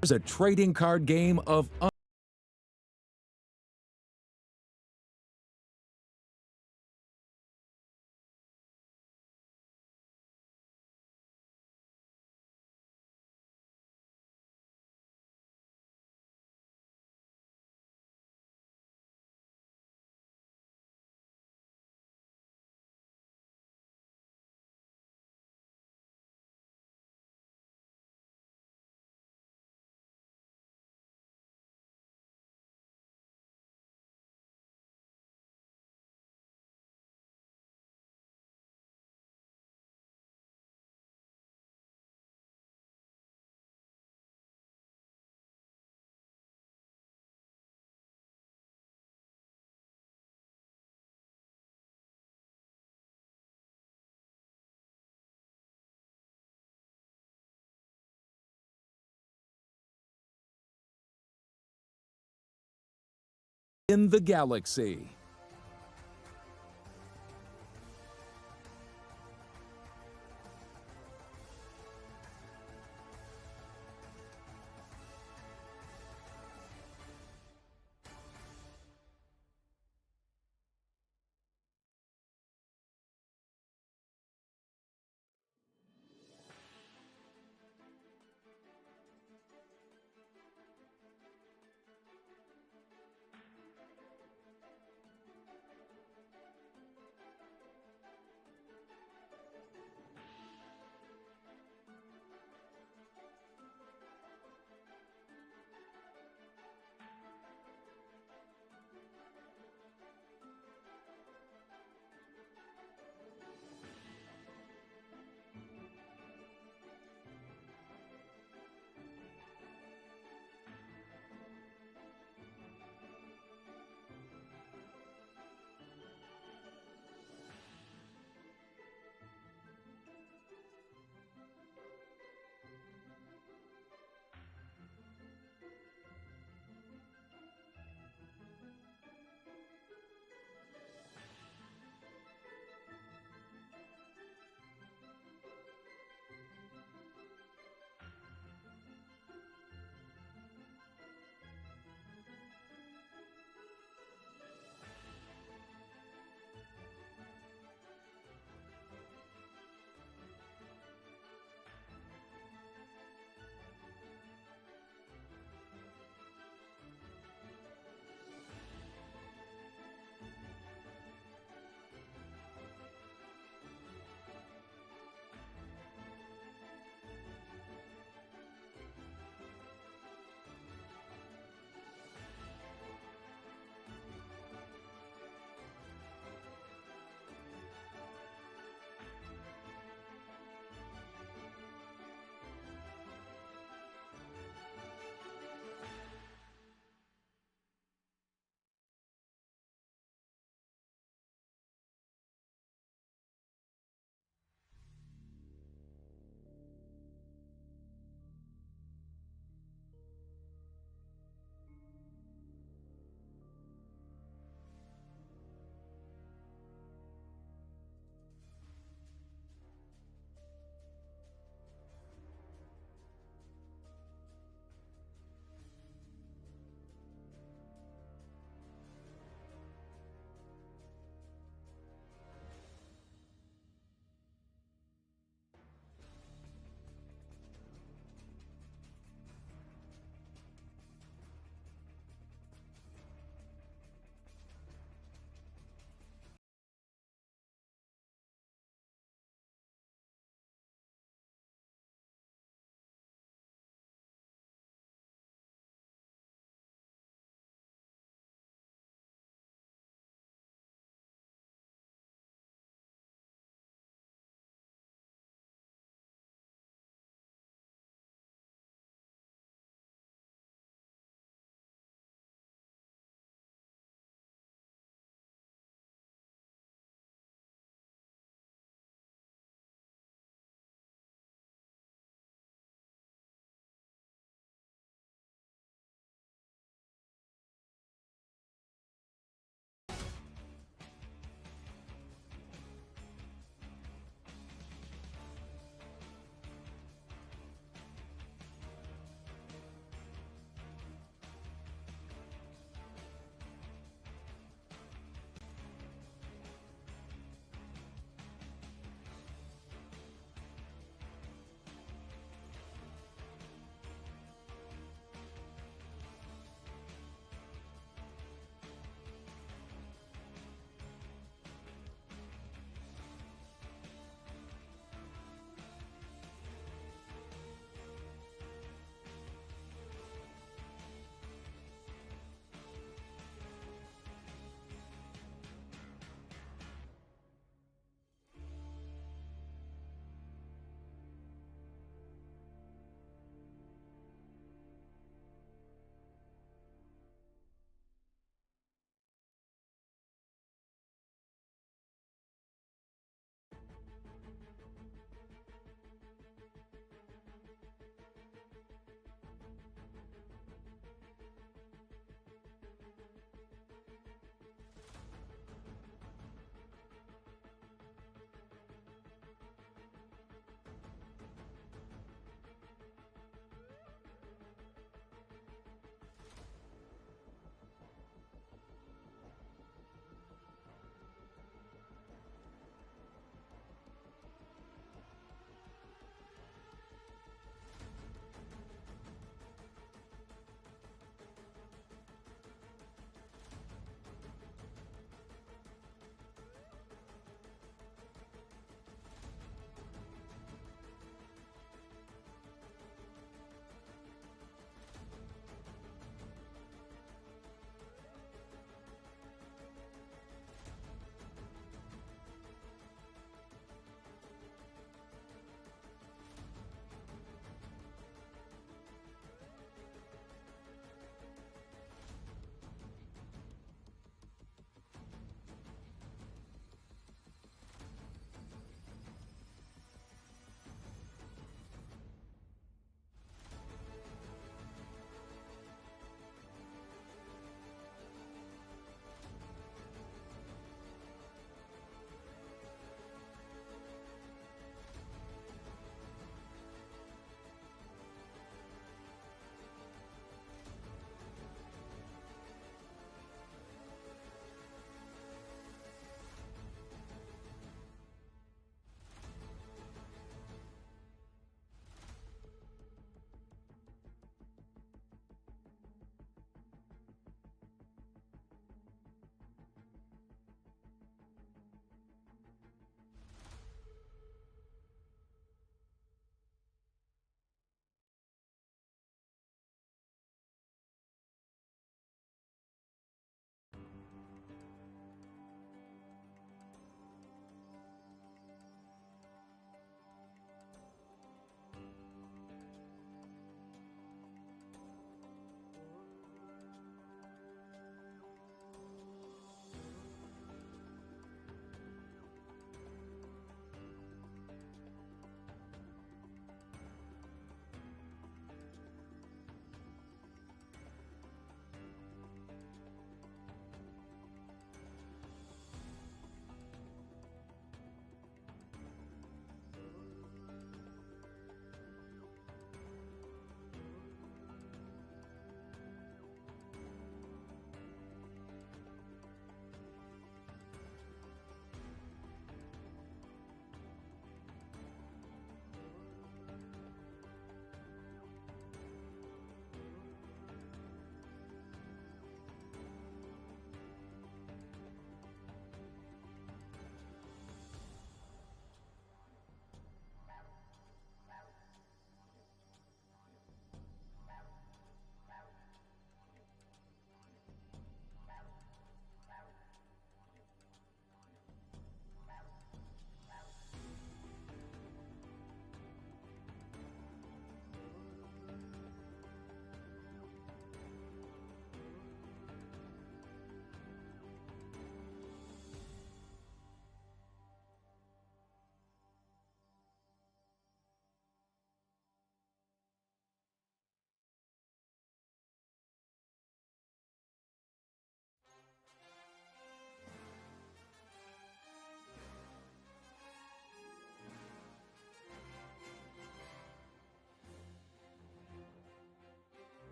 There's a trading card game of in the galaxy.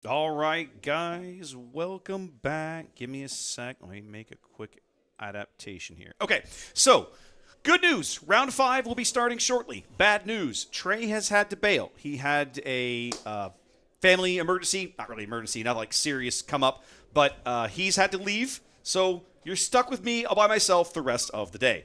All right, guys, welcome back. Give me a sec. Let me make a quick adaptation here. Okay, so good news. Round 5 will be starting shortly. Bad news. Trey has had to bail. He had a family emergency. Not really emergency, not like serious come up, but he's had to leave. So you're stuck with me all by myself the rest of the day.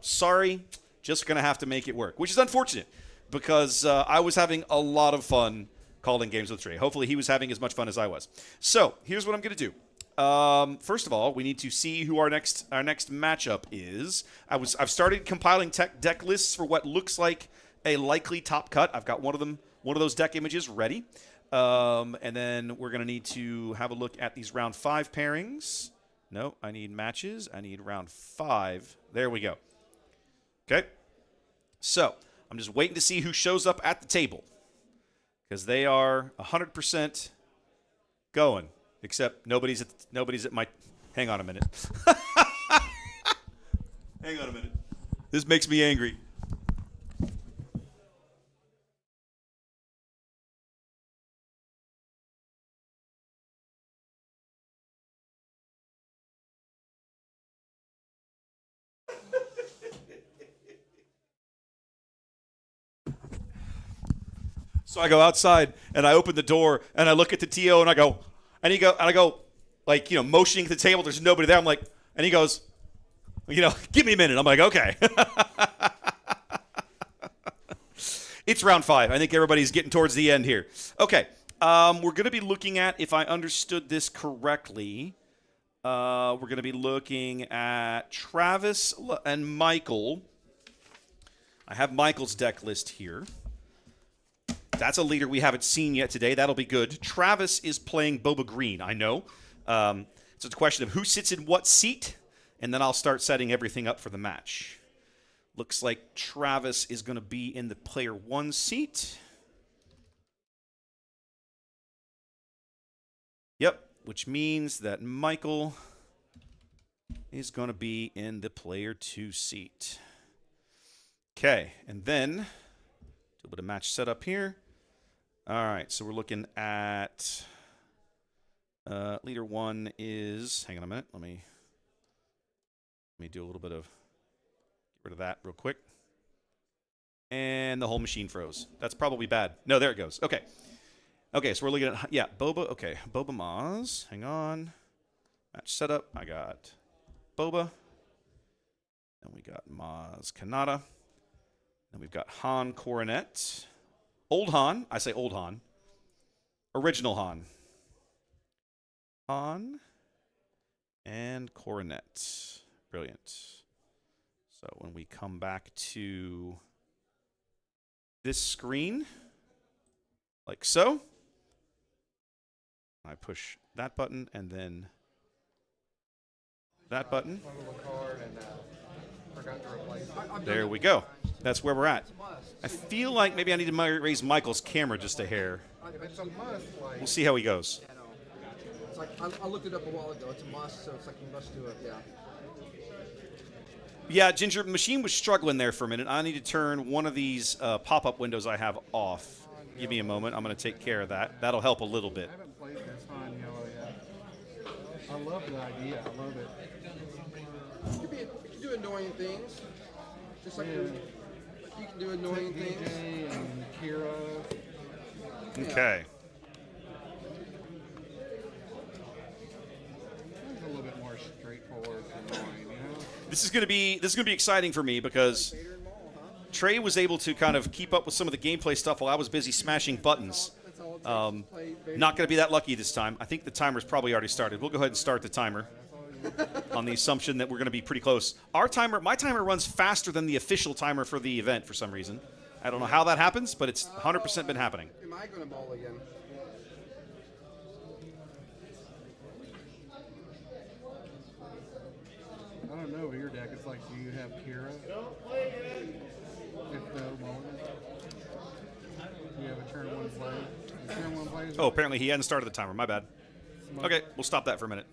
Sorry, just going to have to make it work, which is unfortunate because I was having a lot of fun calling games with Trey. Hopefully he was having as much fun as I was. So here's what I'm going to do. First of all, we need to see who our next matchup is. I've started compiling deck lists for what looks like a likely top cut. I've got one of those deck images ready. And then we're going to need to have a look at these round 5 pairings. No, I need matches. I need round 5. There we go. Okay. So I'm just waiting to see who shows up at the table because they are 100% going. Except nobody's at my. Hang on a minute. Hang on a minute. This makes me angry. So I go outside and I open the door and I look at the TO and I go, like, motioning to the table. There's nobody there. I'm like, and he goes, give me a minute. I'm like, okay. It's round 5. I think everybody's getting towards the end here. Okay. We're going to be looking at, if I understood this correctly, we're going to be looking at Travis and Michael. I have Michael's deck list here. That's a leader we haven't seen yet today. That'll be good. Travis is playing Boba Green, I know. So it's a question of who sits in what seat, and then I'll start setting everything up for the match. Looks like Travis is going to be in the player 1 seat. Yep, which means that Michael is going to be in the player 2 seat. Okay, and then a little bit of match setup here. All right, so we're looking at leader 1 is, hang on a minute, let me do a little bit of, get rid of that real quick. And the whole machine froze. That's probably bad. No, there it goes. Okay. Okay, so we're looking at, yeah, Boba, okay, Boba Maz, hang on. Match setup, I got Boba. Then we got Maz Kanata. Then we've got Han Coronet. Old Han. I say old Han. Original Han. Han and Coronet. Brilliant. So when we come back to this screen, like so, I push that button and then that button. There we go. That's where we're at. I feel like maybe I need to raise Michael's camera just a hair. We'll see how he goes. It's like I looked it up a while ago. It's a must, so it's like you must do it. Yeah. Yeah, Ginger, the machine was struggling there for a minute. I need to turn one of these pop-up windows I have off. Give me a moment. I'm going to take care of that. That'll help a little bit. I haven't played this Han Yellow yet. I love the idea. I love it. You can do annoying things. Just like you can do annoying things. DJ and Kira. Okay. It's a little bit more straightforward than mine, you know? This is going to be exciting for me because Trey was able to kind of keep up with some of the gameplay stuff while I was busy smashing buttons. Not going to be that lucky this time. I think the timer's probably already started. We'll go ahead and start the timer on the assumption that we're going to be pretty close. My timer runs faster than the official timer for the event for some reason. I don't know how that happens, but it's 100% been happening. Am I going to ball again? I don't know, your deck, it's like, do you have Kira? If no, Mulligan? Do you have a turn 1 play? Turn 1 play Oh, apparently he hadn't started the timer. My bad. Okay, we'll stop that for a minute.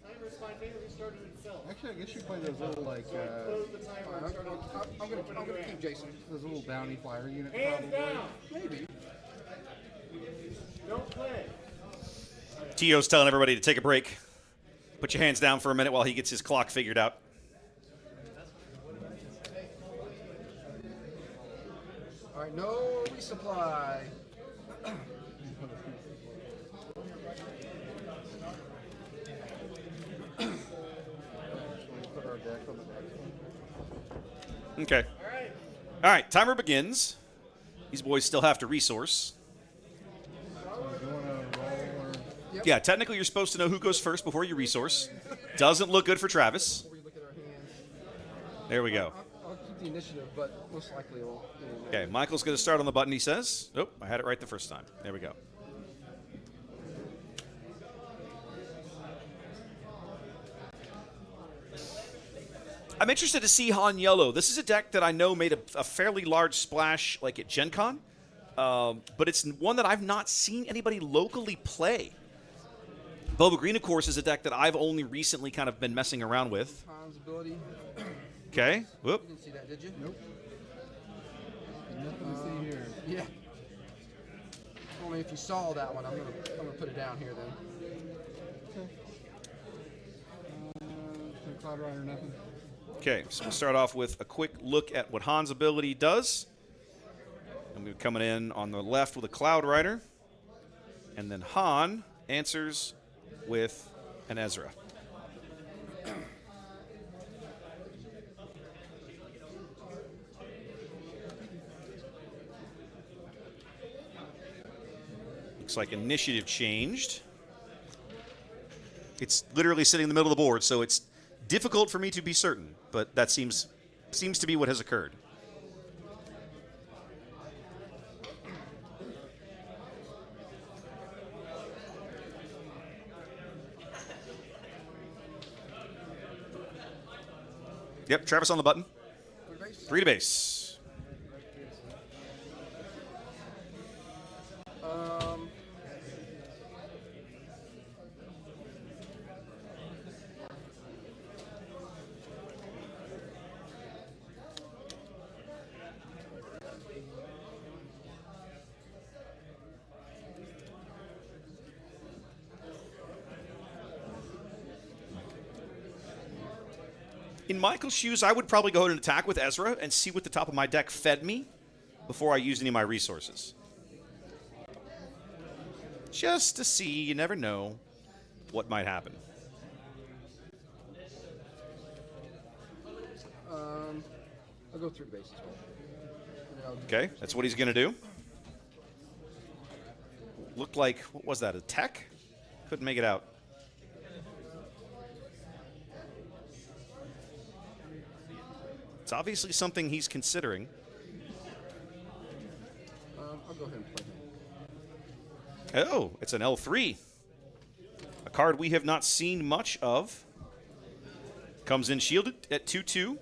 Actually, I guess you play those little, like, I'm gonna keep Jason. Those little bounty flyer units, probably. Maybe. Don't play. Tio's telling everybody to take a break. Put your hands down for a minute while he gets his clock figured out. All right, no resupply. Okay. All right, timer begins. These boys still have to resource. Yeah, technically you're supposed to know who goes first before you resource. Doesn't look good for Travis. There we go. I'll keep the initiative, but most likely it'll Okay, Michael's going to start on the button, he says. Nope, I had it right the first time. There we go. I'm interested to see Han Yellow. This is a deck that I know made a fairly large splash like at Gen Con, but it's one that I've not seen anybody locally play. Boba Green, of course, is a deck that I've only recently kind of been messing around with. Han's ability. Okay. Whoop. You didn't see that, did you? Nope. Nothing to see here. Yeah. Only if you saw that one, I'm gonna put it down here then. Okay. Cloud Rider, nothing. Okay, so we'll start off with a quick look at what Han's ability does. And we're coming in on the left with a Cloud Rider. And then Han answers with an Ezra. Looks like initiative changed. It's literally sitting in the middle of the board, so it's difficult for me to be certain, but that seems to be what has occurred. Yep, Travis on the button. 3 to base. In Michael's shoes, I would probably go ahead and attack with Ezra and see what the top of my deck fed me before I use any of my resources. Just to see, you never know what might happen. I'll go 3 to base as well. Okay, that's what he's going to do. Looked like, what was that, a tech? Couldn't make it out. It's obviously something he's considering. I'll go ahead and play him. Oh, it's an L3. A card we have not seen much of. Comes in shielded at 2/2.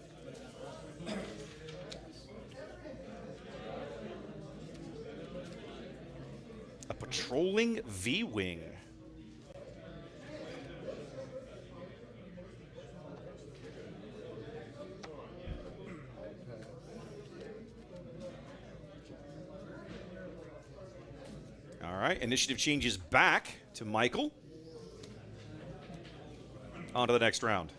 A patrolling V-Wing. All right, initiative changes back to Michael. On to the next round.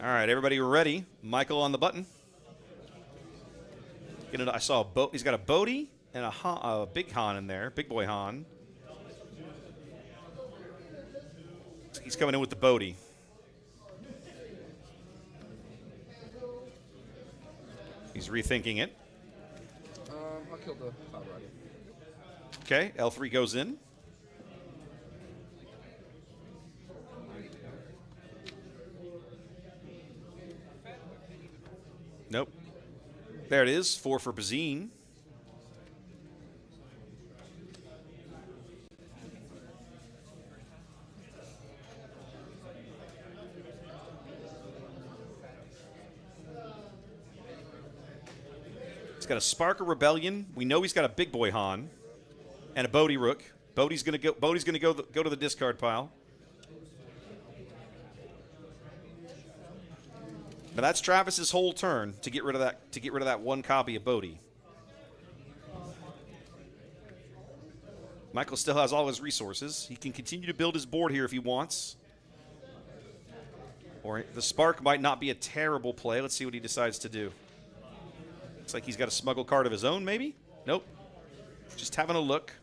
All right, everybody ready? Michael on the button. I saw a boat. He's got a Bodhi and a big Han in there, big boy Han. He's coming in with the Bodhi. He's rethinking it. I'll kill the Cloud Rider. Okay, L3 goes in. Nope. There it is, 4 for Bazine. He's got a Spark of Rebellion. We know he's got a Big Boy Han and a Bodhi Rook. Bodhi's gonna go to the discard pile. But that's Travis's whole turn to get rid of that one copy of Bodhi. Michael still has all his resources. He can continue to build his board here if he wants. Or the Spark might not be a terrible play. Let's see what he decides to do. Looks like he's got a smuggle card of his own, maybe? Nope. Just having a look.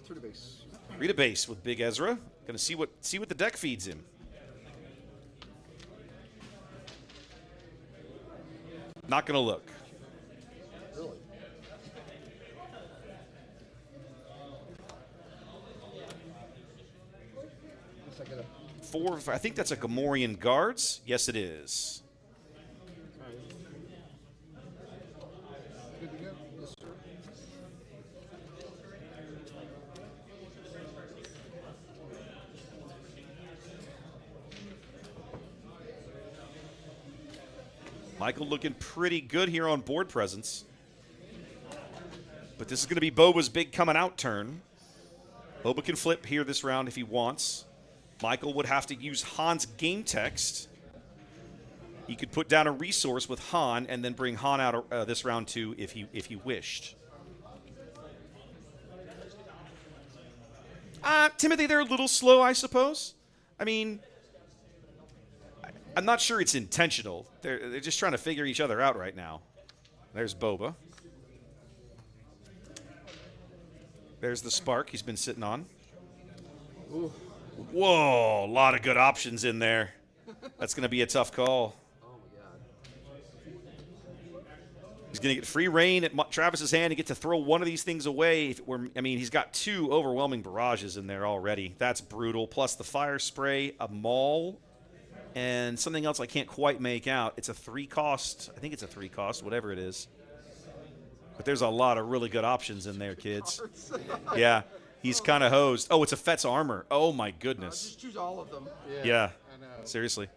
Through the base. Read a base with Big Ezra. Gonna see what the deck feeds him. Not gonna look. Really? Looks like a 4, I think that's a Gamorrean Guards. Yes, it is. good to go. Yes, sir. Michael looking pretty good here on board presence. But this is going to be Boba's big coming out turn. Boba can flip here this round if he wants. Michael would have to use Han's game text. He could put down a resource with Han and then bring Han out this round too if he wished. Timothy, they're a little slow, I suppose. I mean, I'm not sure it's intentional. They're just trying to figure each other out right now. There's Boba. There's the Spark he's been sitting on. Ooh. Whoa, a lot of good options in there. That's going to be a tough call. Oh my God. He's going to get free reign at Travis's hand and get to throw one of these things away. He's got 2 overwhelming barrages in there already. That's brutal. Plus the fire spray, a maul, and something else I can't quite make out. It's a 3 cost. I think it's a 3 cost, whatever it is. But there's a lot of really good options in there, kids. Yeah, he's kind of hosed. Oh, it's a Fett's armor. Oh, my goodness. Just choose all of them. Yeah, I know. seriously.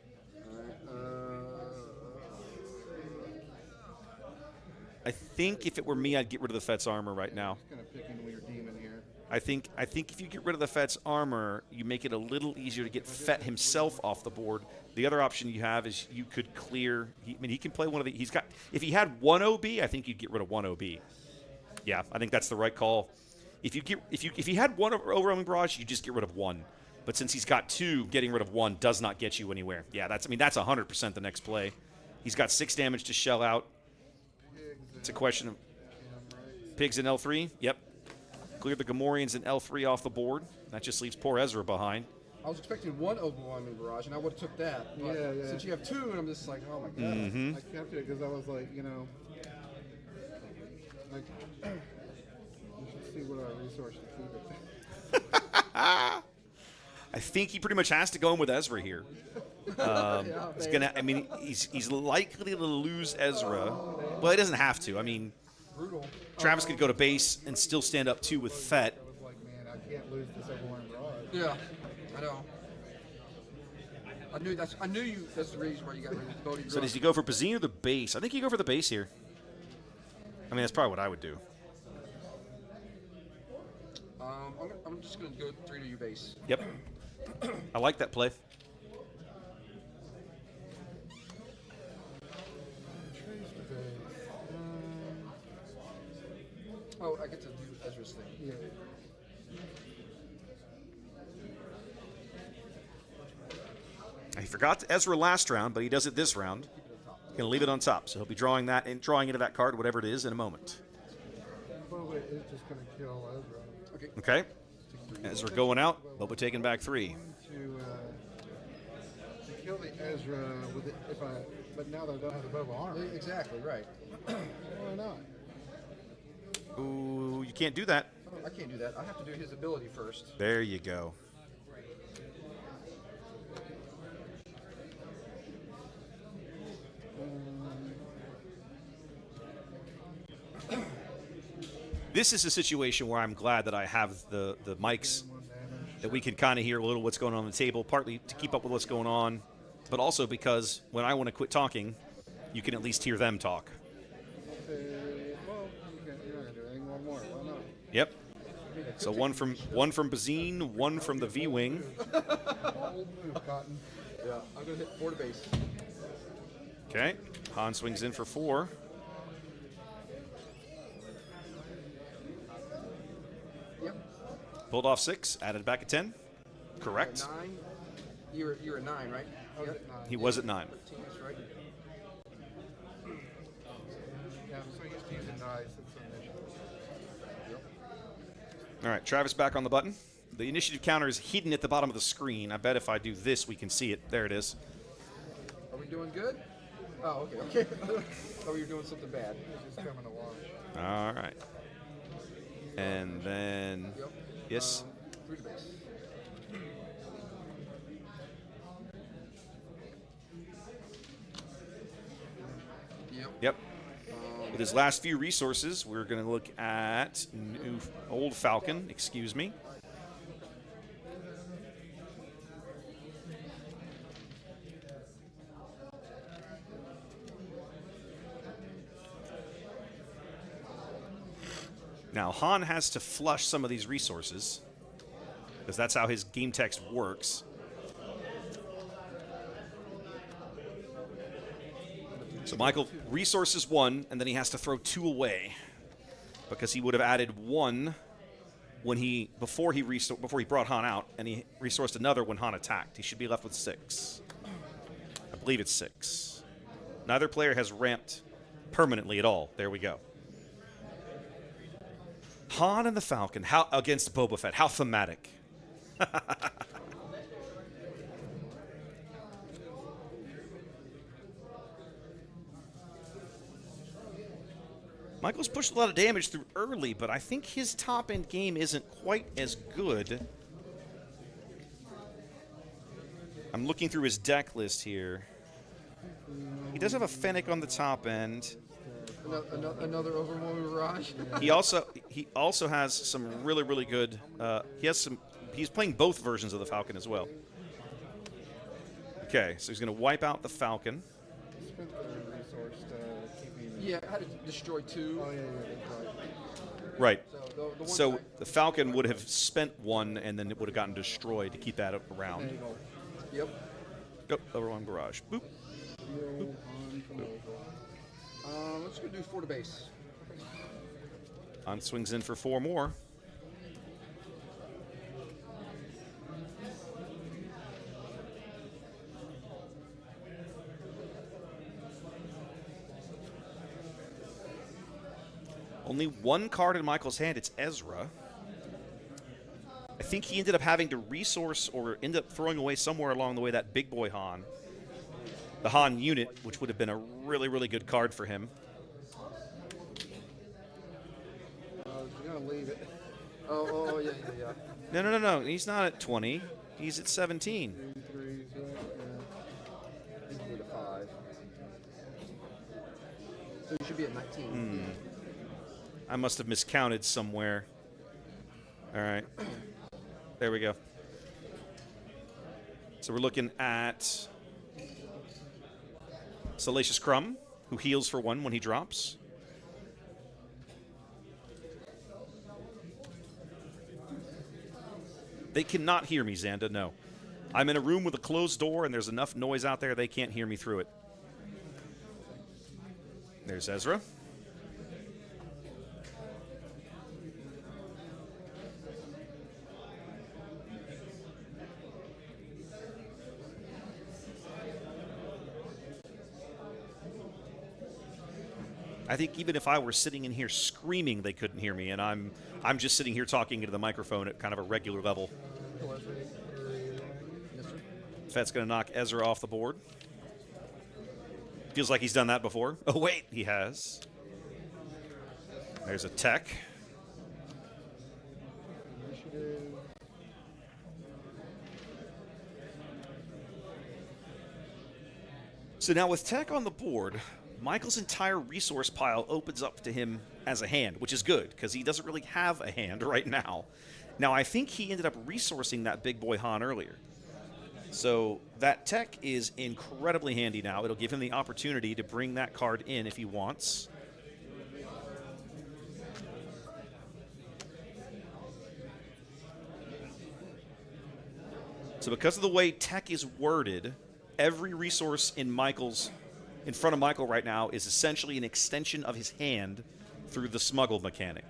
I think if it were me, I'd get rid of the Fett's armor right now. Kind of picking weird demon here. I think if you get rid of the Fett's armor, you make it a little easier to get Fett himself off the board. The other option you have is you could clear. He can play one of the. He's got. If he had 1 OB, I think you'd get rid of 1 OB. Yeah, I think that's the right call. If he had 1 overwhelming barrage, you just get rid of 1. But since he's got 2, getting rid of 1 does not get you anywhere. Yeah, that's 100% the next play. He's got 6 damage to shell out. It's a question of pigs in L3. Yep. Clear the Gamorreans in L3 off the board. That just leaves poor Ezra behind. I was expecting 1 overwhelming barrage, and I would have took that. But Yeah. since you have 2, and I'm just like, oh my God. Mm-hmm. I kept it because I was like, like, you should see what our resources keep it. I think he pretty much has to go in with Ezra here. He's gonna. He's likely to lose Ezra. Well, he doesn't have to. Brutal. Travis could go to base and still stand up 2 with Fett. I was like, man, I can't lose this overwhelming barrage. Yeah, I know. I knew you. That's the reason why you got rid of Bodhi. So does he go for Bazine or the base? I think you go for the base here. That's probably what I would do. I'm just gonna go 3 to your base. Yep. I like that play. Oh, I get to do Ezra's thing. Yeah. He forgot Ezra last round, but he does it this round. He's going to leave it on top, so he'll be drawing that and drawing into that card, whatever it is, in a moment. Boba is just going to kill Ezra. Okay. Ezra going out. Boba taking back 3. To kill the Ezra with it, but now that I don't have the Boba armor. Exactly right. Why not? Ooh, you can't do that. I can't do that. I have to do his ability first. There you go. This is a situation where I'm glad that I have the mics that we can kind of hear a little what's going on the table, partly to keep up with what's going on, but also because when I want to quit talking, you can at least hear them talk. Well, you're not gonna do anything one more. Why not? Yep. So one from Bazine, one from the V-wing. Bold move, Cotton. Yeah, I'm gonna hit 4 to base. Okay. Han swings in for 4. Yep. Pulled off 6, added back at 10. Correct. 9. You're a 9, right? I was at 9. He was at 9. 13, that's right. Yeah, I'm so used to using dice. It's an issue. All right, Travis back on the button. The initiative counter is hidden at the bottom of the screen. I bet if I do this, we can see it. There it is. Are we doing good? Oh, okay. Oh, you're doing something bad. It's just coming to watch. All right. And then, Yep. yes. 3 to base. Yep. With his last few resources, we're going to look at Old Falcon, excuse me. Now, Han has to flush some of these resources, because that's how his game text works. So Michael resources 1, and then he has to throw 2 away, because he would have added 1 when before he brought Han out, and he resourced another when Han attacked. He should be left with 6. I believe it's 6. Neither player has ramped permanently at all. There we go. Han and the Falcon against Boba Fett. How thematic. Michael's pushed a lot of damage through early, but I think his top-end game isn't quite as good. I'm looking through his deck list here. He does have a Fennec on the top end. Another overwhelming barrage. He also has some really good. He's playing both versions of the Falcon as well. Okay, so he's going to wipe out the Falcon. Spent the resource to keep me. Yeah, I had to destroy 2. Oh, yeah, that's Right. right. So the Falcon would have spent 1, and then it would have gotten destroyed to keep that around. There you go. Yep. Yep, overwhelming barrage. Boop. Zero on from over. Let's go do 4 to base. Han swings in for 4 more. Only 1 card in Michael's hand. It's Ezra. I think he ended up having to resource or end up throwing away somewhere along the way that big boy Han. The Han unit, which would have been a really good card for him. You're going to leave it. Oh, yeah. No. He's not at 20. He's at 17. 3 threes, right? He's going to 5. So you should be at 19. I must have miscounted somewhere. All right. There we go. So we're looking at Salacious Crumb, who heals for 1 when he drops. They cannot hear me, Xanda, no. I'm in a room with a closed door, and there's enough noise out there they can't hear me through it. There's Ezra. I think even if I were sitting in here screaming, they couldn't hear me, and I'm just sitting here talking into the microphone at kind of a regular level. Fett's going to knock Ezra off the board. Feels like he's done that before. Oh, wait, he has. There's a tech. So now with tech on the board, Michael's entire resource pile opens up to him as a hand, which is good because he doesn't really have a hand right now. Now, I think he ended up resourcing that big boy Han earlier. So that tech is incredibly handy now. It'll give him the opportunity to bring that card in if he wants. So because of the way tech is worded, every resource in front of Michael right now is essentially an extension of his hand through the smuggle mechanic.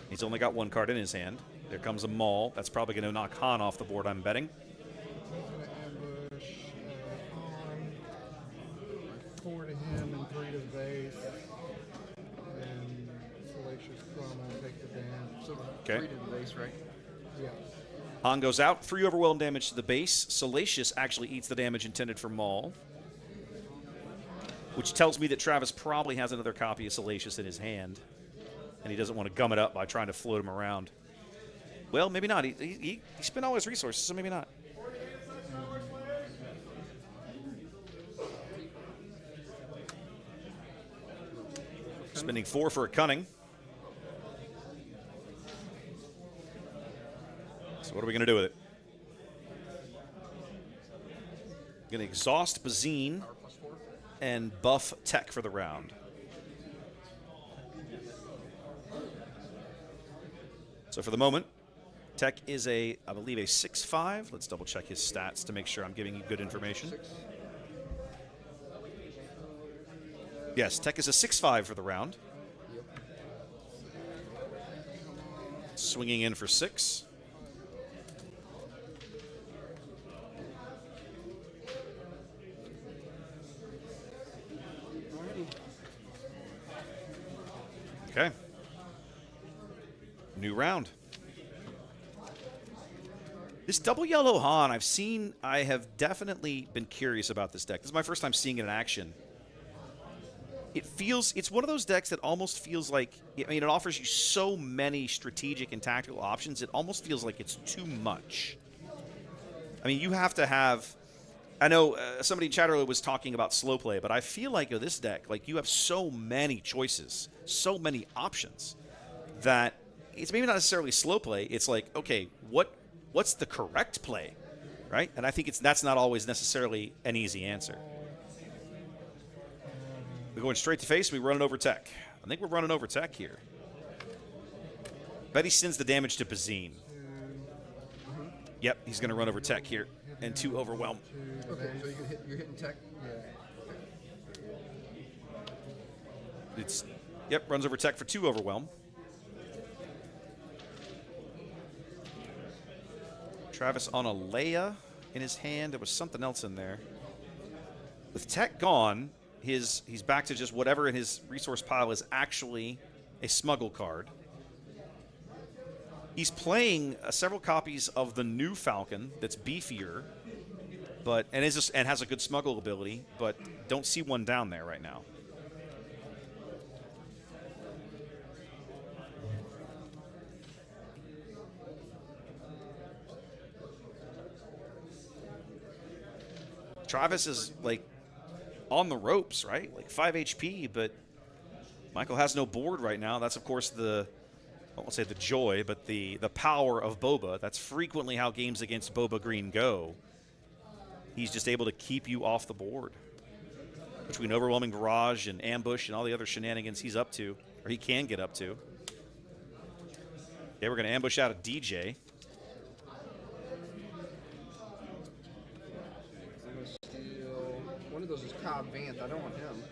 He's only got one card in his hand. There comes a Maul. That's probably going to knock Han off the board, I'm betting. Ambush, on 4 to him and 3 to the base. And Salacious Promo take the damage. So Okay. 3 to the base, right? Yeah. Han goes out, 3 overwhelm damage to the base. Salacious actually eats the damage intended for Maul, which tells me that Travis probably has another copy of Salacious in his hand, and he doesn't want to gum it up by trying to float him around. Well, maybe not. He spent all his resources, so maybe not. Spending 4 for a cunning. So what are we going to do with it? Going to exhaust Bazine and buff tech for the round. So for the moment, tech is I believe a 6-5. Let's double check his stats to make sure I'm giving you good information. Yes, tech is a 6-5 for the round. Swinging in for 6. Okay. New round. This double yellow Han, I have definitely been curious about this deck. This is my first time seeing it in action. It's one of those decks that almost feels like, it offers you so many strategic and tactical options, it almost feels like it's too much. You have to have, I know somebody in chat earlier was talking about slow play, but I feel like with this deck, you have so many choices, so many options, that it's maybe not necessarily slow play. It's like, okay, what's the correct play, right? And I think that's not always necessarily an easy answer. We're going straight to face. We running over tech. I think we're running over tech here. Bet he sends the damage to Bazine. Yep, he's going to run over tech here and 2 overwhelm. Okay, so you're hitting tech? Yeah. Runs over tech for 2 overwhelm. Travis on a Leia in his hand. There was something else in there. With tech gone, he's back to just whatever in his resource pile is actually a smuggle card. He's playing several copies of the new Falcon that's beefier, and has a good smuggle ability, but don't see one down there right now. Travis is on the ropes, right? 5 HP, but Michael has no board right now. That's, of course, I won't say the joy, but the power of Boba. That's frequently how games against Boba Green go. He's just able to keep you off the board. Between Overwhelming Barrage and Ambush and all the other shenanigans he's up to, or he can get up to. Yeah, we're going to ambush out a DJ. I'm going to steal... One of those is Cobb Vanth. I don't want him.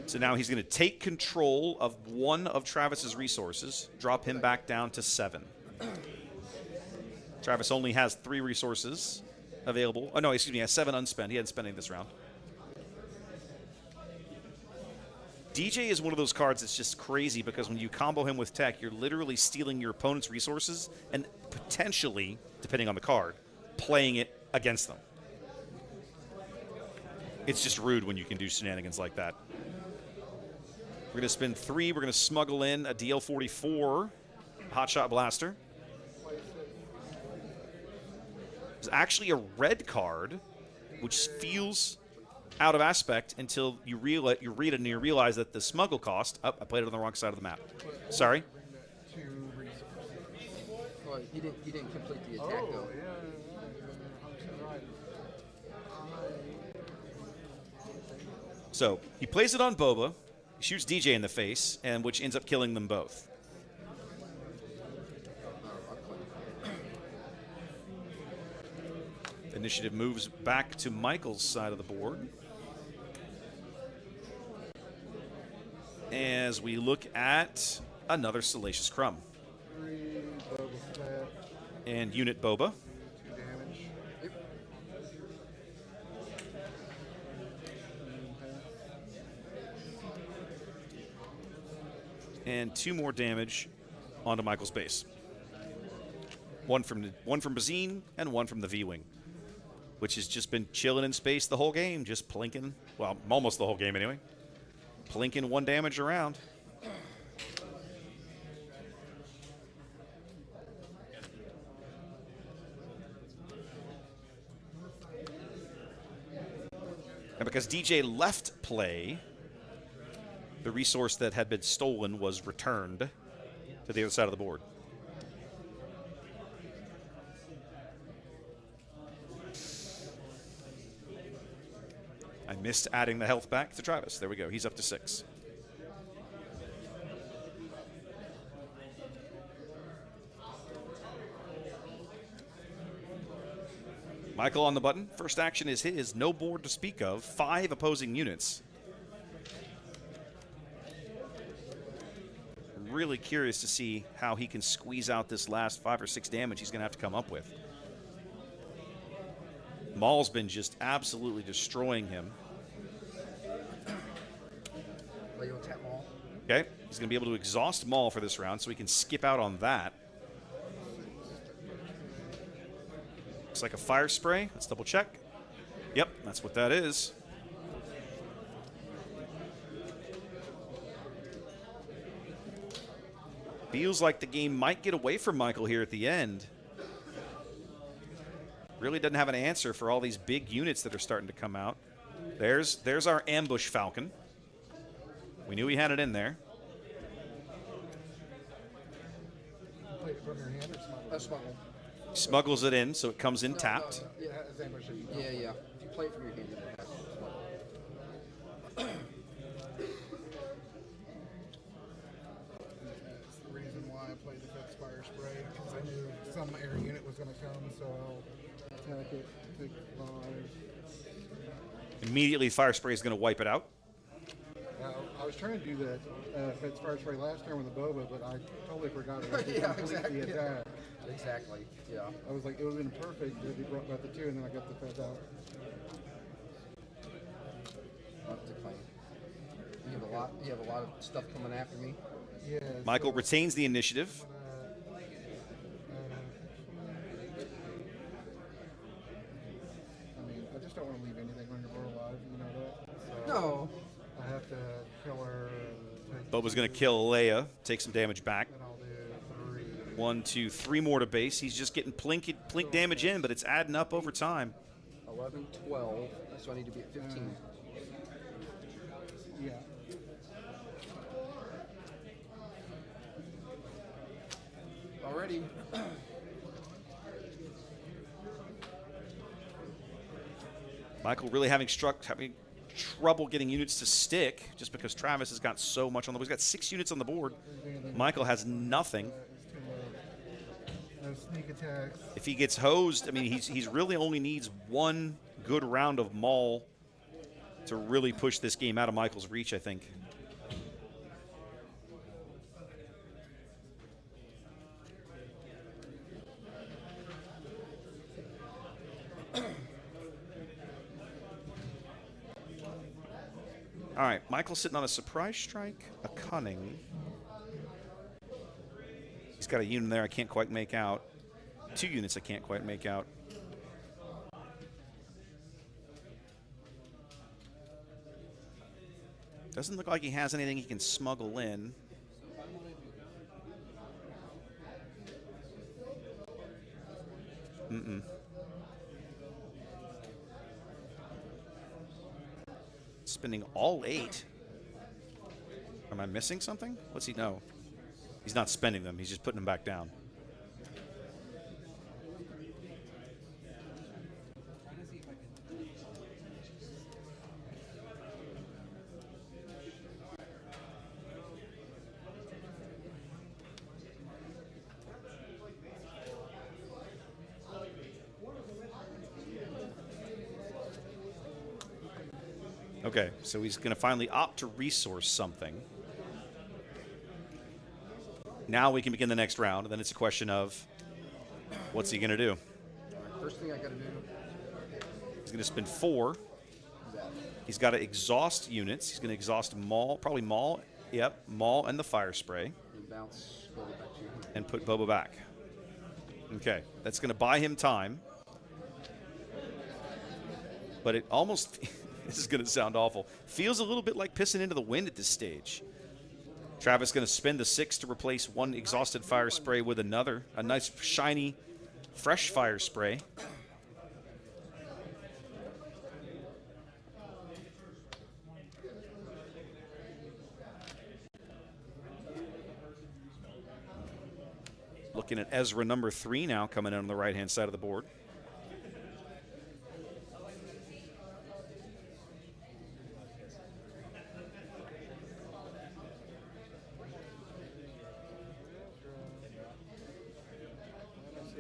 So now he's going to take control of one of Travis's resources, drop him back down to 7. Travis only has 3 resources available. Oh, no, excuse me, he has 7 unspent. He hadn't spent any this round. DJ is one of those cards that's just crazy because when you combo him with tech, you're literally stealing your opponent's resources and potentially, depending on the card, playing it against them. It's just rude when you can do shenanigans like that. We're going to spend 3. We're going to smuggle in a DL-44 Hotshot Blaster. There's actually a red card, which feels out of aspect until you read it and you realize that the smuggle cost... Oh, I played it on the wrong side of the map. Sorry. Oh, he didn't complete the attack though. Yeah, right. So he plays it on Boba, shoots DJ in the face, and which ends up killing them both. Initiative moves back to Michael's side of the board. As we look at another Salacious Crumb. 3 Boba Fett. And unit Boba. 2 damage. Yep. And 2 more damage onto Michael's base. One from Bazine and 1 from the V-Wing, which has just been chilling in space the whole game, just plinking. Well, almost the whole game anyway. Plinking 1 damage around. And because DJ left play, the resource that had been stolen was returned to the other side of the board. I missed adding the health back to Travis. There we go. He's up to 6. Michael on the button. First action is his. No board to speak of. 5 opposing units. Really curious to see how he can squeeze out this last 5 or 6 damage he's going to have to come up with. Maul's been just absolutely destroying him. Let you attack Maul. Okay, he's going to be able to exhaust Maul for this round, so he can skip out on that. Looks like a fire spray. Let's double check. Yep, that's what that is. Feels like the game might get away from Michael here at the end. Really doesn't have an answer for all these big units that are starting to come out. There's our ambush Falcon. We knew he had it in there. Play it from your hand or smuggle? Smuggle. Smuggles it in, so it comes in tapped. Yeah, it's ambush. Yeah. If you play it from your hand, you don't have to smuggle. That's the reason why I played the fixed fire spray, because I knew some air unit was going to come, so I'll attack it, take 5. Immediately, fire spray is going to wipe it out. I was trying to do that fixed fire spray last turn with the Boba, but I totally forgot it. I did Yeah, complete exactly. the attack. Exactly. Yeah. I was like, it would have been perfect if he brought back the 2, and then I got the Fed out. Not to claim. You have a lot of stuff coming after me. Yeah. Michael retains the initiative. I mean, I just don't want to leave anything on your board alive, you know that? So No. I have to kill her. And Boba's going to kill Leia, take some damage back. then I'll do 3. 1, 2, 3 more to base. He's just getting plink damage in, but it's adding up over time. 11, 12. So I need to be at 15. Yeah. Already. Michael really having trouble getting units to stick just because Travis has got so much on the board. He's got 6 units on the board. Michael has nothing. It's too low. No sneak attacks. If he gets hosed, I mean, he's really only needs 1 good round of Maul to really push this game out of Michael's reach, I think. All right, Michael's sitting on a surprise strike, a cunning. He's got a unit there I can't quite make out. 2 units I can't quite make out. Doesn't look like he has anything he can smuggle in. Mm-mm. Spending all 8. Am I missing something? What's he know? He's not spending them. He's just putting them back down. Okay, so he's going to finally opt to resource something. Now we can begin the next round, and then it's a question of what's he going to do? First thing I got to do. He's going to spend 4. He's got to exhaust units. He's going to exhaust Maul, probably Maul. Yep, Maul and the fire spray. And bounce Boba back to you. And put Boba back. Okay, that's going to buy him time. But it almost, this is going to sound awful, feels a little bit like pissing into the wind at this stage. Travis going to spend the 6 to replace 1 exhausted fire spray with another. A nice, shiny, fresh fire spray. Looking at Ezra number 3 now coming in on the right-hand side of the board.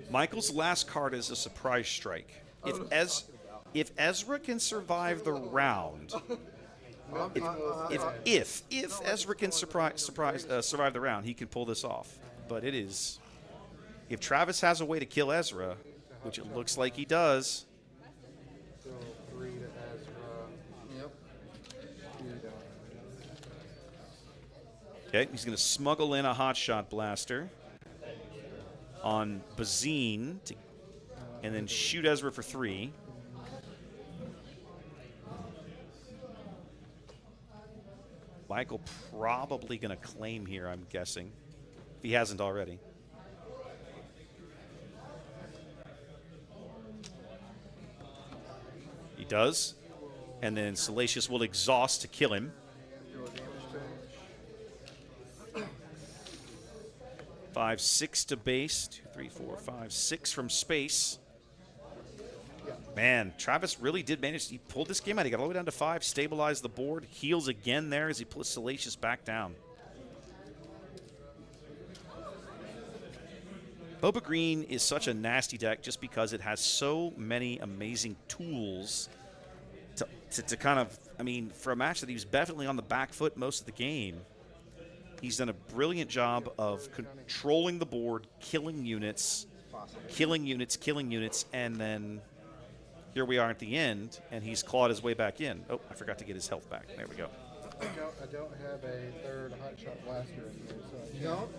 Michael's last card is a surprise strike. If Ezra can survive the round, if Ezra can survive the round, he can pull this off. But it is, if Travis has a way to kill Ezra, which it looks like he does. So 3 to Ezra. Yep. Okay, he's going to smuggle in a hotshot blaster on Bazine and then shoot Ezra for 3. Michael probably going to claim here, I'm guessing, if he hasn't already. He does. And then Salacious will exhaust to kill him. 5, 6 to base. 2, 3, 4, 5, 6 from space. Man, Travis really did manage. He pulled this game out. He got all the way down to 5, stabilized the board, heals again there as he puts Salacious back down. Boba Green is such a nasty deck just because it has so many amazing tools to kind of, I mean, for a match that he was definitely on the back foot most of the game, he's done a brilliant job of controlling the board, killing units, and then here we are at the end, and he's clawed his way back in. Oh, I forgot to get his health back. There we go. I don't have a 3rd hotshot blaster in here, so You don't?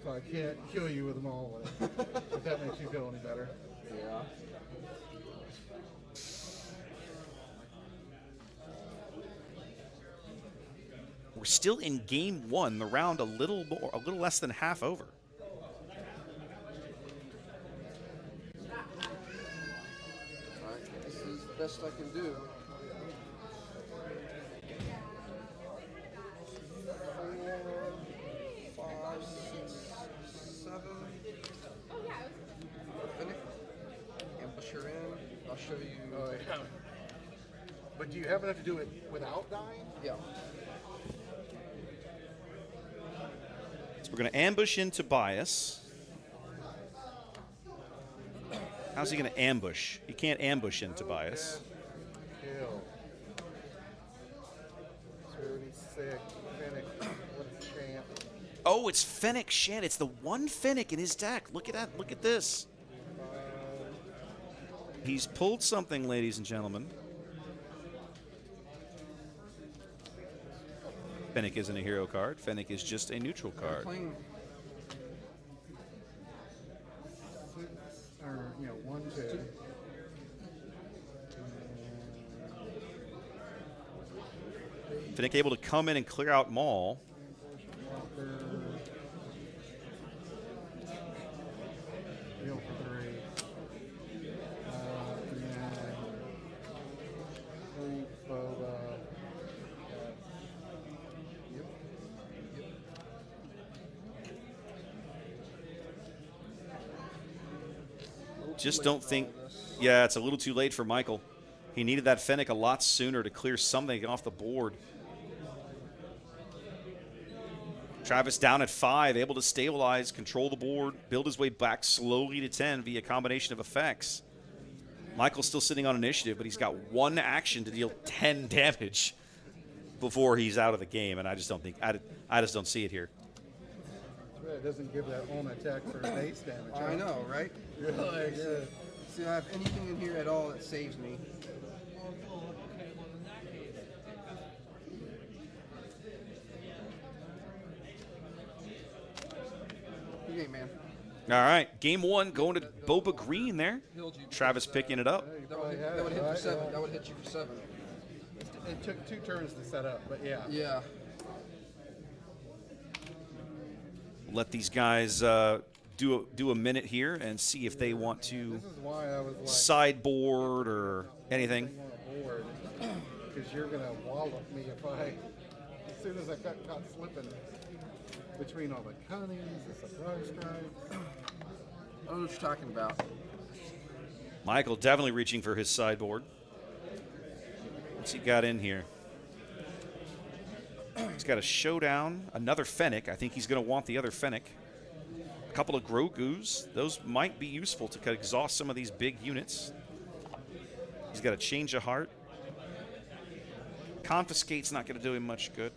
So I can't kill you with them all. If that makes you feel any better. Yeah. We're still in game 1, the round a little less than half over. Alright, this is the best I can do. 4, 5, 6, 7. Finish. Ambush her in. I'll show you. Oh, yeah. But do you have enough to do it without dying? Yeah. So we're going to ambush into Bias. How's he going to ambush? He can't ambush into Bias. Kill. 36. Fennec. What a champ. Oh, it's Fennec Shan. It's the one Fennec in his deck. Look at that. Look at this. He's pulled something, ladies and gentlemen. Fennec isn't a hero card. Fennec is just a neutral card. Playing. Or, 1, 2. Fennec able to come in and clear out Maul. Heal for 3. Boba. Just don't think, yeah, it's a little too late for Michael. He needed that Fennec a lot sooner to clear something off the board. Travis down at 5, able to stabilize, control the board, build his way back slowly to 10 via a combination of effects. Michael's still sitting on initiative, but he's got 1 action to deal 10 damage. before he's out of the game, and I just don't think I just don't see it here. That's right, it doesn't give that own attack for base damage. I know, right? Yeah, yeah. See, I have anything in here at all that saves me. Good game, man. All right, game 1 going to Boba Green there. Travis picking it up. That would hit for 7. That would hit you for 7. It took 2 turns to set up, but yeah. Yeah. Let these guys do a minute here and see if they want to This is why I was like, sideboard or anything. Because you're gonna wallop me if I, as soon as I got caught slipping between all the cuttings, the surprise strikes. I don't know what you're talking about. Michael definitely reaching for his sideboard. What's he got in here? He's got a Showdown, another Fennec. I think he's going to want the other Fennec. A couple of Grogu's. Those might be useful to exhaust some of these big units. He's got a Change of Heart. Confiscate's not going to do him much good.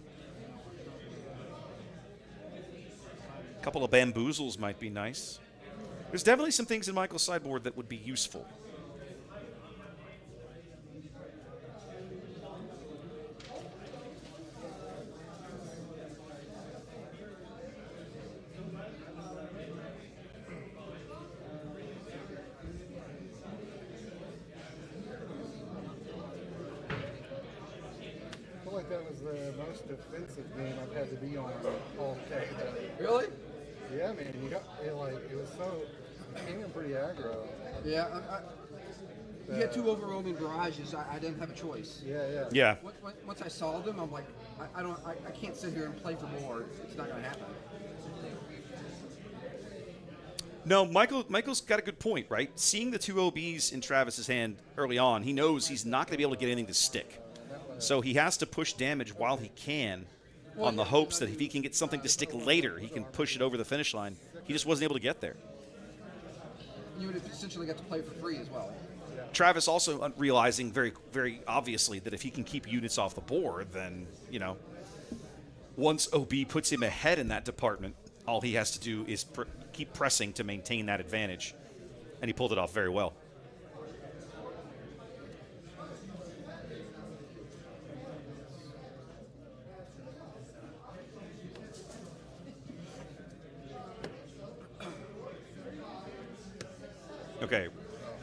A couple of Bamboozles might be nice. There's definitely some things in Michael's sideboard that would be useful. I feel like that was the most defensive game I've had to be on all day. Really? Yeah, man. You got it, like it was so it came in pretty aggro. Yeah. You had 2 overwhelming barrages. I didn't have a choice. Yeah. Once I saw them, I'm like, I can't sit here and play for more. It's not going to happen. No, Michael's got a good point, right? Seeing the 2 OBs in Travis's hand early on, he knows he's not going to be able to get anything to stick. So he has to push damage while he can on the hopes that if he can get something to stick later, he can push it over the finish line. He just wasn't able to get there. You would have essentially got to play for free as well. Travis also realizing very, very obviously that if he can keep units off the board, then, you know, once OB puts him ahead in that department, all he has to do is keep pressing to maintain that advantage. And he pulled it off very well. Okay,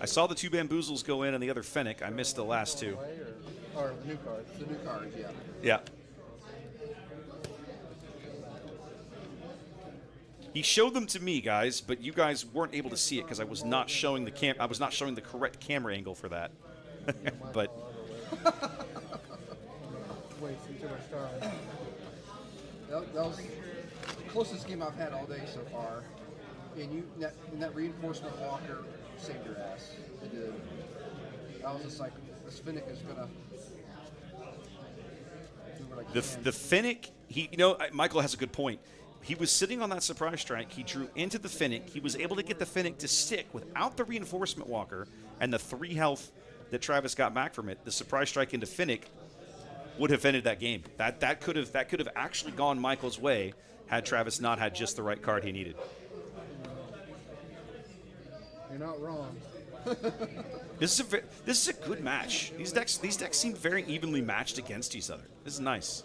I saw the 2 Bamboozles go in and the other Fennec. I missed the last 2. Or the new cards. The new cards, yeah. Yeah. He showed them to me, guys, but you guys weren't able to see it because I was not showing the I was not showing the correct camera angle for that. But Wasting too much time. That was the closest game I've had all day so far. And that reinforcement walker saved your ass. It did. I was just like, this Fennec is gonna do what I can. the Fennec, Michael has a good point. He was sitting on that surprise strike. He drew into the Fennec. He was able to get the Fennec to stick without the reinforcement walker and the 3 health that Travis got back from it. The surprise strike into Fennec would have ended that game. That could have actually gone Michael's way had Travis not had just the right card he needed. You're not wrong. This is a good match. These decks seem very evenly matched against each other. This is nice.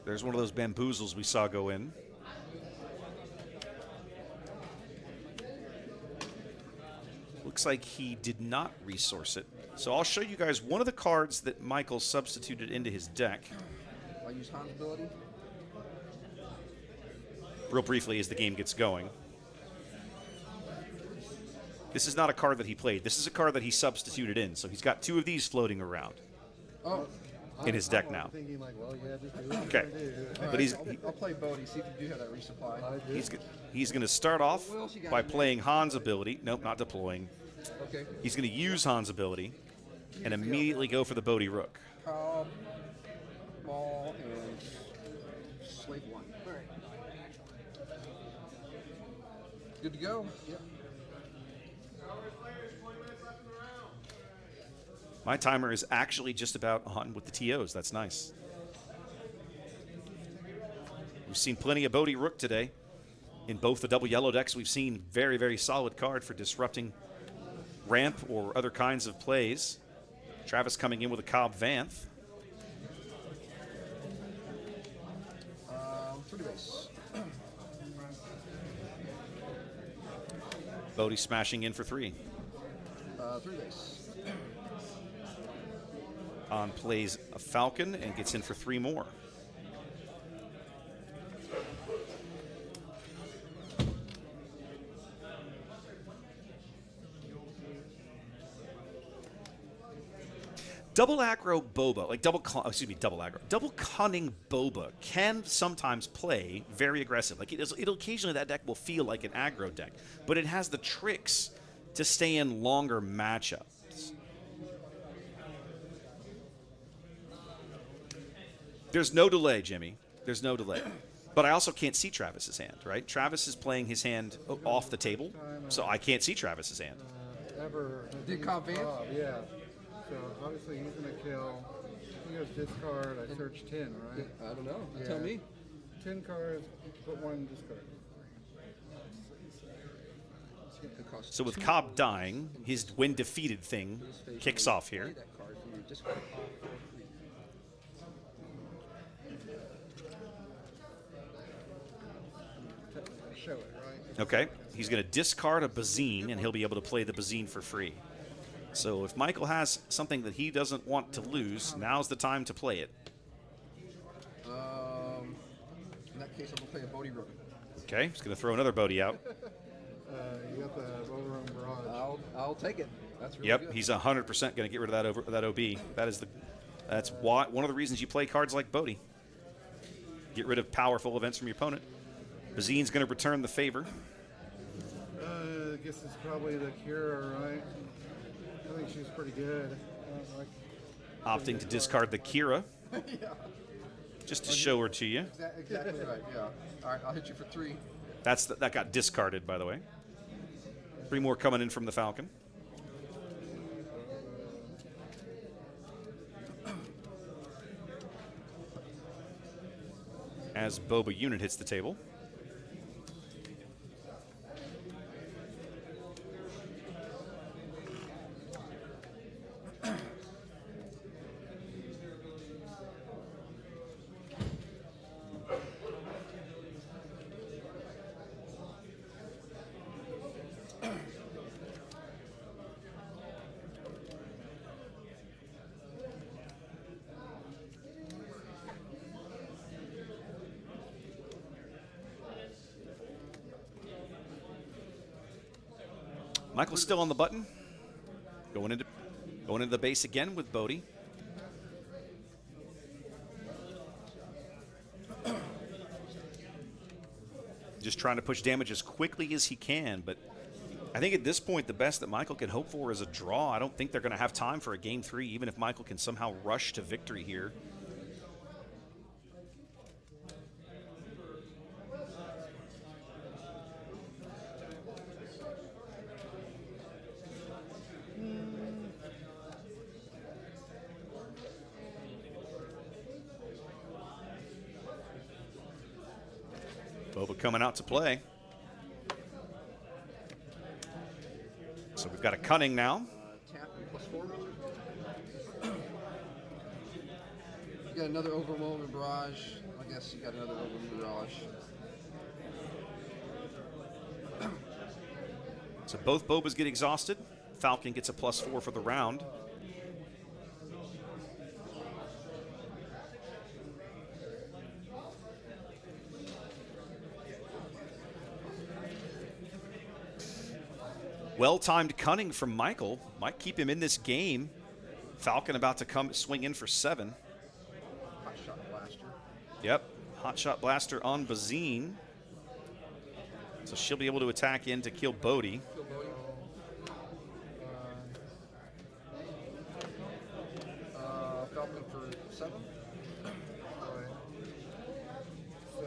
There's one of those Bamboozles we saw go in. Looks like he did not resource it. So I'll show you guys one of the cards that Michael substituted into his deck. I'll use Han's ability. Real briefly as the game gets going. This is not a card that he played. This is a card that he substituted in. So he's got 2 of these floating around. Oh. In his deck now. Thinking like, well, yeah, just do what Okay. you But I'll play Bodhi, see if you do have that resupply. he's going to start off What else you got by in there? playing Han's ability. Nope, not deploying. Okay. He's going to use Han's ability and immediately go for the Bodhi Rook. Ball and Slave 1. All right. Good to go. Yep. My timer is actually just about on with the TOs. That's nice. We've seen plenty of Bodhi Rook today. In both the double yellow decks, we've seen very, very solid card for disrupting ramp or other kinds of plays. Travis coming in with a Cobb Vanth. 3 base. Bodhi smashing in for 3. 3 base. On plays a Falcon and gets in for 3 more. Double aggro Boba, like double cunning Boba can sometimes play very aggressive. Like it'll occasionally, that deck will feel like an aggro deck, but it has the tricks to stay in longer matchups. There's no delay, Jimmy. There's no delay. But I also can't see Travis's hand, right? Travis is playing his hand off the table, so I can't see Travis's hand. Did Cobb Vanth? Yeah. So obviously he's going to kill. He goes discard. I search 10, right? I don't know. Yeah. Tell me. 10 cards, put 1 discard. So with Cobb dying, his when defeated thing kicks off here. Show it, right? Okay, he's going to discard a Bazine, and he'll be able to play the Bazine for free. So if Michael has something that he doesn't want to lose, now's the time to play it. In that case, I'm going to play a Bodhi Rook. Okay, he's going to throw another Bodhi out. You got the overrun barrage. I'll take it. That's really Yep, good. he's 100% going to get rid of that OB. That's one of the reasons you play cards like Bodhi. Get rid of powerful events from your opponent. Bazine's going to return the favor. I guess it's probably the Kira, right? I think she's pretty good. Opting to discard the Kira. Yeah. Just to show her to you. Exactly right, yeah. All right, I'll hit you for 3. That got discarded, by the way. 3 more coming in from the Falcon. As Boba unit hits the table. Michael's still on the button. Going into the base again with Bodhi. Just trying to push damage as quickly as he can, but I think at this point the best that Michael can hope for is a draw. I don't think they're going to have time for a game 3, even if Michael can somehow rush to victory here. Boba coming out to play. So we've got a cunning now. Tap and +4. You got another overwhelming barrage. I guess you got another overwhelming barrage. So both Bobas get exhausted. Falcon gets a +4 for the round. Well-timed cunning from Michael. Might keep him in this game. Falcon about to come swing in for 7. Hot shot blaster. Yep. Hot shot blaster on Bazine. So she'll be able to attack in to kill Bodhi. Kill Bodhi. Falcon for 7. So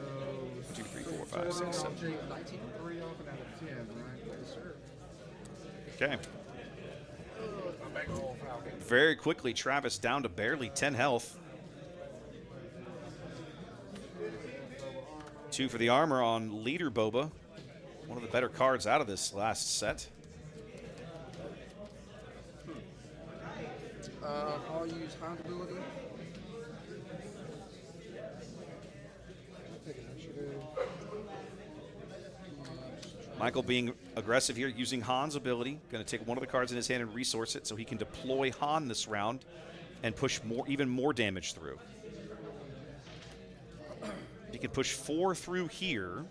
2, 3, 4, 5, 6, 7. 19, 3 off and out of 10, right? Yes, sir. Okay. A big old falcon. Very quickly, Travis down to barely 10 health. 2 for the armor on Leader Boba. One of the better cards out of this last set. I'll use Hound ability. Michael being aggressive here, using Han's ability. Going to take one of the cards in his hand and resource it so he can deploy Han this round and push even more damage through. If he could push 4 through here,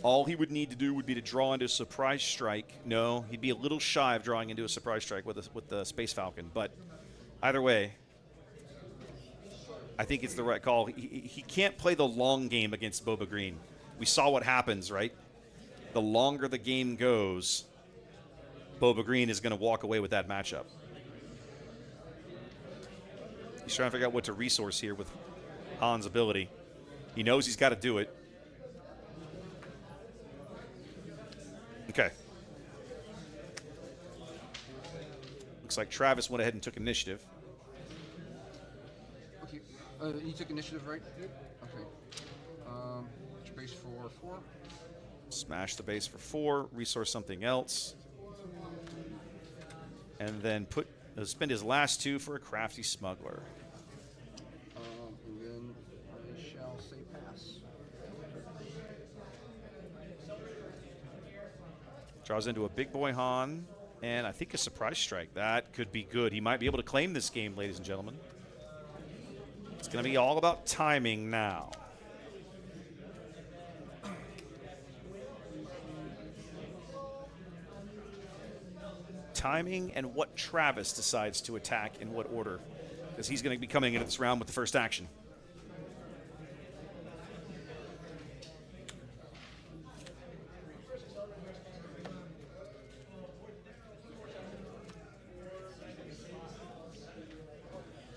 all he would need to do would be to draw into a surprise strike. No, he'd be a little shy of drawing into a surprise strike with the Space Falcon. But either way, I think it's the right call. He can't play the long game against Boba Green. We saw what happens, right? The longer the game goes, Boba Green is going to walk away with that matchup. He's trying to figure out what to resource here with Han's ability. He knows he's got to do it. Okay. Looks like Travis went ahead and took initiative. Okay. You took initiative, right? Okay. What's your base for 4? Smash the base for 4, resource something else. And then spend his last 2 for a crafty smuggler. And then I shall say pass. Draws into a big boy Han, and I think a surprise strike. That could be good. He might be able to claim this game, ladies and gentlemen. It's going to be all about timing now. Timing and what Travis decides to attack in what order, because he's going to be coming into this round with the first action.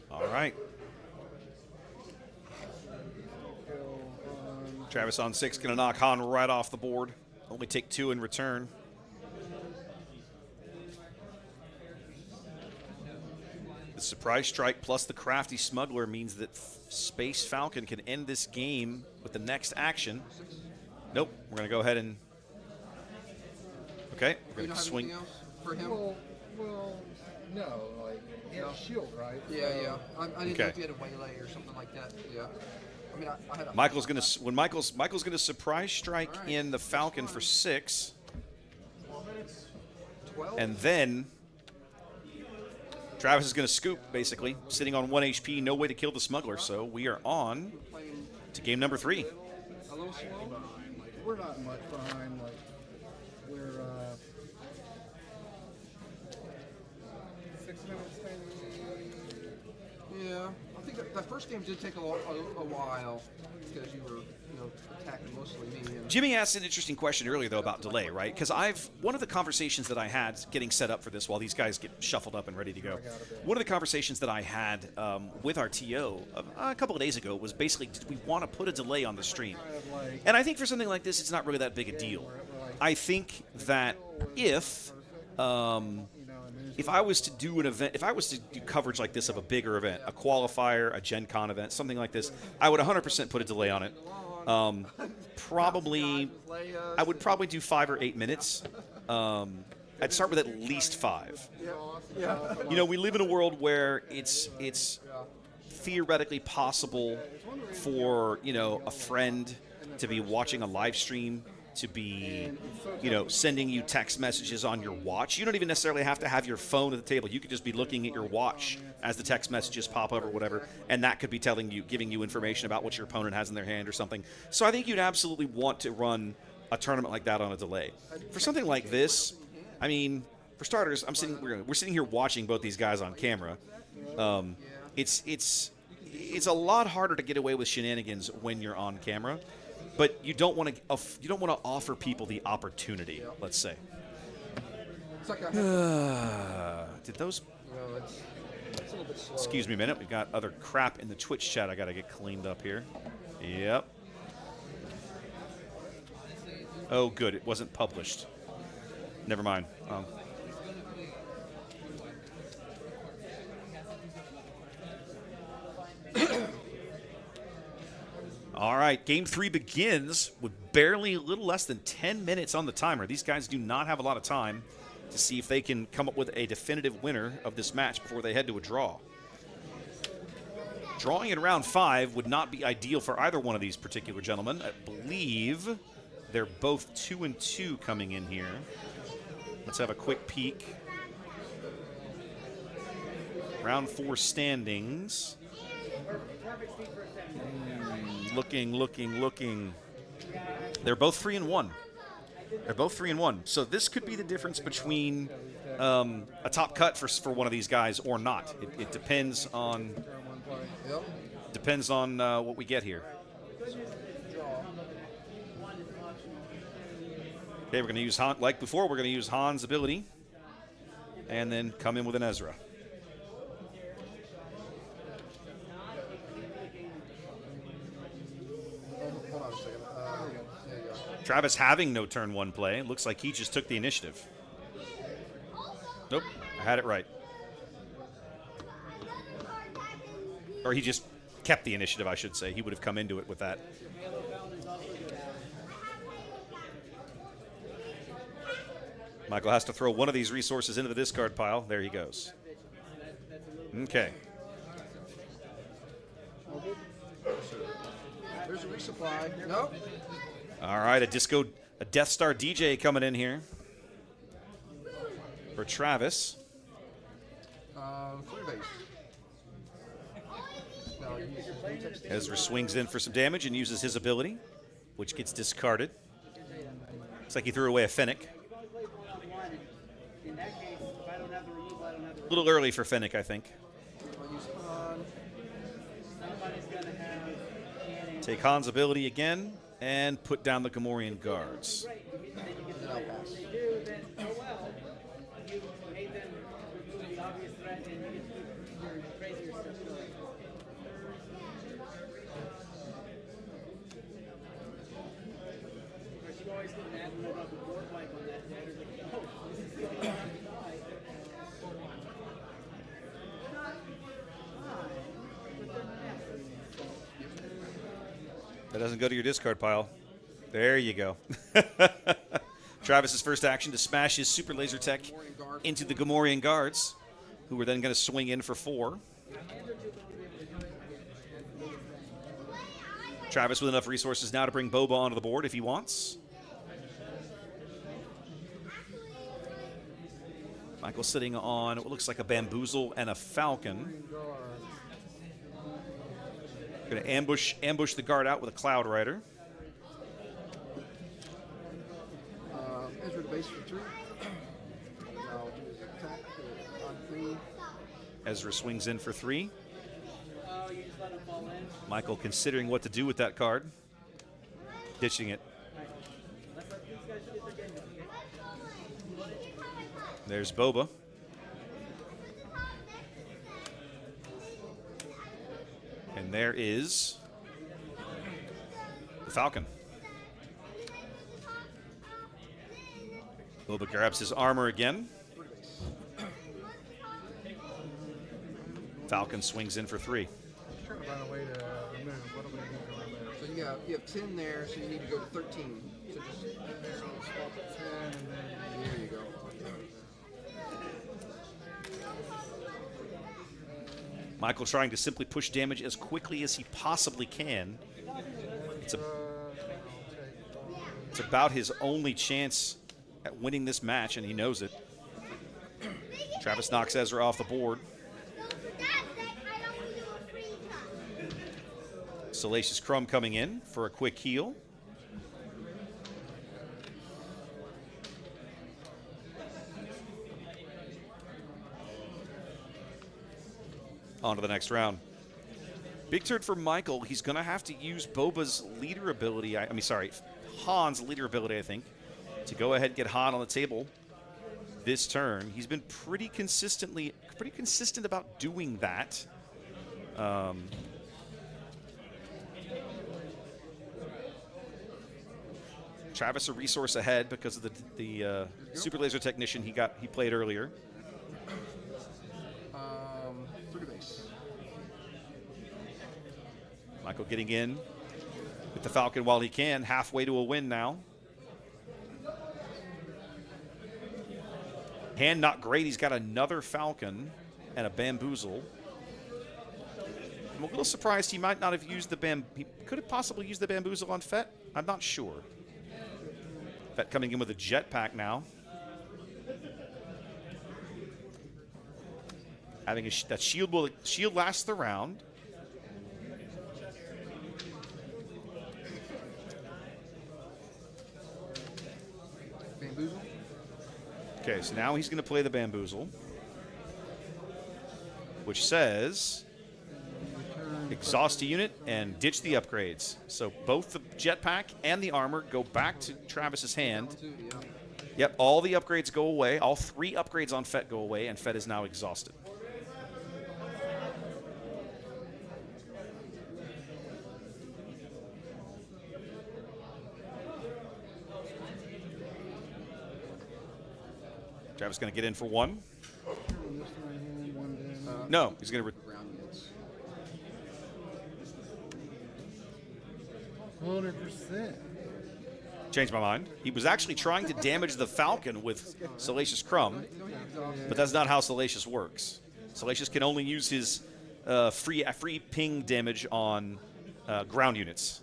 All right. Travis on 6, going to knock Han right off the board. Only take 2 in return. The surprise strike plus the crafty smuggler means that Space Falcon can end this game with the next action. Nope, we're going to go ahead and... Okay, we're going to swing. For him? Well, no, like, he has a shield, right? Yeah, So- yeah. I didn't know if he had a waylay or something like that. Yeah. I mean, I had a... Michael's going to... Michael's going to surprise strike in the Falcon for 6. 12? And then... Travis is going to scoop, basically, sitting on 1 HP, no way to kill the smuggler. So we are on to game number 3. A little slow? Like, we're not much behind. Like, we're 6 minutes maybe. Yeah. I think that first game did take a while because you were, attacking mostly me. And Jimmy asked an interesting question earlier, though, about delay, right? Because one of the conversations that I had getting set up for this while these guys get shuffled up and ready to go, one of the conversations that I had with our TO a couple of days ago was basically, did we want to put a delay on the stream? And I think for something like this, it's not really that big a deal. I think that if I was to do an event, if I was to do coverage like this of a bigger event, a qualifier, a Gen Con event, something like this, I would 100% put a delay on it. I would probably do 5 or 8 minutes. I'd start with at least 5. We live in a world where it's theoretically possible for, a friend to be watching a live stream, to be, sending you text messages on your watch. You don't even necessarily have to have your phone at the table. You could just be looking at your watch as the text messages pop up or whatever, and that could be giving you information about what your opponent has in their hand or something. So I think you'd absolutely want to run a tournament like that on a delay. For something like this, I mean, for starters, we're sitting here watching both these guys on camera. It's a lot harder to get away with shenanigans when you're on camera. But you don't want to offer people the opportunity. Let's say. Did those? it's a little bit slow. Excuse me a minute. We've got other crap in the Twitch chat. I got to get cleaned up here. Yep. Oh, good. It wasn't published. Never mind. All right, game 3 begins with barely a little less than 10 minutes on the timer. These guys do not have a lot of time to see if they can come up with a definitive winner of this match before they head to a draw. Drawing in round 5 would not be ideal for either one of these particular gentlemen. I believe they're both 2-2 coming in here. Let's have a quick peek. Round 4 standings. Looking. They're both 3-1. They're both 3-1. So this could be the difference between a top cut for one of these guys or not. It depends on what we get here. Okay, we're going to use Han, like before. We're going to use Han's ability, and then come in with an Ezra. Hold on a second. There you go. Travis having no turn 1 play. Looks like he just took the initiative. Nope, I had it right. Or he just kept the initiative, I should say. He would have come into it with that. Michael has to throw one of these resources into the discard pile. There he goes. Okay. There's a resupply. Nope. All right, a Death Star DJ coming in here for Travis. 3 base. No, Ezra swings in for some damage and uses his ability, which gets discarded. Looks like he threw away a Fennec. A little early for Fennec, I think. Take Han's ability again and put down the Gamorrean guards. That doesn't go to your discard pile. There you go. Travis's first action to smash his super laser tech into the Gamorrean guards, who were then going to swing in for 4. Travis with enough resources now to bring Boba onto the board if he wants. Michael sitting on what looks like a Bamboozle and a Falcon. Going to ambush the guard out with a Cloud Rider. Ezra to base for 3. I'll do his attack on 3. Ezra swings in for 3. Michael considering what to do with that card. Ditching it. There's Boba. And there is the Falcon. Boba grabs his armor again. Falcon swings in for 3. Trying to find a way to remove. What do we need around there? So you have 10 there, so you need to go to 13. So just Swap at 10 and then there you go. Michael trying to simply push damage as quickly as he possibly can. It's about his only chance at winning this match, and he knows it. Travis knocks Ezra off the board. Salacious Crumb coming in for a quick heal. On to the next round. Big turn for Michael. He's going to have to use Boba's leader ability. Han's leader ability, I think, to go ahead and get Han on the table this turn. He's been pretty consistent about doing that. Travis a resource ahead because of the super laser technician he played earlier. Through the base. Michael getting in with the Falcon while he can, halfway to a win now. Hand not great. He's got another Falcon and a Bamboozle. I'm a little surprised he might not have used the he could have possibly used the Bamboozle on Fett. I'm not sure. Fett coming in with a jetpack now. Having that shield lasts the round. Bamboozle. Okay, so now he's going to play the Bamboozle, which says exhaust a unit and ditch the upgrades. So both the jetpack and the armor go back to Travis's hand. Yep, all the upgrades go away. All 3 upgrades on Fett go away, and Fett is now exhausted. Travis going to get in for 1. No, he's going to. 100%. Change my mind. He was actually trying to damage the Falcon with Salacious Crumb, but that's not how Salacious works. Salacious can only use his free ping damage on ground units.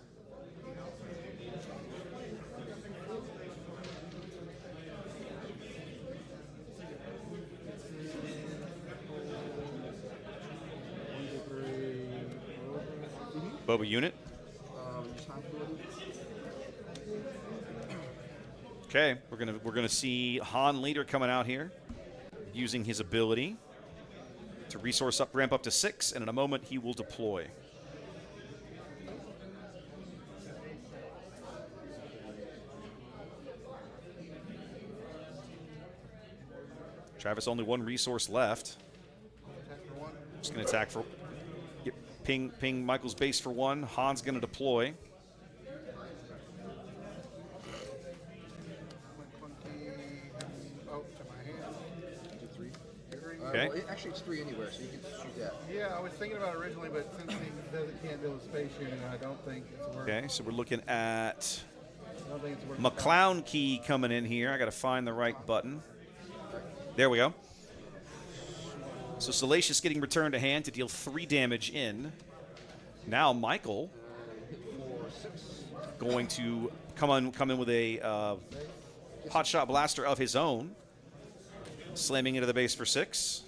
Boba unit. Okay, we're gonna see Han Leader coming out here, using his ability to resource up, ramp up to 6, and in a moment he will deploy. Travis only 1 resource left. Just gonna attack for. Ping Michael's base for 1. Han's going to deploy. Okay. Well, actually, it's 3 anywhere, so you can shoot that. Yeah, I was thinking about it originally, but since he can't build a space unit, I don't think it's worth. Okay, so we're looking at McClown Key coming in here. I got to find the right button. There we go. So Salacious getting returned to hand to deal 3 damage in. Now Michael going to come in with a hotshot blaster of his own, slamming into the base for 6.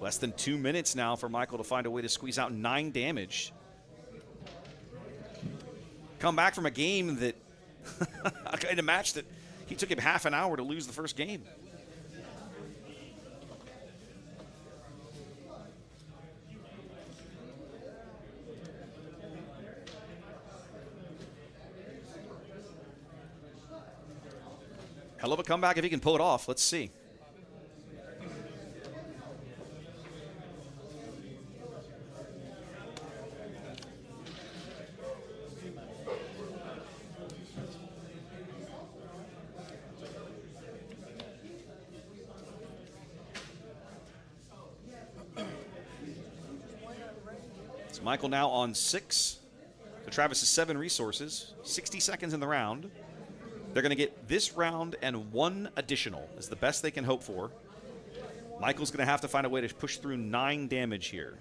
Less than 2 minutes now for Michael to find a way to squeeze out 9 damage. Come back from a game that in a match that he took him half an hour to lose the first game. Hell of a comeback if he can pull it off. Let's see. So Michael now on 6. So Travis has 7 resources, 60 seconds in the round. They're going to get this round and 1 additional is the best they can hope for. Michael's going to have to find a way to push through 9 damage here.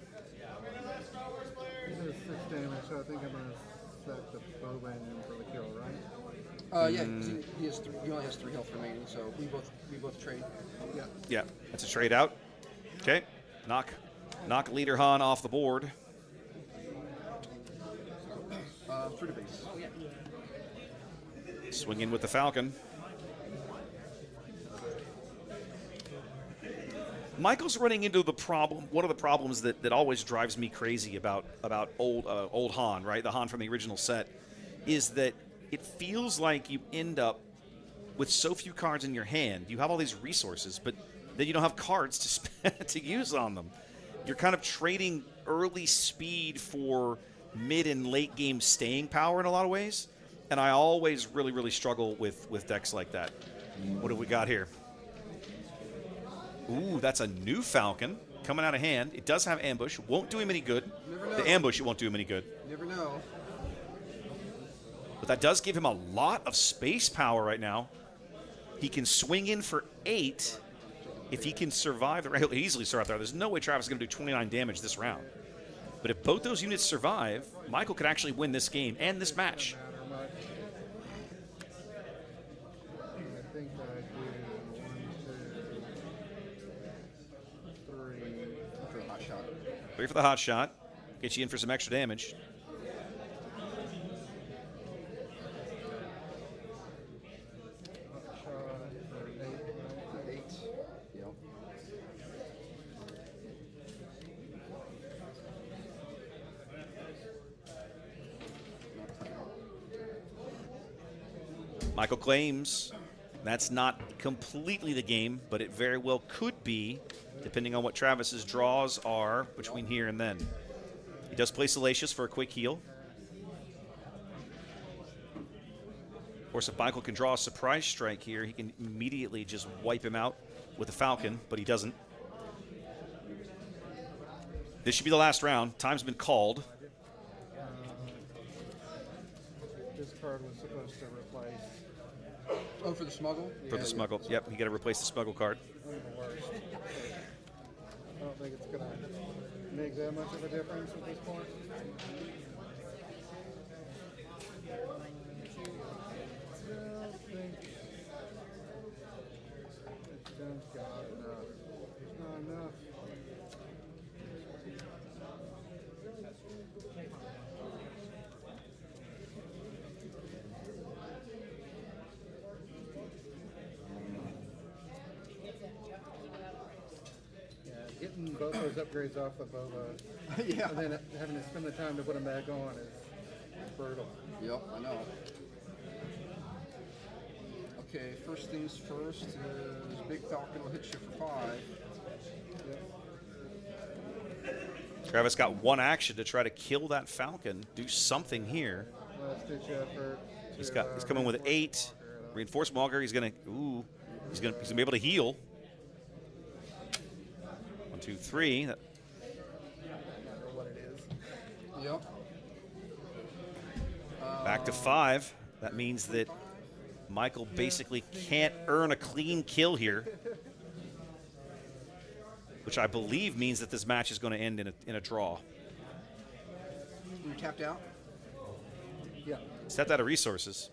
He does 6 damage, so I think I'm going to set the Boba in for the kill, right? Yeah, he only has 3 health remaining, so we both trade. Yeah. Yeah, that's a trade out. Okay, knock Leader Han off the board. Through the base. Swing in with the Falcon. Michael's running into the problem. One of the problems that always drives me crazy about old Han, right? The Han from the original set, is that it feels like you end up with so few cards in your hand. You have all these resources, but then you don't have cards to to use on them. You're kind of trading early speed for mid and late game staying power in a lot of ways, and I always really, really struggle with decks like that. What do we got here? Ooh, that's a new Falcon coming out of hand. It does have ambush. Won't do him any good. The ambush, it won't do him any good. Never know. But that does give him a lot of space power right now. He can swing in for 8 if he can survive. He'll easily survive there. There's no way Travis is going to do 29 damage this round. But if both those units survive, Michael could actually win this game and this match. I think I do 1, 2, 3. For the hot shot. 3 for the hot shot. Get you in for some extra damage. Michael claims that's not completely the game, but it very well could be, depending on what Travis's draws are between here and then. He does play Salacious for a quick heal. Of course, if Michael can draw a surprise strike here, he can immediately just wipe him out with a Falcon, but he doesn't. This should be the last round. Time's been called. This card was supposed to replace. Oh, for the smuggle? For the smuggle. Yep, you got to replace the smuggle card. One of the worst. I don't think it's going to make that much of a difference at this point. I don't think it's just got enough. There's not enough. Getting both those upgrades off the Boba, Yeah. and then having to spend the time to put them back on is brutal. Yep, I know. Okay, first things first is Big Falcon will hit you for 5. Yep. Travis got one action to try to kill that Falcon. Do something here. Last ditch effort. He's coming with 8. Reinforcement Walker. He's gonna be able to heal. 1, 2, 3. What it is. Yep. Back to 5. That means that Michael basically can't earn a clean kill here, which I believe means that this match is going to end in a draw. You tapped out? Yeah. Stepped out of resources.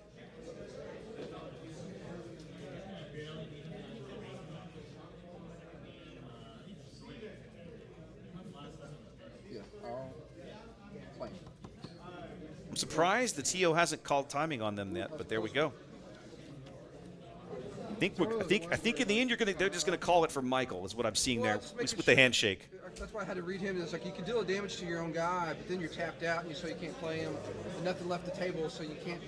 Yeah, I'll claim. I'm surprised the TO hasn't called timing on them yet, but there we go. I think in the end they're just gonna call it for Michael, is what I'm seeing there, at least with the handshake. That's why I had to read him. It's like you can deal damage to your own guy, but then you're tapped out, and so you can't play him. And nothing left the table, so you can't.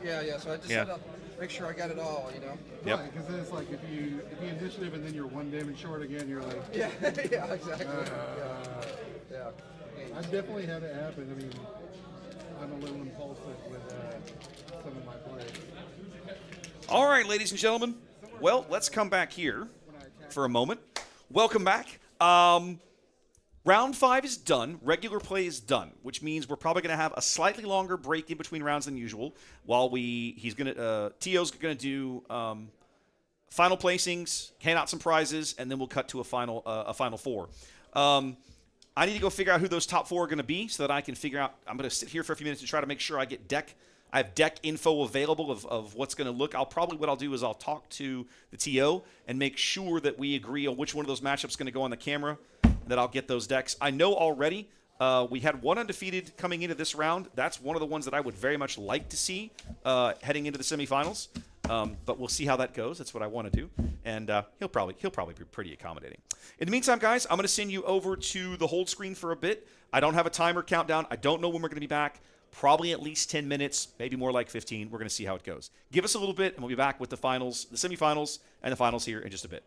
Yeah. So I just had to make sure I got it all, you know. Yep. Right, because then it's like if you initiative and then you're 1 damage short again, you're like. Yeah, yeah, exactly. Yeah. I've definitely had it happen. I mean, I'm a little impulsive with some of my plays. All right, ladies and gentlemen. Well, let's come back here for a moment. Welcome back. Round 5 is done. Regular play is done, which means we're probably going to have a slightly longer break in between rounds than usual. While TO's going to do final placings, hand out some prizes, and then we'll cut to a final 4. I need to go figure out who those top 4 are going to be so that I can figure out. I'm going to sit here for a few minutes and try to make sure I have deck info available of what's going to look. What I'll do is I'll talk to the TO and make sure that we agree on which one of those matchups is going to go on the camera, and that I'll get those decks. I know already we had one undefeated coming into this round. That's one of the ones that I would very much like to see heading into the semifinals. But we'll see how that goes. That's what I want to do, and he'll probably be pretty accommodating. In the meantime, guys, I'm going to send you over to the hold screen for a bit. I don't have a timer countdown. I don't know when we're going to be back. Probably at least 10 minutes, maybe more like 15. We're going to see how it goes. Give us a little bit, and we'll be back with the finals, the semifinals, and the finals here in just a bit.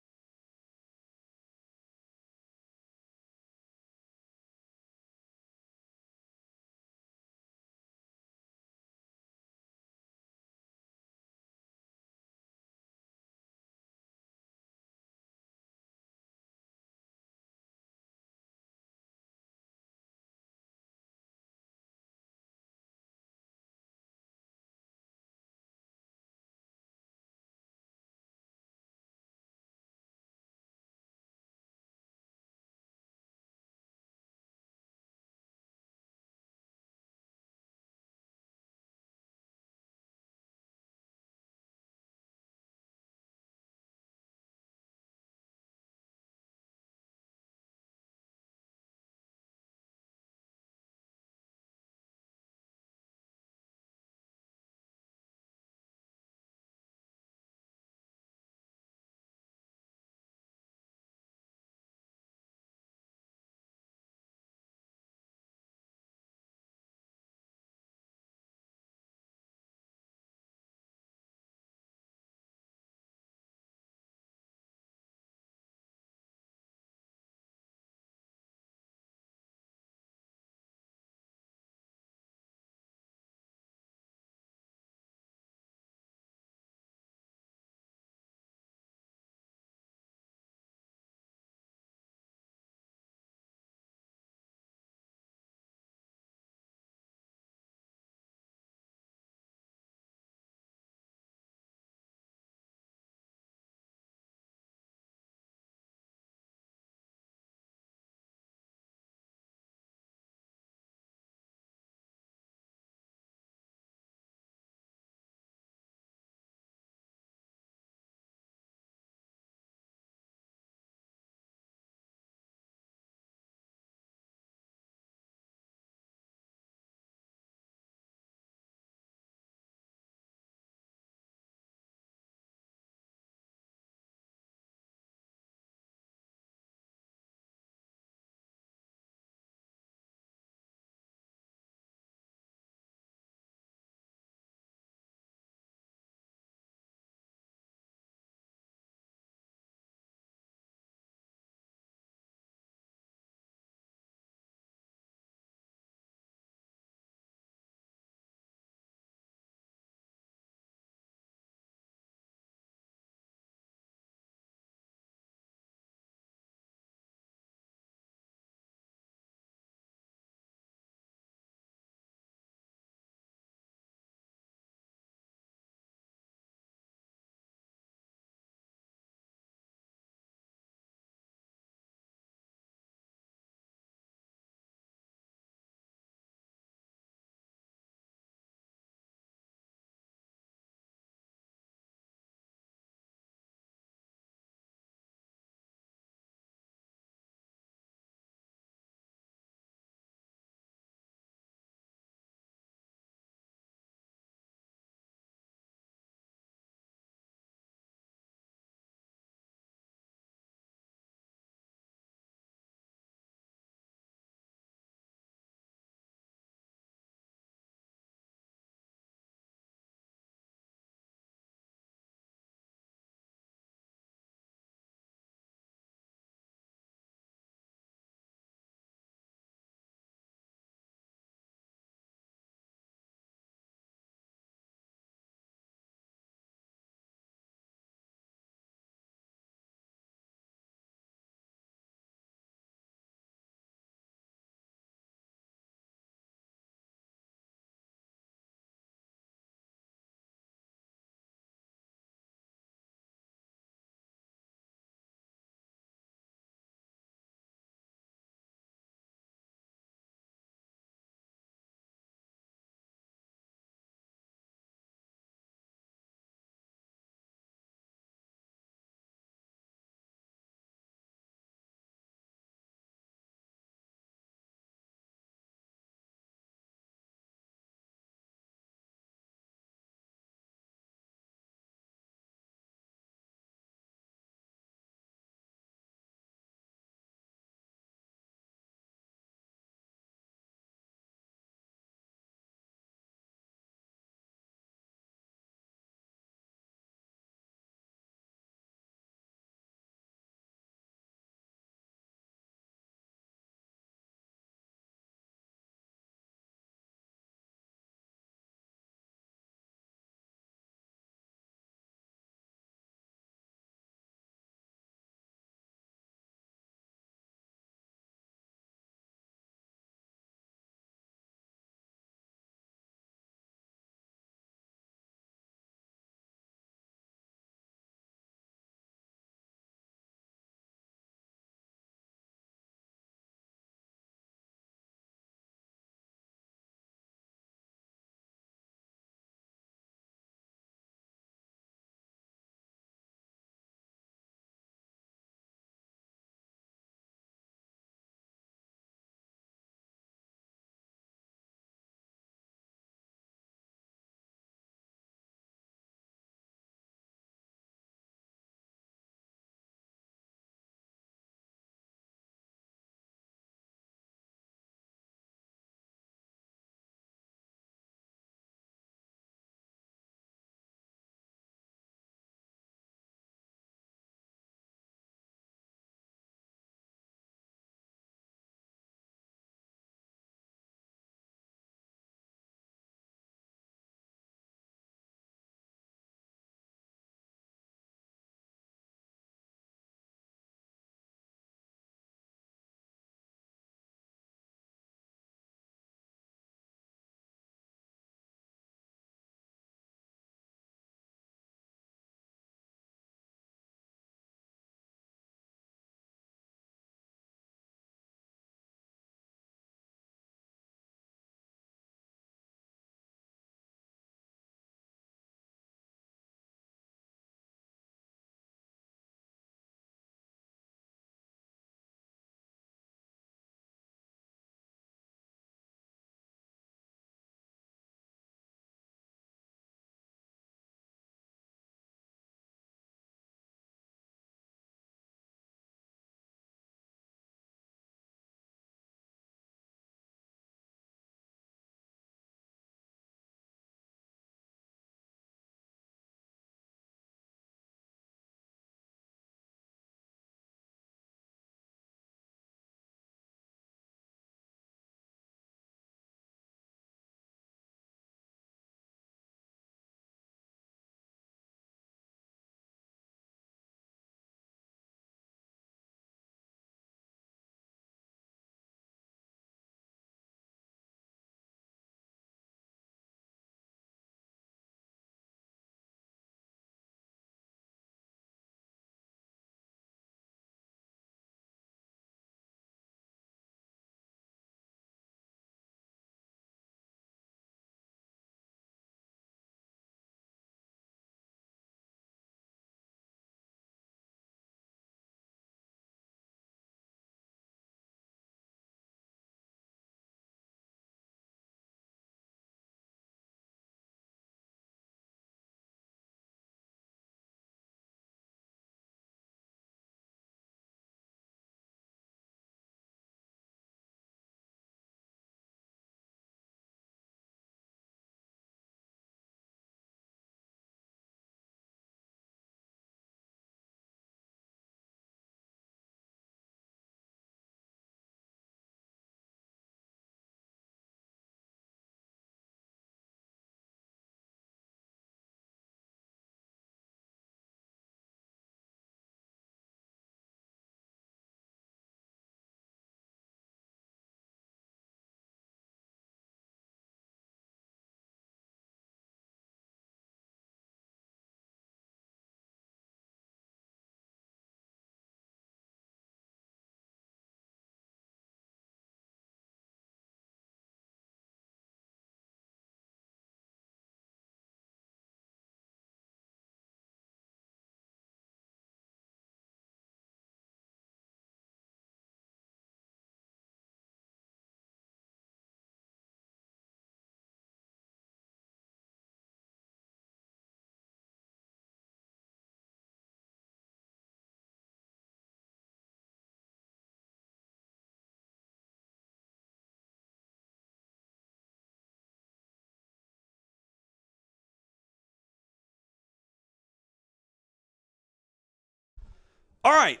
All right.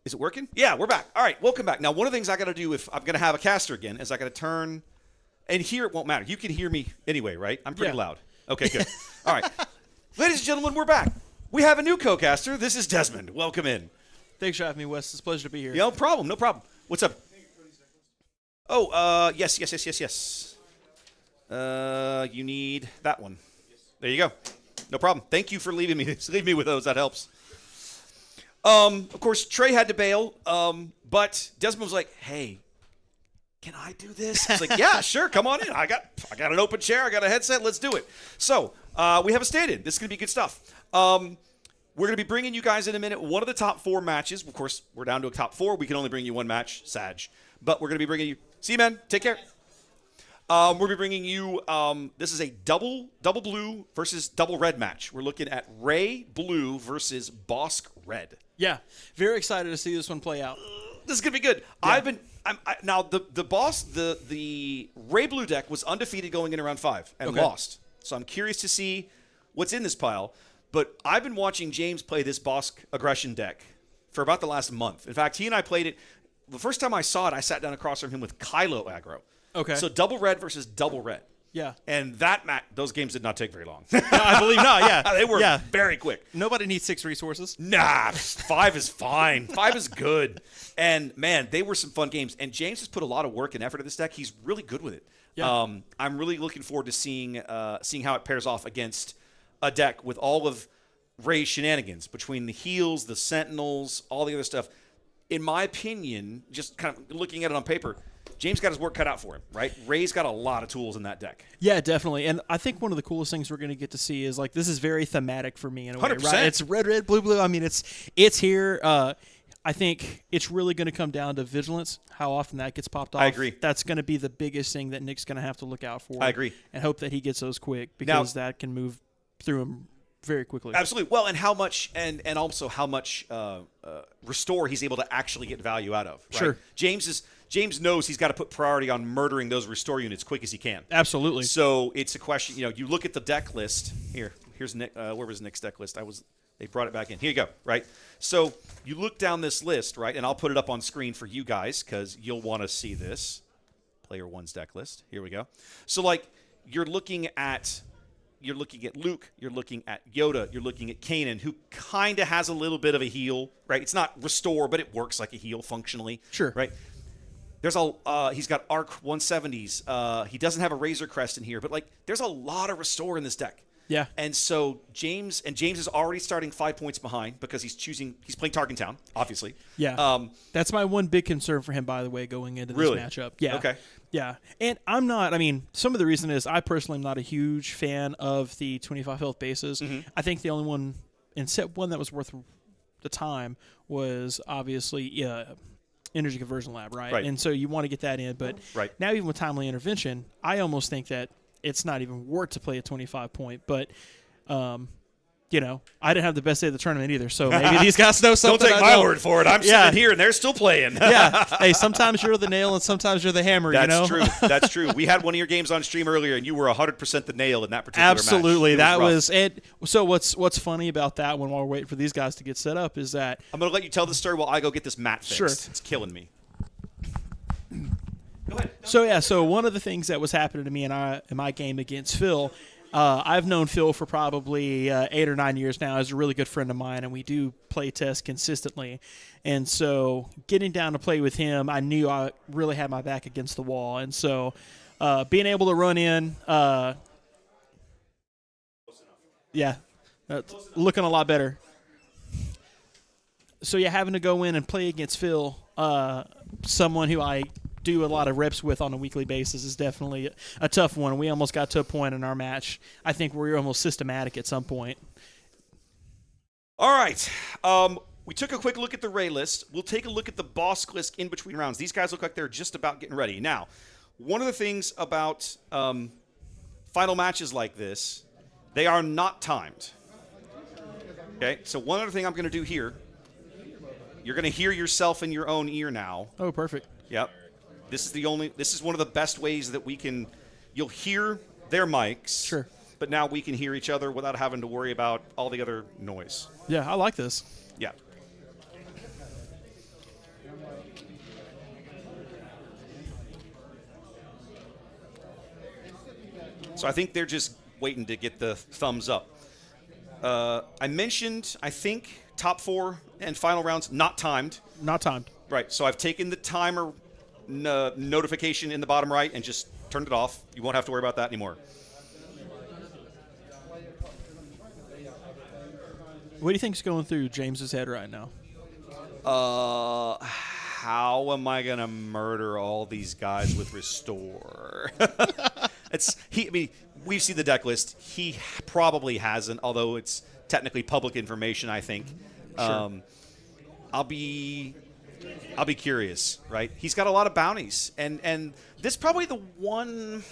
Is it working? Yeah, we're back. All right, welcome back. Now, one of the things I got to do if I'm going to have a caster again is I got to turn, and here it won't matter. You can hear me anyway, right? I'm pretty loud. Okay, good. All right. Ladies and gentlemen, we're back. We have a new co-caster. This is Desmond. Welcome in. Thanks for having me, Wes. It's a pleasure to be here. No problem. No problem. What's up? Oh, yes. You need that one. There you go. No problem. Thank you for leaving me with those. That helps. Of course, Trey had to bail, but Desmond was like, "Hey, can I do this?" I was like, "Yeah, sure. Come on in. I got an open chair. I got a headset. Let's do it." So we have a stand-in. This is gonna be good stuff. We're going to be bringing you guys in a minute one of the top 4 matches. Of course, we're down to a top 4. We can only bring you one match, Sag. But we're going to be bringing you – see you, man. Take care. We're going to be bringing you this is a double blue versus double red match. We're looking at Ray Blue versus Bosk Red. Yeah, very excited to see this one play out. This is going to be good. Yeah. Now, the Ray Blue deck was undefeated going in round 5 and lost. So I'm curious to see what's in this pile. But I've been watching James play this Bosk aggression deck for about the last month. In fact, he and I played it. The first time I saw it, I sat down across from him with Kylo aggro. Okay. So double red versus double red. Yeah. And those games did not take very long. I believe not, yeah. They were very quick. Nobody needs 6 resources. Nah, 5 is fine. 5 is good. And, man, they were some fun games. And James has put a lot of work and effort into this deck. He's really good with it. Yeah. I'm really looking forward to seeing how it pairs off against a deck with all of Ray's shenanigans between the heals, the sentinels, all the other stuff. In my opinion, just kind of looking at it on paper, James got his work cut out for him, right? Ray's got a lot of tools in that deck. Yeah, definitely. And I think one of the coolest things we're going to get to see is, like, this is very thematic for me in a way, 100%. right? It's red, blue. I mean, it's here. I think it's really going to come down to vigilance, how often that gets popped off. I agree. That's going to be the biggest thing that Nick's going to have to look out for. I agree. And hope that he gets those quick because that can move through him very quickly. Absolutely. Well, and how much, and also how much restore he's able to actually get value out of. Right? Sure. James knows he's got to put priority on murdering those restore units quick as he can. Absolutely. So it's a question. You look at the deck list here. Here's Nick. Where was Nick's deck list? They brought it back in. Here you go. Right. So you look down this list, right, and I'll put it up on screen for you guys because you'll want to see this. Player 1's deck list. Here we go. So like you're looking at Luke, you're looking at Yoda, you're looking at Kanan, who kind of has a little bit of a heal, right? It's not restore, but it works like a heal functionally. Sure. Right? He's got Arc 170s. He doesn't have a Razor Crest in here, but like there's a lot of restore in this deck. Yeah. And so James is already starting 5 points behind because he's playing Tarkentown, obviously. Yeah. That's my one big concern for him, by the way, going into this matchup. Yeah. Okay. Yeah. And some of the reason is I personally am not a huge fan of the 25 health bases. Mm-hmm. I think the only one in set 1 that was worth the time was obviously Energy Conversion Lab, right? And so you want to get that in. But now even with Timely Intervention, I almost think that it's not even worth to play a 25 point. But, I didn't have the best day of the tournament either. So maybe these guys know something. Don't take my word for it. I'm sitting here and they're still playing. Yeah. Hey, sometimes you're the nail and sometimes you're the hammer, That's true. That's true. We had one of your games on stream earlier and you were 100% the nail in that particular Absolutely. match. That was it. So what's funny about that one while we're waiting for these guys to get set up is that I'm going to let you tell the story while I go get this mat fixed. Sure. It's killing me. Go ahead. So one of the things that was happening to me in my game against Phil, I've known Phil for probably 8 or 9 years now. He's a really good friend of mine, and we do play test consistently. And so getting down to play with him, I knew I really had my back against the wall. And so being able to run in, looking a lot better. So having to go in and play against Phil, someone who I do a lot of reps with on a weekly basis is definitely a tough one. We almost got to a point in our match, I think, where we were almost systematic at some point. All right. We took a quick look at the Ray list. We'll take a look at the Bosk list in between rounds. These guys look like they're just about getting ready. Now, one of the things about final matches like this, they are not timed. Okay, so one other thing I'm going to do here, you're going to hear yourself in your own ear now. Oh, perfect. Yep. This is one of the best ways that you'll hear their mics. Sure. But now we can hear each other without having to worry about all the other noise. Yeah, I like this. Yeah. So I think they're just waiting to get the thumbs up. I mentioned, I think, top 4 and final rounds not timed. Not timed. Right. So I've taken the timer notification in the bottom right and just turned it off. You won't have to worry about that anymore. What do you think's going through James's head right now? How am I gonna murder all these guys with restore? I mean, we've seen the deck list. He probably hasn't, although it's technically public information. I think. Sure. I'll be curious, right? He's got a lot of bounties, and this is probably the one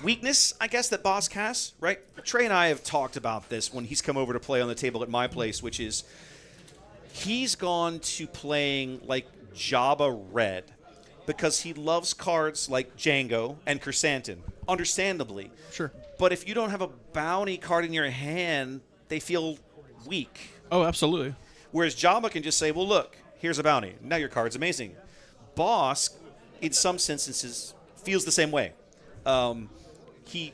weakness, I guess, that Bosk has, right? Trey and I have talked about this when he's come over to play on the table at my place, which is he's gone to playing like Jabba Red because he loves cards like Django and Chrysanthemum, understandably. Sure. But if you don't have a bounty card in your hand, they feel weak. Oh, absolutely. Whereas Jabba can just say, well, look, here's a bounty. Now your card's amazing. Bosk, in some instances, feels the same way. He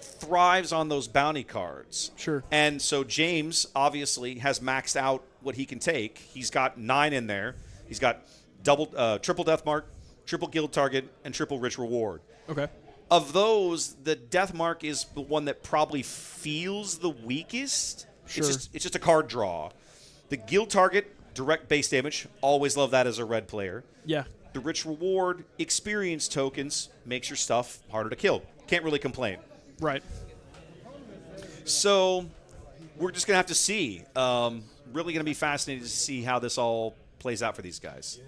thrives on those bounty cards. Sure. And so James obviously has maxed out what he can take. He's got 9 in there. He's got triple death mark, triple guild target, and triple rich reward. Okay. Of those, the death mark is the one that probably feels the weakest. Sure. It's just a card draw. The guild target, direct base damage. Always love that as a red player. Yeah. The rich reward, experience tokens, makes your stuff harder to kill. Can't really complain. Right. So we're just going to have to see. Really going to be fascinated to see how this all plays out for these guys.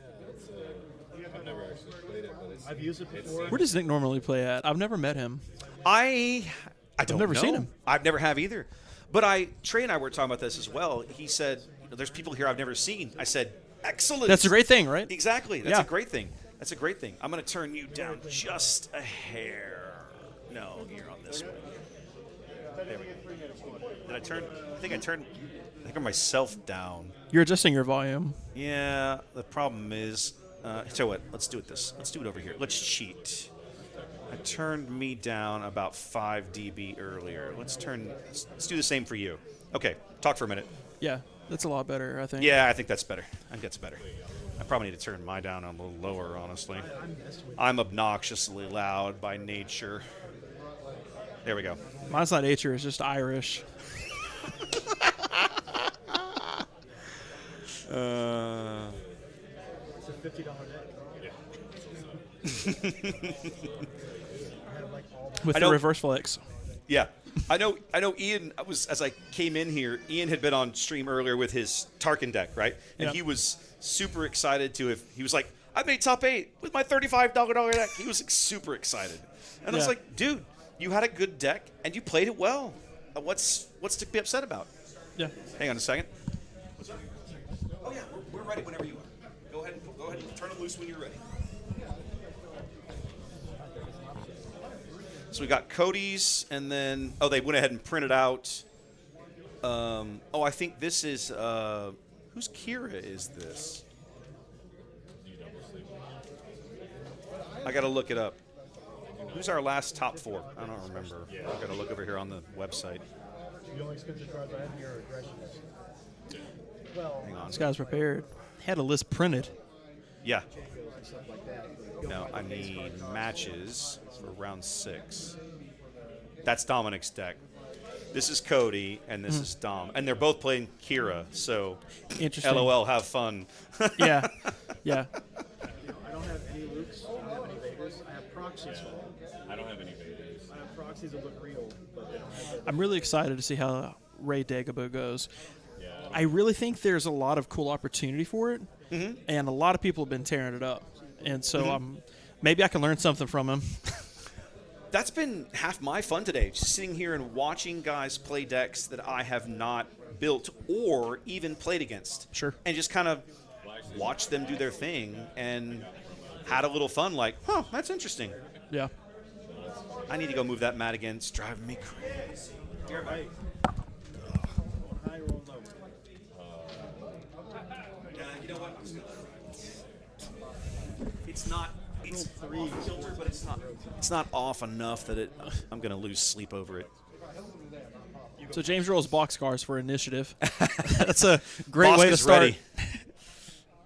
I've never actually played it, but I've used it before. Where does Nick normally play at? I've never met him. I don't never know. seen him. I've never have either. But Trey and I were talking about this as well. He said, there's people here I've never seen. I said, excellent. That's a great thing, right? Exactly. That's Yeah. a great thing. That's a great thing. I'm going to turn you down just a hair. No, you're on this one. There we go. Did I turn? I think I turned myself down. You're adjusting your volume. Yeah. The problem is, so what? Let's do it Let's do it over here. Let's cheat. I turned me down about 5 dB earlier. Let's do the same for you. Okay. Talk for a minute. Yeah, that's a lot better, I think. Yeah, I think that's better. I think that's better. I probably need to turn mine down a little lower, honestly. I'm obnoxiously loud by nature. There we go. Mine's not nature, it's just Irish. It's a $50 deck. With the reverse flex. Yeah. I know Ian as I came in here, Ian had been on stream earlier with his Tarkin deck, right? And Yeah. he was super excited he was like, I made top 8 with my $35 deck. He was like, super excited. And I was Yeah. like, dude, you had a good deck and you played it well. What's to be upset about? Yeah. Hang on a second. Oh yeah, we're ready whenever you are. Go ahead and turn it loose when you're ready. So we got Cody's, and then they went ahead and printed out. I think this is whose Kira is this? I got to look it up. Who's our last top 4? I don't remember. I got to look over here on the website. The only expensive cards I have here are aggressions. Well, Hang on. This guy's prepared. Had a list printed. Yeah. No, I need matches for round 6. That's Dominic's deck. This is Cody, and this is Dom. And they're both playing Kira, so Interesting. LOL, have fun. Yeah. Yeah. I don't have any Lukes. I don't have any Vaders. I have proxies. I don't have any Vaders. I have proxies that look real, but they don't have. I'm really excited to see how Ray Dagobah goes. I really think there's a lot of cool opportunity for it, and a lot of people have been tearing it up. And so maybe I can learn something from him. That's been half my fun today, just sitting here and watching guys play decks that I have not built or even played against. Sure. And just kind of watch them do their thing and had a little fun, like, that's interesting. Yeah. I need to go move that mat again. It's driving me crazy. Here, mate. High roll low. You know what? I'm just gonna It's not. It's off kilter, but it's not. It's not off enough that I'm gonna lose sleep over it. So James rolls boxcars for initiative. That's a great way to start. Ready.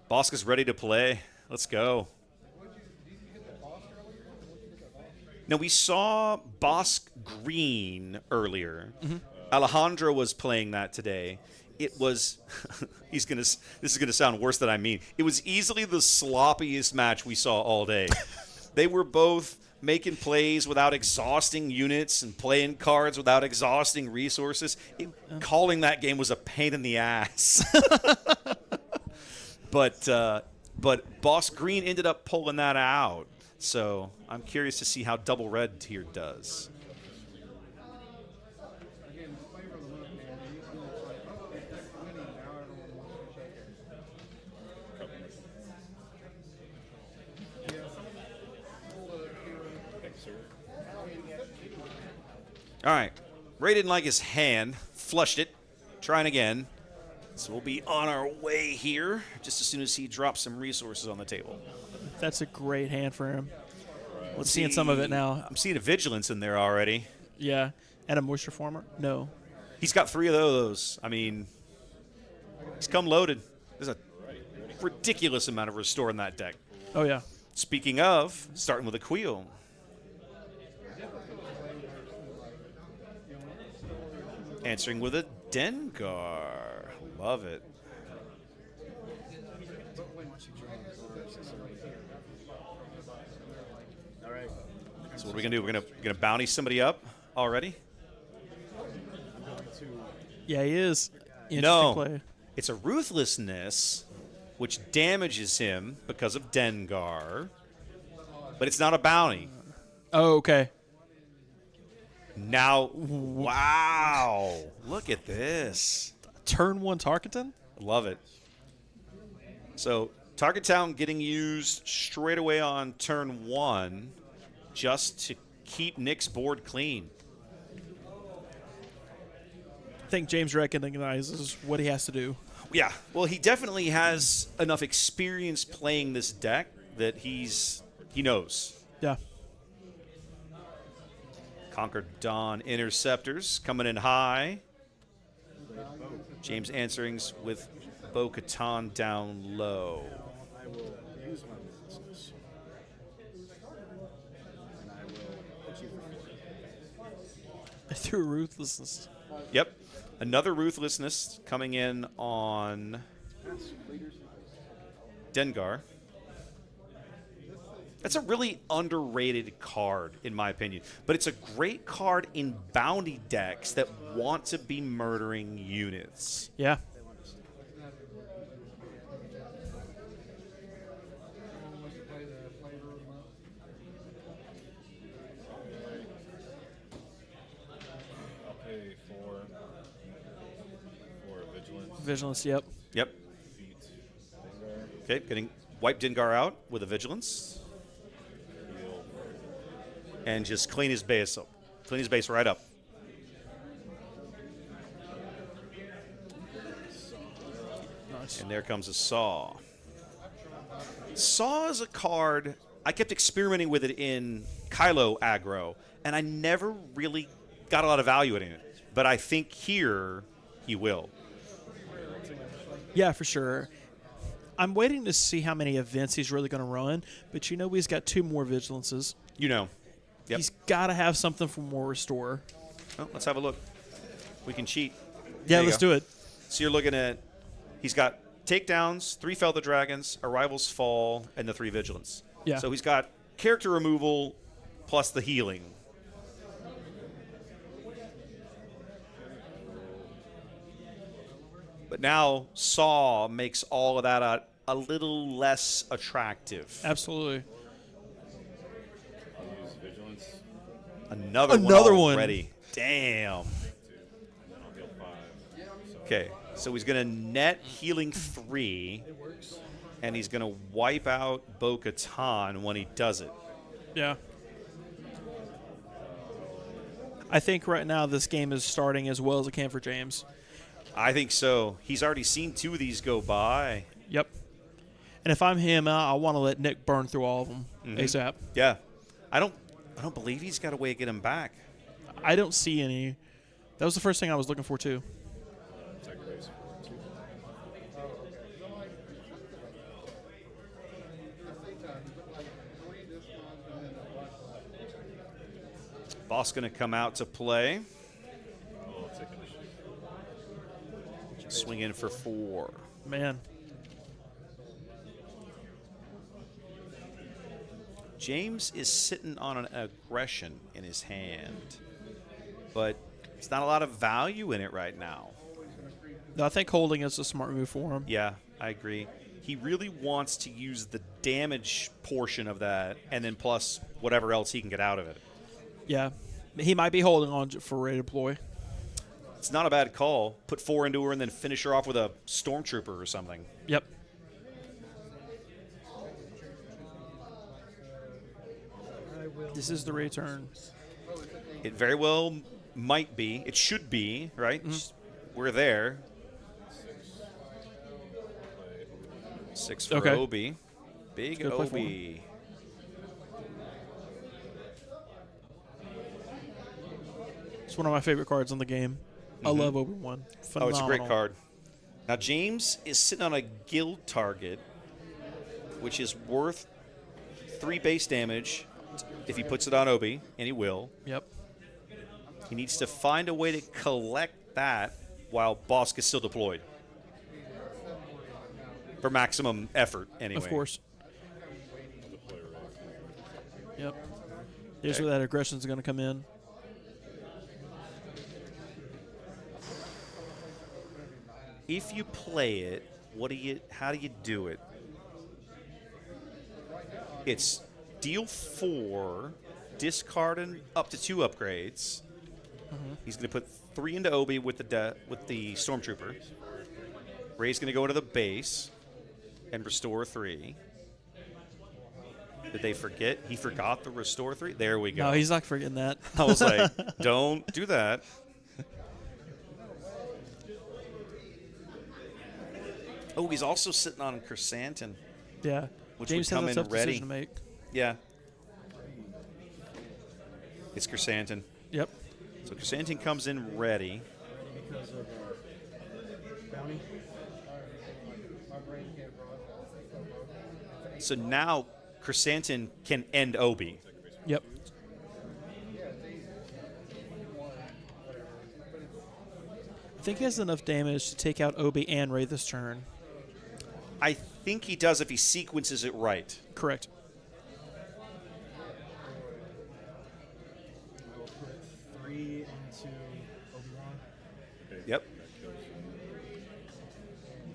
Bosca's ready to play. Let's go. Now, we saw Bosque Green earlier. Alejandro was playing that today. It was, this is going to sound worse than I mean. It was easily the sloppiest match we saw all day. They were both making plays without exhausting units and playing cards without exhausting resources. Calling that game was a pain in the ass. But Boss Green ended up pulling that out. So I'm curious to see how Double Red here does. All right. Ray didn't like his hand. Flushed it. Trying again. So we'll be on our way here just as soon as he drops some resources on the table. That's a great hand for him. I'm seeing some of it now. I'm seeing a Vigilance in there already. Yeah. And a Moisture Former? No. He's got 3 of those. I mean, he's come loaded. There's a ridiculous amount of Restore in that deck. Oh, yeah. Speaking of, starting with a Queel. Answering with a Dengar. Love it. All right. So what are we gonna do? We're gonna bounty somebody up already? Yeah, he is. No, play. It's a Ruthlessness, which damages him because of Dengar, but it's not a bounty. Oh, okay. Now, wow! Look at this. Turn 1 Tarkenton? Love it. So Target Town getting used straight away on turn 1 just to keep Nick's board clean. I think James recognizes what he has to do. Yeah, well, he definitely has enough experience playing this deck that he knows. Yeah. Conquered Dawn Interceptors coming in high. James answerings with Bo-Katan down low. I will use my ruthlessness. And I will put you I threw Ruthlessness. Yep. Another Ruthlessness coming in on Dengar. That's a really underrated card, in my opinion. But it's a great card in bounty decks that want to be murdering units. Yeah. I'll pay for Vigilance. Vigilance, yep. Yep. Defeat Dengar. Okay, getting wipe Dengar out with a Vigilance. Heal. And just clean his base up. Clean his base right up. Nice. And there comes a Saw. Saw is a card, I kept experimenting with it in Kylo aggro, and I never really got a lot of value in it. But I think here he will. Yeah, for sure. I'm waiting to see how many events he's really going to run, but you know he's got 2 more Vigilances. You know. Yep. He's got to have something for more Restore. Well, let's have a look. We can cheat. Yeah, let's do it. So you're looking at, he's got takedowns, 3 Fell the Dragons, Arrivals Fall, and the 3 Vigilance. Yeah. So he's got character removal plus the healing. But now Saw makes all of that a little less attractive. Absolutely. I'll use Vigilance. Another one already. Damn. And then I'll heal 5. So Okay, so he's going to net healing 3, and he's going to wipe out Bo-Katan when he does it. Yeah. I think right now this game is starting as well as it can for James. I think so. He's already seen 2 of these go by. Yep. And if I'm him, I want to let Nick burn through all of them ASAP. Yeah. I don't believe he's got a way to get him back. I don't see any. That was the first thing I was looking for, too. Boss going to come out to play. Swing in for 4. Man. James is sitting on an aggression in his hand, but it's not a lot of value in it right now. No, I think holding is a smart move for him. Yeah, I agree. He really wants to use the damage portion of that and then plus whatever else he can get out of it. Yeah. He might be holding on for ready to deploy. It's not a bad call. Put 4 into her and then finish her off with a stormtrooper or something. Yep. This is the return. It very well might be. It should be, right? We're there. 6 for Obi. Big Obi. It's one of my favorite cards in the game. I love Obi-Wan. Oh, it's a great card. Now, James is sitting on a guild target, which is worth 3 base damage if he puts it on Obi, and he will. Yep. He needs to find a way to collect that while Bosk is still deployed. For maximum effort, anyway. Of course. Yep. Here's where that aggression is going to come in. If you play it, how do you do it? It's deal 4, discarding up to 2 upgrades. He's going to put 3 into Obi with the Stormtrooper. Ray's going to go into the base and restore 3. Did they forget? He forgot the restore 3? There we go. No, he's not forgetting that. I was like, don't do that. Oh, he's also sitting on Chrysanthemum. Yeah. Which James would come has a in tough ready. decision to make. Yeah. It's Chrysanthemum. Yep. So Chrysanthemum comes in ready. Because of bounty. So now Chrysanthemum can end Obi. Yep. I think he has enough damage to take out Obi and Ray this turn. I think he does if he sequences it right. Correct. I will put 3 into Obi-Wan. Yep.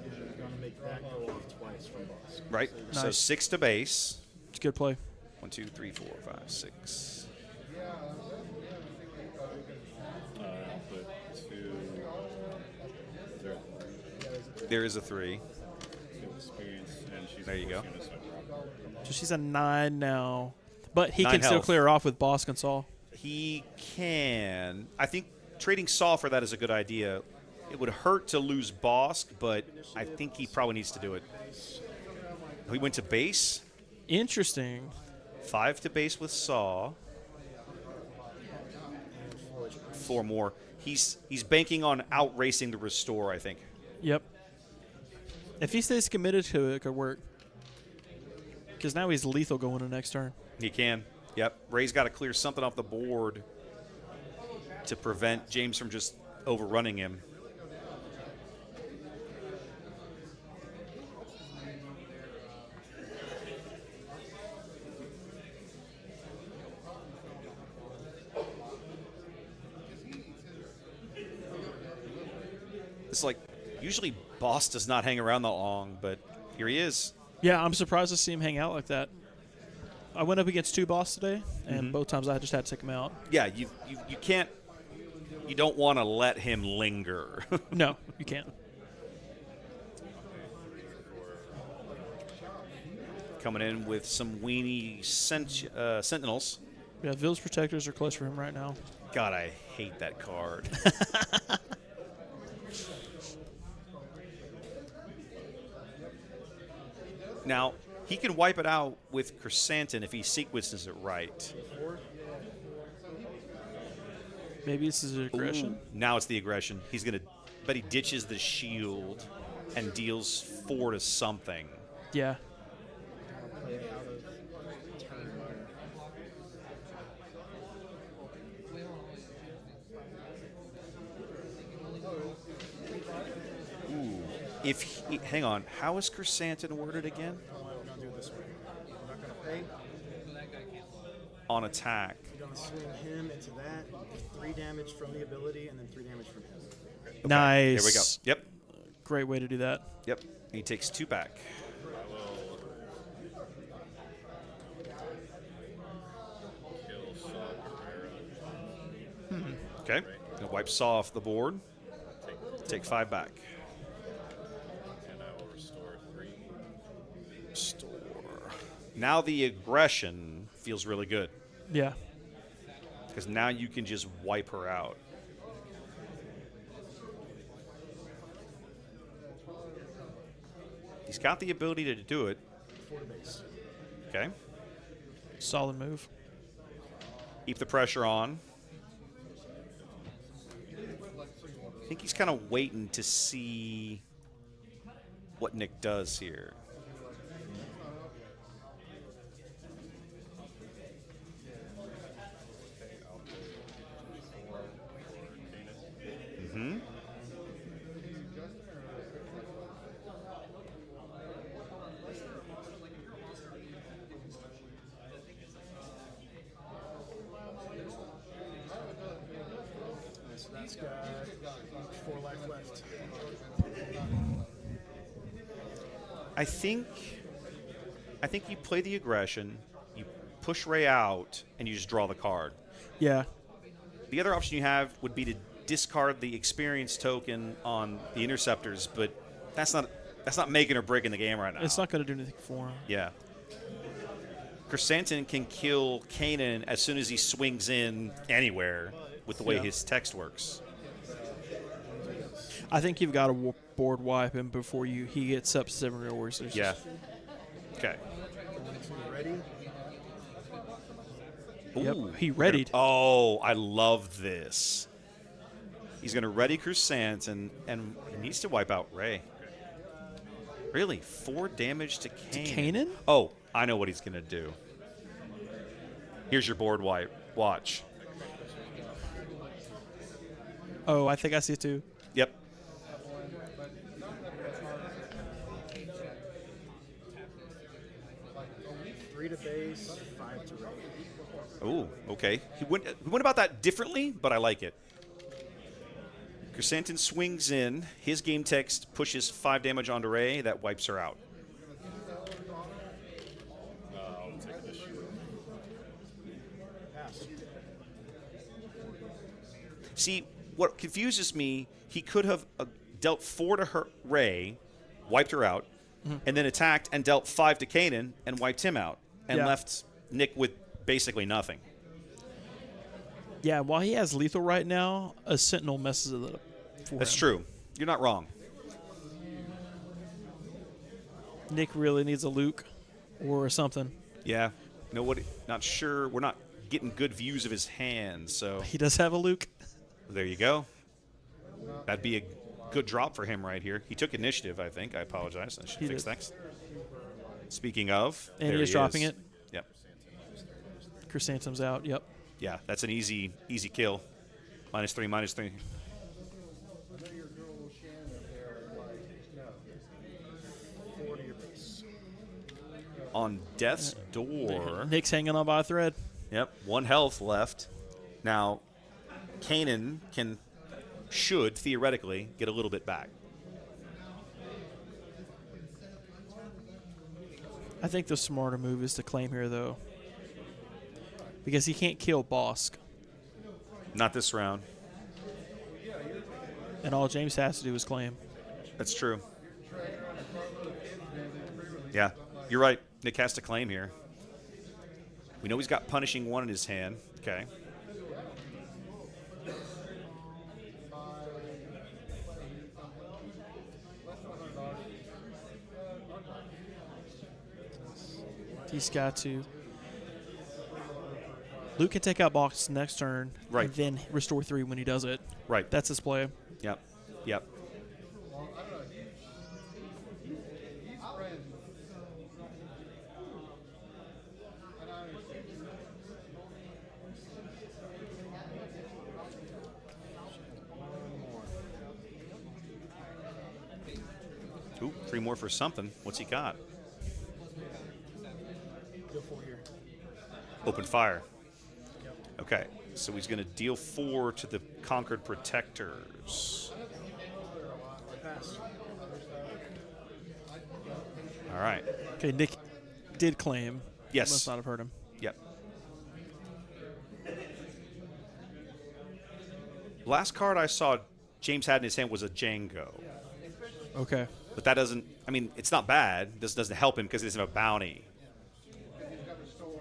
You're going to make that go off twice from Bosk. Right. So Nice. 6 to base. It's a good play. 1, 2, 3, 4, 5, 6. I'll put 2. There is a 3. Experience, and she's There you go. So she's a 9 now. But he 9 can still health. clear off with Bosk and Saul. He can. I think trading Saw for that is a good idea. It would hurt to lose Bosk, but I think he probably needs to do it. He went to base. Interesting. 5 to base with Saw. 4 more. He's banking on outracing the restore, I think. Yep. If he stays committed to it, it could work. Because now he's lethal going to next turn. He can. Yep. Ray's got to clear something off the board to prevent James from just overrunning him. It's like, usually Boss does not hang around that long, but here he is. Yeah, I'm surprised to see him hang out like that. I went up against 2 boss today, and both times I just had to take him out. Yeah, you can't, you don't want to let him linger. No, you can't. Coming in with some weenie Sentinels. Yeah, Village Protectors are close for him right now. God, I hate that card. Now, he can wipe it out with Chrysanthemum if he sequences it right. Maybe this is aggression. Ooh, now it's the aggression. He's going to, but he ditches the shield and deals 4 to something. Yeah. Play it out of turn one. Ooh. If he, hang on, how is Chrysanthemum worded again? We're gonna do it this way. We're not gonna pay. On attack. We're gonna swing him into that. 3 damage from the ability, and then 3 damage from him. Okay, Nice. There we go. Yep. Great way to do that. Yep. He takes 2 back. Kill Saw Cabrera. Okay. Gonna wipe Saw off the board. Take 5 back. And I will restore 3. Restore. Now the aggression feels really good. Yeah. Because now you can just wipe her out. He's got the ability to do it. 4 to base. Okay. Solid move. Keep the pressure on. I think he's kind of waiting to see what Nick does here. Mm-hmm. So that's got 4 life left. I think you play the aggression, you push Ray out, and you just draw the card. Yeah. The other option you have would be to discard the experience token on the interceptors, but that's not making or breaking the game right now. It's not going to do anything for him. Yeah. Chrysanthemum can kill Kanan as soon as he swings in anywhere with the way Yeah. his text works. I think you've got to board wipe him before he gets up to 7 real warriors. Yeah. Okay. Ready? Yep, Ooh. he readied. Oh, I love this. He's going to ready Chrysanthemum and he needs to wipe out Ray. Really? 4 damage to Kanan? Kanan? Oh, I know what he's going to do. Here's your board wipe. Watch. Oh, I think I see it too. Yep. Three to base, 5 to raid. Oh, okay. He went about that differently, but I like it. Chrysanthemum swings in. His game text pushes 5 damage onto Ray. That wipes her out. I'll take this shield. Pass. See, what confuses me, he could have dealt 4 to her Ray, wiped her out, and then attacked and dealt 5 to Kanan and wiped him out, and Yeah. left Nick with basically nothing. Yeah, while he has lethal right now, a Sentinel messes it up for That's him. true. You're not wrong. Nick really needs a Luke or something. Yeah. You know what? Not sure. We're not getting good views of his hands, so He does have a Luke. there you go. That'd be a good drop for him right here. He took initiative, I think. I apologize. I should He fix did. things. Speaking of, And there he is dropping is. it. Yep. Chrysanthemum's out. Yep. Yeah, that's an easy kill. -3, -3. I know your girl Shannon there, like, no. 4 to your base. On death's door. Nick's hanging on by a thread. Yep, 1 health left. Now, Kanan should theoretically get a little bit back. I think the smarter move is to claim here, though. Because he can't kill Bosk. Not this round. And all James has to do is claim. That's true. Yeah, you're right. Nick has to claim here. We know he's got Punishing 1 in his hand. Okay. He's got to. Luke can take out box next turn, Right. and then restore 3 when he does it. Right. That's his play. Yep. Yep. Ooh, 3 more for something. What's he got? Deal 4 here. Open fire. Okay, so he's going to deal 4 to the Conquered Protectors. Pass. All right. Okay, Nick did claim. Yes. Must not have heard him. Yep. Last card I saw James had in his hand was a Django. Okay. But that doesn't, I mean, it's not bad. This doesn't help him because he doesn't have a bounty.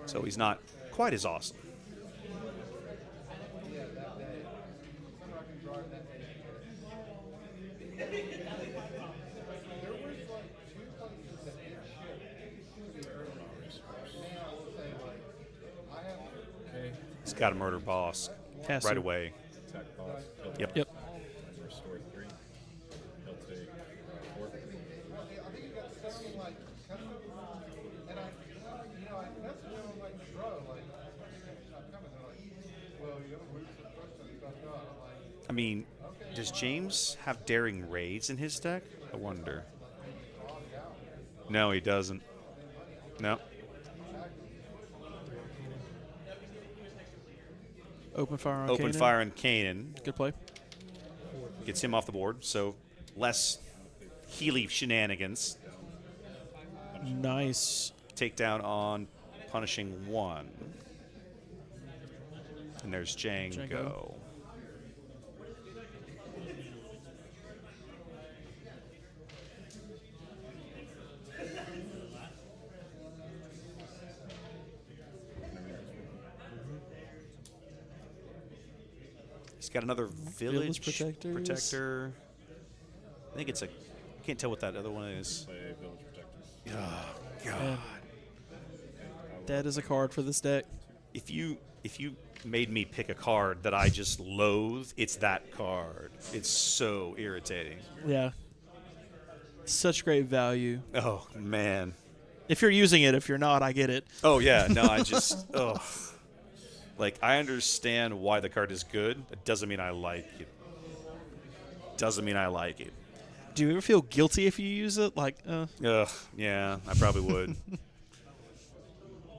So he's not quite as awesome. He's got to murder boss Has right to. away. Attack boss. Yep. Yep. Restore 3. He'll take 4. I mean, does James have Daring Raids in his deck? I wonder. No, he doesn't. No. Open fire on Open Kanan. fire on Kanan. Good play. Gets him off the board, so less Healy shenanigans. Nice. Takedown on punishing 1. And there's Django. He's got another village protector. I think it's a. I can't tell what that other one is. Play Village Protectors. Oh God! Man. That is a card for this deck. If you made me pick a card that I just loathe, it's that card. It's so irritating. Yeah. Such great value. Oh man. If you're using it, if you're not, I get it. Oh yeah, no, I just like I understand why the card is good. It doesn't mean I like it. Doesn't mean I like it. Do you ever feel guilty if you use it? Like, yeah, I probably would.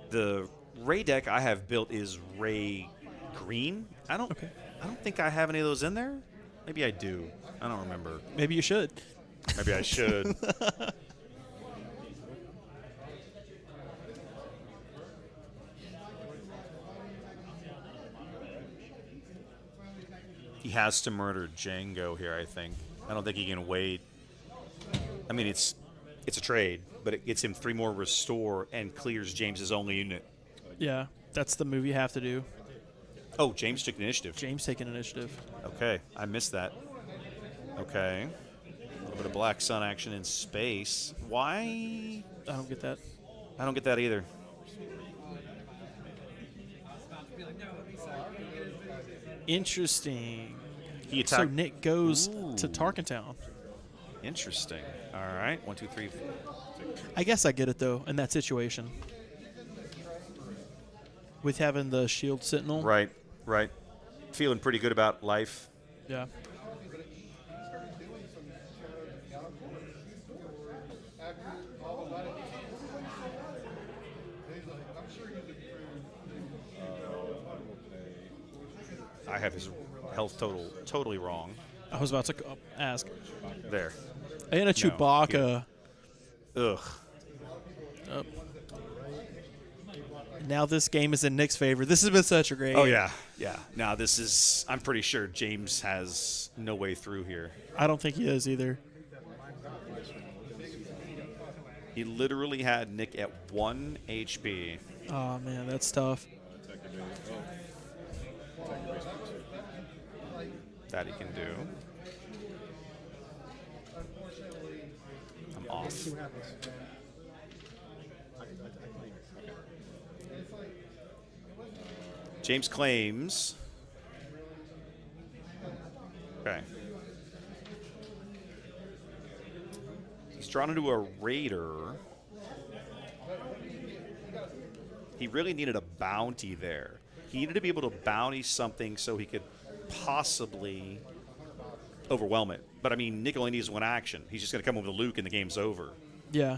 The Ray deck I have built is Ray Green. I don't think I have any of those in there. Maybe I do. I don't remember. Maybe you should. Maybe I should. He has to murder Django here, I think. I don't think he can wait. I mean, it's a trade, but it gets him 3 more restore and clears James's only unit. Yeah, that's the move you have to do. Oh, James took initiative. James taking initiative. Okay, I missed that. Okay. A little bit of Black Sun action in space. Why? I don't get that. I don't get that either. Interesting. He So attacked. Nick goes to Tarkentown. Interesting. All right. 1, 2, 3. I guess I get it, though, in that situation. With having the Shield Sentinel. Right, right. Feeling pretty good about life. Yeah. I have his health totally wrong. I was about to ask. There. And a No, Chewbacca. Ugh. Oh. Now this game is in Nick's favor. This has been such a great Oh, yeah. Yeah. Now, this is, I'm pretty sure James has no way through here. I don't think he is either. He literally had Nick at 1 HP. Oh, man, that's tough. That he can do. I'm off. James claims. Okay. He's drawn into a Raider. He really needed a bounty there. He needed to be able to bounty something so he could possibly overwhelm it. But, I mean, Nick only needs one action. He's just going to come over to Luke and the game's over. Yeah.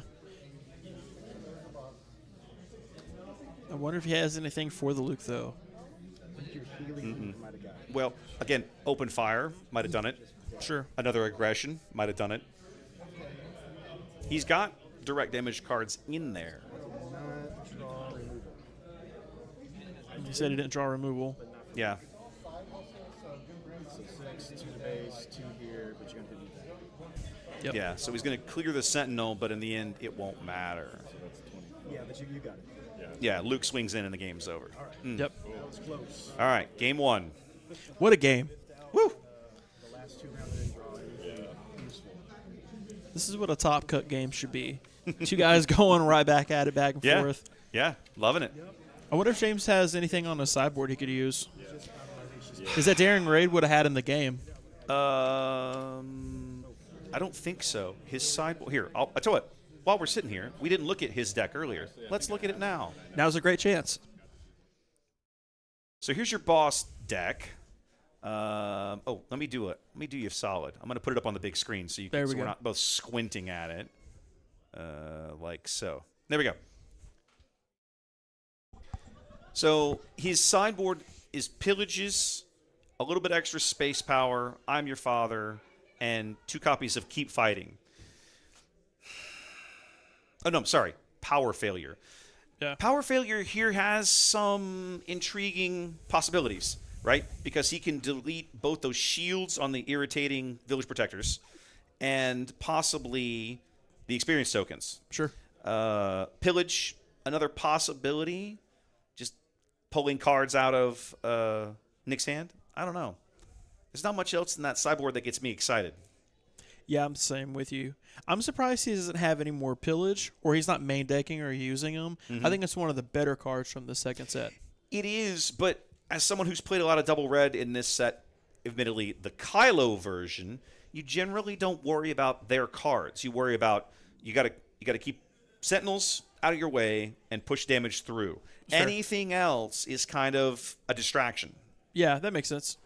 I wonder if he has anything for the Luke, though. Well, again, open fire might have done it. Sure. Another aggression might have done it. He's got direct damage cards in there. He said he didn't draw removal. Yeah. So 6, 2 base, 2 here, but you're going to do that. Yep. Yeah, so he's going to clear the Sentinel, but in the end, it won't matter. So that's 20. Yeah, but you got it. Yeah, Luke swings in and the game's over. All right. Yep. That was close. All right, game 1. What a game. Woo! The last 2 rounds I didn't draw anything useful. This is what a top cut game should be. Two guys going right back at it, back and forth. Yeah, loving it. I wonder if James has anything on the sideboard he could use. Is that Daring Raid would have had in the game? I don't think so. His sideboard. Here, I'll tell you what. While we're sitting here, we didn't look at his deck earlier. Let's look at it now. Now's a great chance. So here's your boss deck. Let me do it. Let me do you solid. I'm going to put it up on the big screen so we're not both squinting at it, like so. There we go. So his sideboard is pillages, a little bit extra space power, I'm Your Father, and 2 copies of Keep Fighting. Oh, no, I'm sorry. Power Failure. Yeah. Power Failure here has some intriguing possibilities, right? Because he can delete both those shields on the irritating Village Protectors and possibly the experience tokens. Sure. Pillage, another possibility. Just pulling cards out of Nick's hand. I don't know. There's not much else in that sideboard that gets me excited. Yeah, I'm the same with you. I'm surprised he doesn't have any more pillage, or he's not main decking or using them. I think it's one of the better cards from the second set. It is, but as someone who's played a lot of double red in this set, admittedly, the Kylo version, you generally don't worry about their cards. You worry about you got to keep Sentinels out of your way and push damage through. Sure. Anything else is kind of a distraction. Yeah, that makes sense.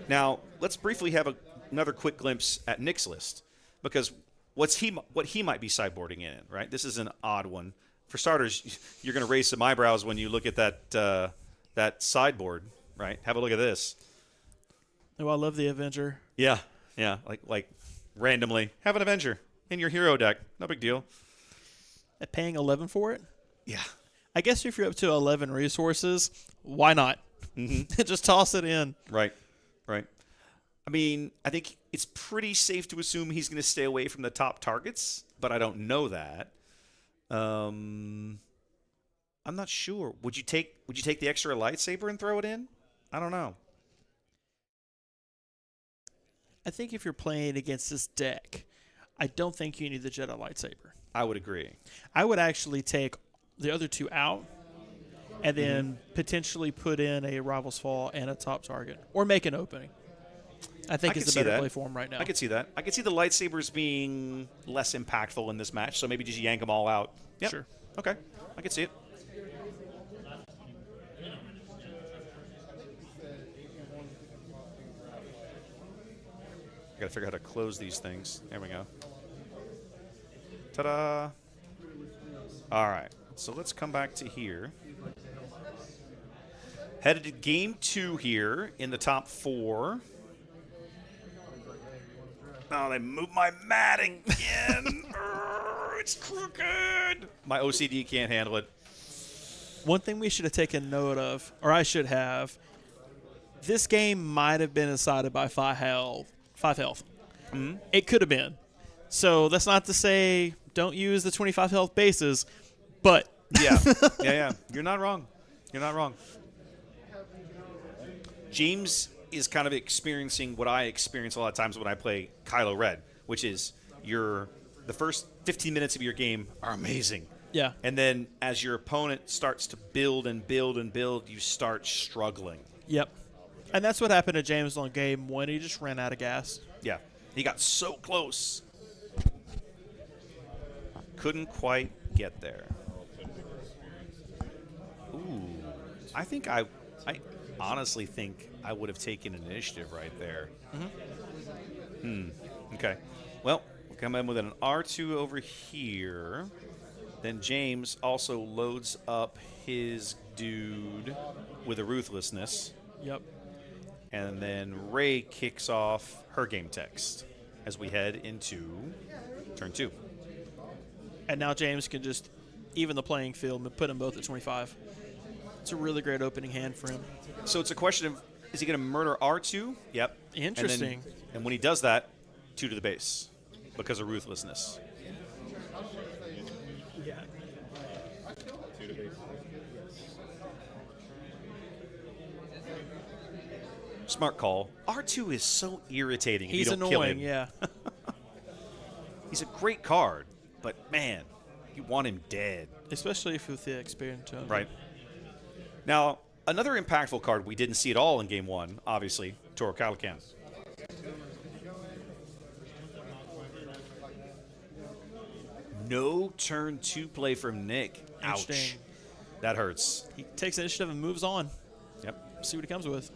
Now, let's briefly have another quick glimpse at Nick's list, because what he might be sideboarding in, right? This is an odd one. For starters, you're going to raise some eyebrows when you look at that sideboard, right? Have a look at this. Oh, I love the Avenger. Yeah, like randomly have an Avenger in your hero deck. No big deal. Paying 11 for it? Yeah. I guess if you're up to 11 resources, why not? Just toss it in. Right. I mean, I think it's pretty safe to assume he's going to stay away from the top targets, but I don't know that. I'm not sure. Would you take the extra lightsaber and throw it in? I don't know. I think if you're playing against this deck, I don't think you need the Jedi lightsaber. I would agree. I would actually take the other 2 out and then potentially put in a Rival's Fall and a top target, or make an opening. I think it's the better play for him right now. I could see that. I could see the lightsabers being less impactful in this match, so maybe just yank them all out. Yep. Sure. Okay. I could see it. I got to figure out how to close these things. There we go. Ta-da. All right. So let's come back to here. Headed to game 2 here in the top 4. Oh, they moved my matting again. It's crooked. My OCD can't handle it. One thing we should have taken note of, or I should have, this game might have been decided by 5 health. It could have been. So that's not to say don't use the 25 health bases, but yeah. You're not wrong. James is kind of experiencing what I experience a lot of times when I play Kylo Ren, which is the first 15 minutes of your game are amazing. Yeah. And then as your opponent starts to build and build and build, you start struggling. Yep. And that's what happened to James on game 1. He just ran out of gas. Yeah. He got so close. Couldn't quite get there. Ooh. I think I honestly think I would have taken initiative right there. Okay. Well, we'll come in with an R2 over here. Then James also loads up his dude with a Ruthlessness. Yep. And then Ray kicks off her game text as we head into turn 2. And now James can just even the playing field and put them both at 25. It's a really great opening hand for him. So it's a question of, is he going to murder R2? Yep. Interesting. And when he does that, 2 to the base because of Ruthlessness. Yeah. 2 to base. Smart call. R2 is so irritating if He's you don't annoying, kill him. yeah. He's a great card, but man, you want him dead. Especially if with the experience. Right. Now, another impactful card we didn't see at all in Game 1, obviously, Toro Calican. No turn 2 play from Nick. Ouch. Interesting. That hurts. He takes initiative and moves on. Yep. See what he comes with.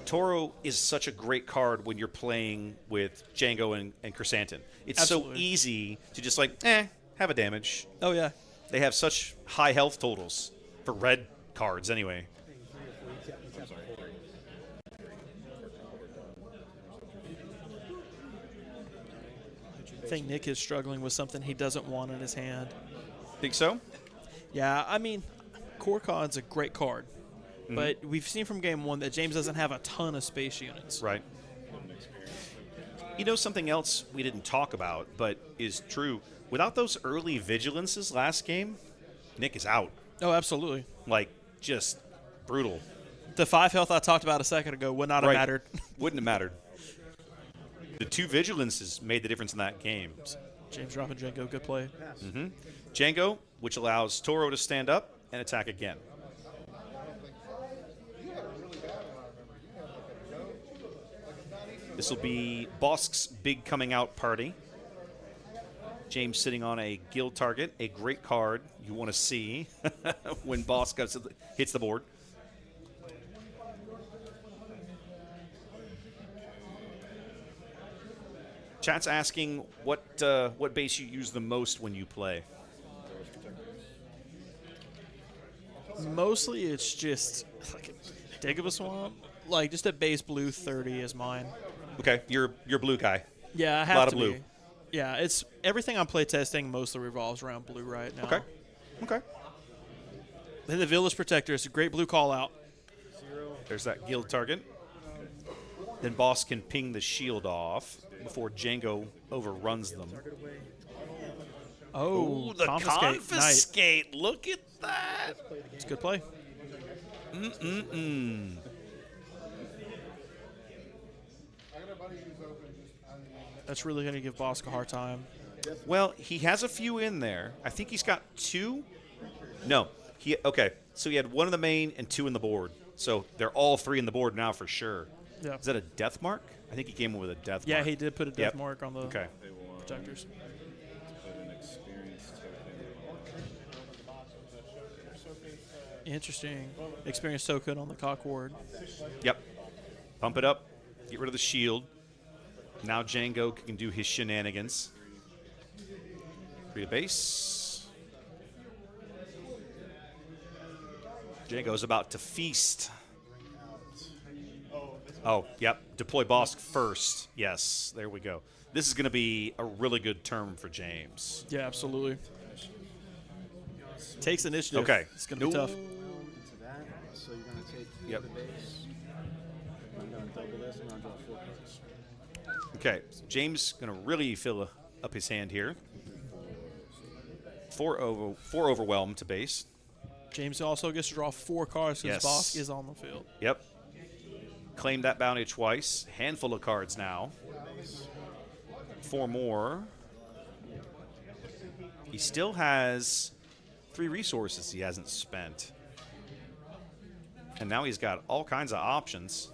Toro is such a great card when you're playing with Django and Chrysanthemum. It's Absolutely. so easy to just have a damage. Oh, yeah. They have such high health totals for red cards anyway. I think Nick is struggling with something he doesn't want in his hand. Think so? Yeah, I mean, Korkon's a great card. But we've seen from game 1 that James doesn't have a ton of space units. Right. You know something else we didn't talk about, but is true? Without those early vigilances last game, Nick is out. Oh, absolutely. Like, just brutal. The 5 health I talked about a second ago would not have mattered. Wouldn't have mattered. The 2 vigilances made the difference in that game. James dropping Django, good play. Django, which allows Toro to stand up and attack again. This will be Bosk's big coming out party. James sitting on a guild target, a great card you want to see when Bosk hits the board. Chat's asking what base you use the most when you play. Mostly it's just like a dig of a swamp. Like just a base blue 30 is mine. Okay, you're blue guy. Yeah, I have a lot to of blue. be. Yeah, it's everything I'm playtesting mostly revolves around blue right now. Okay. Then the Village Protector is a great blue call out. There's that guild target. Then Boss can ping the shield off before Django overruns them. Oh, the confiscate. confiscate. Look at that. It's a good play. That's really going to give Bosk a hard time. Well, he has a few in there. I think he's got 2. No. Okay, so he had 1 in the main and 2 in the board. So they're all 3 in the board now for sure. Yeah. Is that a death mark? I think he came in with a death mark. Yeah, he did put a death mark on the Okay. protectors. Put an experience token. Interesting. Experience token on the cock ward. Yep. Pump it up. Get rid of the shield. Now Django can do his shenanigans. Create a base. Django's about to feast. Oh, yep. Deploy Bosk first. Yes, there we go. This is going to be a really good turn for James. Yeah, absolutely. Takes initiative. Okay. It's going to be tough. To that, so you're going to take Yep. the base. I'm going to double this. I'm going to draw 4 cards. Okay, so James going to really fill up his hand here. 4 overwhelm to base. James also gets to draw 4 cards because Yes. Bosk is on the field. Yep. Claimed that bounty twice. Handful of cards now. 4 more. He still has 3 resources he hasn't spent. And now he's got all kinds of options.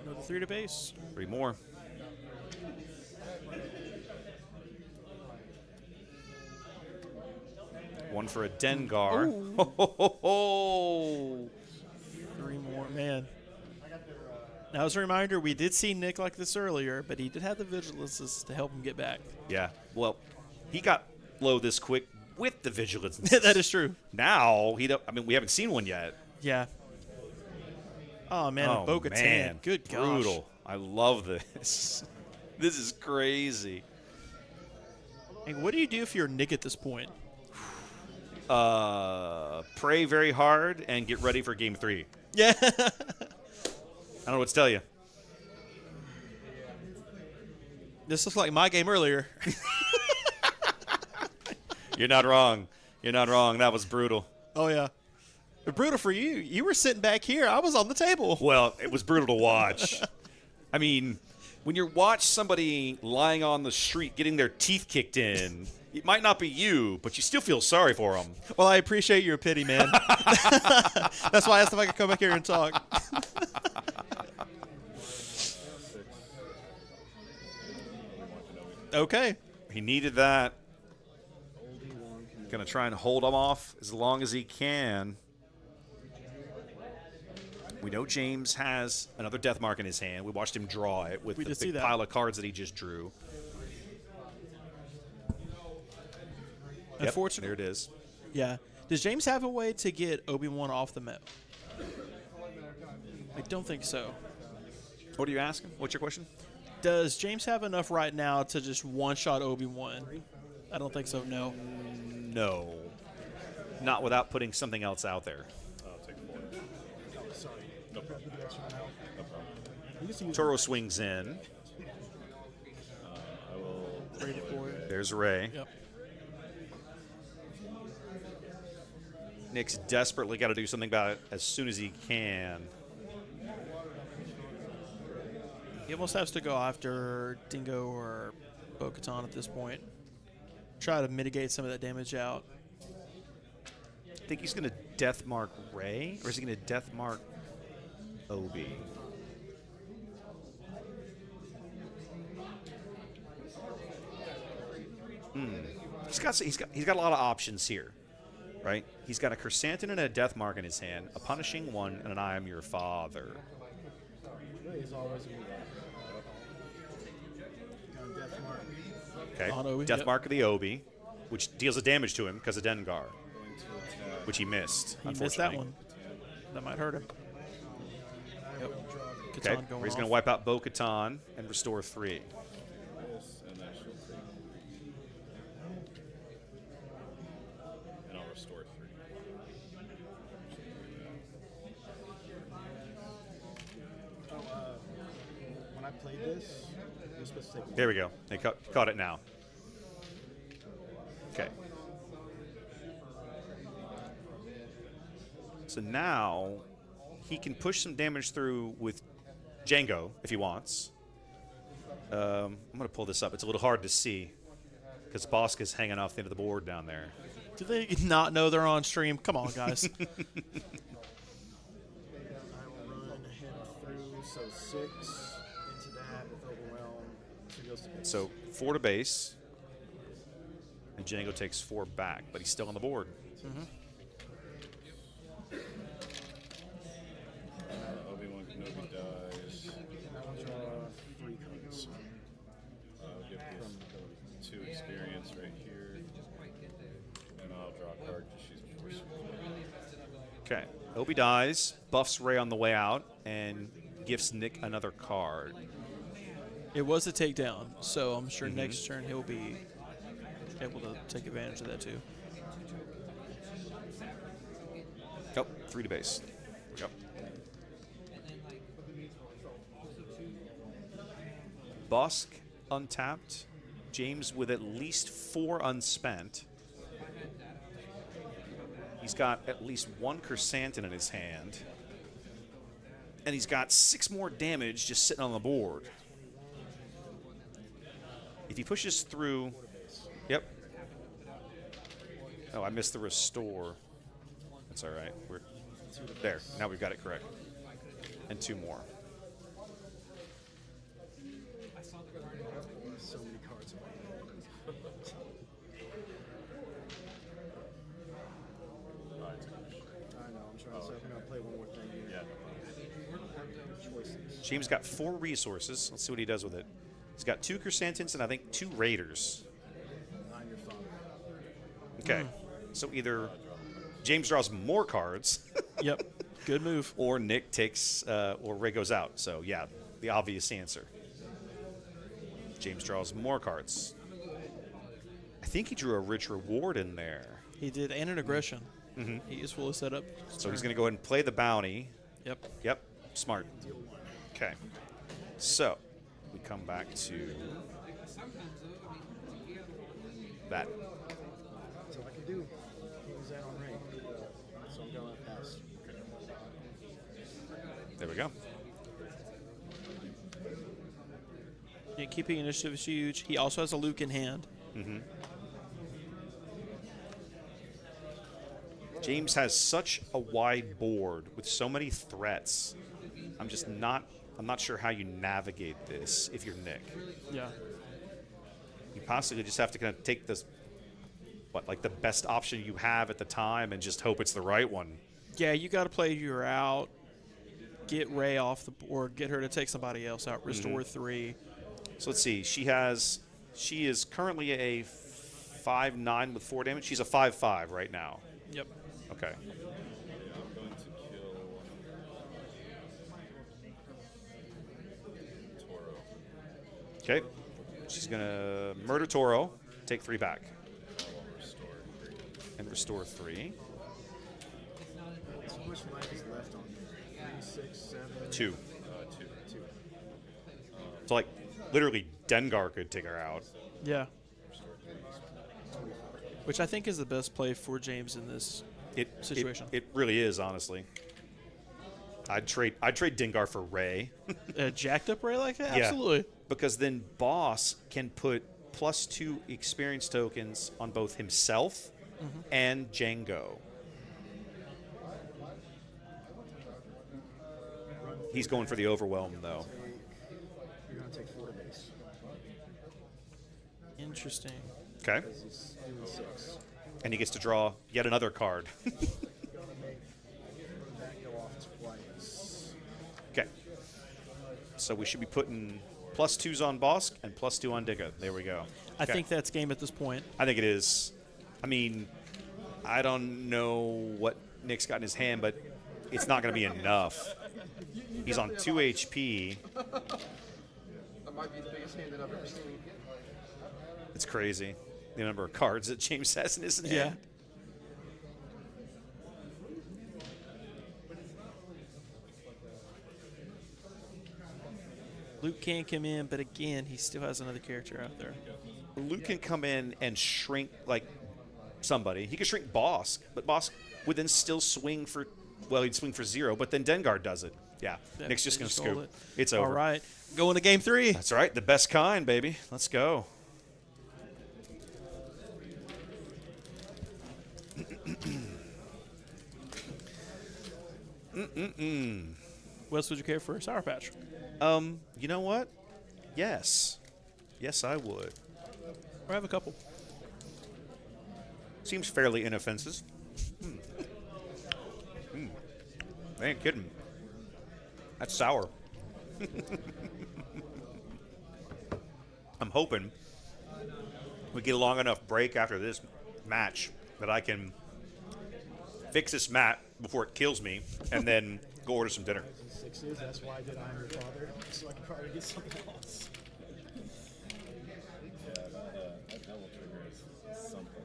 Another 3 to base. 3 more. One for a Dengar. Ho, ho, ho, ho. 3 more, man. Now, as a reminder, we did see Nick like this earlier, but he did have the vigilances to help him get back. Yeah, well, he got low this quick with the vigilance. That is true. Now, I mean, we haven't seen one yet. Yeah. Oh, man, Oh, Bo-Katan. man. Good gosh. Brutal. I love this. This is crazy. And what do you do if you're Nick at this point? Pray very hard and get ready for game 3. Yeah. I don't know what to tell you. This looks like my game earlier. You're not wrong. You're not wrong. That was brutal. Oh, yeah. But brutal for you. You were sitting back here. I was on the table. Well, it was brutal to watch. I mean, when you watch somebody lying on the street getting their teeth kicked in, it might not be you, but you still feel sorry for them. Well, I appreciate your pity, man. That's why I asked if I could come back here and talk. Okay. He needed that. Going to try and hold him off as long as he can. We know James has another death mark in his hand. We watched him draw it with We the did see big that. pile of cards that he just drew. Yep, Unfortunately. there it is. Yeah. Does James have a way to get Obi-Wan off the map? I don't think so. What are you asking? What's your question? Does James have enough right now to just one-shot Obi-Wan? I don't think so, no. No. Not without putting something else out there. I'll take 4. Oh, sorry. No problem. No problem. Toro swings in. I will. Ready for it. There's Ray. Yep. Nick's desperately got to do something about it as soon as he can. He almost has to go after Dingo or Bo-Katan at this point. Try to mitigate some of that damage out. I think he's going to death mark Ray, or is he going to death mark Obi? He's got a lot of options here, right? He's got a Chrysanthemum and a death mark in his hand, a punishing one, and an I am your father. He's always going to death mark. Okay. On Obi, Death yep. mark of the Obi, which deals a damage to him because of Dengar, which he missed. He missed that unfortunately. one. That might hurt him. Yep. Okay. Katan going He's going off. to wipe out Bo-Katan and restore 3. This, and then she'll take. And I'll restore 3. When I played this, you're supposed to take There we go. They caught it now. Okay. So now he can push some damage through with Django if he wants. I'm going to pull this up. It's a little hard to see because Bosk is hanging off the end of the board down there. Do they not know they're on stream? Come on, guys. I will run ahead through, so 6 into that with Overwhelm. So he goes to base. So 4 to base. And Django takes 4 back, but he's still on the board. Obi-Wan Kenobi dies. I will draw 3 cards. I'll give this 2 experience right here. And I'll draw a card because she's a force. Okay. Obi dies, buffs Ray on the way out, and gifts Nick another card. It was a takedown, so I'm sure next turn he'll be able to take advantage of that too. Oh, 3 to base. Yep. Bosk untapped. James with at least 4 unspent. He's got at least one Chrysanthemum in his hand. And he's got 6 more damage just sitting on the board. If he pushes through... Yep. Oh, I missed the restore. That's all right. We're there. Now we've got it correct. And 2 more. So many cards. I know. I'm trying to say I'm gonna play one more thing here. Yeah. Choices. James got 4 resources. Let's see what he does with it. He's got 2 Chrysanthemums and I think 2 Raiders. I'm your father. Okay. So either James draws more cards. Yep. Good move. Or Nick takes, or Ray goes out. So, yeah, the obvious answer. James draws more cards. I think he drew a rich reward in there. He did, and an aggression. He is fully set up. So he's going to go ahead and play the bounty. Yep. Yep. Smart. Okay. So we come back to that. That's all I can do. He was out on rank. So I'm going to pass. There we go. Yeah, keeping initiative is huge. He also has a Luke in hand. James has such a wide board with so many threats. I'm not sure how you navigate this if you're Nick. Yeah. You possibly just have to kind of take this, like the best option you have at the time and just hope it's the right one. Yeah, you got to play your out, get Ray off the board, get her to take somebody else out, restore 3. So let's see. She is currently a 5/9 with 4 damage. She's a 5/5 right now. Yep. Okay. I'm going to kill Toro. Okay. She's going to murder Toro, take 3 back. And restore 3. So much life is left on me. 3, 6, 7. 2. 2. So, like, literally, Dengar could take her out. Yeah. Which I think is the best play for James in this situation. It really is, honestly. I'd trade Dengar for Ray. A jacked up Ray like that? Yeah, Absolutely. because then Boss can put +2 experience tokens on both himself and Django. He's going for the overwhelm, though. You're going to take 4 to base. Interesting. Okay. Because he's doing 6. And he gets to draw yet another card. Going to make that go off twice. Okay. So we should be putting +2s on Bosk and +2 on Digga. There we go. I Okay. think that's game at this point. I think it is. I mean, I don't know what Nick's got in his hand, but it's not going to be enough. He's on 2 HP. That might be the biggest hand that I've ever seen. It's crazy, the number of cards that James has in his hand. Yeah. Luke can come in, but again, he still has another character out there. Luke can come in and shrink, like, somebody. He could shrink Bosk, but Bosk would then still swing for, well, he'd swing for 0, but then Dengar does it. Yeah, Nick's just going to scoop. It's over. All right. Going to game 3. That's right. The best kind, baby. Let's go. What else would you care for a Sour Patch? You know what? Yes. Yes, I would. I have a couple. Seems fairly inoffensive. I ain't kidding. That's sour. I'm hoping we get a long enough break after this match that I can fix this mat before it kills me and then go order some dinner. 6s, that's why I did I'm your father, so I can probably get something else. Yeah, that will trigger something.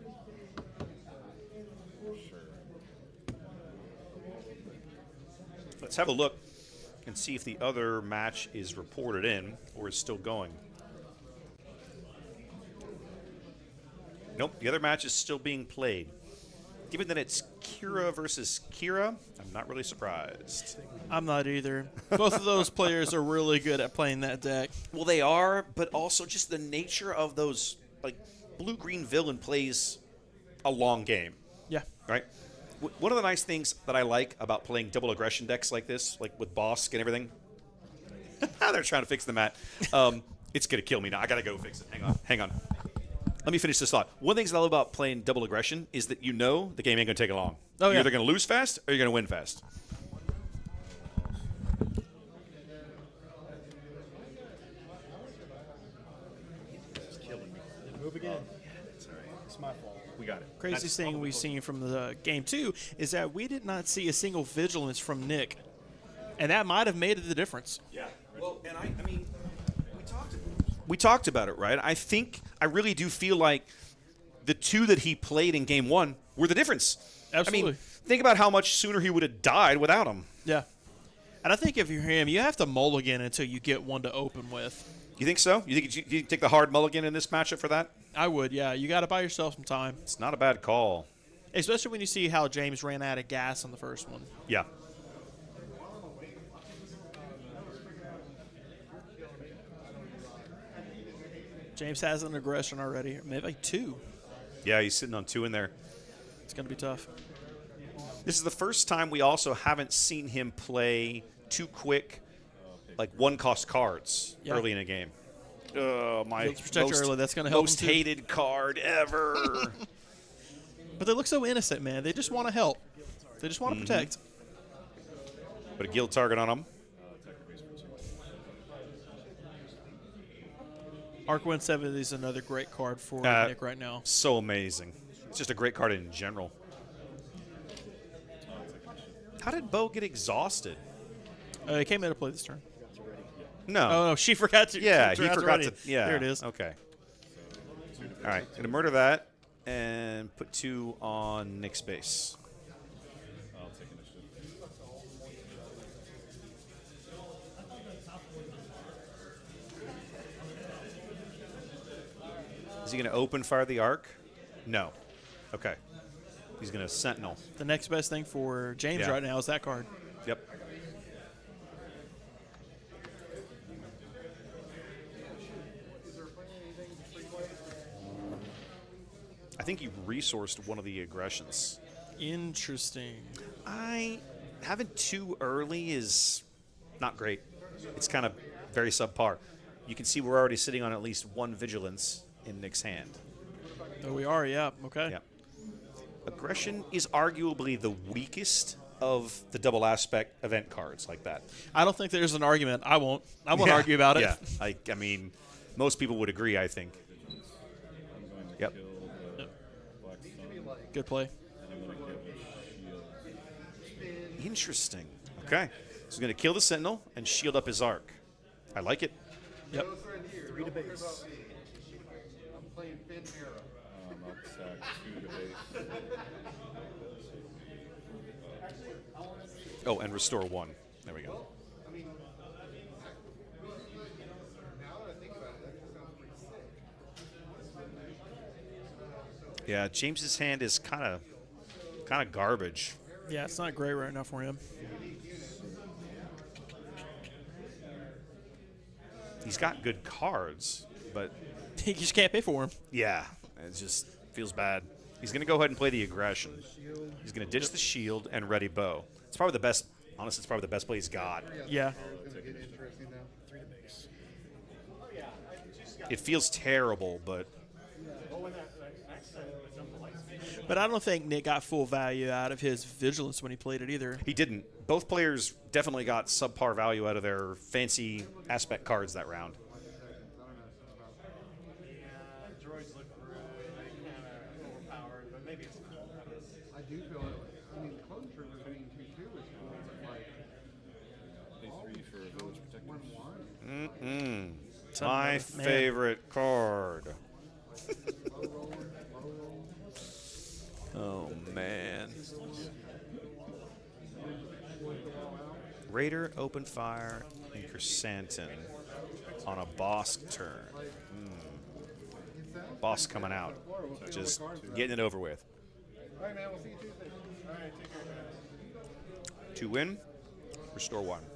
For sure. Let's have a look and see if the other match is reported in or is still going. Nope, the other match is still being played. given that it's Kira versus Kira, I'm not really surprised. I'm not either. Both of those players are really good at playing that deck. Well, they are, but also just the nature of those, like, blue-green villain plays a long game. Yeah. Right? One of the nice things that I like about playing double aggression decks like this, like with Bosk and everything, they're trying to fix the mat. It's going to kill me now. I got to go fix it. Hang on. Let me finish this thought. One of the things I love about playing double aggression is that you know the game ain't going to take long. Oh, You're yeah. either going to lose fast or you're going to win fast. It's killing me. Move again. It's all right. It's my fault. We got it. Craziest thing we've seen from the game 2 is that we did not see a single vigilance from Nick. And that might have made the difference. Yeah. Well, and I mean, we talked about it, right? I really do feel like the 2 that he played in game 1 were the difference. Absolutely. I mean, think about how much sooner he would have died without him. Yeah. And I think if you're him, you have to mulligan until you get one to open with. You think so? You think you take the hard mulligan in this matchup for that? I would, yeah. You got to buy yourself some time. It's not a bad call. Especially when you see how James ran out of gas on the first one. Yeah. James has an aggression already. Maybe like 2. Yeah, he's sitting on 2 in there. It's going to be tough. This is the first time we also haven't seen him play 2 quick, like 1-cost cards early in a game. My early. That's going to help most him too. hated card ever. But they look so innocent, man. They just want to help. They just want to protect. Put a guild target on him. Arc 7 is another great card for Nick right now. So amazing. It's just a great card in general. How did Bo get exhausted? He came into play this turn. No. Oh, no, she forgot to. Yeah, she he forgot already. to. Yeah. There it is. Okay. All right. Going to murder that and put 2 on Nick's base. I'll take initiative. Is he going to open fire the arc? No. Okay. He's going to sentinel. The next best thing for James right now is that card. Yep. I think he resourced one of the aggressions. Interesting. Having 2 early is not great. It's kind of very subpar. You can see we're already sitting on at least 1 vigilance in Nick's hand. There we are, yeah. Okay. Yeah. Aggression is arguably the weakest of the double aspect event cards like that. I don't think there's an argument. I won't argue about it. Yeah. I mean, most people would agree, I think. Yep. Good play. Interesting. Okay. So he's going to kill the Sentinel and shield up his arc. I like it. Yep. 3 to base. I'm playing Finn Mira. I'll sack 2 to base. Oh, and restore 1. There we go. Yeah, James's hand is kind of garbage. Yeah, it's not great right now for him. He's got good cards, but he just can't pay for them. Yeah, it just feels bad. He's going to go ahead and play the aggression. He's going to ditch the shield and ready bow. It's probably the best. Honestly, it's probably the best play he's got. Yeah. It feels terrible, but I don't think Nick got full value out of his vigilance when he played it either. he didn't. Both players definitely got subpar value out of their fancy aspect cards that round. Droids look kind of overpowered, but maybe it's cool. I do feel it. I mean, Clone Troopers being 2-2 is cool, but like. Pay 3 for village protectors. My favorite card. Oh, man. Raider, open fire, and Chrysanthemum on a boss turn. Boss coming out. Just getting it over with. All right, man. We'll see you Tuesday. All right, take care, guys. 2 win, restore 1. Should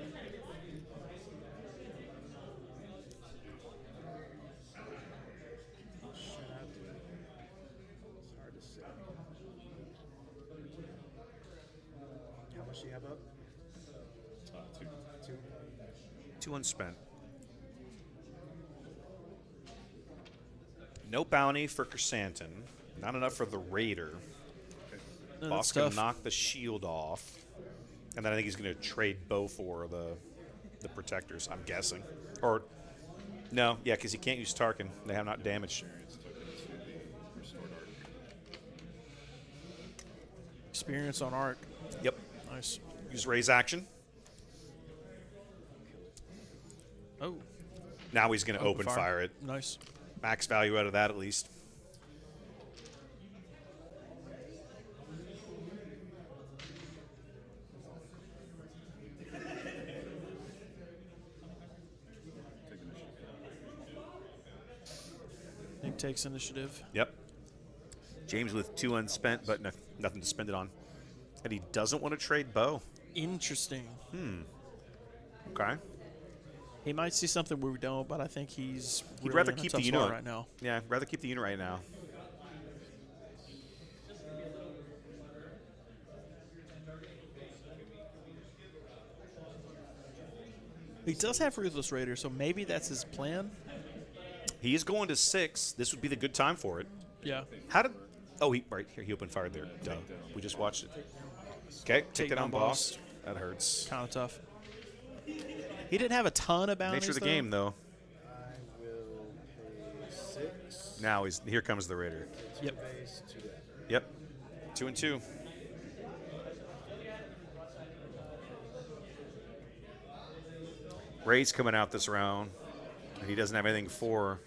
I do? It's hard to say. How much do you have up? 2. 2. 2 unspent. No bounty for Chrysanthemum. Not enough for the Raider. No, Boss that's can tough. knock the shield off. And then I think he's going to trade Bow for the Protectors, I'm guessing. Or, no, yeah, because he can't use Tarkin. They have not damaged. Experience on arc. Yep. Nice. Use raise action. Oh. Now he's going to open fire it. Nice. Max value out of that at least. Nick takes initiative. Yep. James with 2 unspent, but nothing to spend it on. And he doesn't want to trade Bow. Interesting. Okay. He might see something we don't, but I think he's He'd really rather in a keep tough the unit spot right now. Yeah, rather keep the unit right now. He does have Ruthless Raider, so maybe that's his plan. He is going to 6. This would be the good time for it. Yeah. How did... Oh, right here. He opened fire there. Duh. We just watched it. Okay, take down boss. That hurts. Kind of tough. He didn't have a ton of bounties, Nature of the game, though. I will pay 6. Now here comes the Raider. Yep. Base, 2 dagger. Yep. 2 and 2. Ray's coming out this round. He doesn't have anything for.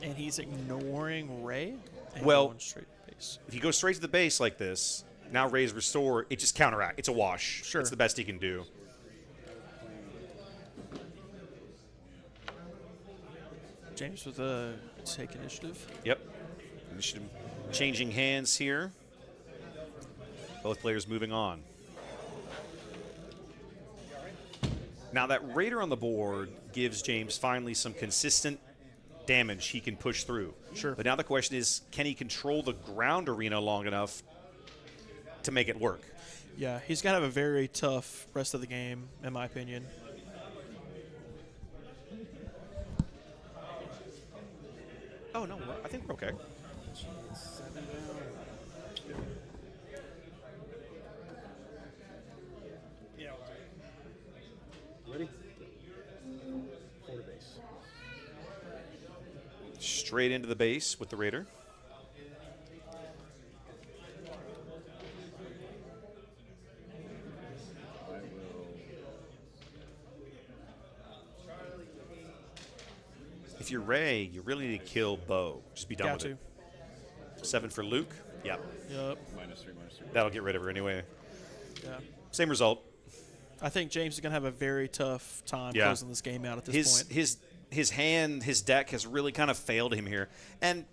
And he's ignoring Ray? And Well, going straight to base. If you go straight to the base like this, now Ray's restore, it just counteract. It's a wash. Sure. It's the best he can do. James with a take initiative. Yep. Initiative changing hands here. Both players moving on. Now that Raider on the board gives James finally some consistent damage he can push through. Sure. But now the question is, can he control the ground arena long enough to make it work? Yeah, he's got to have a very tough rest of the game, in my opinion. Oh, no, I think we're okay. 7 down. Yeah. Ready? 4 to base. Straight into the base with the Raider. If you're Ray, you really need to kill Bo. Just be done Got with it. 7 for Luke. Yep. Yep. -3. That'll get rid of her anyway. Yeah. Same result. I think James is going to have a very tough time Yeah. closing this game out at this point. His deck has really kind of failed him here. And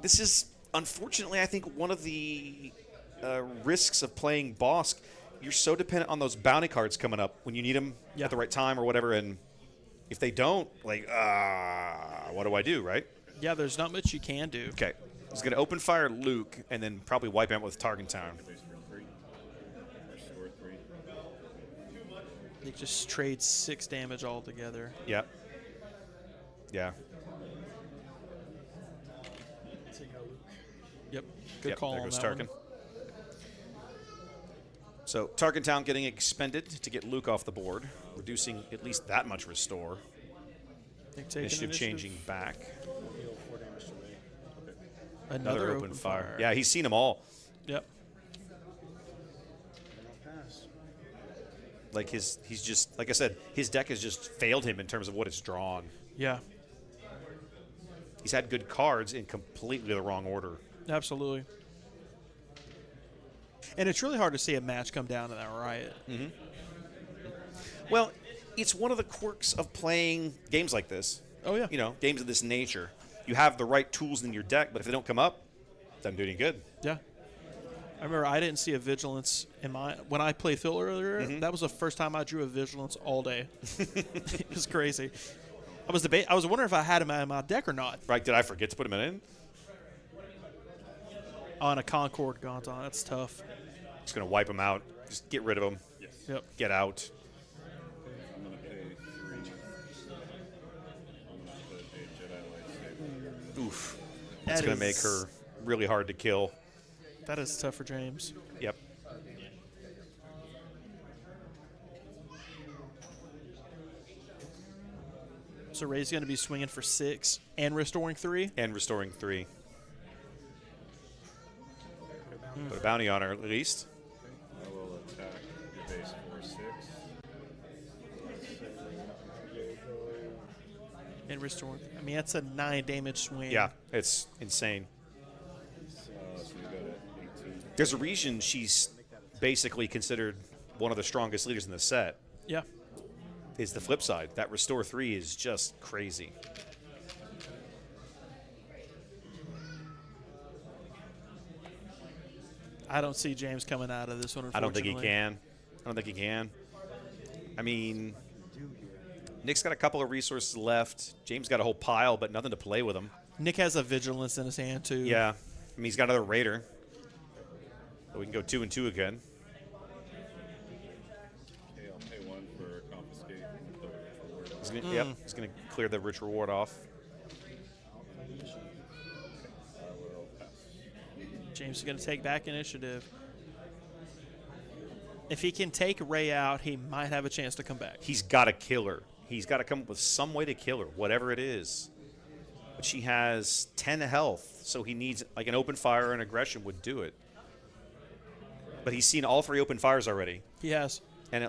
this is, unfortunately, I think one of the risks of playing Bosk. You're so dependent on those bounty cards coming up when you need them at the right time or whatever. And if they don't, like, what do I do, right? Yeah, there's not much you can do. Okay. He's going to open fire Luke and then probably wipe out with Target Town. They just trade 6 damage altogether. Yep. Yeah. Yep. Good call there on goes that Tarkin. one. So Tarkin Town getting expended to get Luke off the board, reducing at least that much restore. Initiative changing back. Heal 4 damage to Ray. Another open fire. Yeah, he's seen them all. Yep. Pass. Like he's just, like I said, his deck has just failed him in terms of what it's drawn. Yeah. He's had good cards in completely the wrong order. Absolutely. And it's really hard to see a match come down to that riot. Well, it's one of the quirks of playing games like this. Oh, yeah. You know, games of this nature. You have the right tools in your deck, but if they don't come up, it doesn't do any good. Yeah. I remember I didn't see a vigilance in my when I played Phil earlier. That was the first time I drew a vigilance all day. It was crazy. I was wondering if I had him in my deck or not. Right? Did I forget to put him in? On a Concord Gonton, that's tough. Just gonna wipe him out. Just get rid of him. Yes. Yep. Get out. I'm going to pay 3. I'm going to put a Jedi lightsaber. Oof. That's That gonna make is- her really hard to kill. That is tough for James. Yep. So Ray's going to be swinging for 6 and restoring 3. And restoring 3. Put a bounty on her at least. I will attack your base for 6. And restoring. I mean, that's a 9 damage swing. Yeah, it's insane. So you got it 18. There's a reason she's basically considered one of the strongest leaders in the set. Yeah. Is the flip side. That restore 3 is just crazy. I don't see James coming out of this one, I don't unfortunately. think he can. I don't think he can. I mean, Nick's got a couple of resources left. James got a whole pile, but nothing to play with him. Nick has a vigilance in his hand, too. Yeah. I mean, he's got another raider. So we can go 2 and 2 again. Okay, I'll pay 1 for confiscate the reward. He's gonna, Yep, he's going to clear the rich reward off. I will pass. James is going to take back initiative. If he can take Ray out, he might have a chance to come back. He's got to kill her. He's got to come up with some way to kill her, whatever it is. But she has 10 health, so he needs, like, an open fire and aggression would do it. But he's seen all 3 open fires already. He has. And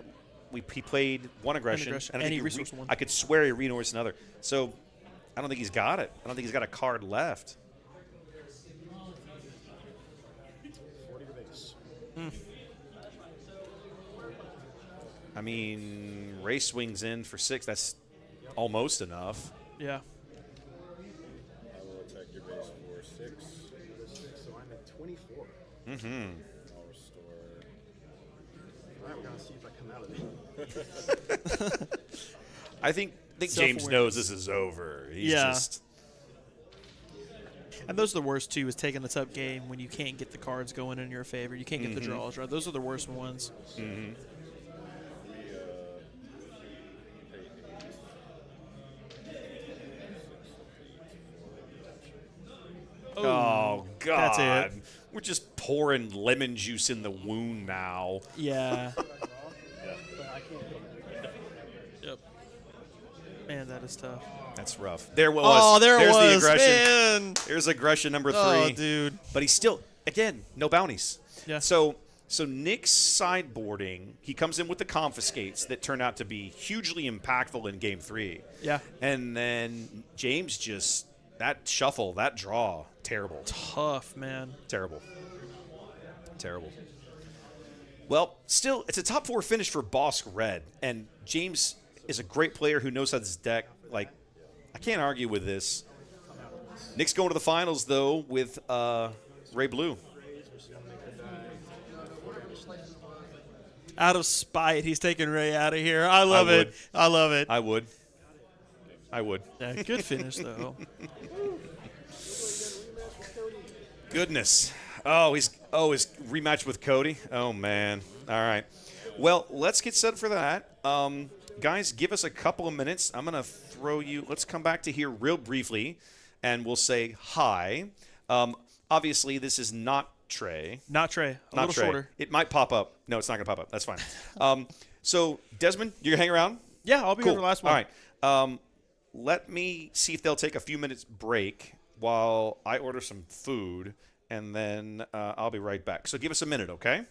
he played 1 aggression. aggression, I and he think resourced 1. I could swear he resourced another. So I don't think he's got it. I don't think he's got a card left. 40 to base. I mean, Ray swings in for 6. That's almost enough. Yeah. I will attack your base for 6. So I'm at 24. Mm-hmm. I'll restore. All right, we're going to see if I come out of it. I think James Self-awareness. knows this is over. He's just And those are the worst, too, is taking the tough game when you can't get the cards going in your favor. You can't get the draws right. Those are the worst ones. Mm-hmm. Oh, God. That's it. We're just pouring lemon juice in the wound now. Yeah. But I can't kill him. Yep. Man, that is tough. That's rough. There was. Oh, there There's was. the aggression. Man. There's aggression number 3. Oh, dude. But he's still, again, no bounties. Yeah. So Nick's sideboarding, he comes in with the confiscates that turn out to be hugely impactful in game 3. Yeah. And then James just, that shuffle, that draw, terrible. Tough, man. Terrible. Terrible. Well, still, it's a top 4 finish for Bosk Red. And James is a great player who knows how this deck, like, I can't argue with this. Nick's going to the finals, though, with Ray Blue. Out of spite, he's taking Ray out of here. I love would. it. I love it. I would. Yeah, good finish, though. Goodness. Oh, his rematch with Cody. Oh, man. All right. Well, let's get set for that. Guys, give us a couple of minutes. I'm going to throw you. Let's come back to here real briefly, and we'll say hi. Obviously, this is not Trey. Not Trey. A Not little Trey. shorter. It might pop up. No, it's not going to pop up. That's fine. So, Desmond, you're going to hang around? Yeah, I'll be Cool. here for the last one. All right. Let me see if they'll take a few minutes break while I order some food, and then I'll be right back. So give us a minute, okay?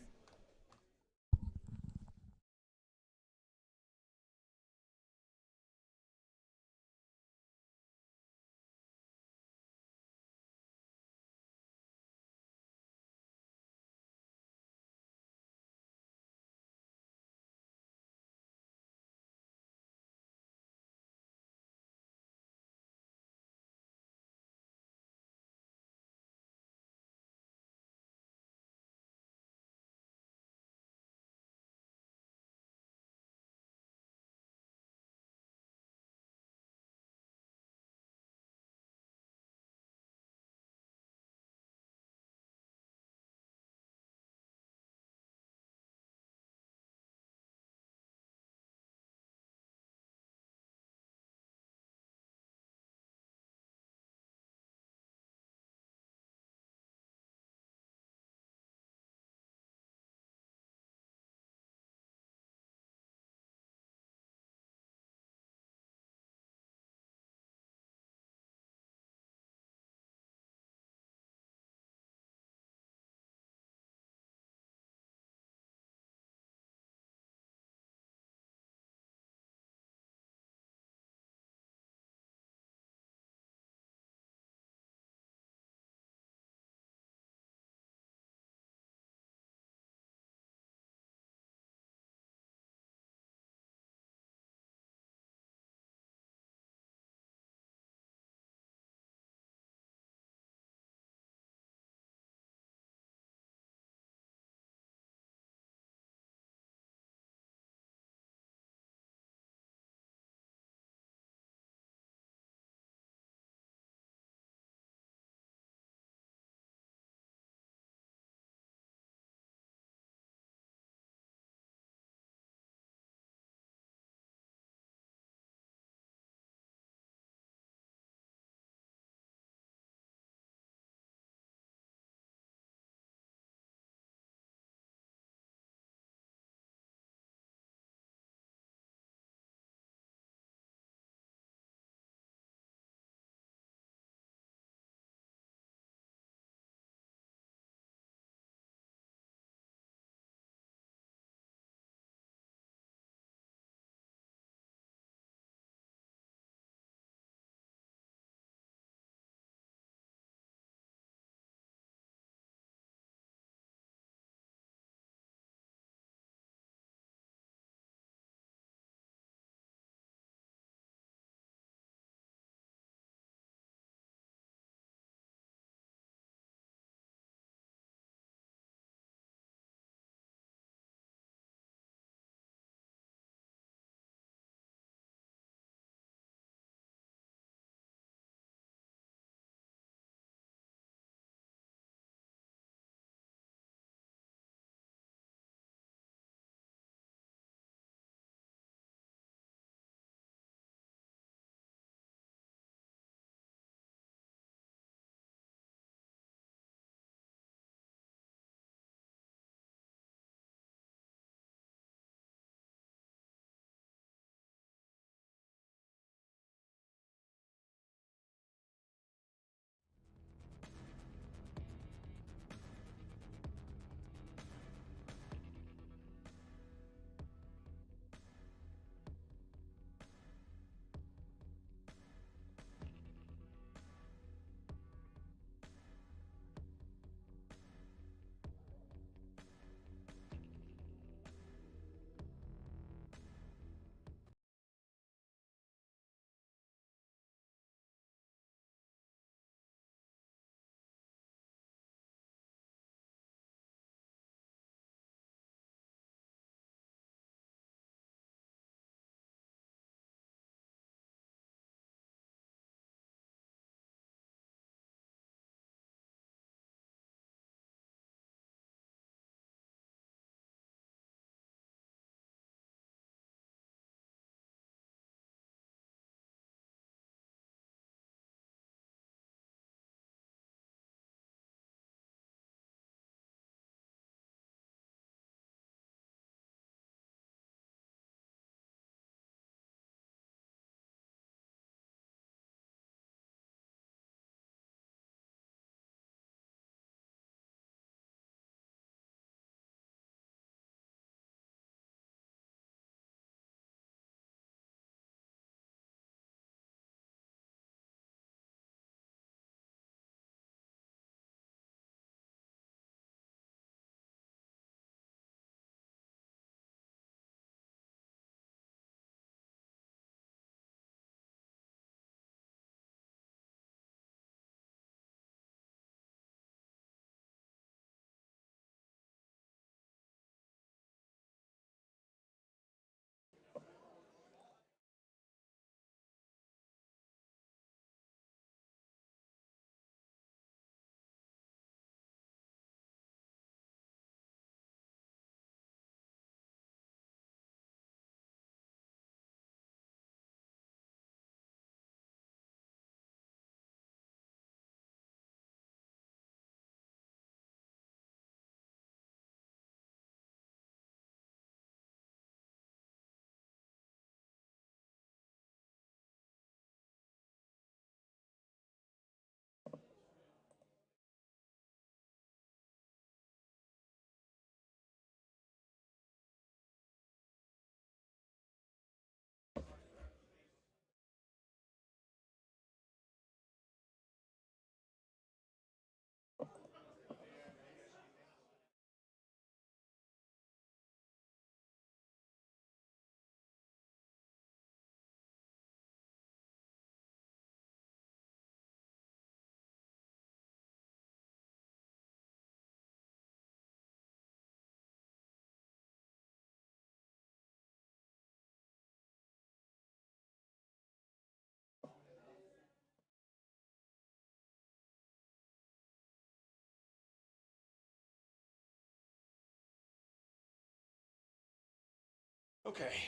Okay,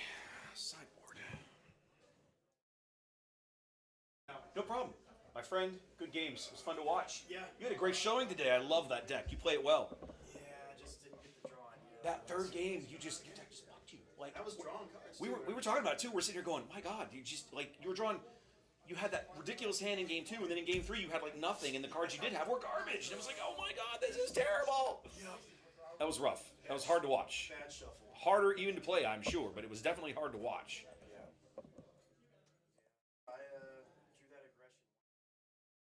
sideboard. No problem. My friend, good games. It was fun to watch. Yeah. You had a great showing today. I love that deck. You play it well. Yeah, I just didn't get the draw on you. That third game, your deck just fucked you. Like I was drawing cards. we were talking about it too. We're sitting here going, my God, you were drawing. You had that ridiculous hand in game 2, and then in game 3 you had like nothing, and the cards you did have were garbage. And it was like, oh my God, this is terrible. Yep. That was rough. That was hard to watch. Bad shuffle. Harder even to play, I'm sure, but it was definitely hard to watch. I drew that aggression.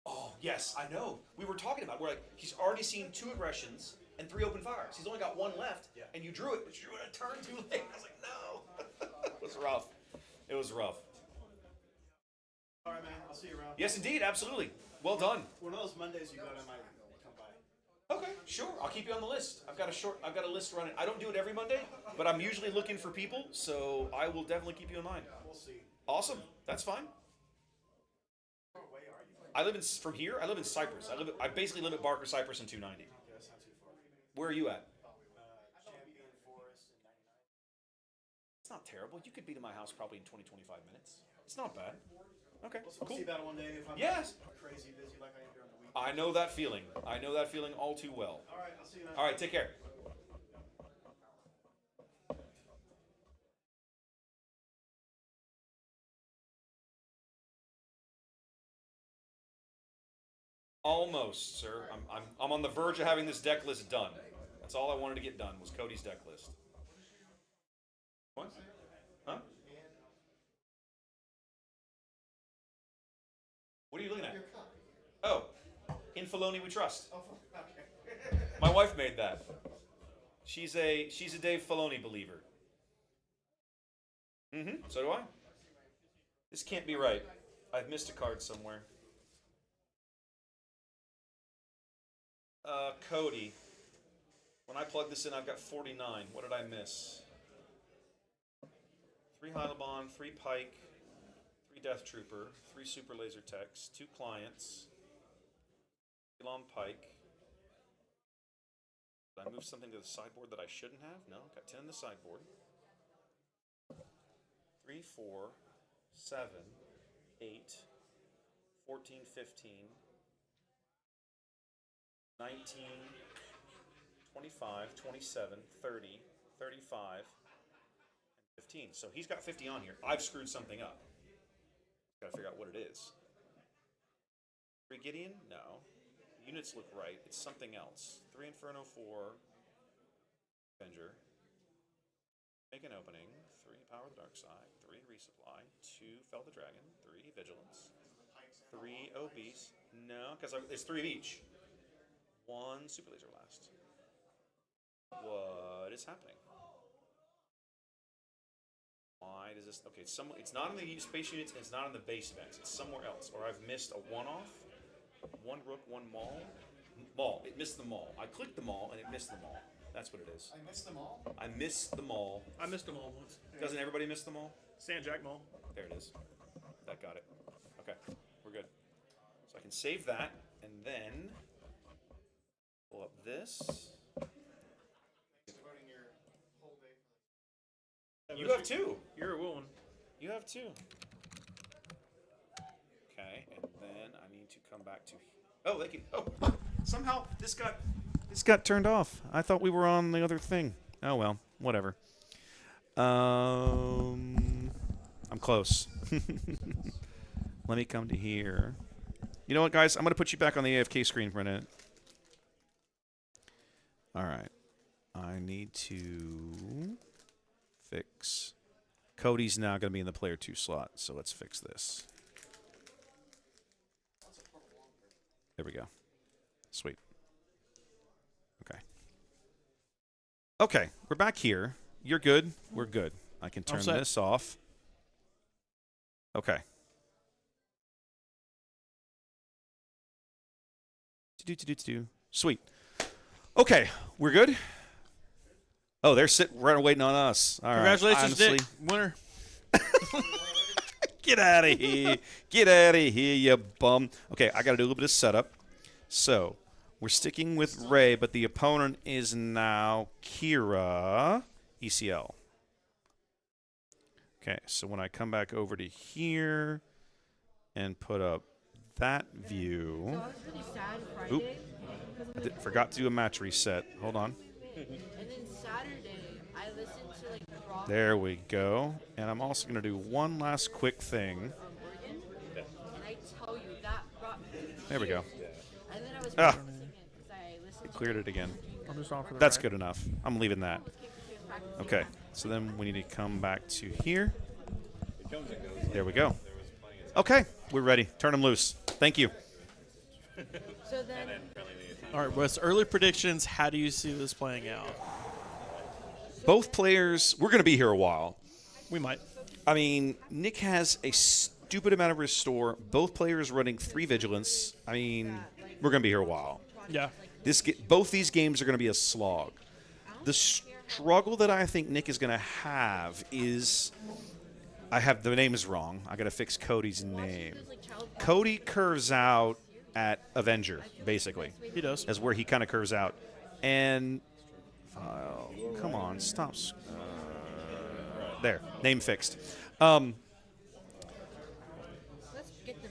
Oh, yes, I know. We were talking about, we're like, he's already seen 2 aggressions and 3 open fires. He's only got 1 left, and you drew it, but you drew it a turn too late. I was like, no. It was rough. It was rough. All right, man. I'll see you around. Yes, indeed, absolutely. Well done. One of those Mondays you go to, I might come by. Okay, sure. I'll keep you on the list. I've got a list running. I don't do it every Monday, but I'm usually looking for people, so I will definitely keep you in mind. We'll see. Awesome. That's fine. Where away are you? I live from here. I live in Cyprus. I basically live at Barker, Cyprus, in 290. Yeah, that's not too far. Where are you at? Champion Forest in 99. It's not terrible. You could be to my house probably in 20, 25 minutes. It's not bad. Okay, We'll cool. see about it one day if I'm Yes. crazy busy like I am during the week. I know that feeling. I know that feeling all too well. All right, I'll see you then. All right, take care. Almost, sir. I'm on the verge of having this deck list done. That's all I wanted to get done was Cody's deck list. What? Huh? What are you looking at? Oh, in Filoni we trust. My wife made that. She's a Dave Filoni believer. So do I. This can't be right. I've missed a card somewhere. Cody. When I plug this in, I've got 49. What did I miss? 3 Hylabon, 3 Pike, 3 Death Trooper, 3 Super Laser Techs, 2 Clients, Elon Pike. Did I move something to the sideboard that I shouldn't have? No, got 10 in the sideboard. 3, 4, 7, 8, 14, 15, 19, 25, 27, 30, 35, and 15. So he's got 50 on here. I've screwed something up. Gotta figure out what it is. 3 Gideon? No. Units look right. It's something else. 3 Inferno, 4 Avenger. Make an opening. 3 Power of the Dark Side. 3 Resupply. 2 Fell the Dragon. 3 Vigilance. 3 Obese. No, because it's 3 of each. 1 Super Laser Blast. What is happening? Why does this... Okay, it's not in the space units, and it's not in the base events. It's somewhere else. Or I've missed a one-off. 1 Rook, 1 Maul. Maul. It missed the Maul. I clicked the Maul, and it missed the Maul. That's what it is. I missed them all? I missed the Maul. I missed them all once. Doesn't everybody miss the Maul? Sandjack Mall. There it is. That got it. Okay, we're good. So I can save that, and then pull up this. You have 2. You're a woman. You have 2. Okay, and then I need to come back to. Oh, they can. Oh, somehow this got turned off. I thought we were on the other thing. Oh well, whatever. I'm close. Let me come to here. You know what, guys? I'm going to put you back on the AFK screen for a minute. All right. I need to fix. Cody's now going to be in the player 2 slot, so let's fix this. There we go. Sweet. Okay. Okay, we're back here. You're good. We're good. I can turn this off. Okay. Sweet. Okay, we're good. Oh, they're sitting right waiting on us. All Congratulations, Dick. Winner. Get out of here. Get out of here, you bum. Okay, I got to do a little bit of setup. So, we're sticking with Ray, but the opponent is now Kira ECL. Okay, so when I come back over to here and put up that view. So I was really sad Oop. Friday. I forgot to do a match reset. Hold on. And then Saturday, I listened to like rock. There we go. And I'm also going to do one last quick thing. Oregon, and I tell you that brought me. There we go. And then I was Ah, practicing it because I listened. it cleared it again. I'm just on for the That's ride. good enough. I'm leaving that. Okay, so then we need to come back to here. There we go. Okay, we're ready. Turn them loose. Thank you. So then, All right, Wes, early predictions. How do you see this playing out? Both players, we're going to be here a while. We might. I mean, Nick has a stupid amount of restore. Both players running 3 vigilance. I mean, we're going to be here a while. Yeah. Both these games are going to be a slog. The struggle that I think Nick is going to have is, I have the names wrong. I got to fix Cody's name. Cody curves out at Avenger, basically. He does. That's where he kind of curves out. And come on, stop. There, name fixed. And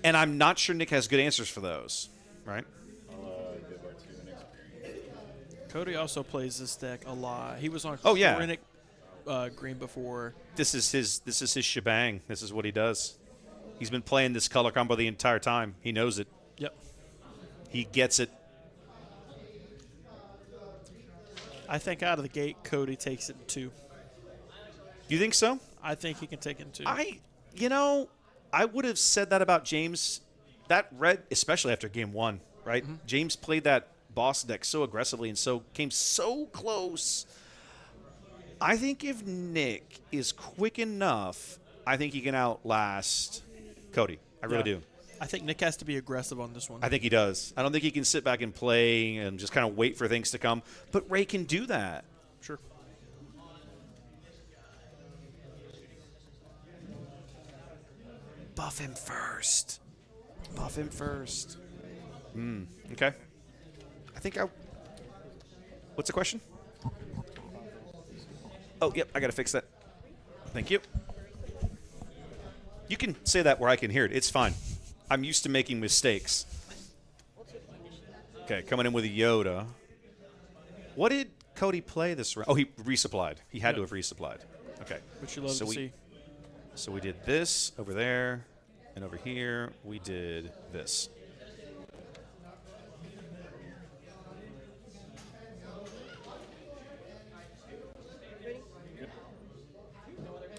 I'm not sure Nick has good answers for those, right? Cody also plays this deck a lot. He was on Oh, yeah. Krennic, Green before. This is his shebang. This is what he does. He's been playing this color combo the entire time. He knows it. Yep. He gets it. I think out of the gate, Cody takes it in 2. You think so? I think he can take it in 2. I would have said that about James. That red, especially after game 1, right? Mm-hmm. James played that boss deck so aggressively and so came so close. I think if Nick is quick enough, I think he can outlast Cody. I really do. I think Nick has to be aggressive on this one. I think he does. I don't think he can sit back and play and just kind of wait for things to come. But Ray can do that. Sure. Buff him first. Buff him first. Okay. What's the question? Oh, yep, I got to fix that. Thank you. You can say that where I can hear it. It's fine. I'm used to making mistakes. Okay, coming in with a Yoda. What did Cody play this round? Oh, he resupplied. He had to have resupplied. Okay. Which you love to see. So we did this over there, and over here we did this.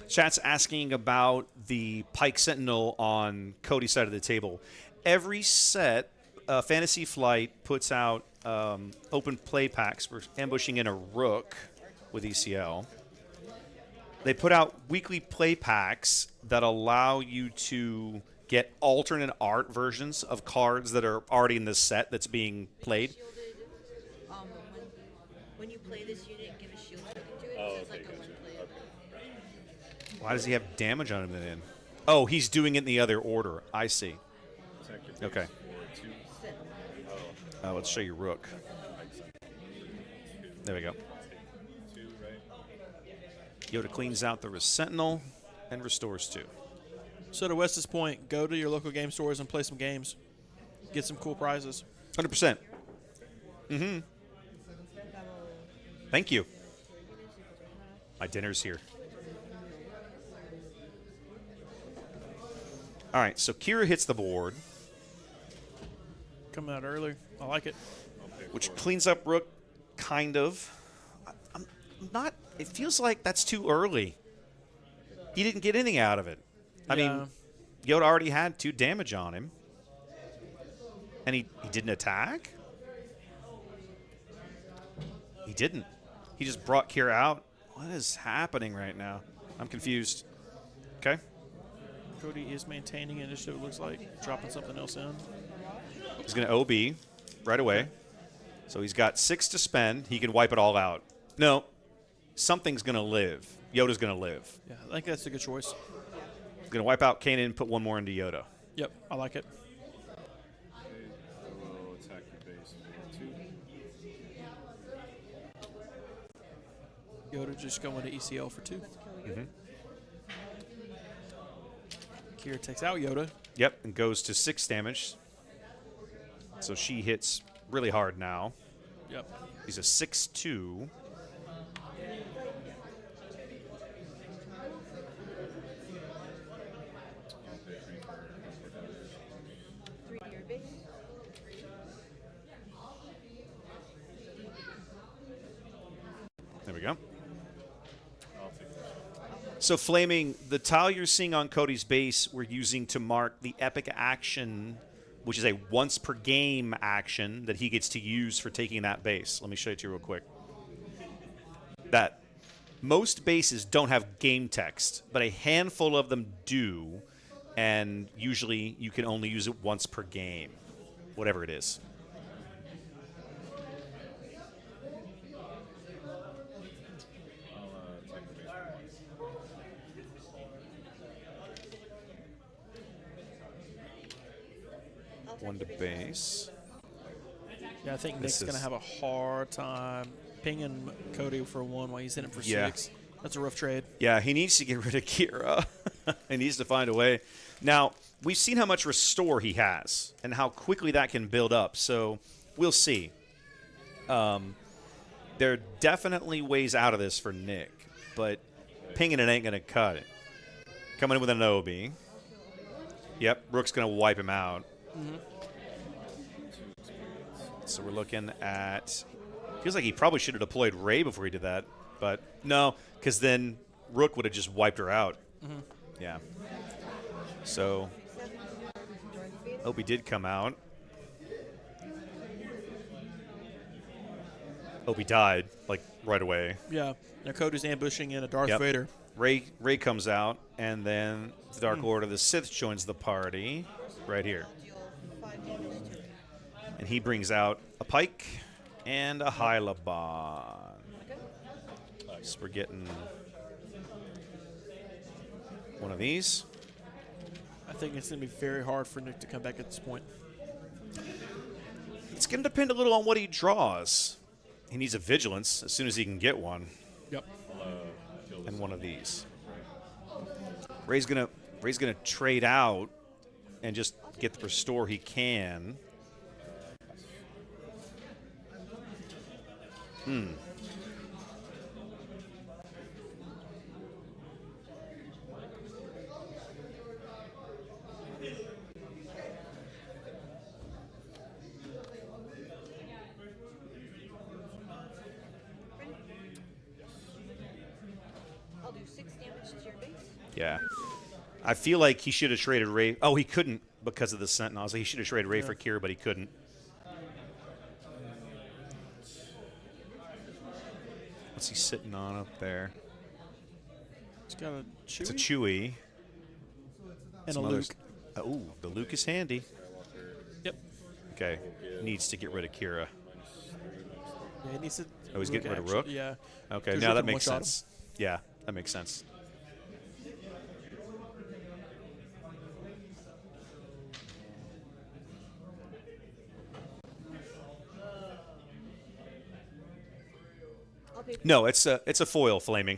Chat's asking about the Pike Sentinel on Cody's side of the table. Every set, Fantasy Flight puts out open play packs. We're ambushing in a Rook with ECL. They put out weekly play packs that allow you to get alternate art versions of cards that are already in the set that's being played. When you play this unit, give a shield token to it. So it's like a one play. Why does he have damage on him then? Oh, he's doing it in the other order. I see. Okay. Let's show you Rook. There we go. Yoda cleans out the Sentinel and restores 2. So to Wes's point, go to your local game stores and play some games. Get some cool prizes. 100%. Mm-hmm. Thank you. My dinner's here. All right, so Kira hits the board. Coming out early. I like it. Which cleans up Rook, kind of. I'm not. It feels like that's too early. He didn't get anything out of it. I mean, Yoda already had 2 damage on him. And he didn't attack? He didn't. He just brought Kira out. What is happening right now? I'm confused. Okay. Cody is maintaining initiative, it looks like. Dropping something else in. He's going to OB right away. So he's got 6 to spend. He can wipe it all out. No. Something's going to live. Yoda's going to live. Yeah, I think that's a good choice. He's going to wipe out Kanan and put 1 more into Yoda. Yep, I like it. Attack your base for 2. Yoda just going to ECL for 2. Mm-hmm. Kira takes out Yoda. Yep, and goes to 6 damage. So she hits really hard now. Yep. He's a 6-2. There we go. So, Flaming, the tile you're seeing on Cody's base, we're using to mark the epic action, which is a once per game action that he gets to use for taking that base. Let me show it to you real quick. That most bases don't have game text, but a handful of them do, and usually you can only use it once per game, whatever it is. One to base. Yeah, I think Nick's going to have a hard time pinging Cody for 1 while he's hitting for 6. That's a rough trade. Yeah, he needs to get rid of Kira. He needs to find a way. Now, we've seen how much restore he has and how quickly that can build up, so we'll see. There are definitely ways out of this for Nick, but pinging it ain't going to cut it. Coming in with an Obi. Yep, Rook's going to wipe him out. Mm-hmm. So we're looking at... Feels like he probably should have deployed Ray before he did that, but no, because then Rook would have just wiped her out. Mm-hmm. Yeah. So Obi did come out. Obi died, like, right away. Yeah. Now Cody's ambushing in a Darth Vader. Ray comes out, and then the Dark Lord of the Sith joins the party right here. And he brings out a Pike and a Hylaban. So we're getting one of these. I think it's going to be very hard for Nick to come back at this point. It's going to depend a little on what he draws. He needs a Vigilance as soon as he can get one. Yep. And one of these. Ray's gonna trade out and just get the restore he can. I'll do 6 damage to your base. Yeah. I feel like he should have traded Ray. Oh, he couldn't because of the Sentinels. He should have traded Ray for Kira, but he couldn't. What's he sitting on up there? It's got a Chewie. It's a Chewie. And Some a others. Luke. Oh, the Luke is handy. Yep. Okay. Needs to get rid of Kira. Yeah, he needs to. Oh, he's getting rid of Rook? Yeah. Okay, 'Cause now Rook that can makes one-shot him. sense. Yeah, that makes sense. No, it's a foil, Flaming.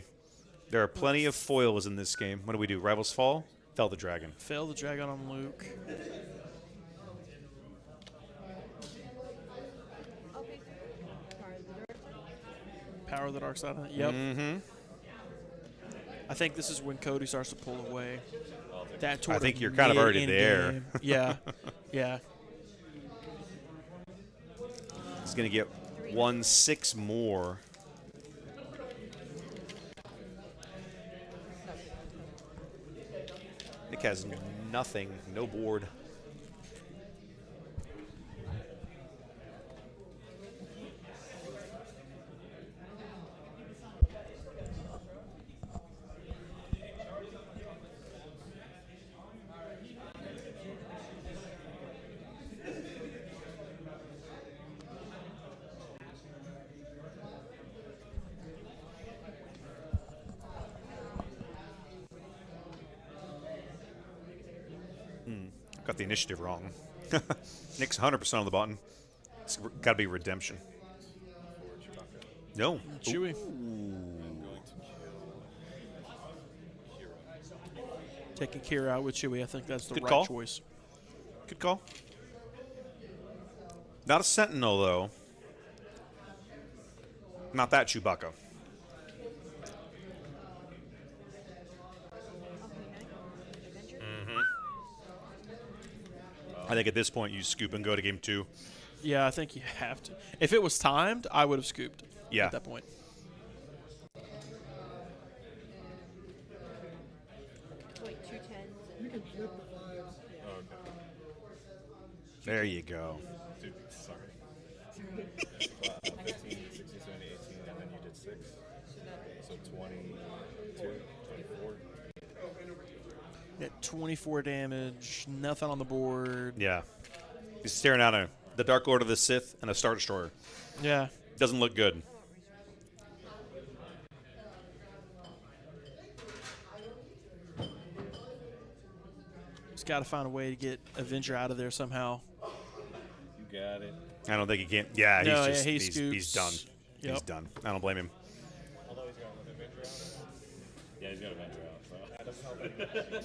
There are plenty of foils in this game. What do we do? Rivals Fall? Fell the Dragon. Fail the Dragon on Luke. Power of the Dark Side. Yep. Mm-hmm. I think this is when Cody starts to pull away. That I think you're kind of already there. game. Yeah. Yeah. He's going to get 1/6 more. Nick has nothing, no board. Got the initiative wrong. Nick's 100% on the button. It's got to be redemption. No. Chewie. taking Kira out with Chewie. I think that's the Good right call. choice. Good call. Not a Sentinel, though. Not that Chewbacca. I think at this point you scoop and go to game 2. Yeah, I think you have to. If it was timed, I would have scooped Yeah. at that point. Wait, 2 tens. You can flip the 5s. Okay. There you go. Dude, sorry. 15, 16, 17, 18, and then you did 6. So 22, 24. At 24 damage, nothing on the board. Yeah. He's staring at the Dark Lord of the Sith and a Star Destroyer. Yeah. Doesn't look good. He's got to find a way to get Avenger out of there somehow. You got it. I don't think he can. Yeah, No, he's just he he's scoops. done. Yep. He's done. I don't blame him. Although he's got an Avenger out. Yeah, he's got an Avenger out. So that doesn't help it.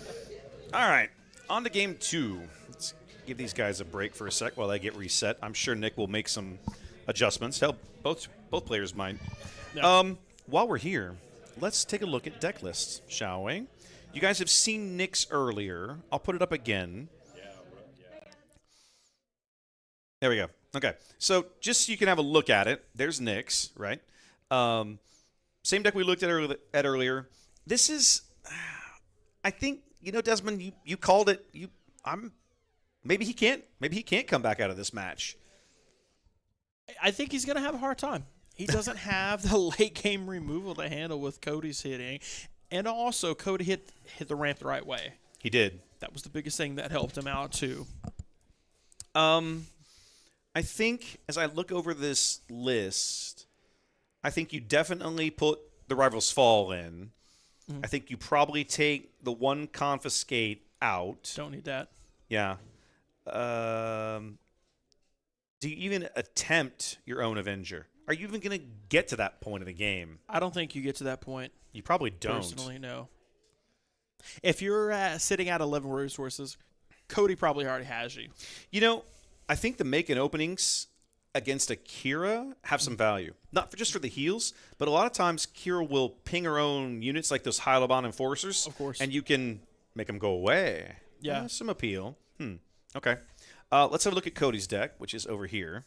All right, on to game 2. Let's give these guys a break for a sec while they get reset. I'm sure Nick will make some adjustments. Hell, both players might. Yeah. While we're here, let's take a look at deck lists, shall we? You guys have seen Nick's earlier. I'll put it up again. Yeah. There we go. Okay, so just so you can have a look at it, there's Nick's, right? Same deck we looked at earlier. This is, I think, Desmond, you called it. Maybe he can't come back out of this match. I think he's going to have a hard time. He doesn't have the late game removal to handle with Cody's hitting. And also, Cody hit the ramp the right way. He did. That was the biggest thing that helped him out, too. I think as I look over this list, I think you definitely put the Rival's Fall in. Mm-hmm. I think you probably take the one Confiscate out. Don't need that. Yeah. Do you even attempt your own Avenger? Are you even going to get to that point of the game? I don't think you get to that point. You probably don't. Personally, no. If you're sitting at 11 resources, Cody probably already has you. I think the make-in openings against a Kira have some value. Not just for the heals, but a lot of times Kira will ping her own units like those Hyloban Enforcers. Of course. And you can make them go away. Yeah. Some appeal. Okay. Let's have a look at Cody's deck, which is over here.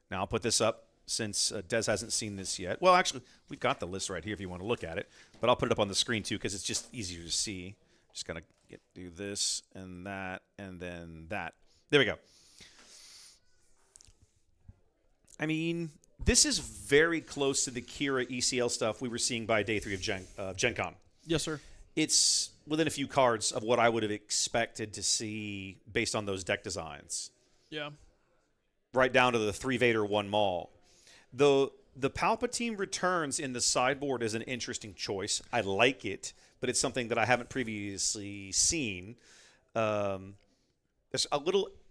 Now, I'll put this up since Des hasn't seen this yet. Well, actually, we've got the list right here if you want to look at it. But I'll put it up on the screen, too, because it's just easier to see. Just going to do this and then that. There we go. I mean, this is very close to the Kira ECL stuff we were seeing by day 3 of Gen Con. Yes, sir. It's within a few cards of what I would have expected to see based on those deck designs. Yeah. Right down to the 3 Vader, 1 Maul. The Palpatine Returns in the sideboard is an interesting choice. I like it, but it's something that I haven't previously seen. There's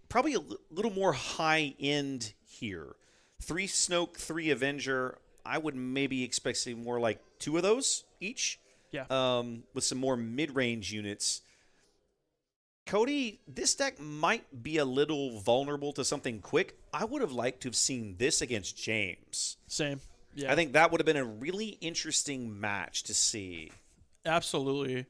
probably a little more high-end here. 3 Snoke, 3 Avenger. I would maybe expect to see more like 2 of those each. Yeah. With some more mid-range units. Cody, this deck might be a little vulnerable to something quick. I would have liked to have seen this against James. Same. Yeah. I think that would have been a really interesting match to see. Absolutely.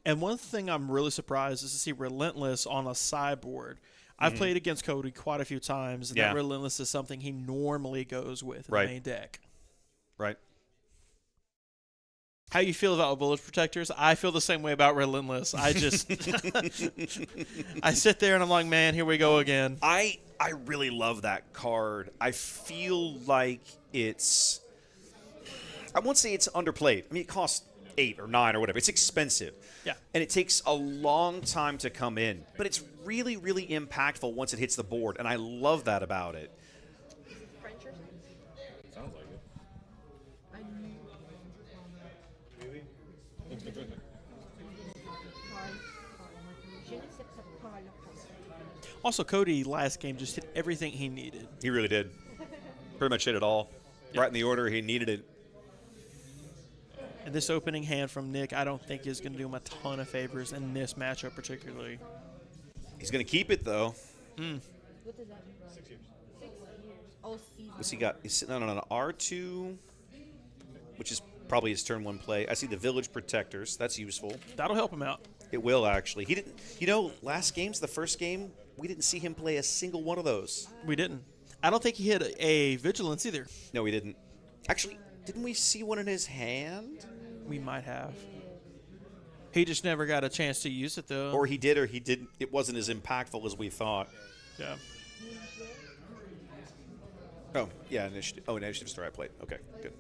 And one thing I'm really surprised is to see Relentless on a sideboard. I've played against Cody quite a few times, and that Relentless is something he normally goes with in the main deck. Right. How you feel about Bullet Protectors? I feel the same way about Relentless. I just I sit there and I'm like, man, here we go again. I really love that card. I feel like it's, I won't say it's underplayed. I mean, it costs 8 or 9 or whatever. It's expensive. Yeah. And it takes a long time to come in. But it's really, really impactful once it hits the board. And I love that about it. Sounds like it. Also, Cody last game just hit everything he needed. He really did. Pretty much hit it all. Right in the order he needed it. And this opening hand from Nick, I don't think is going to do him a ton of favors in this matchup particularly. He's going to keep it, though. What does that mean? 6 years. 6 years. Oh, season. What's he got? He's sitting on an R2, which is probably his turn 1 play. I see the Village Protectors. That's useful. That'll help him out. It will, actually. He didn't. You know, last game's the first game, we didn't see him play a single one of those. We didn't. I don't think he hit a Vigilance either. No, we didn't. Actually, didn't we see one in his hand? We might have. He just never got a chance to use it, though. Or he did, or he didn't. It wasn't as impactful as we thought. Yeah. Oh, yeah, initiative. Oh, initiative's the right plate. Okay, good.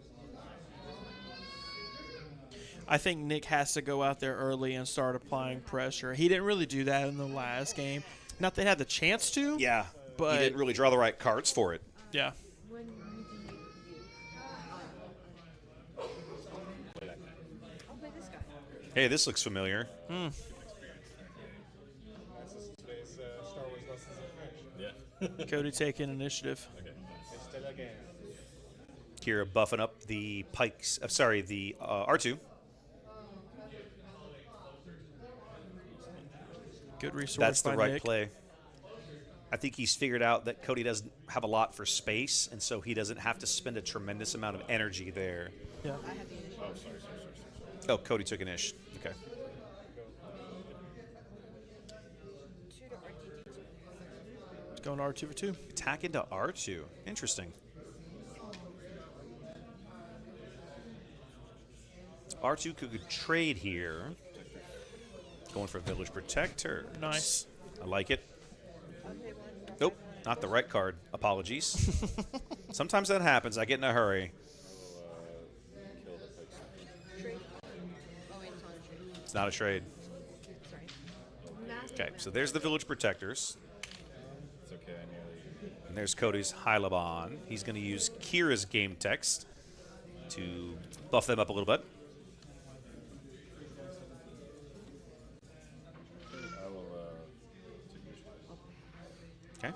I think Nick has to go out there early and start applying pressure. He didn't really do that in the last game. Not that he had the chance to. Yeah, but he didn't really draw the right cards for it. Yeah. I'll play this guy. Hey, this looks familiar. This is today's Star Wars lessons in action. Cody taking initiative. Instead again. Kira buffing up the pikes. Sorry, the R2. Good resource. That's the by right Nick. play. I think he's figured out that Cody doesn't have a lot for space, and so he doesn't have to spend a tremendous amount of energy there. Yeah. I have the initiative. Oh, sorry. Oh, Cody took an ish. Okay. 2 to RTD2. It's going R2 for 2. Attack into R2. Interesting. R2 could trade here. Going for Village Protector. Nice. I like it. Nope, not the right card. Apologies. Sometimes that happens. I get in a hurry. Kill the pigs. Trade. Oh, wait, it's not a trade. It's not a trade. Sorry. Okay, so there's the Village Protectors. It's okay, I nearly. And there's Cody's Hylaban. He's going to use Kira's game text to buff them up a little bit. I will take initiative. Okay.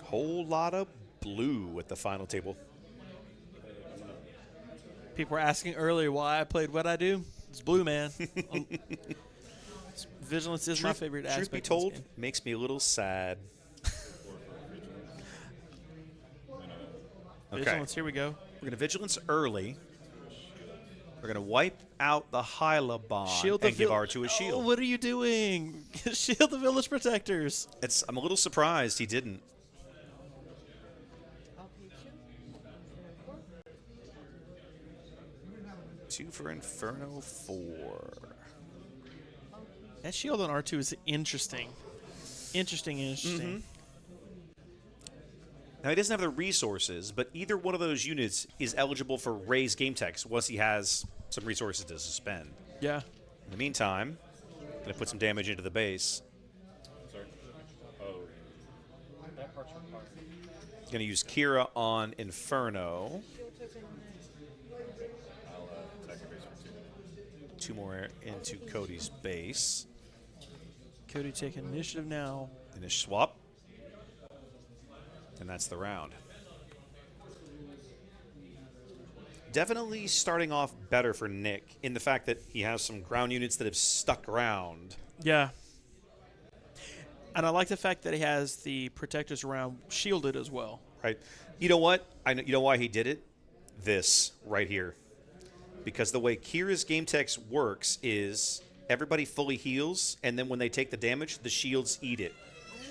Whole lot of blue at the final table. People were asking earlier why I played what I do. It's blue, man. Vigilance is my favorite aspect. Truth be told, makes me a little sad. Okay. Vigilance, here we go. We're going to Vigilance early. We're going to wipe out the Hylaban Shield the and give R2 a shield. Oh, what are you doing? Shield the Village Protectors. I'm a little surprised he didn't. I'll pay 2. 2 for Inferno 4. That shield on R2 is interesting. Interesting. Now, he doesn't have the resources, but either one of those units is eligible for raise game text once he has some resources to suspend. Yeah. In the meantime, going to put some damage into the base. Sorry. Oh. That part's required. Going to use Kira on Inferno. I'll attack your base for 2. 2 more into Cody's base. Cody taking initiative now. Finish swap. And that's the round. Definitely starting off better for Nick in the fact that he has some ground units that have stuck around. Yeah. And I like the fact that he has the protectors around shielded as well. Right. You know what? You know why he did it? This right here. Because the way Kira's game text works is everybody fully heals, and then when they take the damage, the shields eat it.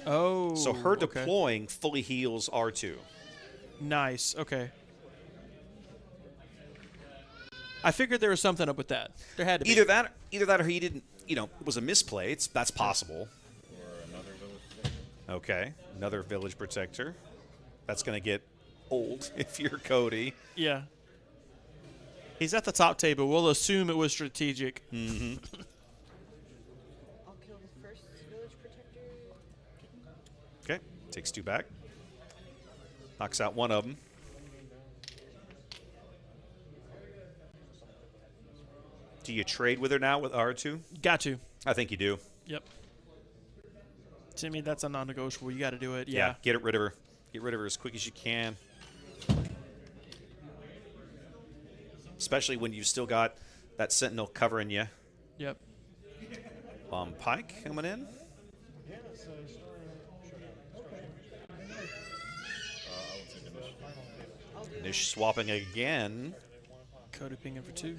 Oh. So her okay. deploying fully heals R2. Nice. Okay. I figured there was something up with that. There had to be. Either that or he didn't, it was a misplay. That's possible. Or another village protector. Okay. Another village protector. That's going to get old if you're Cody. Yeah. He's at the top table. We'll assume it was strategic. Mm-hmm. I'll kill the first village protector. Okay. Takes 2 back. Knocks out one of them. Do you trade with her now with R2? Got to. I think you do. Yep. To me, that's a non-negotiable. You got to do it. Yeah. Get rid of her. Get rid of her as quick as you can. Especially when you've still got that Sentinel covering you. Yep. Pike coming in. Nish swapping again. Cody pinging for 2.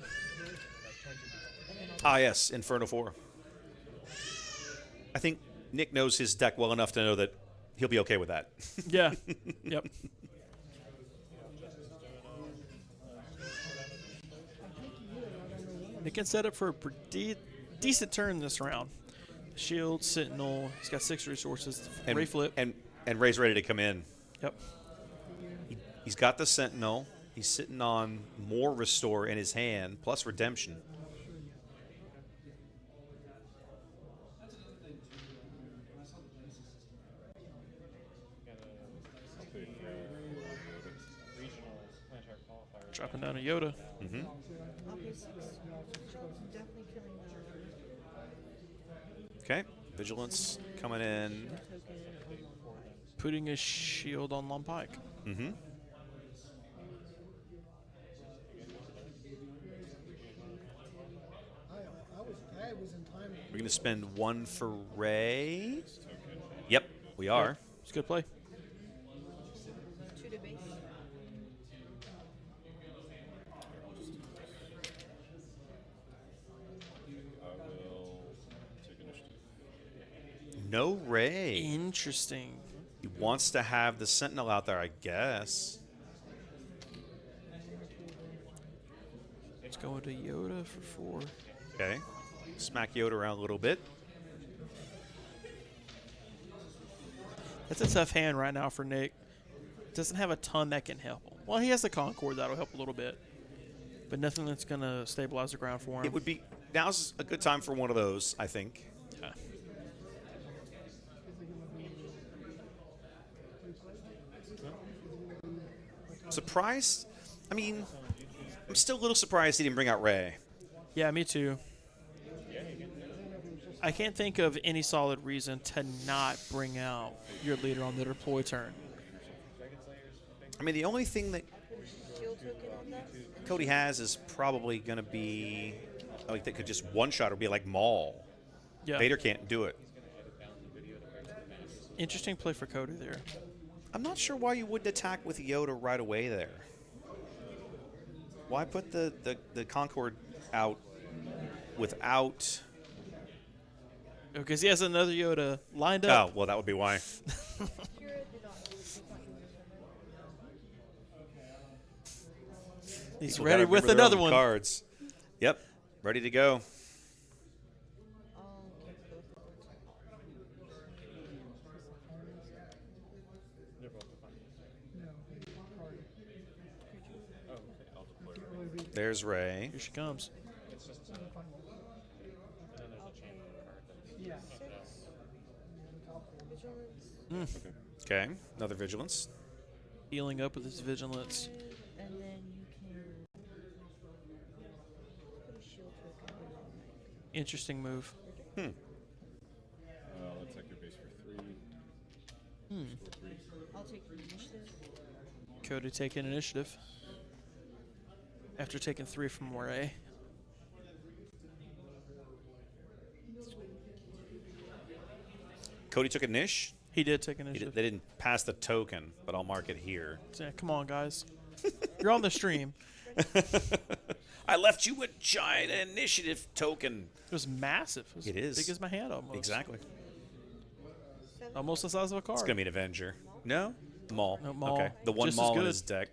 Ah, yes, Inferno 4. I think Nick knows his deck well enough to know that he'll be okay with that. Yeah. Yep. Nick can set up for a pretty decent turn this round. Shield, Sentinel. He's got 6 resources. And, Ray flip. And Ray's ready to come in. Yep. He's got the Sentinel. He's sitting on more Restore in his hand, plus Redemption. Dropping down a Yoda. Mm-hmm. Okay, Vigilance coming in. Putting a shield on Long Pike. Mm-hmm. We're going to spend 1 for Ray. Yep, we are. Yeah, it's a good play. 2 to base. No Ray. Interesting. He wants to have the Sentinel out there, I guess. Let's go into Yoda for 4. Okay. Smack Yoda around a little bit. That's a tough hand right now for Nick. Doesn't have a ton that can help him. Well, he has the Concord that'll help a little bit, but nothing that's going to stabilize the ground for him. It would be, now's a good time for one of those, I think. Yeah. Surprised? I mean, I'm still a little surprised he didn't bring out Ray. Yeah, me too. I can't think of any solid reason to not bring out your leader on the deploy turn. I mean, the only thing that Cody has is probably going to be, like, that could just one-shot or be like Maul. Yeah. Vader can't do it. Interesting play for Cody there. I'm not sure why you wouldn't attack with Yoda right away there. Why put the Concord out without... Because he has another Yoda lined up. Oh, well, that would be why. He's People ready gotta with remember their another own one. Cards. Yep, ready to go. There's Ray. Here she comes. Okay, another Vigilance. Healing up with his Vigilance. And then you can put a shield token on Mike. Interesting move. Let's take your base for 3. I'll take the initiative. Cody taking initiative. After taking 3 from Ray. Cody took a niche. He did take initiative. They didn't pass the token, but I'll mark it here. Yeah, come on, guys. You're on the stream. I left you a giant initiative token. It was massive. It was It is. big as my hand almost. Exactly. Almost the size of a card. It's going to be an Avenger. No? Maul. No, Maul. Okay. The one Just as Maul in good. his deck.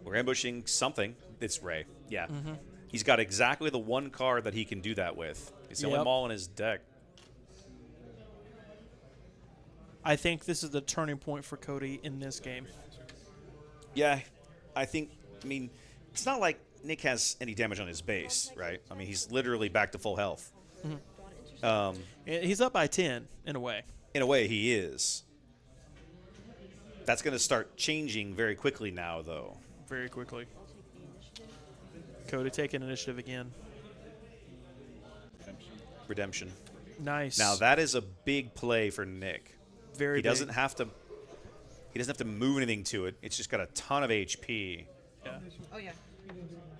We're ambushing something. It's Ray. Yeah. Mm-hmm. He's got exactly the one card that he can do that with. It's the only Yep. Maul in his deck. I think this is the turning point for Cody in this game. Yeah. I mean, it's not like Nick has any damage on his base, right? I mean, he's literally back to full health. Mm-hmm. He's up by 10, in a way. In a way, he is. That's going to start changing very quickly now, though. Very quickly. Cody taking initiative again. redemption. Nice. Now that is a big play for Nick. Very He doesn't big. have to. He doesn't have to move anything to it. It's just got a ton of HP. Yeah. Oh yeah.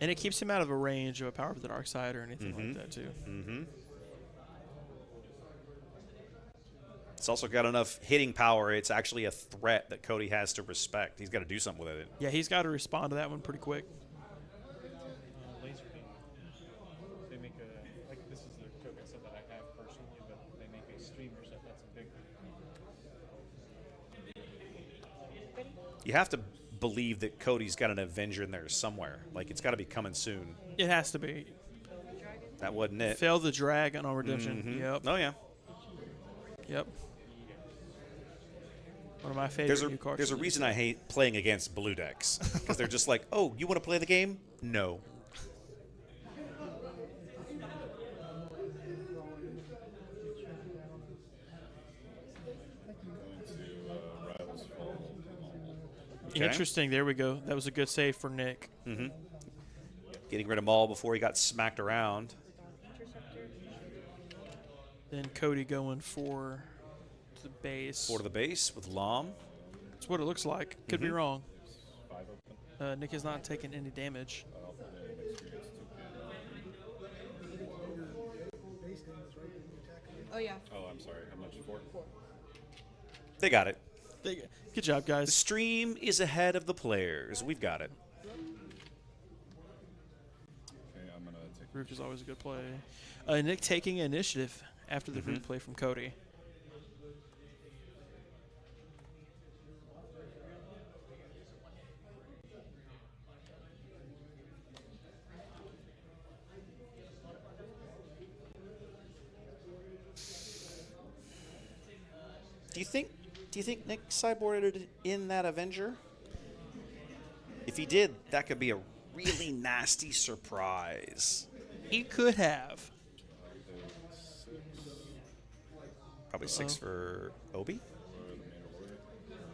And it keeps him out of a range of a Power of the Dark Side or anything like that, too. Mm-hmm. It's also got enough hitting power. It's actually a threat that Cody has to respect. He's got to do something with it. Yeah, he's got to respond to that one pretty quick. Laser beam. They make a, like, this is the token set that I have personally, but they make a streamer set that's a big thing. You have to believe that Cody's got an Avenger in there somewhere. Like, it's got to be coming soon. It has to be. That wasn't it. Fail the Dragon on Redemption. Mhm. Yep. Oh, yeah. Yep. One of my favorite new cards. There's a reason I hate playing against blue decks. Because they're just like, oh, you want to play the game? No. Okay. Interesting. There we go. That was a good save for Nick. Mm-hmm. Getting rid of Maul before he got smacked around. Then Cody going for the base. For the base with Lom. That's what it looks like. Could be wrong. Nick has not taken any damage. Oh yeah. Oh, I'm sorry. How much for? They got it. Good job, guys. The stream is ahead of the players. We've got it. Okay, I'm gonna take. Rook is always a good play. Nick taking initiative after the Rook play from Cody. Do you think Nick sideboarded in that Avenger? If he did, that could be a really nasty surprise. He could have. Probably 6 for Obi?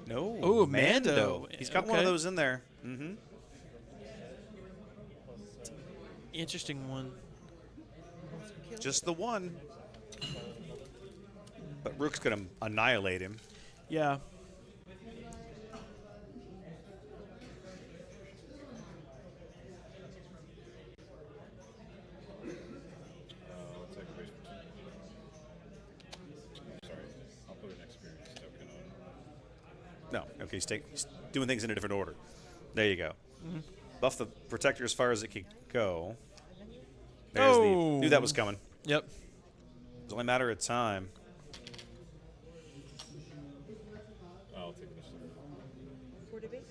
No. Oh, Mando. He's got one of those in there. Mm-hmm. Interesting one. Just the one. But Rook's going to annihilate him. Yeah. I'll take a base for 2. Sorry, I'll put an experience token on. No. Okay, he's doing things in a different order. There you go. Buff the protector as far as it could go. There's knew that was coming. Yep. It's only a matter of time. I'll take this. For the base.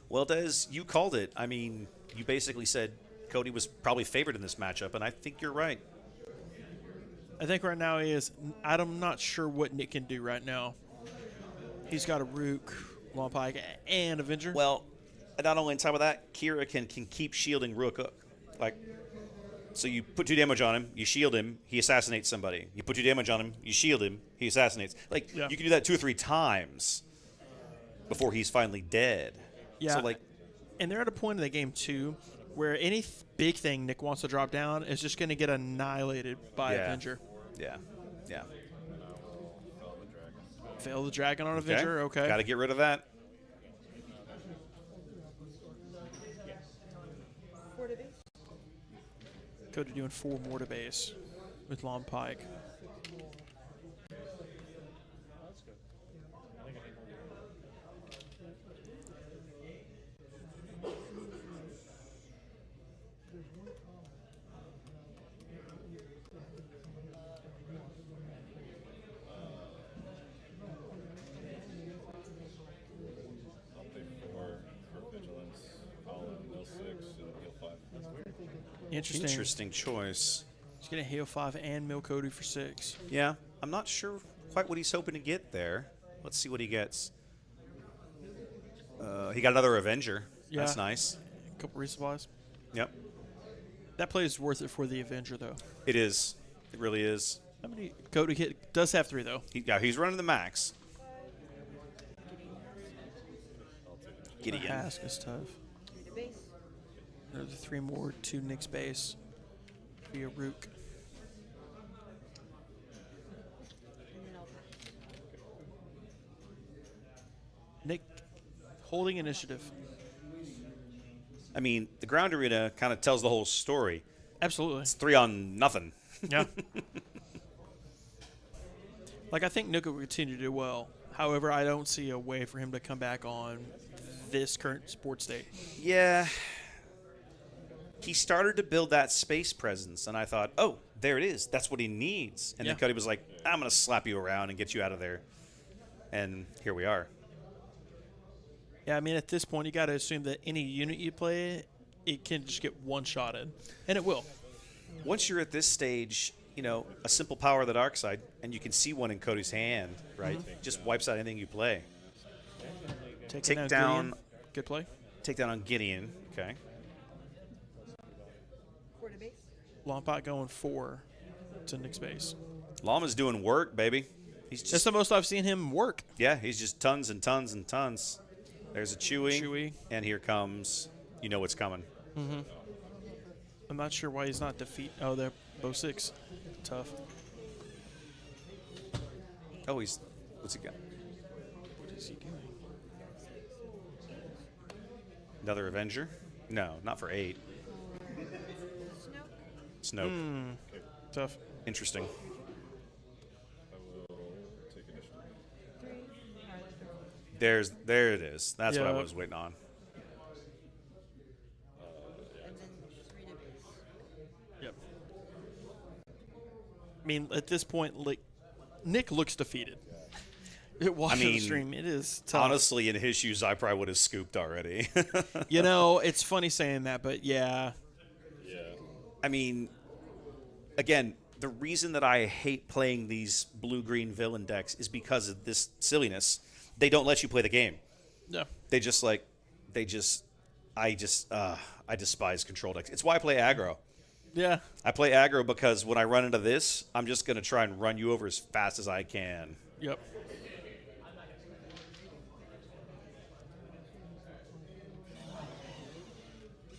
Well, Des, you called it. I mean, you basically said Cody was probably favored in this matchup, and I think you're right. I think right now he is. I'm not sure what Nick can do right now. He's got a Rook, Long Pike, and Avenger. Well, not only on top of that, Kira can keep shielding Rook up. Like, so you put 2 damage on him, you shield him, he assassinates somebody. You put 2 damage on him, you shield him, he assassinates. Like, you can do that 2 or 3 times before he's finally dead. Yeah. So, like, and they're at a point in the game, too, where any big thing Nick wants to drop down is just going to get annihilated by Avenger. Yeah. Yeah. Fail the dragon on Avenger. Okay. Got to get rid of that. For the base. Cody doing 4 more to base with Long Pike. I'll pay 4 for vigilance. I'll heal 6 and heal 5. That's weird. Interesting choice. He's going to heal 5 and mill Cody for 6. Yeah. I'm not sure quite what he's hoping to get there. Let's see what he gets. He got another Avenger. Yeah. That's nice. A couple resupplies. Yep. That play is worth it for the Avenger, though. It is. It really is. How many? Cody does have 3, though. He's running the max. Gideon. Ask is tough. There's 3 more to Nick's base via Rook. Nick holding initiative. I mean, the ground arena kind of tells the whole story. Absolutely. It's 3 on nothing. Yeah. Like, I think Nick will continue to do well. However, I don't see a way for him to come back on this current sports state. Yeah. He started to build that space presence, and I thought, oh, there it is. That's what he needs. And then Cody was like, I'm going to slap you around and get you out of there. And here we are. Yeah, I mean, at this point, you got to assume that any unit you play, it can just get one-shotted. And it will. Once you're at this stage, you know, a simple power of the dark side, and you can see one in Cody's hand, right? Just wipes out anything you play. Take down. Good play. Take down on Gideon. Okay. Lompot going 4 to Nick's base. Llama's doing work, baby. That's the most I've seen him work. Yeah, he's just tons and tons and tons. There's a Chewy. And here comes, you know what's coming. Mm-hmm. I'm not sure why he's not defeat. Oh, they're bow 6. Tough. Oh, what's he got? What is he doing? Another Avenger? No, not for 8. Snoke. Tough. Interesting. There it is. That's what I was waiting on. Yep. I mean, at this point, like, Nick looks defeated. Watching the stream, it is tough. Honestly, in his shoes, I probably would have scooped already. You know, it's funny saying that, but yeah. Yeah. I mean, again, the reason that I hate playing these blue-green villain decks is because of this silliness. They don't let you play the game. Yeah. I despise control decks. It's why I play aggro. Yeah. I play aggro because when I run into this, I'm just going to try and run you over as fast as I can. Yep.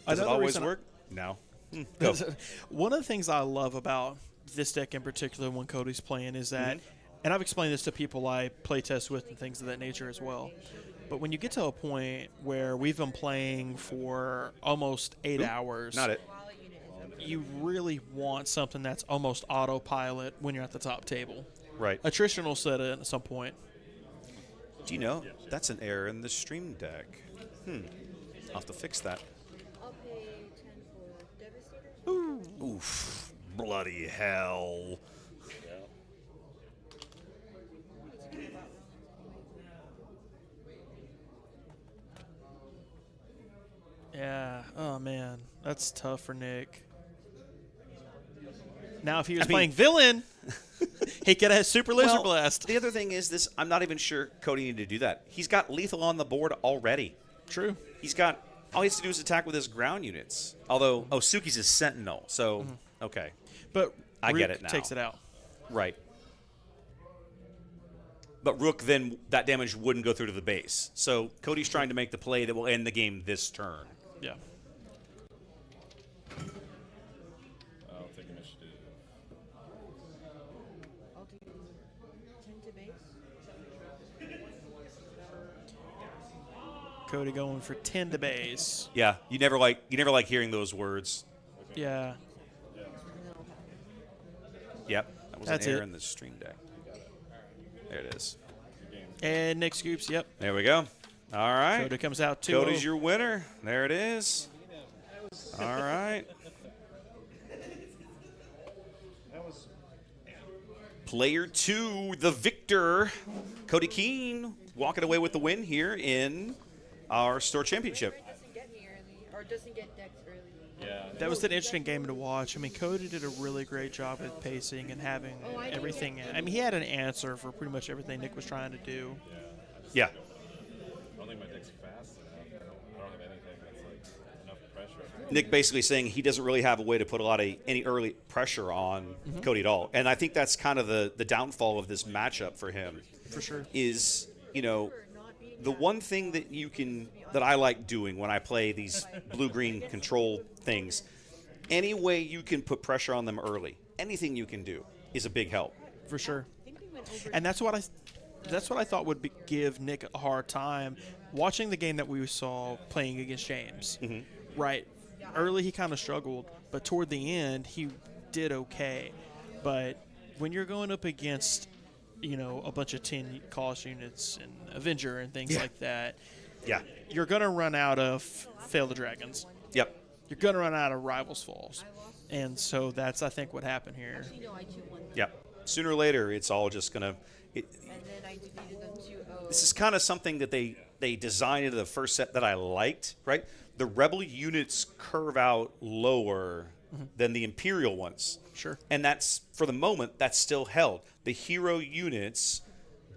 Does it always work? No. Go. One of the things I love about this deck in particular when Cody's playing is that, and I've explained this to people I play test with and things of that nature as well, but when you get to a point where we've been playing for almost 8 hours, not it. You really want something that's almost autopilot when you're at the top table. Right. Attrition will set in at some point. Do you know that's an error in the stream deck? I'll have to fix that. I'll pay 10 for Devastator. Oof. Bloody hell. Yeah. Oh, man. That's tough for Nick. Now, if he was playing villain, he could have Super Laser Blast. The other thing is this. I'm not even sure Cody needed to do that. He's got lethal on the board already. True. He's got all he has to do is attack with his ground units. Although, Suki's his sentinel, so okay. But I Rook get it now. Takes it out. Right. But Rook then that damage wouldn't go through to the base. So Cody's trying to make the play that will end the game this turn. Yeah. I'll take initiative. I'll do 10 to base. Cody going for 10 to base. Yeah, you never like hearing those words. Yeah. Yep, that was That's an error it. in the stream deck. There it is. And Nick scoops. Yep. There we go. All right. Cody comes out 2-0. Cody's your winner. There it is. All right. Player 2, the victor, Cody Keene, walking away with the win here in our store championship. Doesn't get me early, or doesn't get decks early. Yeah. That was an interesting game to watch. I mean, Cody did a really great job with pacing and having everything. I mean, he had an answer for pretty much everything Nick was trying to do. Yeah. I don't think my deck's fast enough. I don't have anything that's like enough pressure. Nick basically saying he doesn't really have a way to put any early pressure on Cody at all. And I think that's kind of the downfall of this matchup for him. For sure. Is, you know, Not being the one thing that I like doing when I play these blue-green control things, any way you can put pressure on them early, anything you can do is a big help. For sure. And that's what I thought would give Nick a hard time watching the game that we saw playing against James. Right. Early he kind of struggled, but toward the end he did okay. But when you're going up against, a bunch of 10 cost units and Avenger and things like that, you're going to run out of Fail the Dragons. Yep. You're going to run out of Rivals Falls. And so that's, I think, what happened here. Yep. Sooner or later, it's all just going to... And then I defeated them 2-0. This is kind of something that they designed into the first set that I liked, right? The Rebel units curve out lower than the Imperial ones. Sure. And that's, for the moment, that's still held. The hero units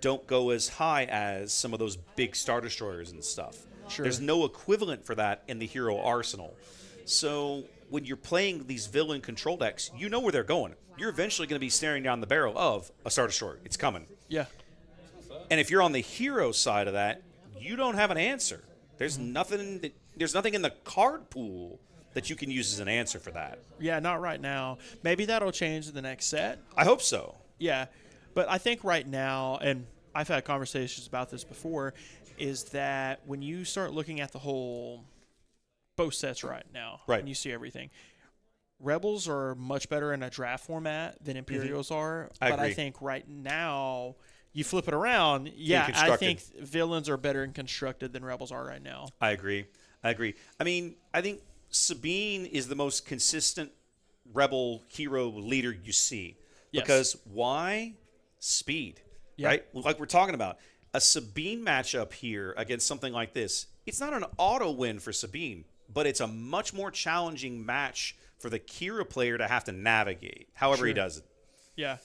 don't go as high as some of those big Star Destroyers and stuff. Sure. There's no equivalent for that in the hero arsenal. So when you're playing these villain control decks, you know where they're going. You're eventually going to be staring down the barrel of a Star Destroyer. It's coming. Yeah. And if you're on the hero side of that, you don't have an answer. There's nothing in the card pool that you can use as an answer for that. Yeah, not right now. Maybe that'll change in the next set. I hope so. Yeah. But I think right now, and I've had conversations about this before, is that when you start looking at the whole both sets right now, right, and you see everything, Rebels are much better in a draft format than Imperials are. I but agree. I think right now, you flip it around, I think villains are better and constructed than Rebels are right now. I agree. I mean, I think Sabine is the most consistent Rebel hero leader you see. Yes. Because why? Speed, right? Like we're talking about. A Sabine matchup here against something like this, it's not an auto win for Sabine, but it's a much more challenging match for the Kira player to have to navigate, however he does it. Yeah.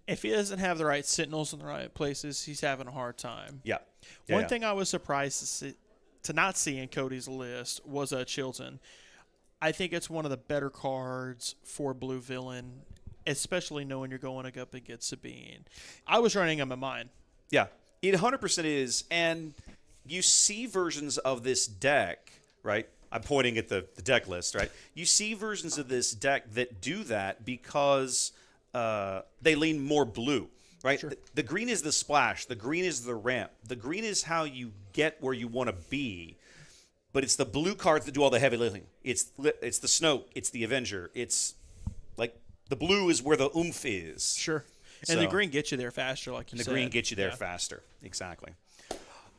If he doesn't have the right sentinels in the right places, he's having a hard time. Yeah. One thing I was surprised to not see in Cody's list was Chilton. I think it's one of the better cards for blue villain, especially knowing you're going up against Sabine. I was running him in mine. Yeah, it 100% is. And you see versions of this deck, right? I'm pointing at the deck list, right? You see versions of this deck that do that because they lean more blue, right? Sure. The green is the splash. The green is the ramp. The green is how you get where you want to be. But it's the blue cards that do all the heavy lifting. It's the Snoke. It's the Avenger. It's like the blue is where the oomph is. Sure. And the green gets you there faster, like you said. And the green gets you there faster. Exactly.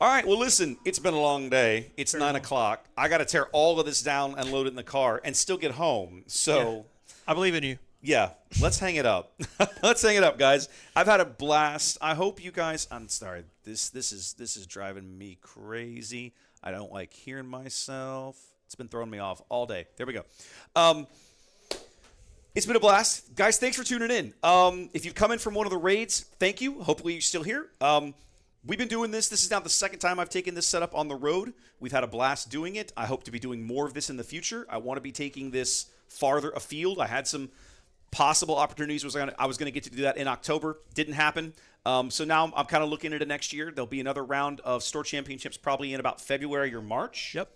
All right. Well, listen, it's been a long day. It's 9 o'clock. I got to tear all of this down and load it in the car and still get home. So I believe in you. Yeah. Let's hang it up. Let's hang it up, guys. I've had a blast. I hope you guys. I'm sorry. This is driving me crazy. I don't like hearing myself. It's been throwing me off all day. There we go. It's been a blast. Guys, thanks for tuning in. If you've come in from one of the raids, thank you. Hopefully you're still here. We've been doing this. This is now the second time I've taken this setup on the road. We've had a blast doing it. I hope to be doing more of this in the future. I want to be taking this farther afield. I had some possible opportunities. I was going to get to do that in October. Didn't happen. So now I'm kind of looking into next year. There'll be another round of store championships probably in about February or March. Yep.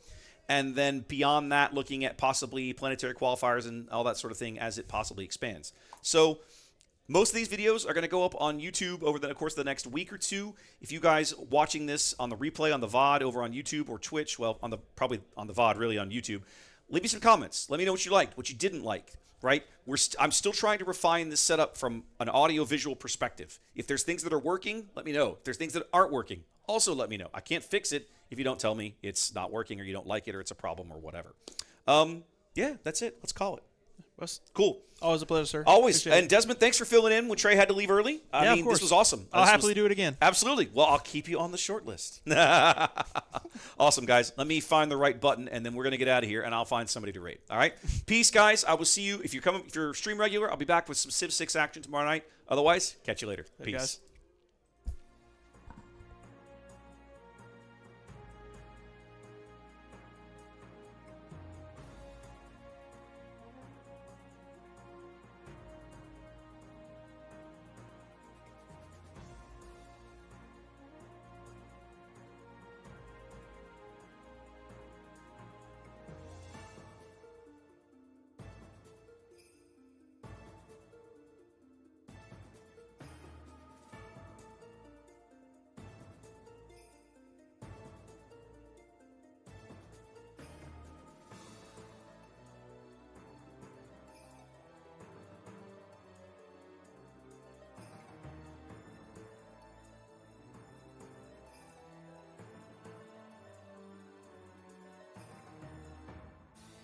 And then beyond that, looking at possibly planetary qualifiers and all that sort of thing as it possibly expands. So most of these videos are going to go up on YouTube over the course of the next week or two. If you guys watching this on the replay on the VOD over on YouTube or Twitch, well, probably on the VOD, really on YouTube, leave me some comments. Let me know what you liked, what you didn't like. Right? I'm still trying to refine this setup from an audio-visual perspective. If there's things that are working, let me know. If there's things that aren't working, also let me know. I can't fix it if you don't tell me it's not working or you don't like it or it's a problem or whatever. Yeah, that's it. Let's call it. Cool. Always a pleasure, sir. Always. Appreciate And Desmond, thanks for filling in when Trey had to leave early. I mean, this was awesome. I'll happily do it again. Absolutely. Well, I'll keep you on the short list. Awesome, guys. Let me find the right button, and then we're going to get out of here, and I'll find somebody to rate. All right? Peace, guys. I will see you. If you're stream regular, I'll be back with some Civ 6 action tomorrow night. Otherwise, catch you later. Peace. Guys.